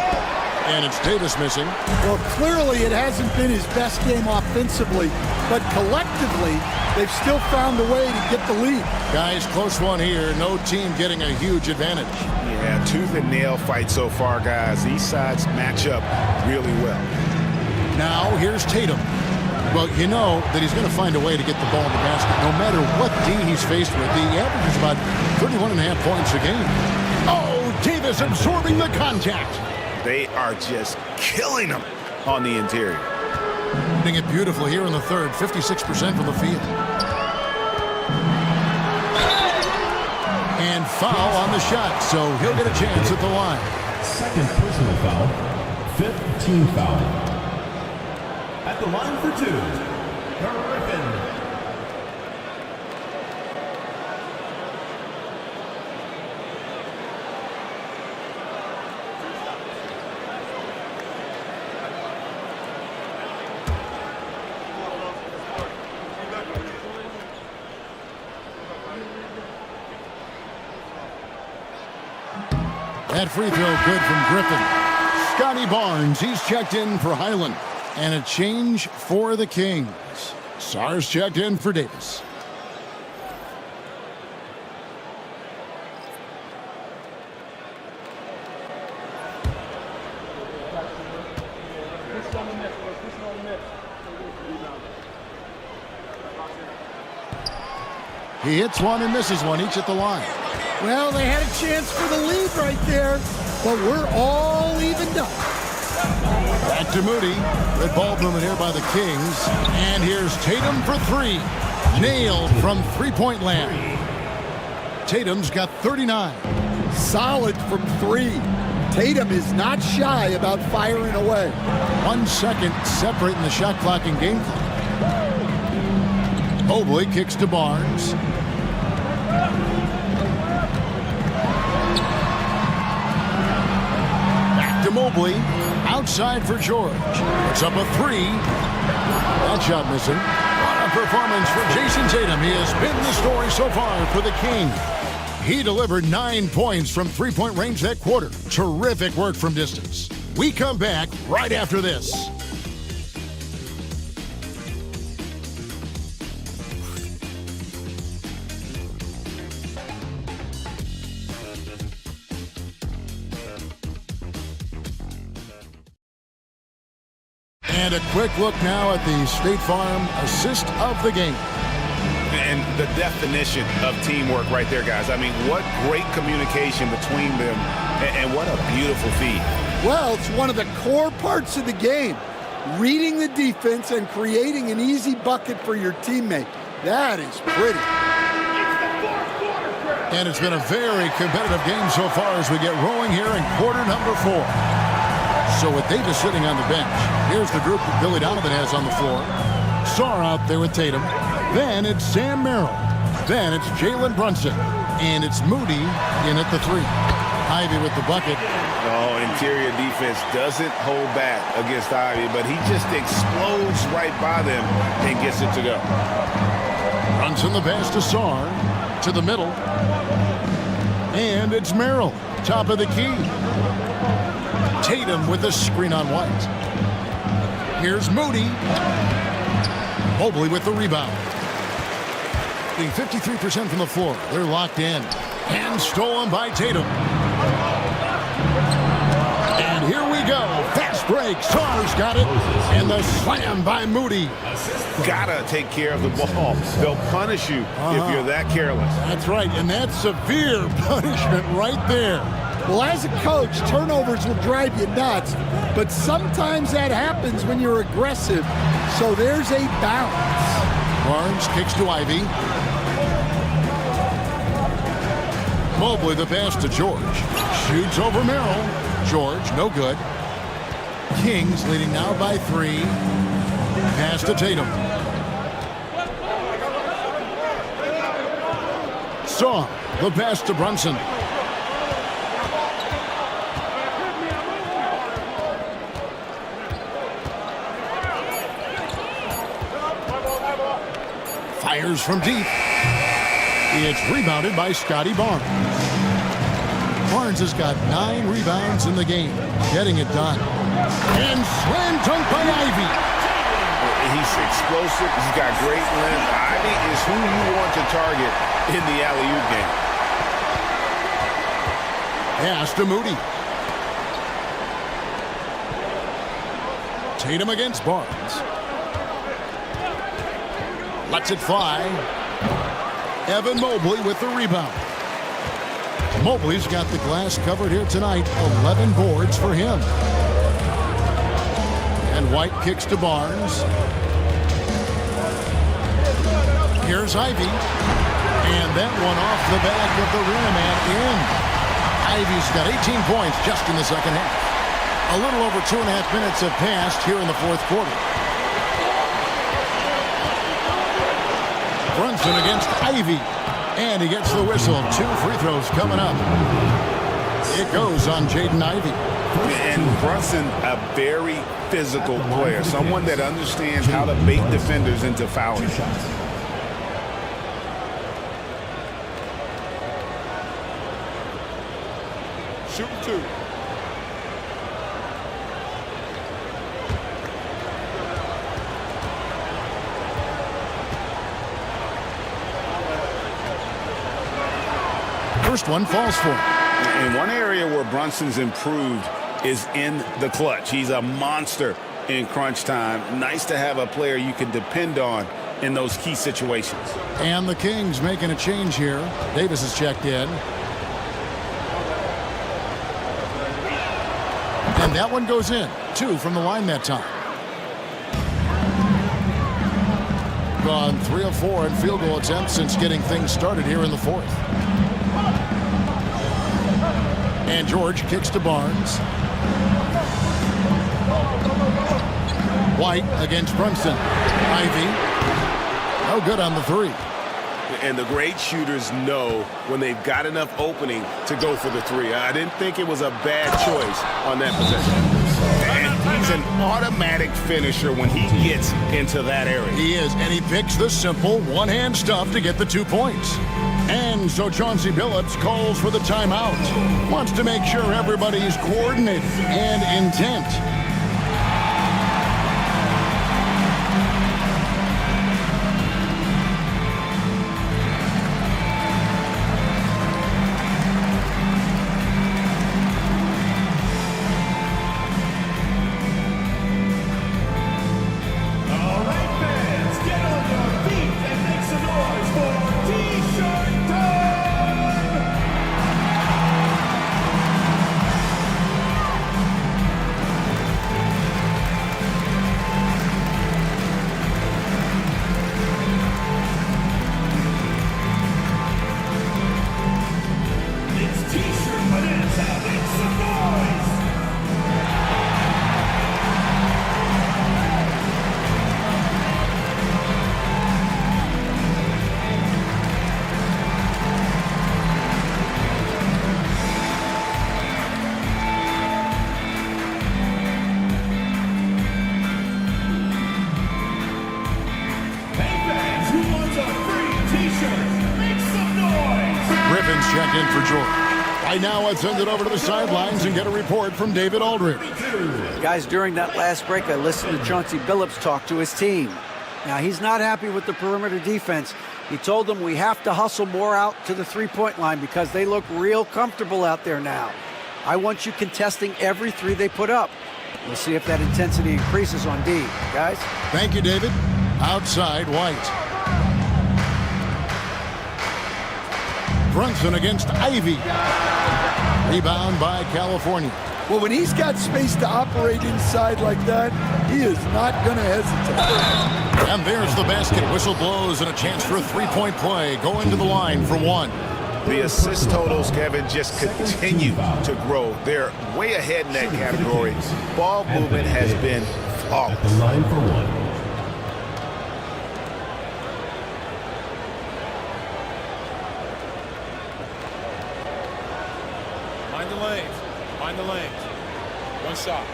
And it's Davis missing. Well, clearly it hasn't been his best game offensively, but collectively, they've still found a way to get the lead. Guys, close one here. No team getting a huge advantage. Yeah, tooth and nail fight so far, guys. These sides match up really well. Now here's Tatum. Well, you know that he's going to find a way to get the ball in the basket. No matter what D he's faced with, the average is about 31.5 points a game. Oh, Davis absorbing the contact. They are just killing them on the interior. Hitting it beautifully here in the third, 56% from the field. And foul on the shot, so he'll get a chance at the line. Second personal foul, 5th team foul. At the line for 2, Griffin. That free throw good from Griffin. Scotty Barnes, he's checked in for Highland. And a change for the Kings. Sars checked in for Davis. He hits one and misses one, each at the line. Well, they had a chance for the lead right there, but we're all evened up. Back to Moody. Good ball movement here by the Kings. And here's Tatum for 3. Nailed from three-point land. Tatum's got 39. Solid from 3. Tatum is not shy about firing away. 1 second separating the shot clock and game clock. Mobley kicks to Barnes. Back to Mobley. Outside for George. It's up a 3. That shot missing. What a performance for Jason Tatum. He has been the story so far for the King. He delivered 9 points from three-point range that quarter. Terrific work from distance. We come back right after this. And a quick look now at the State Farm assist of the game. And the definition of teamwork right there, guys. I mean, what great communication between them, and what a beautiful feed. Well, it's one of the core parts of the game. Reading the defense and creating an easy bucket for your teammate. That is pretty. And it's been a very competitive game so far as we get rolling here in quarter number 4. So with Davis sitting on the bench, here's the group that Billy Donovan has on the floor. Sarr out there with Tatum. Then it's Sam Merrill. Then it's Jalen Brunson. And it's Moody in at the 3. Ivy with the bucket. Oh, interior defense doesn't hold back against Ivy, but he just explodes right by them and gets it to go. Brunson the pass to Sarr. To the middle. And it's Merrill. Top of the key. Tatum with the screen on White. Here's Moody. Mobley with the rebound. Being 53% from the floor. They're locked in. And stolen by Tatum. And here we go. Fast break. Sarr's got it. And the slam by Moody. Gotta take care of the ball. They'll punish you if you're that careless. That's right. And that's severe punishment right there. Well, as a coach, turnovers will drive you nuts, but sometimes that happens when you're aggressive. So there's a balance. Barnes kicks to Ivy. Mobley the pass to George. Shoots over Merrill. George, no good. Kings leading now by 3. Pass to Tatum. Sarr, the pass to Brunson. Fires from deep. It's rebounded by Scotty Barnes. Barnes has got 9 rebounds in the game, getting it done. And slam dunk by Ivy. He's explosive. He's got great length. Ivy is who you want to target in the alley-oop game. Pass to Moody. Tatum against Barnes. Lets it fly. Evan Mobley with the rebound. Mobley's got the glass covered here tonight. 11 boards for him. And White kicks to Barnes. Here's Ivy. And that one off the back of the rim and in. Ivy's got 18 points just in the second half. A little over 2.5 minutes have passed here in the fourth quarter. Brunson against Ivy. And he gets the whistle. 2 free throws coming up. It goes on Jaden Ivy. And Brunson, a very physical player. Someone that understands how to bait defenders into fouling. Shooting 2. First one falls for him. And one area where Brunson's improved is in the clutch. He's a monster in crunch time. Nice to have a player you can depend on in those key situations. And the Kings making a change here. Davis is checked in. And that one goes in. 2 from the line that time. Gone 3 of 4 in field goal attempts since getting things started here in the fourth. And George kicks to Barnes. White against Brunson. Ivy. No good on the 3. And the great shooters know when they've got enough opening to go for the 3. I didn't think it was a bad choice on that possession. And he's an automatic finisher when he gets into that area. He is, and he picks the simple one-hand stuff to get the 2 points. And so Chauncey Billups calls for the timeout. Wants to make sure everybody's coordinated and intent. back in for George. Right now, let's send it over to the sidelines and get a report from David Aldridge. Guys, during that last break, I listened to Chauncey Billups talk to his team. Now, he's not happy with the perimeter defense. He told them we have to hustle more out to the three-point line because they look real comfortable out there now. I want you contesting every three they put up. We'll see if that intensity increases on D. Guys? Thank you, David. Outside, White. Brunson against Ivy. Rebound by California. Well, when he's got space to operate inside like that, he is not going to hesitate. And there's the basket. Whistle blows and a chance for a three-point play. Going to the line for one. The assist totals, Kevin, just continue to grow. They're way ahead in that category. Ball movement has been flawless. At the line for one. Mind the lanes. Mind the lanes. One shot.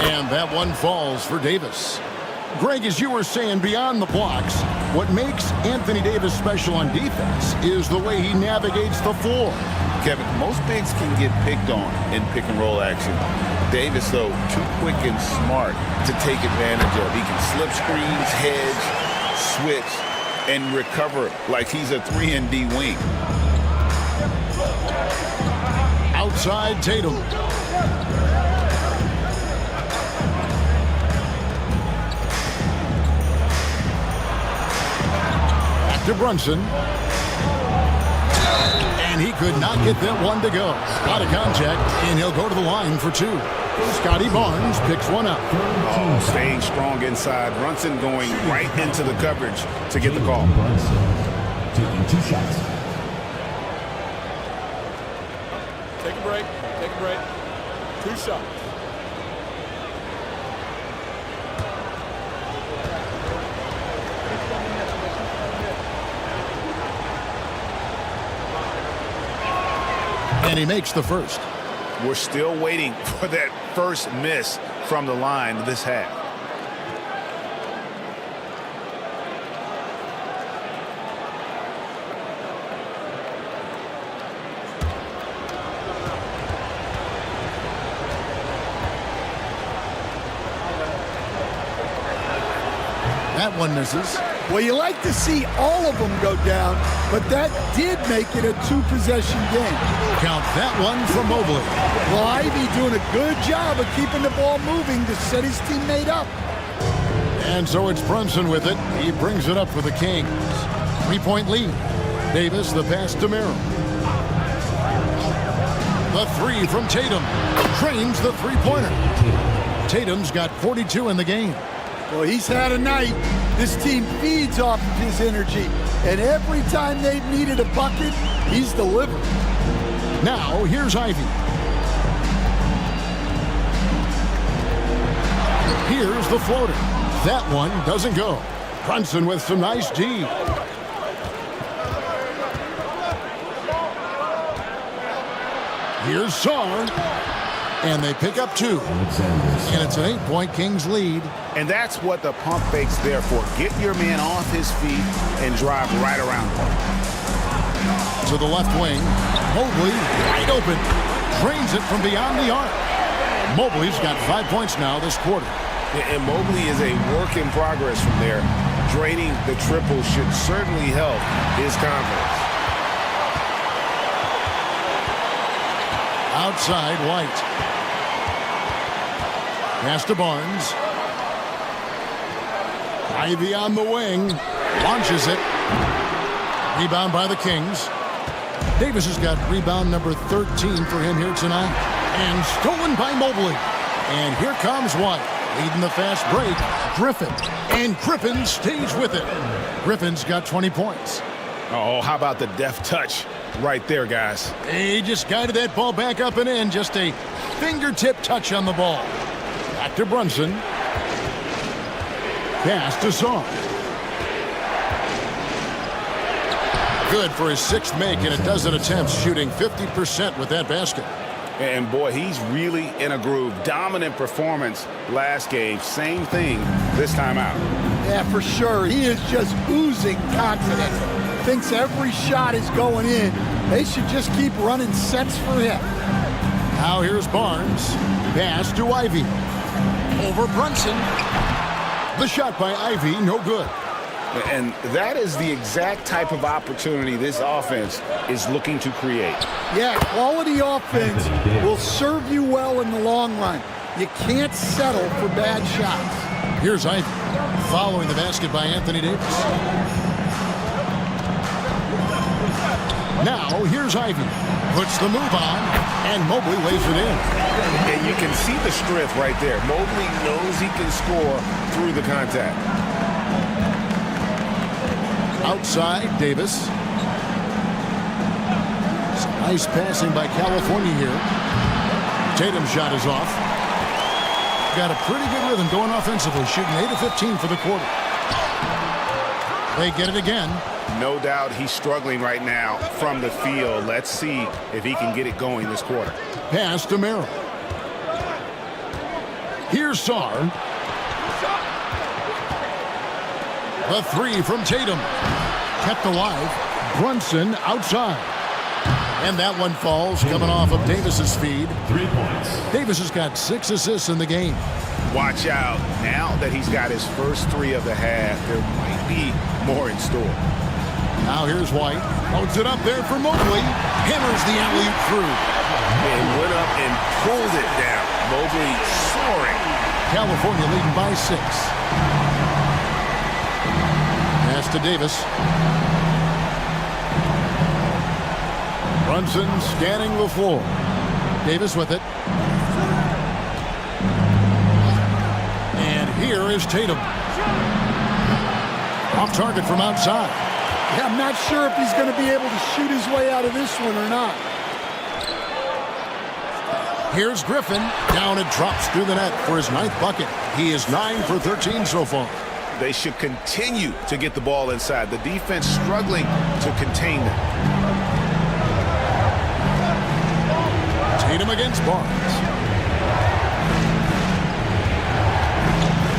And that one falls for Davis. Greg, as you were saying, beyond the blocks, what makes Anthony Davis special on defense is the way he navigates the floor. Kevin, most bigs can get picked on in pick and roll action. Davis, though, too quick and smart to take advantage of. He can slip screens, hedge, switch, and recover like he's a 3-and-D wing. Outside Tatum. Back to Brunson. And he could not get that one to go. Out of contact, and he'll go to the line for two. Scotty Barnes picks one up. Oh, staying strong inside. Brunson going right into the coverage to get the call. Brunson taking 2 shots. Take a break. Take a break. 2 shots. And he makes the first. We're still waiting for that first miss from the line this half. That one misses. Well, you like to see all of them go down, but that did make it a 2-possession game. Count that one for Mobley. Well, Ivy doing a good job of keeping the ball moving to set his teammate up. And so it's Brunson with it. He brings it up for the Kings. 3-point lead. Davis, the pass to Merrill. The three from Tatum. Trains the three-pointer. Tatum's got 42 in the game. Well, he's had a night. This team feeds off of his energy. And every time they've needed a bucket, he's delivered. Now, here's Ivy. Here's the floater. That one doesn't go. Brunson with some nice D. Here's Saar. And they pick up 2. And it's an 8-point Kings lead. And that's what the pump fake's there for. Get your man off his feet and drive right around him. To the left wing. Mobley wide open. Drains it from beyond the arc. Mobley's got 5 points now this quarter. And Mobley is a work in progress from there. Draining the triple should certainly help his confidence. Outside, White. Pass to Barnes. Ivy on the wing. Launches it. Rebound by the Kings. Davis has got rebound number 13 for him here tonight. And stolen by Mobley. And here comes White. Leading the fast break. Griffin. And Griffin stays with it. Griffin's got 20 points. Oh, how about the deft touch right there, guys? He just guided that ball back up and in. Just a fingertip touch on the ball. Back to Brunson. Pass to Saar. Good for his 6th make and a dozen attempts, shooting 50% with that basket. And boy, he's really in a groove. Dominant performance last game. Same thing this time out. Yeah, for sure. He is just oozing confidence. Thinks every shot is going in. They should just keep running sets for him. Now here's Barnes. Pass to Ivy. Over Brunson. The shot by Ivy, no good. And that is the exact type of opportunity this offense is looking to create. Yeah, quality offense will serve you well in the long run. You can't settle for bad shots. Here's Ivy, following the basket by Anthony Davis. Now, here's Ivy. Puts the move on, and Mobley lays it in. And you can see the strength right there. Mobley knows he can score through the contact. Outside, Davis. Some nice passing by California here. Tatum's shot is off. Got a pretty good rhythm going offensively, shooting 8 of 15 for the quarter. They get it again. No doubt he's struggling right now from the field. Let's see if he can get it going this quarter. Pass to Merrill. Here's Sarr. The three from Tatum. Kept alive. Brunson outside. And that one falls, coming off of Davis's feed. 3 points. Davis has got 6 assists in the game. Watch out. Now that he's got his first 3 of the half, there might be more in store. Now here's White. Loads it up there for Mobley. Hammers the alley-oop through. And went up and pulled it down. Mobley soaring. California leading by 6. Pass to Davis. Brunson scanning the floor. Davis with it. And here is Tatum. Off target from outside. Yeah, I'm not sure if he's going to be able to shoot his way out of this one or not. Here's Griffin. Down and drops through the net for his 9th bucket. He is 9 for 13 so far. They should continue to get the ball inside. The defense struggling to contain them. Tatum against Barnes.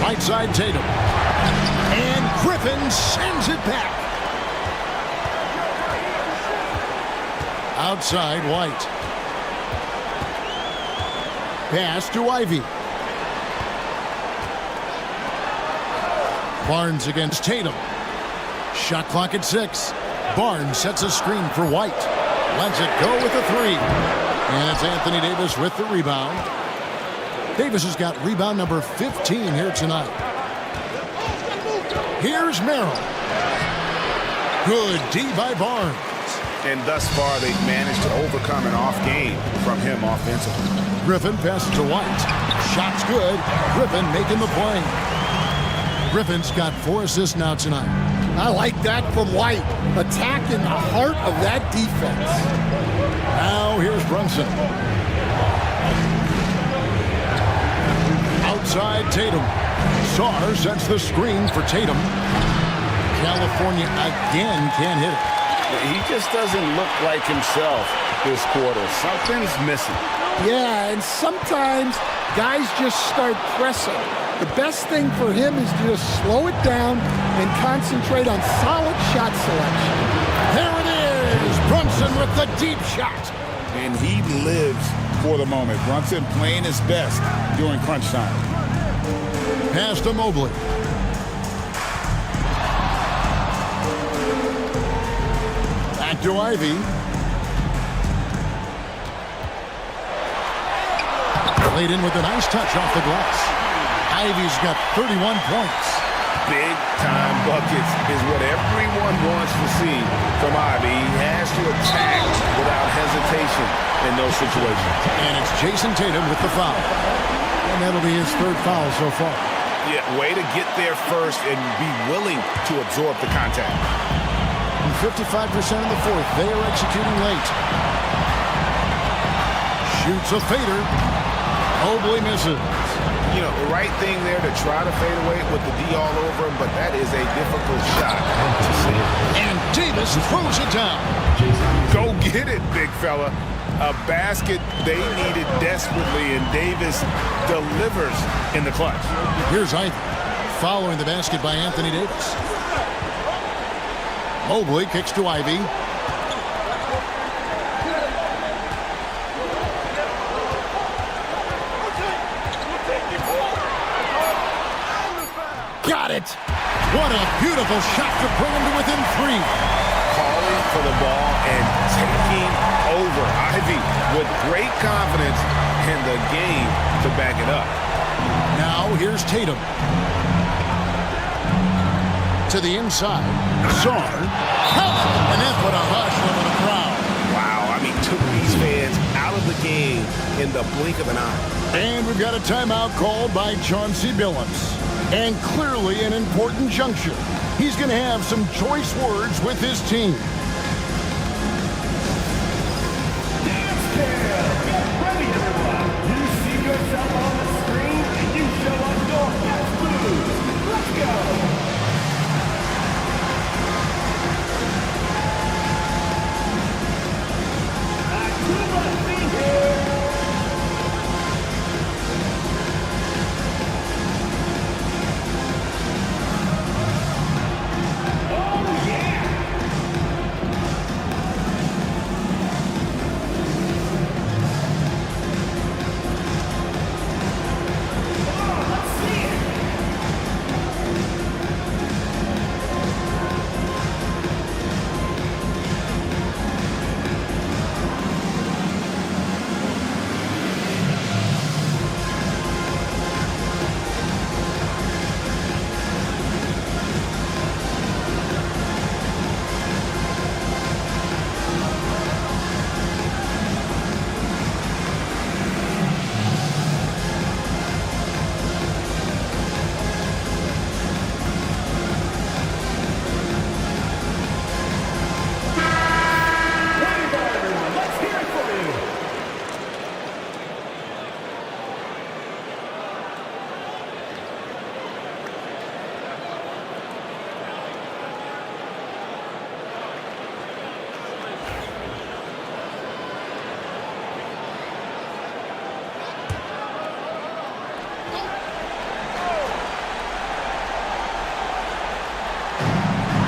Right side Tatum. And Griffin sends it back. Outside White. Pass to Ivy. Barnes against Tatum. Shot clock at 6. Barnes sets a screen for White. Lets it go with a 3. And it's Anthony Davis with the rebound. Davis has got rebound number 15 here tonight. Here's Merrill. Good D by Barnes. And thus far, they've managed to overcome an off game from him offensively. Griffin passes to White. Shot's good. Griffin making the play. Griffin's got 4 assists now tonight. I like that from White. Attacking the heart of that defense. Now here's Brunson. Outside Tatum. Sarr sets the screen for Tatum. California again can't hit it. He just doesn't look like himself this quarter. Something's missing. Yeah, and sometimes guys just start pressing. The best thing for him is to just slow it down and concentrate on solid shot selection. There it is! Brunson with the deep shot. And he lives for the moment. Brunson playing his best during crunch time. Pass to Mobley. Back to Ivy. Laid in with a nice touch off the glass. Ivy's got 31 points. Big-time buckets is what everyone wants to see from Ivy. He has to attack without hesitation in those situations. And it's Jason Tatum with the foul. And that'll be his 3rd foul so far. Yeah, way to get there first and be willing to absorb the contact. And 55% in the 4th. They are executing late. Shoots a fader. Mobley misses. You know, the right thing there to try to fade away with the D all over him, but that is a difficult shot to see. And Davis throws it down. Go get it, big fella. A basket they needed desperately, and Davis delivers in the clutch. Here's Ivy following the basket by Anthony Davis. Mobley kicks to Ivy. Got it! What a beautiful shot to bring him to within 3. Calling for the ball and taking over. Ivy with great confidence in the game to back it up. Now here's Tatum. To the inside. Sar. And that put a hush over the crowd. Wow, I mean, took these fans out of the game in the blink of an eye. And we've got a timeout called by Chauncey Billups. And clearly an important juncture. He's going to have some choice words with his team.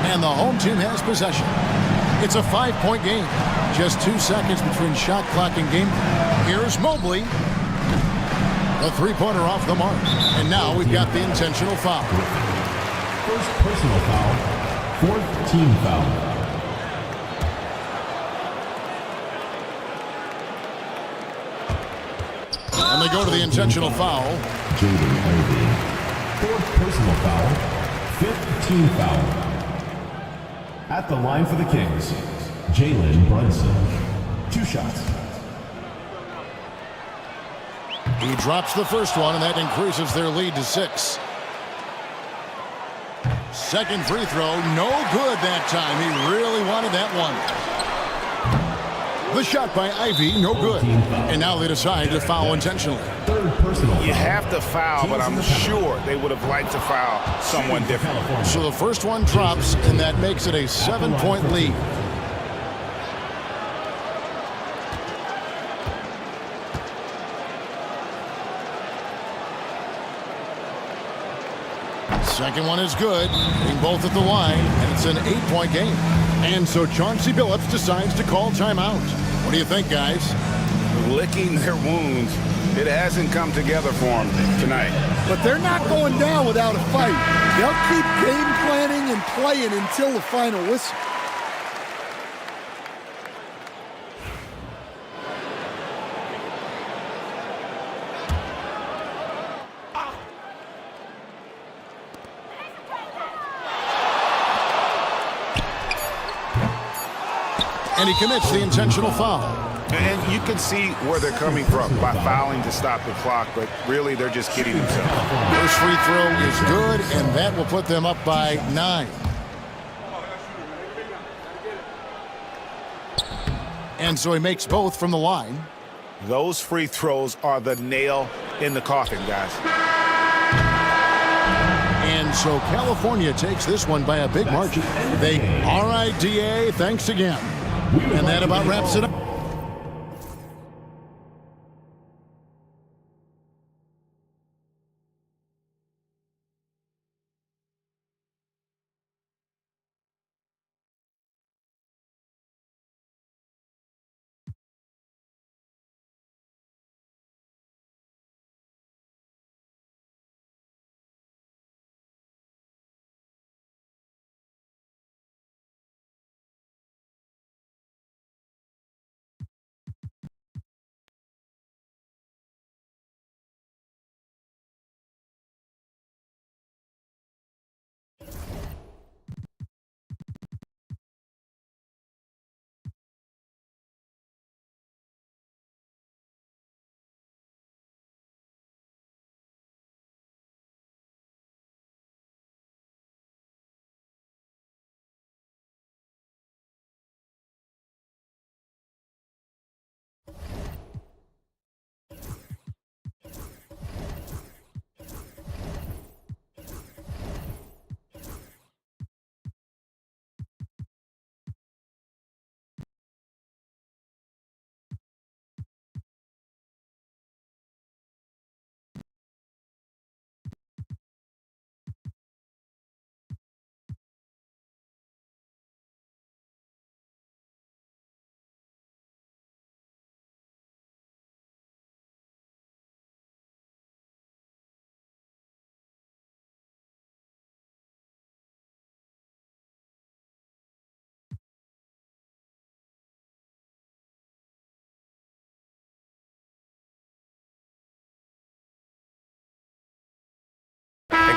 And the home team has possession. It's a 5-point game. Just 2 seconds between shot clock and game. Here's Mobley. A 3-pointer off the mark. And now we've got the intentional foul. First personal foul. 4th team foul. And they go to the intentional foul. Jaden Ivey. 4th personal foul. 5th team foul. At the line for the Kings, Jalen Brunson. 2 shots. He drops the first one, and that increases their lead to 6. Second free throw, no good that time. He really wanted that one. The shot by Ivy, no good. And now they decide to foul intentionally. You have to foul, but I'm sure they would have liked to foul someone different. So the first one drops, and that makes it a 7-point lead. Second one is good, being both at the line, and it's an 8-point game. And so Chauncey Billups decides to call timeout. What do you think, guys? Licking their wounds. It hasn't come together for them tonight. But they're not going down without a fight. They'll keep game planning and playing until the final whistle. And he commits the intentional foul. And you can see where they're coming from by fouling to stop the clock, but really they're just kidding themselves. First free throw is good, and that will put them up by 9. And so he makes both from the line. Those free throws are the nail in the coffin, guys. And so California takes this one by a big margin. All right, DA, thanks again. And that about wraps it up.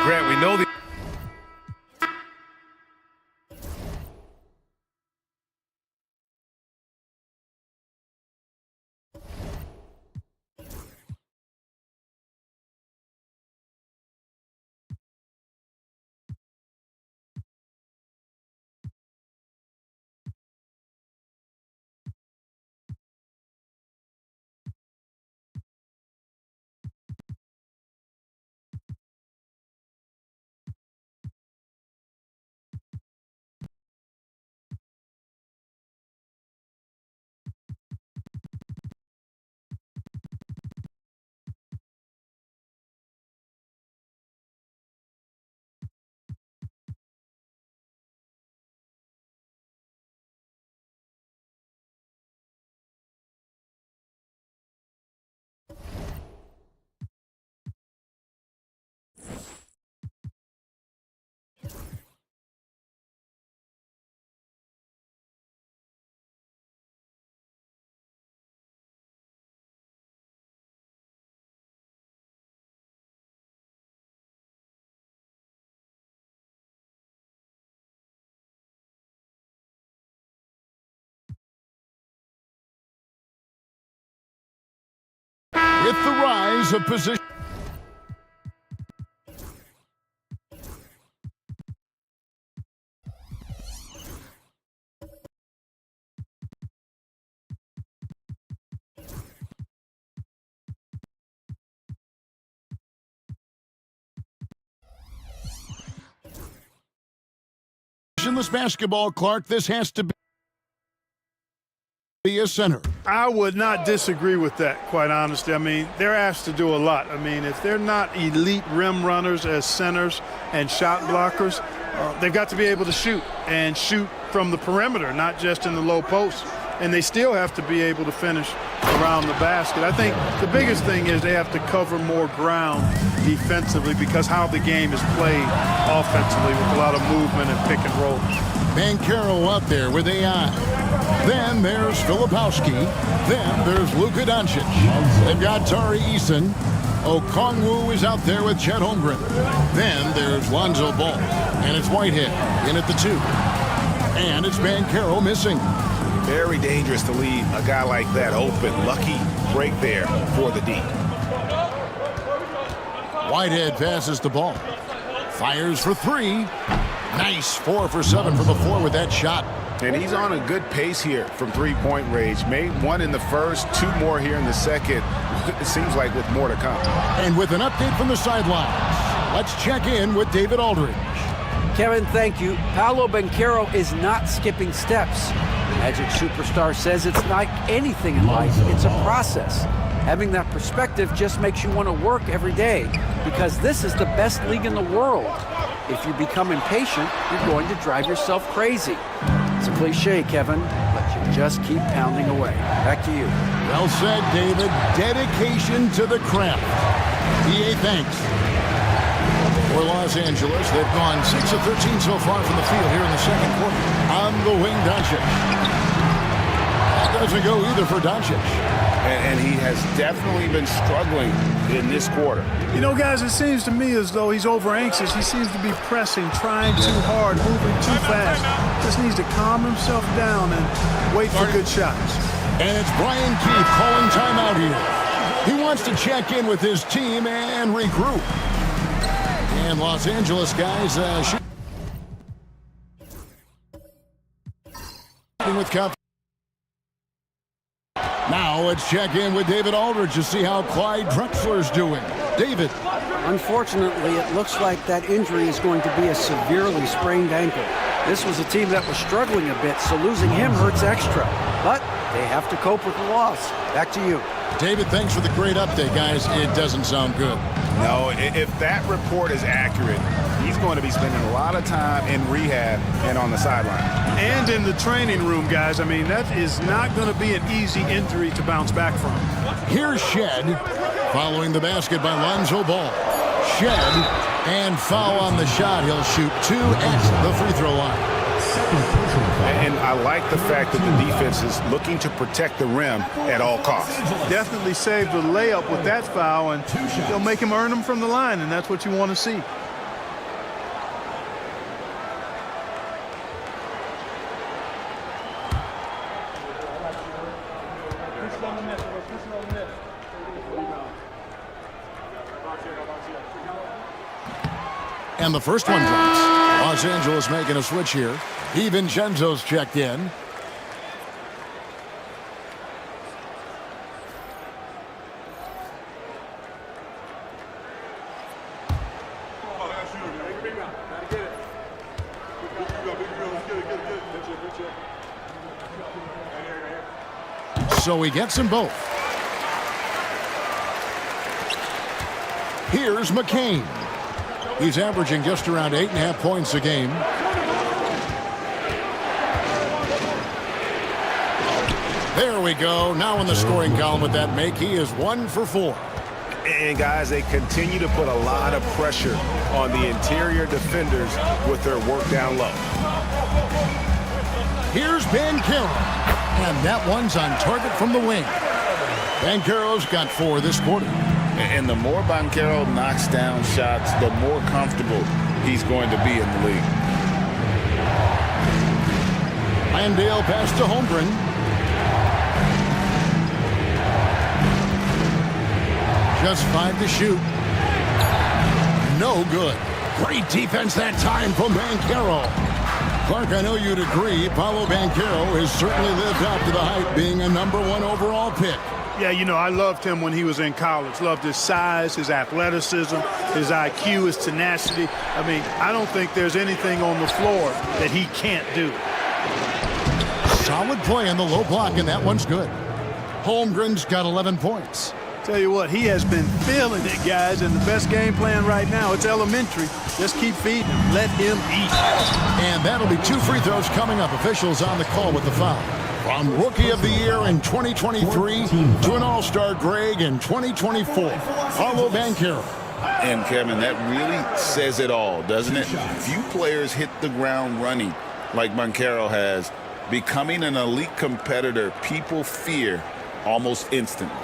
Grant, we know the with the rise of position. This basketball, Clark, this has to be a center. I would not disagree with that, quite honestly. I mean, they're asked to do a lot. I mean, if they're not elite rim runners as centers and shot blockers, they've got to be able to shoot and shoot from the perimeter, not just in the low post. And they still have to be able to finish around the basket. I think the biggest thing is they have to cover more ground defensively because how the game is played offensively with a lot of movement and pick and roll. Banchero out there with AI. Then there's Filipowski. Then there's Luka Doncic. They've got Tari Eason. Okongwu is out there with Chet Holmgren. Then there's Lonzo Ball. And it's Whitehead in at the 2. And it's Banchero missing. Very dangerous to leave a guy like that open. Lucky break there for the D. Whitehead passes the ball. Fires for 3. Nice 4 for 7 from the floor with that shot. And he's on a good pace here from three-point range. Made 1 in the first, 2 more here in the second. It seems like with more to come. And with an update from the sidelines, let's check in with David Aldridge. Kevin, thank you. Paolo Banchero is not skipping steps. Magic Superstar says it's like anything in life. It's a process. Having that perspective just makes you want to work every day because this is the best league in the world. If you become impatient, you're going to drive yourself crazy. It's a cliche, Kevin, but you just keep pounding away. Back to you. Well said, David. Dedication to the craft. EA, thanks. For Los Angeles, they've gone 6 of 13 so far from the field here in the second quarter. On the wing, Doncic. That doesn't go either for Doncic. And he has definitely been struggling in this quarter. You know, guys, it seems to me as though he's over anxious. He seems to be pressing, trying too hard, moving too fast. Just needs to calm himself down and wait for good shots. And it's Brian Keith calling timeout here. He wants to check in with his team and regroup. And Los Angeles guys shooting with confidence. Now let's check in with David Aldridge to see how Clyde Drexler's doing. David. Unfortunately, it looks like that injury is going to be a severely sprained ankle. This was a team that was struggling a bit, so losing him hurts extra. But they have to cope with the loss. Back to you. David, thanks for the great update, guys. It doesn't sound good. No, if that report is accurate, he's going to be spending a lot of time in rehab and on the sideline. And in the training room, guys. I mean, that is not going to be an easy injury to bounce back from. Here's Shed following the basket by Lonzo Ball. Shed and foul on the shot. He'll shoot 2 at the free throw line. And I like the fact that the defense is looking to protect the rim at all costs. Definitely saved the layup with that foul, and they'll make him earn them from the line, and that's what you want to see. And the first one drops. Los Angeles making a switch here. DiVincenzo's checked in. So he gets them both. Here's McCain. He's averaging just around 8.5 points a game. There we go. Now in the scoring column with that make, he is 1 for 4. And guys, they continue to put a lot of pressure on the interior defenders with their work down low. Here's Banchero. And that one's on target from the wing. Banchero's got 4 this quarter. And the more Banchero knocks down shots, the more comfortable he's going to be in the league. Landale pass to Holmgren. Just 5 to shoot. No good. Great defense that time from Banchero. Clark, I know you'd agree, Paolo Banchero has certainly lived up to the hype, being a #1 overall pick. Yeah, you know, I loved him when he was in college. Loved his size, his athleticism, his IQ, his tenacity. I mean, I don't think there's anything on the floor that he can't do. Solid play on the low block, and that one's good. Holmgren's got 11 points. Tell you what, he has been feeling it, guys, and the best game plan right now, it's elementary. Just keep feeding him. Let him eat. And that'll be 2 free throws coming up. Officials on the call with the foul. From Rookie of the Year in 2023 to an All-Star Greg in 2024, Paolo Banchero. And, Kevin, that really says it all, doesn't it? Few players hit the ground running like Banchero has. Becoming an elite competitor, people fear almost instantly.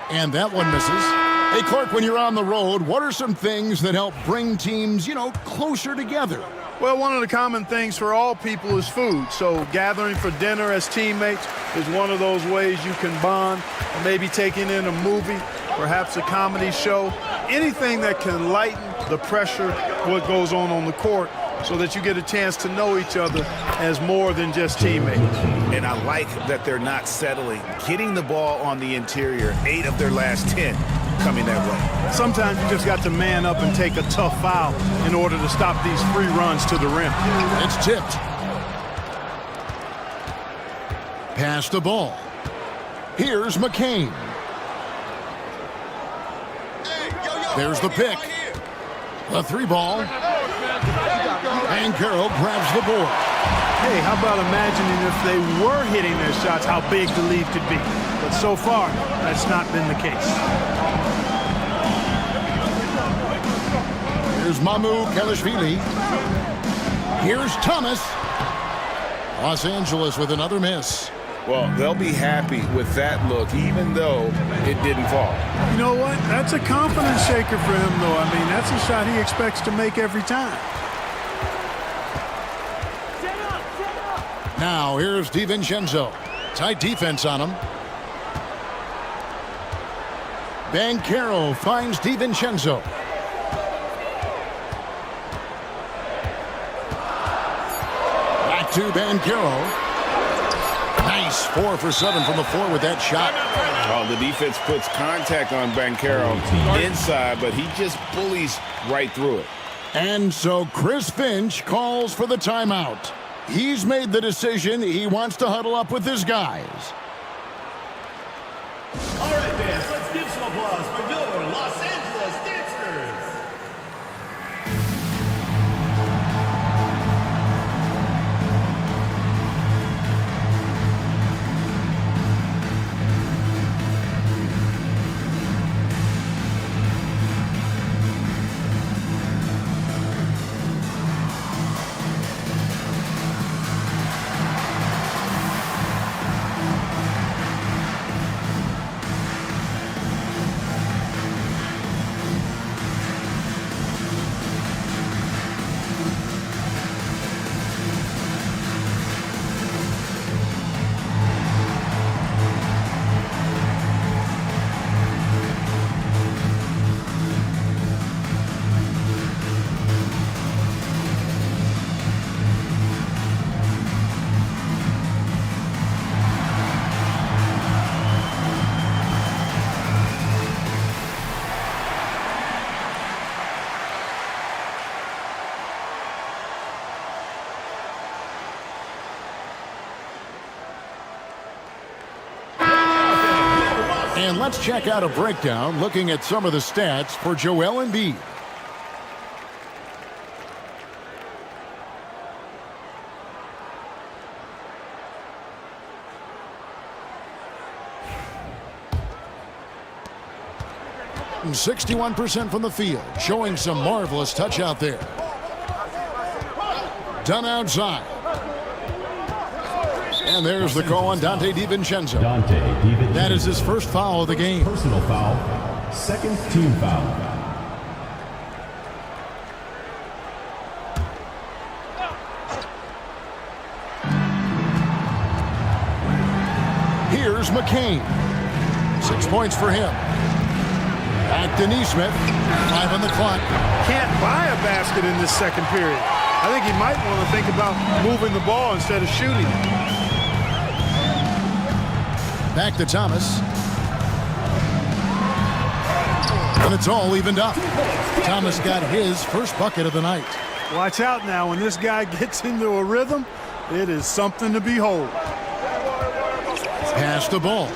And that one misses. Hey, Clark, when you're on the road, what are some things that help bring teams, closer together? Well, one of the common things for all people is food. So gathering for dinner as teammates is one of those ways you can bond. Maybe taking in a movie, perhaps a comedy show. Anything that can lighten the pressure, what goes on the court, so that you get a chance to know each other as more than just teammates. And I like that they're not settling. Getting the ball on the interior, 8 of their last 10 coming that way. Sometimes you just got to man up and take a tough foul in order to stop these free runs to the rim. It's tipped. Pass the ball. Here's McCain. There's the pick. The 3 ball. Banchero grabs the board. Hey, how about imagining if they were hitting their shots, how big the lead could be. But so far, that's not been the case. Here's Mamu Kelishvili. Here's Thomas. Los Angeles with another miss. Well, they'll be happy with that look, even though it didn't fall. You know what? That's a confidence shaker for him, though. I mean, that's a shot he expects to make every time. Now, here's DiVincenzo. Tight defense on him. Banchero finds DiVincenzo. Back to Banchero. Nice 4 for 7 from the floor with that shot. Oh, the defense puts contact on Banchero inside, but he just bullies right through it. And so Chris Finch calls for the timeout. He's made the decision. He wants to huddle up with his guys. All right, fans, let's give some applause for your Los Angeles Dancers. And let's check out a breakdown looking at some of the stats for Joel Embiid. And 61% from the field, showing some marvelous touch out there. Done outside. And there's the call on Dante DiVincenzo. That is his first foul of the game. Personal foul, second team foul. Here's McCain. 6 points for him. Back to Neesmith. 5 on the clock. Can't buy a basket in this second period. I think he might want to think about moving the ball instead of shooting. Back to Thomas. And it's all evened up. Thomas got his first bucket of the night. Watch out now. When this guy gets into a rhythm, it is something to behold. Pass the ball.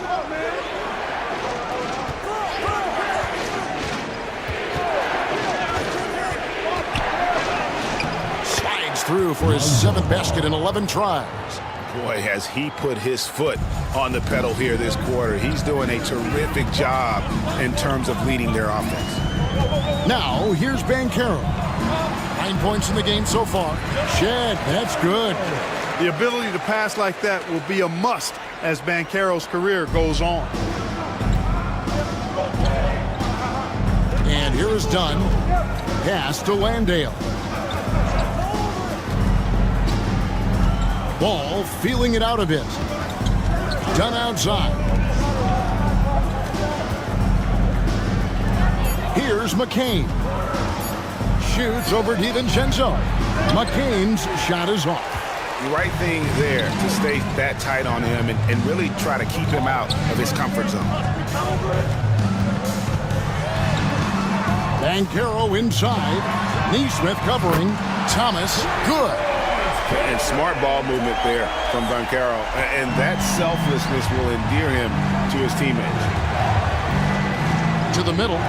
Slides through for his 7th basket in 11 tries. Boy, has he put his foot on the pedal here this quarter. He's doing a terrific job in terms of leading their offense. Now, here's Banchero. 9 points in the game so far. Shed, that's good. The ability to pass like that will be a must as Banchero's career goes on. And here is Dunn. Pass to Landale. Ball feeling it out a bit. Dunn outside. Here's McCain. Shoots over DiVincenzo. McCain's shot is off. The right thing there to stay that tight on him and really try to keep him out of his comfort zone. Banchero inside. Neesmith covering. Thomas, good. And smart ball movement there from Banchero. And that selflessness will endear him to his teammates. To the middle.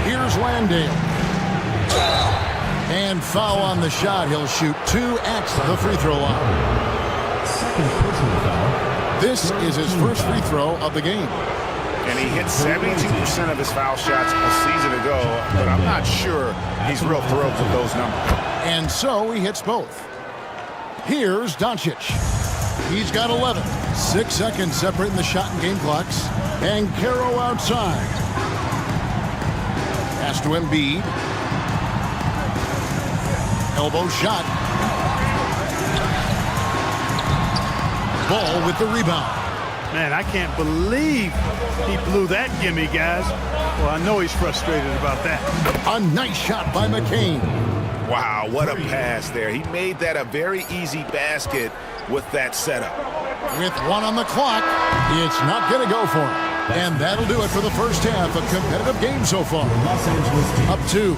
Here's Landale. And foul on the shot. He'll shoot 2 at the free throw line. Second personal foul. This is his first free throw of the game. And he hit 72% of his foul shots a season ago, but I'm not sure he's real thrilled with those numbers. And so he hits both. Here's Doncic. He's got 11. 6 seconds separating the shot and game clocks. And Banchero outside. Pass to Embiid. Elbow shot. Ball with the rebound. Man, I can't believe he blew that gimme, guys. Well, I know he's frustrated about that. A nice shot by McCain. Wow, what a pass there. He made that a very easy basket with that setup. With 1 on the clock, it's not going to go for him. And that'll do it for the first half. A competitive game so far. Up 2.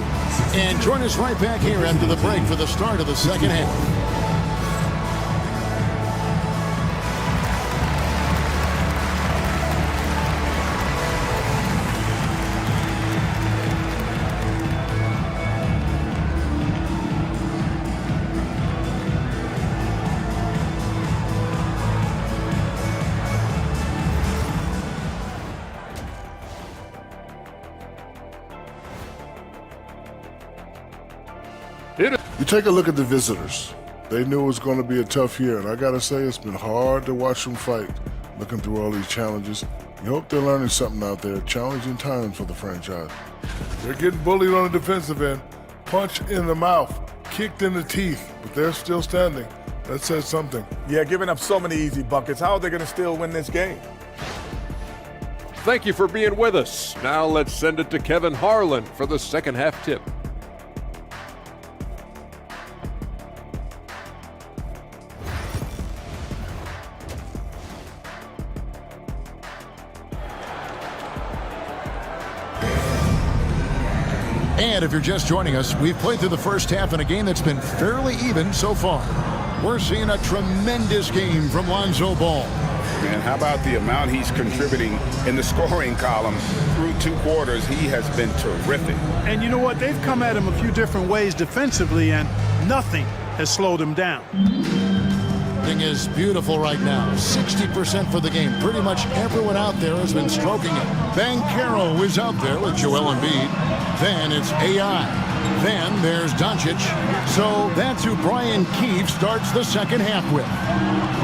And join us right back here after the break for the start of the second half. You take a look at the visitors. They knew it was going to be a tough year, and I got to say, it's been hard to watch them fight, looking through all these challenges. You hope they're learning something out there. Challenging times for the franchise. They're getting bullied on the defensive end, punched in the mouth, kicked in the teeth, but they're still standing. That says something. Yeah, giving up so many easy buckets. How are they going to still win this game? Thank you for being with us. Now let's send it to Kevin Harlan for the second half tip. And if you're just joining us, we've played through the first half in a game that's been fairly even so far. We're seeing a tremendous game from Lonzo Ball. man. How about the amount he's contributing in the scoring column through 2 quarters? He has been terrific. And you know what? They've come at him a few different ways defensively, and nothing has slowed him down. Thing is beautiful right now. 60% for the game. Pretty much everyone out there has been stroking it. Banchero is out there with Joel Embiid. Then it's AI. Then there's Doncic. So that's who Brian Keefe starts the second half with.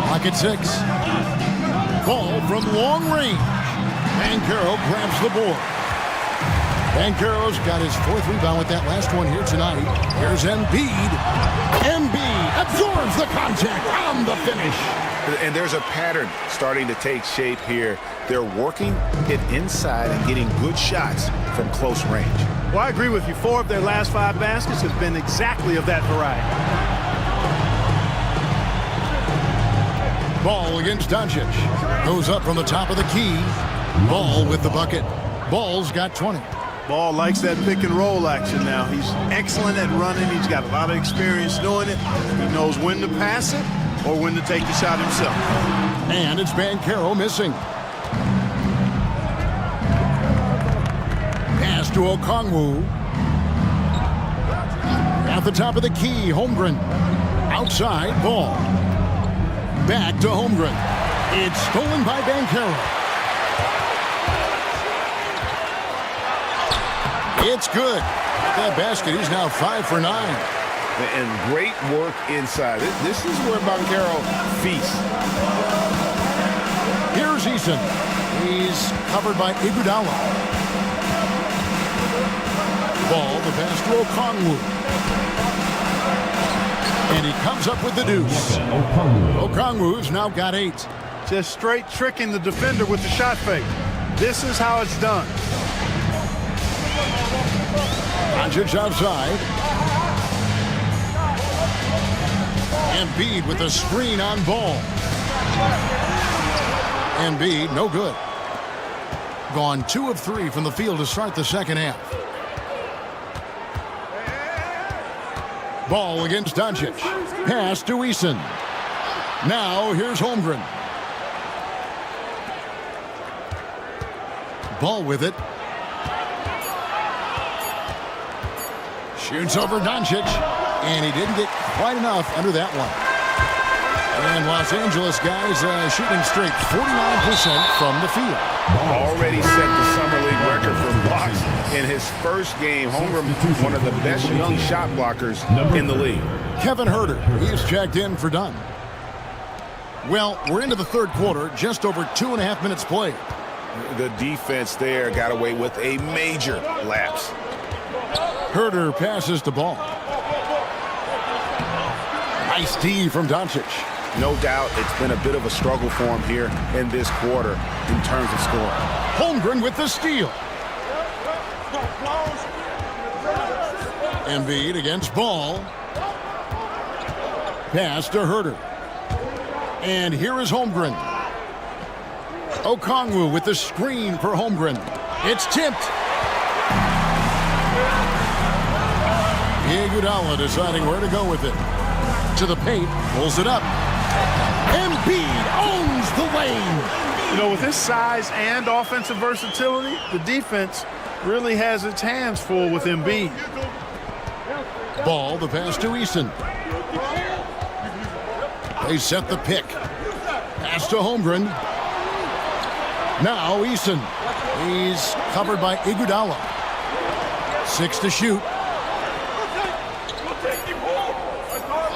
Clock at 6. Ball from long range. Banchero grabs the board. Banchero's got his 4th rebound with that last one here tonight. Here's Embiid. Embiid absorbs the contact on the finish. And there's a pattern starting to take shape here. They're working it inside and getting good shots from close range. Well, I agree with you. 4 of their last 5 baskets have been exactly of that variety. Ball against Doncic. Goes up from the top of the key. Ball with the bucket. Ball's got 20. Ball likes that pick and roll action now. He's excellent at running. He's got a lot of experience doing it. He knows when to pass it or when to take the shot himself. And it's Banchero missing. Pass to Okongwu. At the top of the key, Holmgren. Outside, Ball. Back to Holmgren. It's stolen by Banchero. It's good. That basket, he's now 5 for 9. And great work inside. This is where Banchero feasts. Here's Eason. He's covered by Iguodala. Ball, the pass to Okongwu. And he comes up with the deuce. Okongwu's now got 8. Just straight tricking the defender with the shot fake. This is how it's done. Doncic outside. Embiid with a screen on Ball. Embiid, no good. Gone 2 of 3 from the field to start the second half. Ball against Doncic. Pass to Eason. Now here's Holmgren. Ball with it. Shoots over Doncic, and he didn't get quite enough under that one. And Los Angeles guys shooting straight 49% from the field. Already set the Summer League record for blocks in his first game. Holmgren, one of the best young shot blockers in the league. Kevin Huerter, he's checked in for Dunn. Well, we're into the third quarter, just over 2.5 minutes played. The defense there got away with a major lapse. Huerter passes the Ball. Nice D from Doncic. No doubt it's been a bit of a struggle for him here in this quarter in terms of scoring. Holmgren with the steal. Embiid against Ball. Pass to Huerter. And here is Holmgren. Okongwu with the screen for Holmgren. It's tipped. Iguodala deciding where to go with it. To the paint, pulls it up. Embiid owns the lane. You know, with his size and offensive versatility, the defense really has its hands full with Embiid. Ball, the pass to Eason. They set the pick. Pass to Holmgren. Now Eason. He's covered by Iguodala. 6 to shoot.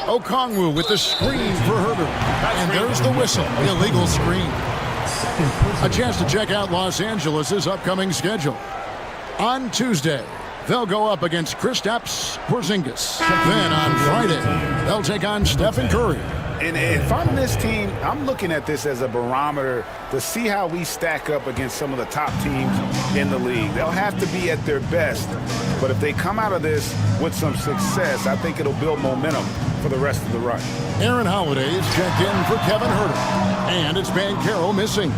Okongwu with the screen for Huerter. And there's the whistle, the illegal screen. A chance to check out Los Angeles' upcoming schedule. On Tuesday, they'll go up against Kristaps Porzingis. Then on Friday, they'll take on Stephen Curry. And if I'm this team, I'm looking at this as a barometer to see how we stack up against some of the top teams in the league. They'll have to be at their best. But if they come out of this with some success, I think it'll build momentum for the rest of the run. Aaron Holiday is checked in for Kevin Huerter. And it's Banchero missing.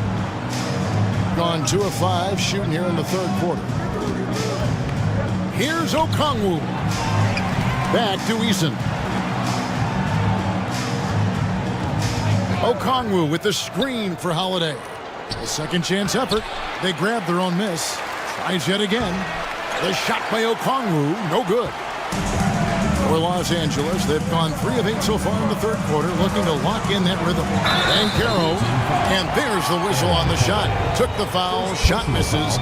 Gone 2 of 5 shooting here in the third quarter. Here's Okongwu. Back to Eason. Okongwu with the screen for Holiday. A second chance effort. They grab their own miss. Tries yet again. The shot by Okongwu, no good. For Los Angeles, they've gone 3 of 8 so far in the third quarter, looking to lock in that rhythm. Banchero, and there's the whistle on the shot. Took the foul, shot misses.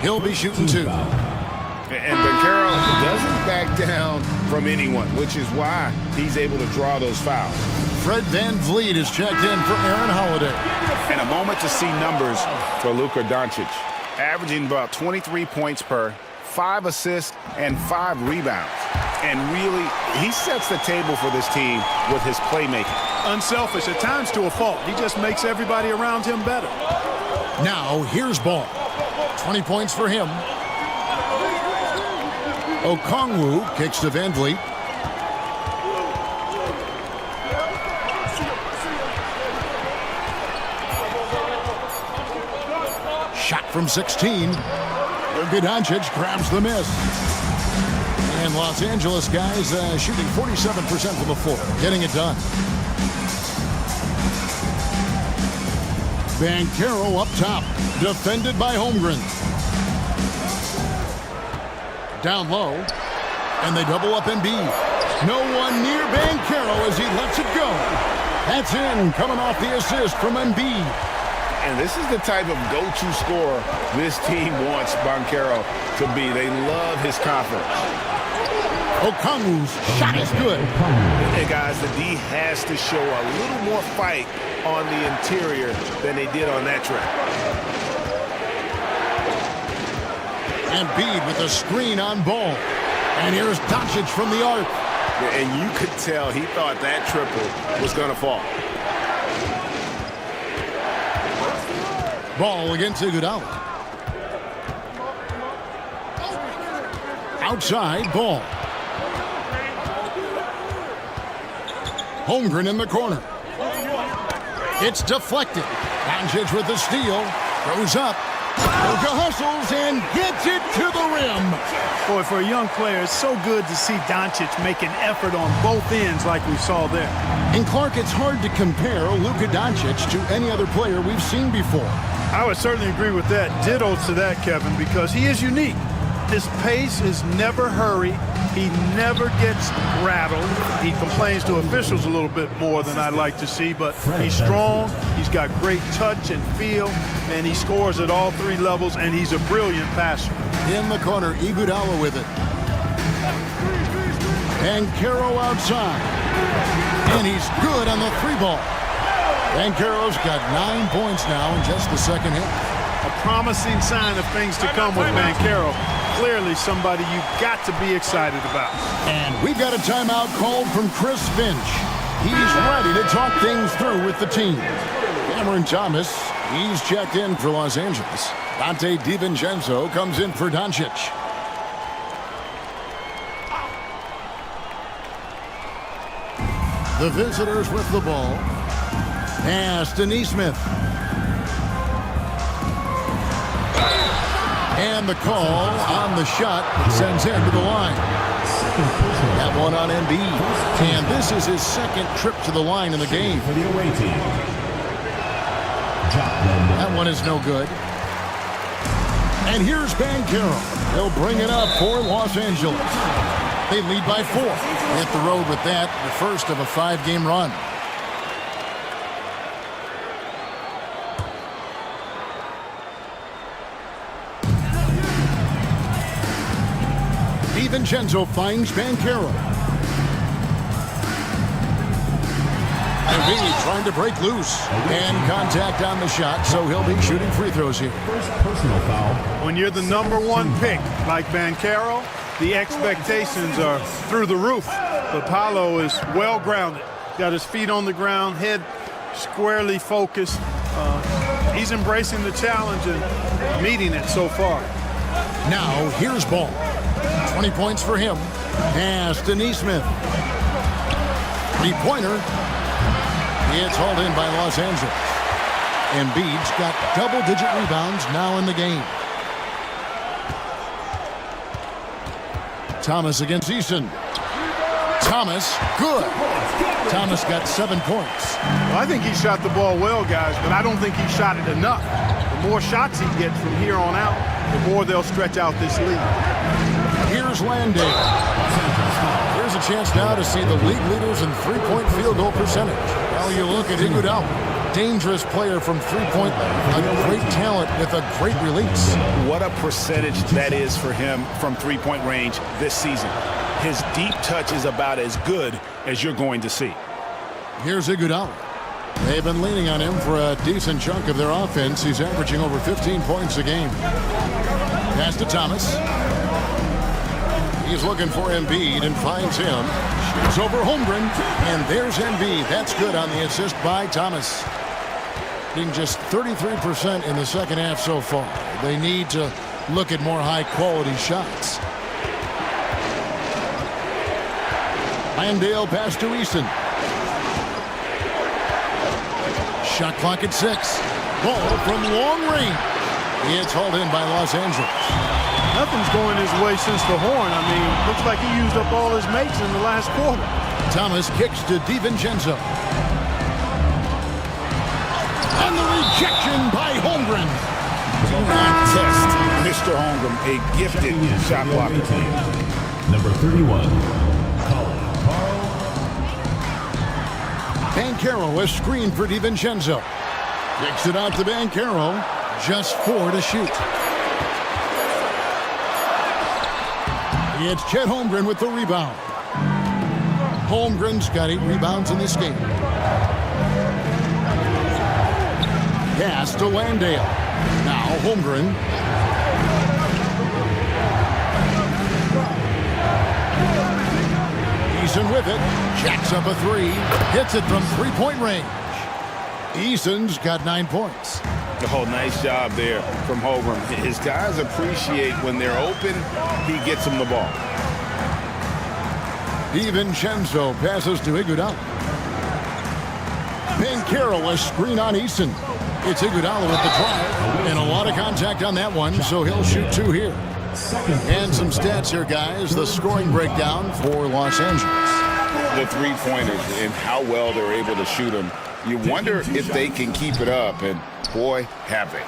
He'll be shooting 2. And Banchero doesn't back down from anyone, which is why he's able to draw those fouls. Fred VanVleet is checked in for Aaron Holiday. And a moment to see numbers for Luka Doncic, averaging about 23 points per, 5 assists, and 5 rebounds. And really, he sets the table for this team with his playmaking. Unselfish, at times to a fault. He just makes everybody around him better. Now, here's Ball. 20 points for him. Okongwu kicks to VanVleet. Shot from 16. Luka Doncic grabs the miss. And Los Angeles guys shooting 47% from the floor, getting it done. Banchero up top, defended by Holmgren. Down low, and they double up Embiid. No one near Banchero as he lets it go. That's in, coming off the assist from Embiid. And this is the type of go-to scorer this team wants Banchero to be. They love his confidence. Okongwu's shot is good. Hey, guys, the D has to show a little more fight on the interior than they did on that track. Embiid with a screen on Ball. And here's Doncic from the arc. And you could tell he thought that triple was going to fall. Ball against Iguodala. Outside, Ball. Holmgren in the corner. It's deflected. Doncic with the steal. Throws up. Luka hustles and gets it to the rim. Boy, for a young player, it's so good to see Doncic make an effort on both ends like we saw there. And Clark, it's hard to compare Luka Doncic to any other player we've seen before. I would certainly agree with that. Ditto to that, Kevin, because he is unique. His pace is never hurried. He never gets rattled. He complains to officials a little bit more than I'd like to see, but he's strong. He's got great touch and feel, and he scores at all 3 levels, and he's a brilliant passer. In the corner, Iguodala with it. Banchero outside. And he's good on the 3-ball. Banchero's got 9 points now in just the second hit. A promising sign of things to come with Banchero. Clearly somebody you've got to be excited about. And we've got a timeout called from Chris Finch. He's ready to talk things through with the team. Cameron Thomas, he's checked in for Los Angeles. Dante DiVincenzo comes in for Doncic. The visitors with the ball. Pass to Nesmith. And the call on the shot sends him to the line. That one on Embiid. And this is his second trip to the line in the game. For the away team. That one is no good. And here's Banchero. He'll bring it up for Los Angeles. They lead by 4. Hit the road with that, the first of a 5-game run. DiVincenzo finds Banchero. Embiid trying to break loose. And contact on the shot, so he'll be shooting free throws here. First personal foul. When you're the #1 pick, like Banchero, the expectations are through the roof. But Paolo is well grounded. Got his feet on the ground, head squarely focused. He's embracing the challenge and meeting it so far. Now, here's Ball. 20 points for him. Pass to Nesmith. 3-pointer. It's hauled in by Los Angeles. Embiid's got double-digit rebounds now in the game. Thomas against Easton. Thomas, good. Thomas got 7 points. Well, I think he shot the ball well, guys, but I don't think he shot it enough. The more shots he gets from here on out, the more they'll stretch out this lead. Here's Landale. Here's a chance now to see the league leaders in three-point field goal percentage. Now you look at Iguodala, dangerous player from three-point, a great talent with a great release. What a percentage that is for him from three-point range this season. His deep touch is about as good as you're going to see. Here's Iguodala. They've been leaning on him for a decent chunk of their offense. He's averaging over 15 points a game. Pass to Thomas. He's looking for Embiid and finds him. Shoots over Holmgren, and there's Embiid. That's good on the assist by Thomas. Being just 33% in the second half so far. They need to look at more high-quality shots. Landale pass to Eason. Shot clock at 6. Ball from long range. It's hauled in by Los Angeles. Nothing's going his way since the horn. I mean, looks like he used up all his mates in the last quarter. Thomas kicks to DiVincenzo. And the rejection by Holmgren. Do not test Mr. Holmgren, a gifted shot blocker. Number 31, Banchero, a screen for DiVincenzo. Kicks it out to Banchero. Just 4 to shoot. It's Chet Holmgren with the rebound. Holmgren's got 8 rebounds in this game. Pass to Landale. Now Holmgren. Eason with it. Jacks up a 3. Hits it from three-point range. Eason's got 9 points. Oh, nice job there from Holmgren. His guys appreciate when they're open, he gets them the ball. DiVincenzo passes to Iguodala. Banchero, a screen on Eason. It's Iguodala with the drive, and a lot of contact on that one, so he'll shoot 2 here. And some stats here, guys. The scoring breakdown for Los Angeles. The three-pointers and how well they're able to shoot them. You wonder if they can keep it up, and boy, have they.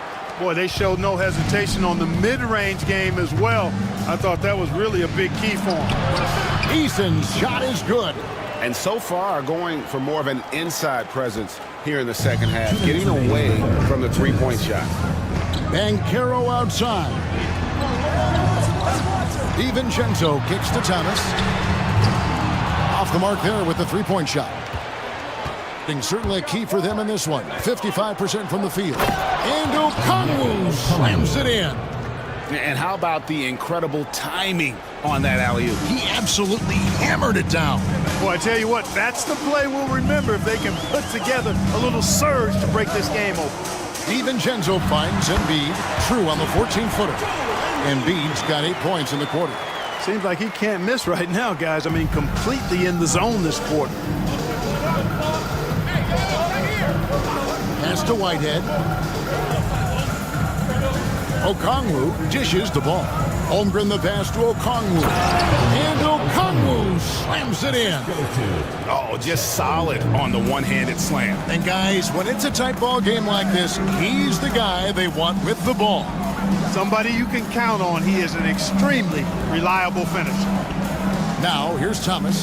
Boy, they showed no hesitation on the mid-range game as well. I thought that was really a big key for him. Eason's shot is good. And so far going for more of an inside presence here in the second half, getting away from the three-point shot. Banchero outside. DiVincenzo kicks to Thomas. Off the mark there with the three-point shot. Certainly a key for them in this one. 55% from the field. And Okongwu slams it in. And how about the incredible timing on that alley-oop? He absolutely hammered it down. Boy, I tell you what, that's the play we'll remember if they can put together a little surge to break this game open. DiVincenzo finds Embiid, true on the 14-footer. Embiid's got 8 points in the quarter. Seems like he can't miss right now, guys. I mean, completely in the zone this quarter. Pass to Whitehead. Okongwu dishes the ball. Holmgren the pass to Okongwu. And Okongwu slams it in. Oh, just solid on the one-handed slam. And guys, when it's a tight ball game like this, he's the guy they want with the ball. Somebody you can count on. He is an extremely reliable finisher. Now, here's Thomas.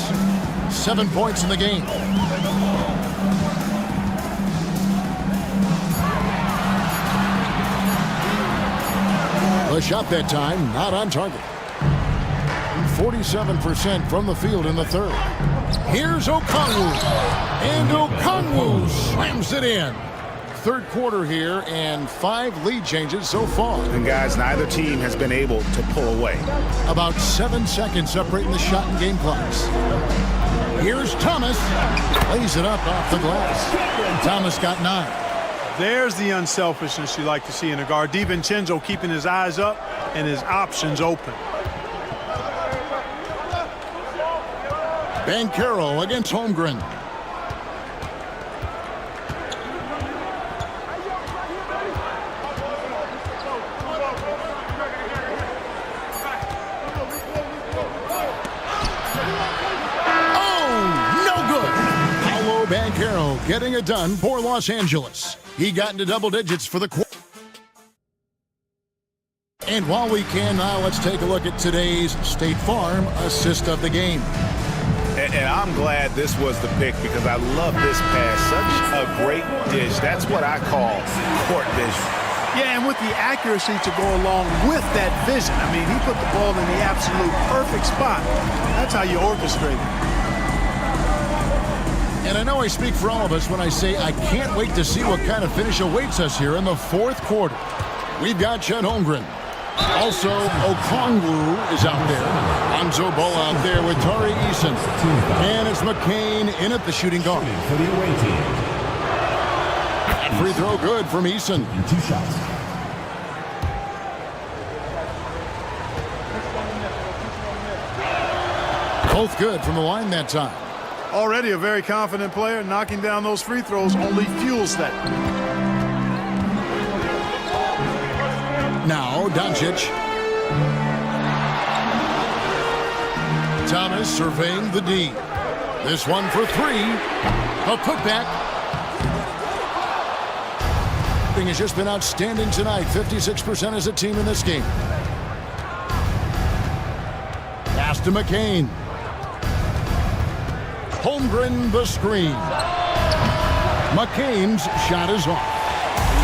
7 points in the game. The shot that time, not on target. 47% from the field in the third. Here's Okongwu. And Okongwu slams it in. Third quarter here, and 5 lead changes so far. And guys, neither team has been able to pull away. About 7 seconds separating the shot and game clocks. Here's Thomas. Lays it up off the glass. Thomas got 9. There's the unselfishness you like to see in a guard. DiVincenzo keeping his eyes up and his options open. Banchero against Holmgren. getting it done for Los Angeles. He got into double digits for the quarter. And while we can now, let's take a look at today's State Farm assist of the game. And I'm glad this was the pick because I love this pass. Such a great dish. That's what I call court vision. Yeah, and with the accuracy to go along with that vision. I mean, he put the ball in the absolute perfect spot. That's how you orchestrate it. And I know I speak for all of us when I say I can't wait to see what kind of finish awaits us here in the fourth quarter. We've got Chet Holmgren. Also, Okongwu is out there. Anzo Ball out there with Tari Eason. And it's McCain in at the shooting guard. That free throw good from Eason. 2 shots. Both good from the line that time. Already a very confident player. Knocking down those free throws only fuels that. Now, Doncic. Thomas surveying the D. This one for 3. A putback. Thing has just been outstanding tonight. 56% as a team in this game. Pass to McCain. Holmgren the screen. McCain's shot is off.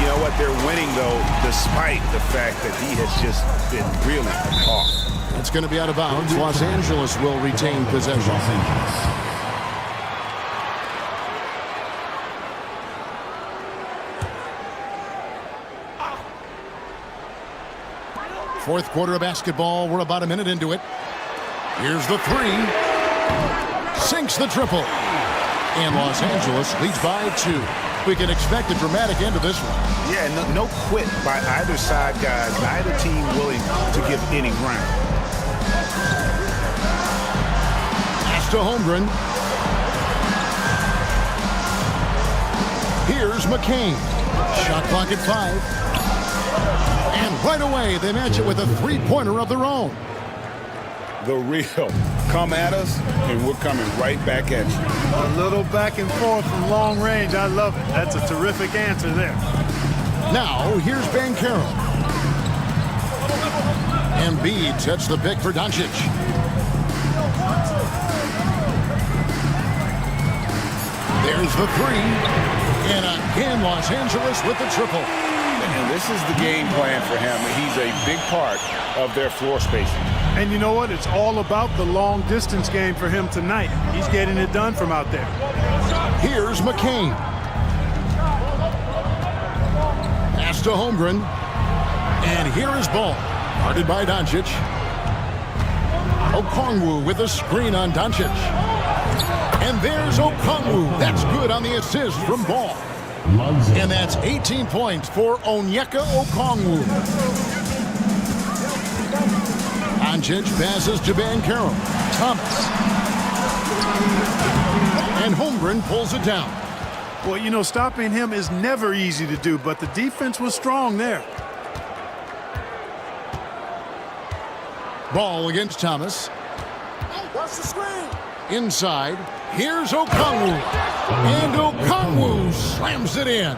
You know what? They're winning, though, despite the fact that he has just been really off. It's going to be out of bounds. Los Angeles will retain possession. Fourth quarter of basketball. We're about a minute into it. Here's the 3. Sinks the triple. And Los Angeles leads by 2. We can expect a dramatic end to this one. Yeah, no quit by either side, guys. Neither team willing to give any ground. Pass to Holmgren. Here's McCain. Shot clock at 5. And right away, they match it with a three-pointer of their own. The real. Come at us, and we're coming right back at you. A little back and forth from long range. I love it. That's a terrific answer there. Now, here's Banchero. Embiid sets the pick for Doncic. There's the 3. And again, Los Angeles with the triple. And this is the game plan for him. He's a big part of their floor spacing. And you know what? It's all about the long distance game for him tonight. He's getting it done from out there. Here's McCain. Pass to Holmgren. And here is Ball. Guarded by Doncic. Okongwu with a screen on Doncic. And there's Okongwu. That's good on the assist from Ball. And that's 18 points for Onyeka Okongwu. Doncic passes to Banchero. Thomas. And Holmgren pulls it down. Well, you know, stopping him is never easy to do, but the defense was strong there. Ball against Thomas. Watch the screen. Inside. Here's Okongwu. And Okongwu slams it in.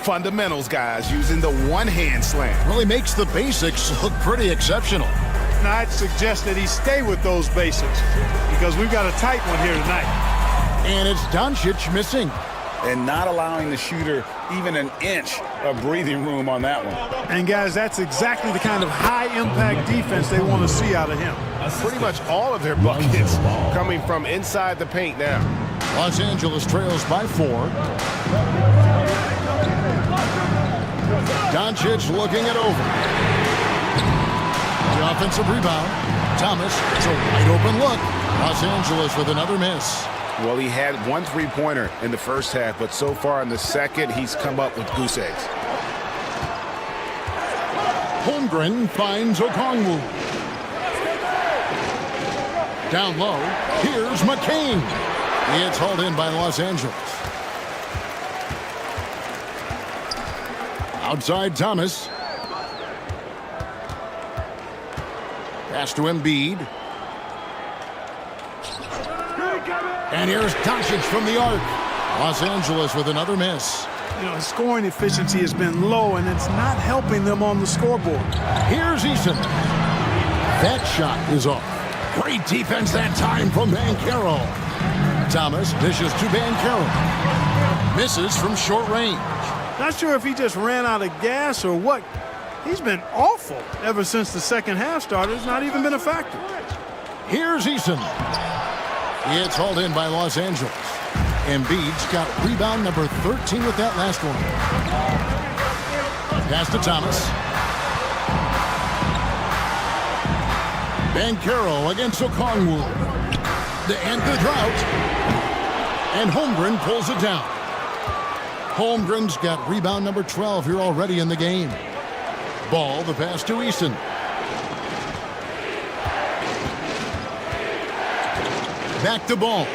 Fundamentals, guys, using the one-hand slam. Really makes the basics look pretty exceptional. And I'd suggest that he stay with those basics because we've got a tight one here tonight. And it's Doncic missing. And not allowing the shooter even an inch of breathing room on that one. And, guys, that's exactly the kind of high-impact defense they want to see out of him. Pretty much all of their buckets coming from inside the paint now. Los Angeles trails by 4. Doncic looking it over. The offensive rebound. Thomas, it's a wide open look. Los Angeles with another miss. Well, he had 1 3-pointer in the first half, but so far in the second, he's come up with goose eggs. Holmgren finds Okongwu. Down low, here's McCain. It's hauled in by Los Angeles. Outside Thomas. Pass to Embiid. And here's Doncic from the arc. Los Angeles with another miss. You know, his scoring efficiency has been low, and it's not helping them on the scoreboard. Here's Eason. That shot is off. Great defense that time from Banchero. Thomas dishes to Banchero. Misses from short range. Not sure if he just ran out of gas or what. He's been awful ever since the second half started. It's not even been a factor. Here's Eason. It's hauled in by Los Angeles. Embiid's got rebound number 13 with that last one. Pass to Thomas. Banchero against Okongwu. The end of the drought. And Holmgren pulls it down. Holmgren's got rebound number 12 here already in the game. Ball, the pass to Eason. Back to Ball.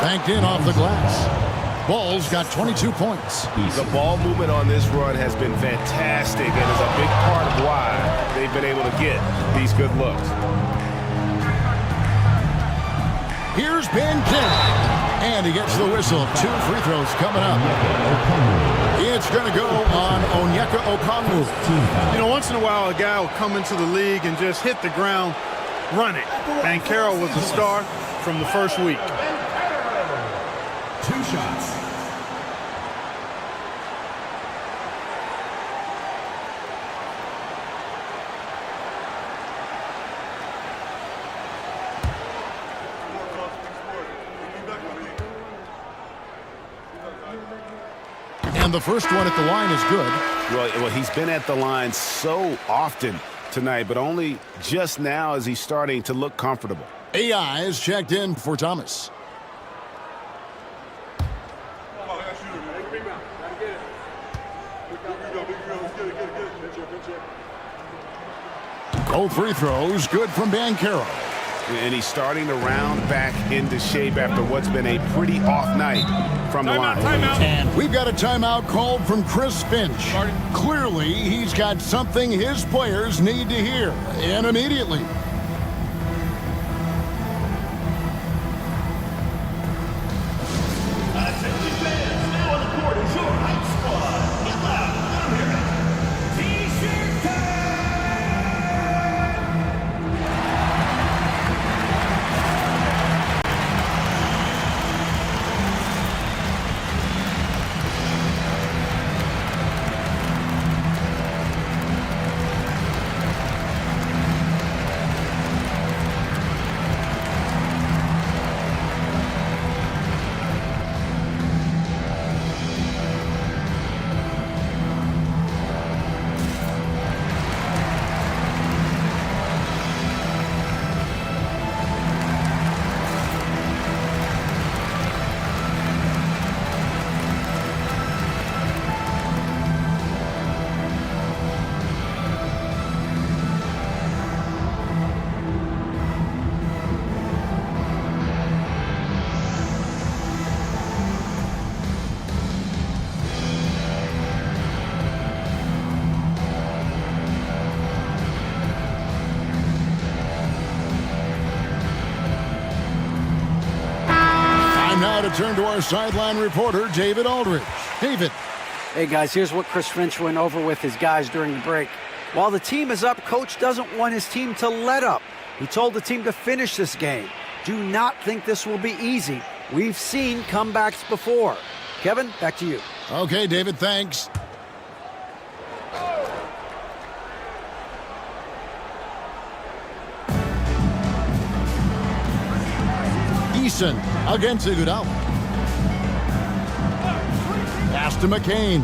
Banked in off the glass. Ball's got 22 points. The ball movement on this run has been fantastic and is a big part of why they've been able to get these good looks. Here's Banchero. And he gets the whistle. 2 free throws coming up. It's going to go on Onyeka Okongwu. You know, once in a while, a guy will come into the league and just hit the ground running. Banchero was the star from the first week. 2 shots. And the first one at the line is good. Well, he's been at the line so often tonight, but only just now is he starting to look comfortable. AI is checked in for Thomas. Both free throws good from Banchero. And he's starting to round back into shape after what's been a pretty off night from the line. And we've got a timeout called from Chris Finch. Clearly, he's got something his players need to hear, and immediately. Now to turn to our sideline reporter, David Aldridge. David. Hey, guys, here's what Chris Finch went over with his guys during the break. While the team is up, Coach doesn't want his team to let up. He told the team to finish this game. Do not think this will be easy. We've seen comebacks before. Kevin, back to you. Okay, David, thanks. Eason against Iguodala. Pass to McCain.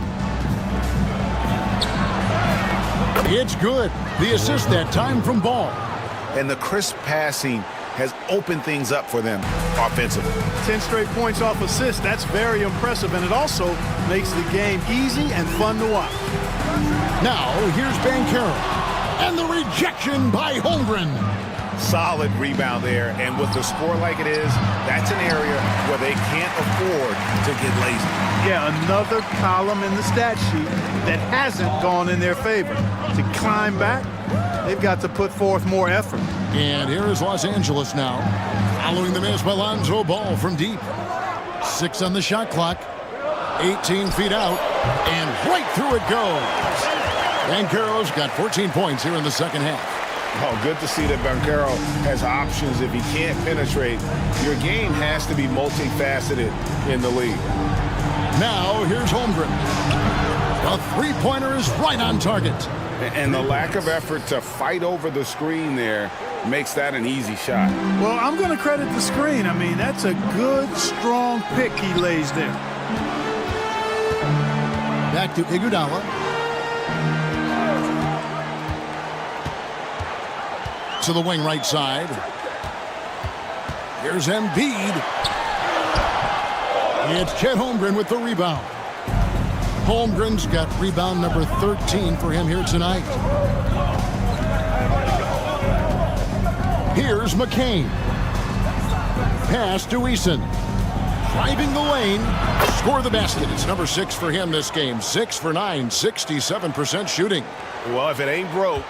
It's good. The assist that time from Ball. And the crisp passing has opened things up for them offensively. 10 straight points off assists. That's very impressive, and it also makes the game easy and fun to watch. Now, here's Banchero. And the rejection by Holmgren. Solid rebound there, and with the score like it is, that's an area where they can't afford to get lazy. Yeah, another column in the stat sheet that hasn't gone in their favor. To climb back, they've got to put forth more effort. And here is Los Angeles now, following the miss by Lonzo Ball from deep. 6 on the shot clock. 18 feet out, and right through it goes. Banchero's got 14 points here in the second half. Oh, good to see that Banchero has options if he can't penetrate. Your game has to be multifaceted in the league. Now, here's Holmgren. The three-pointer is right on target. And the lack of effort to fight over the screen there makes that an easy shot. Well, I'm going to credit the screen. I mean, that's a good, strong pick he lays there. Back to Iguodala. To the wing right side. Here's Embiid. It's Chet Holmgren with the rebound. Holmgren's got rebound number 13 for him here tonight. Here's McCain. Pass to Eason. Driving the lane. Score the basket. It's number 6 for him this game. 6 for 9, 67% shooting. Well, if it ain't broke,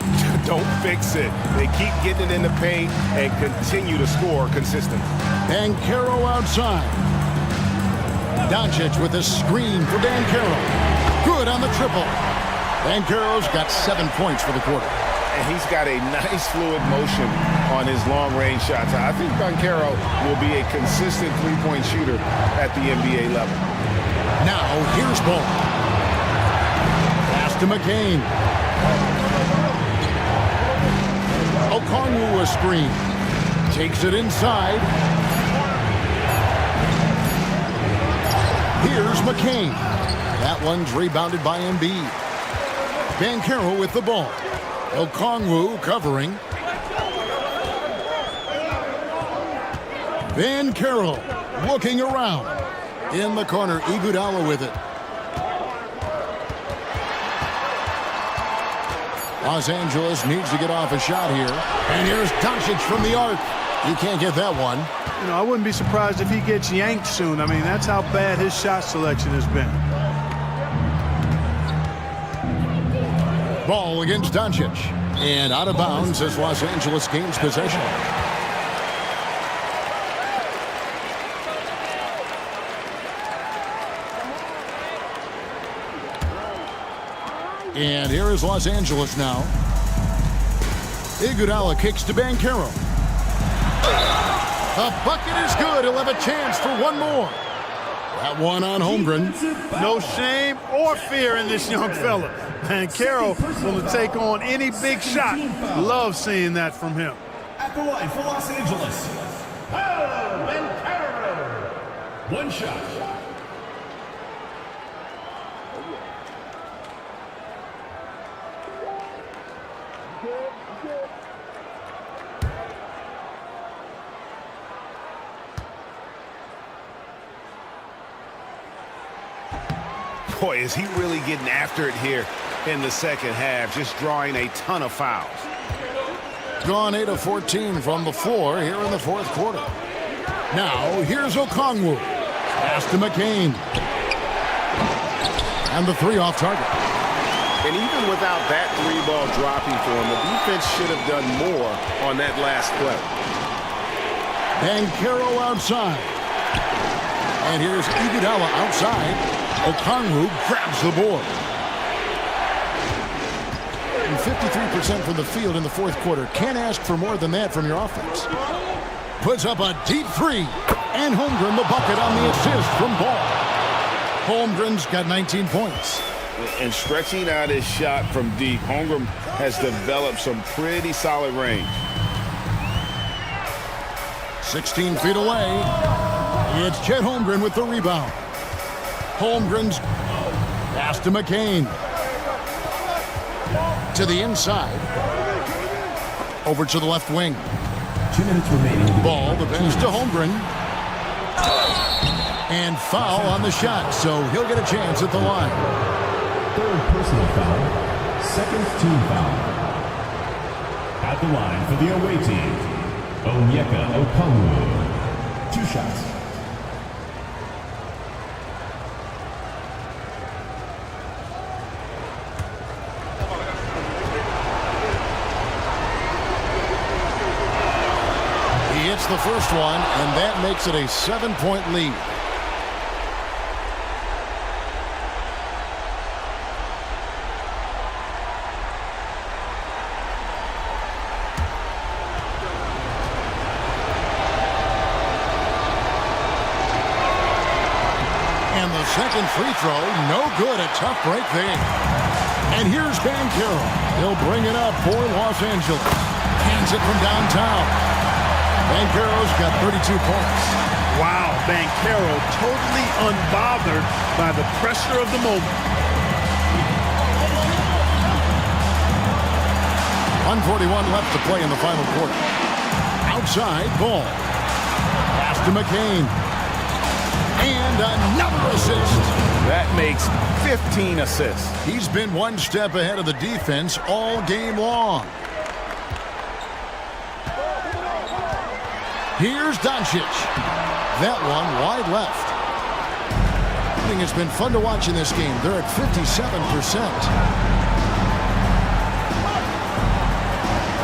don't fix it. They keep getting it in the paint and continue to score consistently. Banchero outside. Doncic with a screen for Banchero. Good on the triple. Banchero's got 7 points for the quarter. And he's got a nice fluid motion on his long-range shots. I think Banchero will be a consistent three-point shooter at the NBA level. Now, here's Ball. Pass to McCain. Okongwu a screen. Takes it inside. Here's McCain. That one's rebounded by Embiid. Banchero with the ball. Okongwu covering. Banchero looking around. In the corner, Iguodala with it. Los Angeles needs to get off a shot here. And here's Doncic from the arc. He can't get that one. You know, I wouldn't be surprised if he gets yanked soon. I mean, that's how bad his shot selection has been. Ball against Doncic. And out of bounds as Los Angeles gains possession. And here is Los Angeles now. Iguodala kicks to Banchero. The bucket is good. He'll have a chance for one more. That one on Holmgren. No shame or fear in this young fella. Banchero going to take on any big shot. Love seeing that from him. At the line for Los Angeles, Banchero. One shot. Boy, is he really getting after it here in the second half, just drawing a ton of fouls. Gone 8 of 14 from the floor here in the fourth quarter. Now, here's Okongwu. Pass to McCain. And the three off target. And even without that three ball dropping for him, the defense should have done more on that last play. Banchero outside. And here's Iguodala outside. Okongwu grabs the board. And 53% from the field in the fourth quarter. Can't ask for more than that from your offense. Puts up a deep three. And Holmgren the bucket on the assist from Ball. Holmgren's got 19 points. And stretching out his shot from deep, Holmgren has developed some pretty solid range. 16 feet away. It's Chet Holmgren with the rebound. Holmgren's pass to McCain. To the inside. Over to the left wing. 2 minutes remaining. Ball, the pass to Holmgren. And foul on the shot, so he'll get a chance at the line. Third personal foul. Second team foul. At the line for the away team, Onyeka Okongwu. 2 shots. He hits the first one, and that makes it a 7-point lead. second free throw. No good. A tough break there. And here's Banchero. He'll bring it up for Los Angeles. Hands it from downtown. Banchero's got 32 points. Wow, Banchero totally unbothered by the pressure of the moment. 1:41 left to play in the final quarter. Outside ball. Pass to McCain. And another assist. That makes 15 assists. He's been one step ahead of the defense all game long. Here's Doncic. That one wide left. It's been fun to watch in this game. They're at 57%.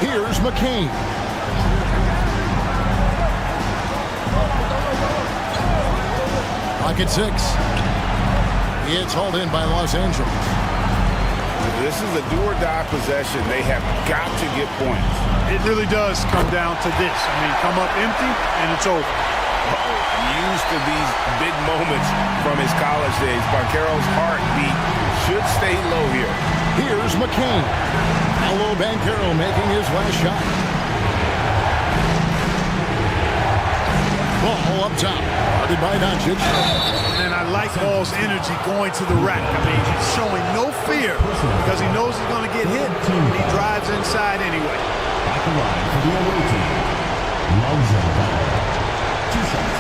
Here's McCain. Pocket 6. It's hauled in by Los Angeles. This is a do-or-die possession. They have got to get points. It really does come down to this. I mean, come up empty, and it's over. Used to these big moments from his college days. Banchero's heartbeat should stay low here. Here's McCain. Paolo Banchero making his last shot. Ball up top. Guarded by Doncic. And I like Ball's energy going to the rack. I mean, he's showing no fear because he knows he's going to get hit. He drives inside anyway. At the line for the away team, Lonzo Ball. 2 shots.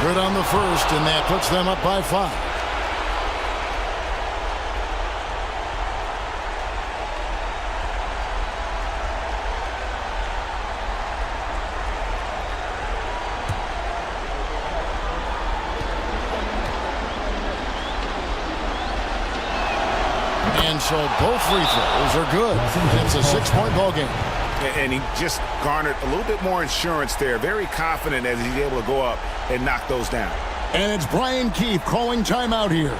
Good on the first, and that puts them up by 5. And so both free throws are good. It's a 6-point ball game. And he just garnered a little bit more insurance there. Very confident as he's able to go up and knock those down. And it's Brian Keefe calling timeout here.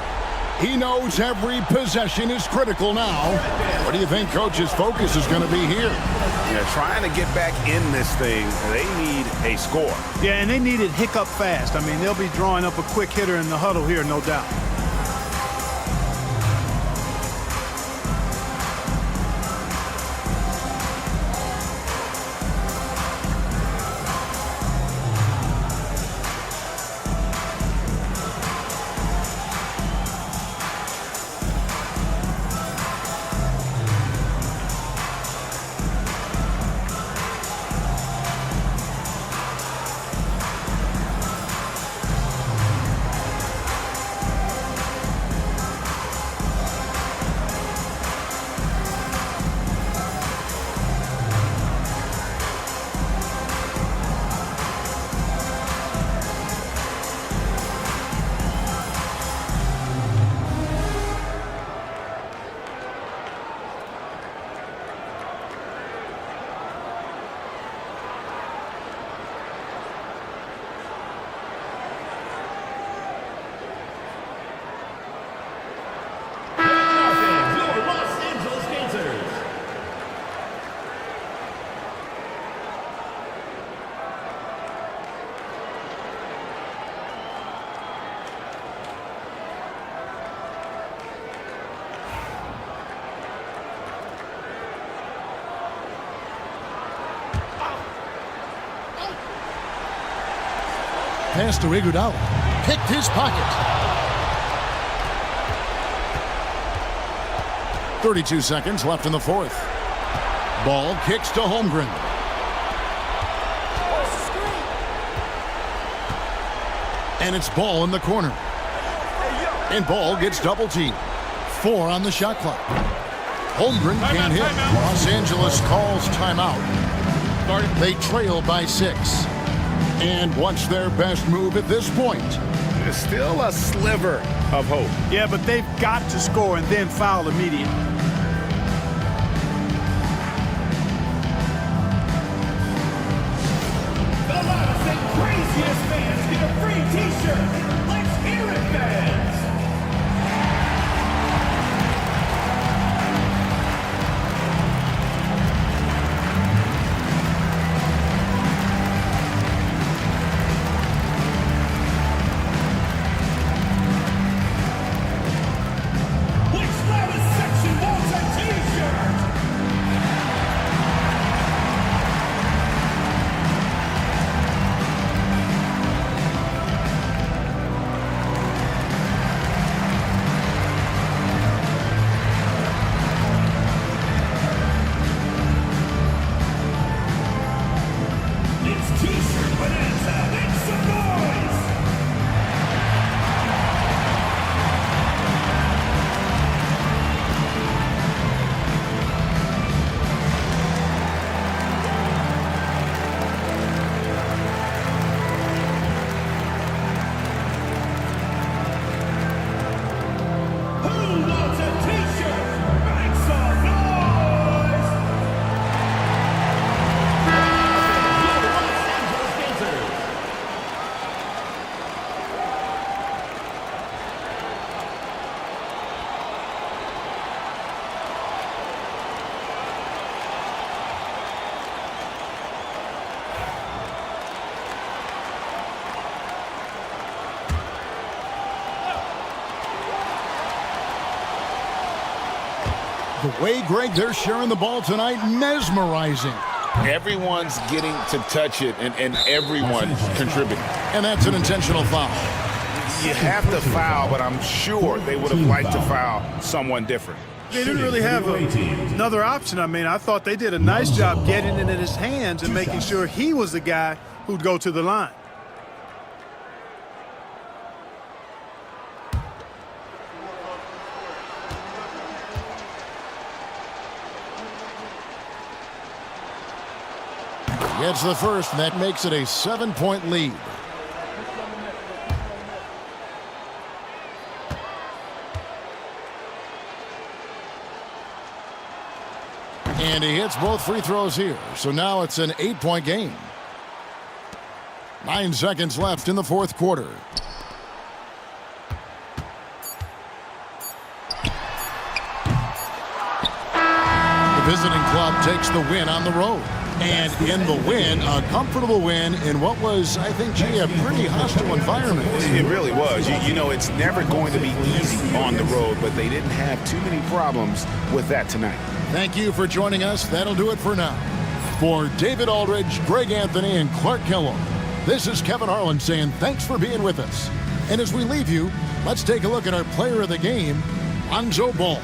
He knows every possession is critical now. What do you think Coach's focus is going to be here? Yeah, trying to get back in this thing. They need a score. Yeah, and they need it hiccup fast. I mean, they'll be drawing up a quick hitter in the huddle here, no doubt. Pass to Iguodala. Picked his pocket. 32 seconds left in the fourth. Ball kicks to Holmgren. And it's Ball in the corner. And Ball gets double teamed. 4 on the shot clock. Holmgren can't hit. Los Angeles calls timeout. They trail by 6. And what's their best move at this point? There's still a sliver of hope. Yeah, but they've got to score and then foul immediately. The loudest and craziest fans get a free t-shirt. Let's The way, Greg, they're sharing the ball tonight, mesmerizing. Everyone's getting to touch it, and everyone contributing. And that's an intentional foul. You have to foul, but I'm sure they would have liked to foul someone different. They didn't really have another option. I mean, I thought they did a nice job getting it in his hands and making sure he was the guy who'd go to the line. Gets the first, and that makes it a 7-point lead. And he hits both free throws here. So now it's an 8-point game. 9 seconds left in the fourth quarter. The visiting club takes the win on the road. And in the win, a comfortable win in what was, I think, gee, a pretty hostile environment. It really was. You know, it's never going to be easy on the road, but they didn't have too many problems with that tonight. Thank you for joining us. That'll do it for now. For David Aldridge, Greg Anthony, and Clark Kellogg, this is Kevin Harlan saying thanks for being with us. And as we leave you, let's take a look at our player of the game, Lonzo Ball.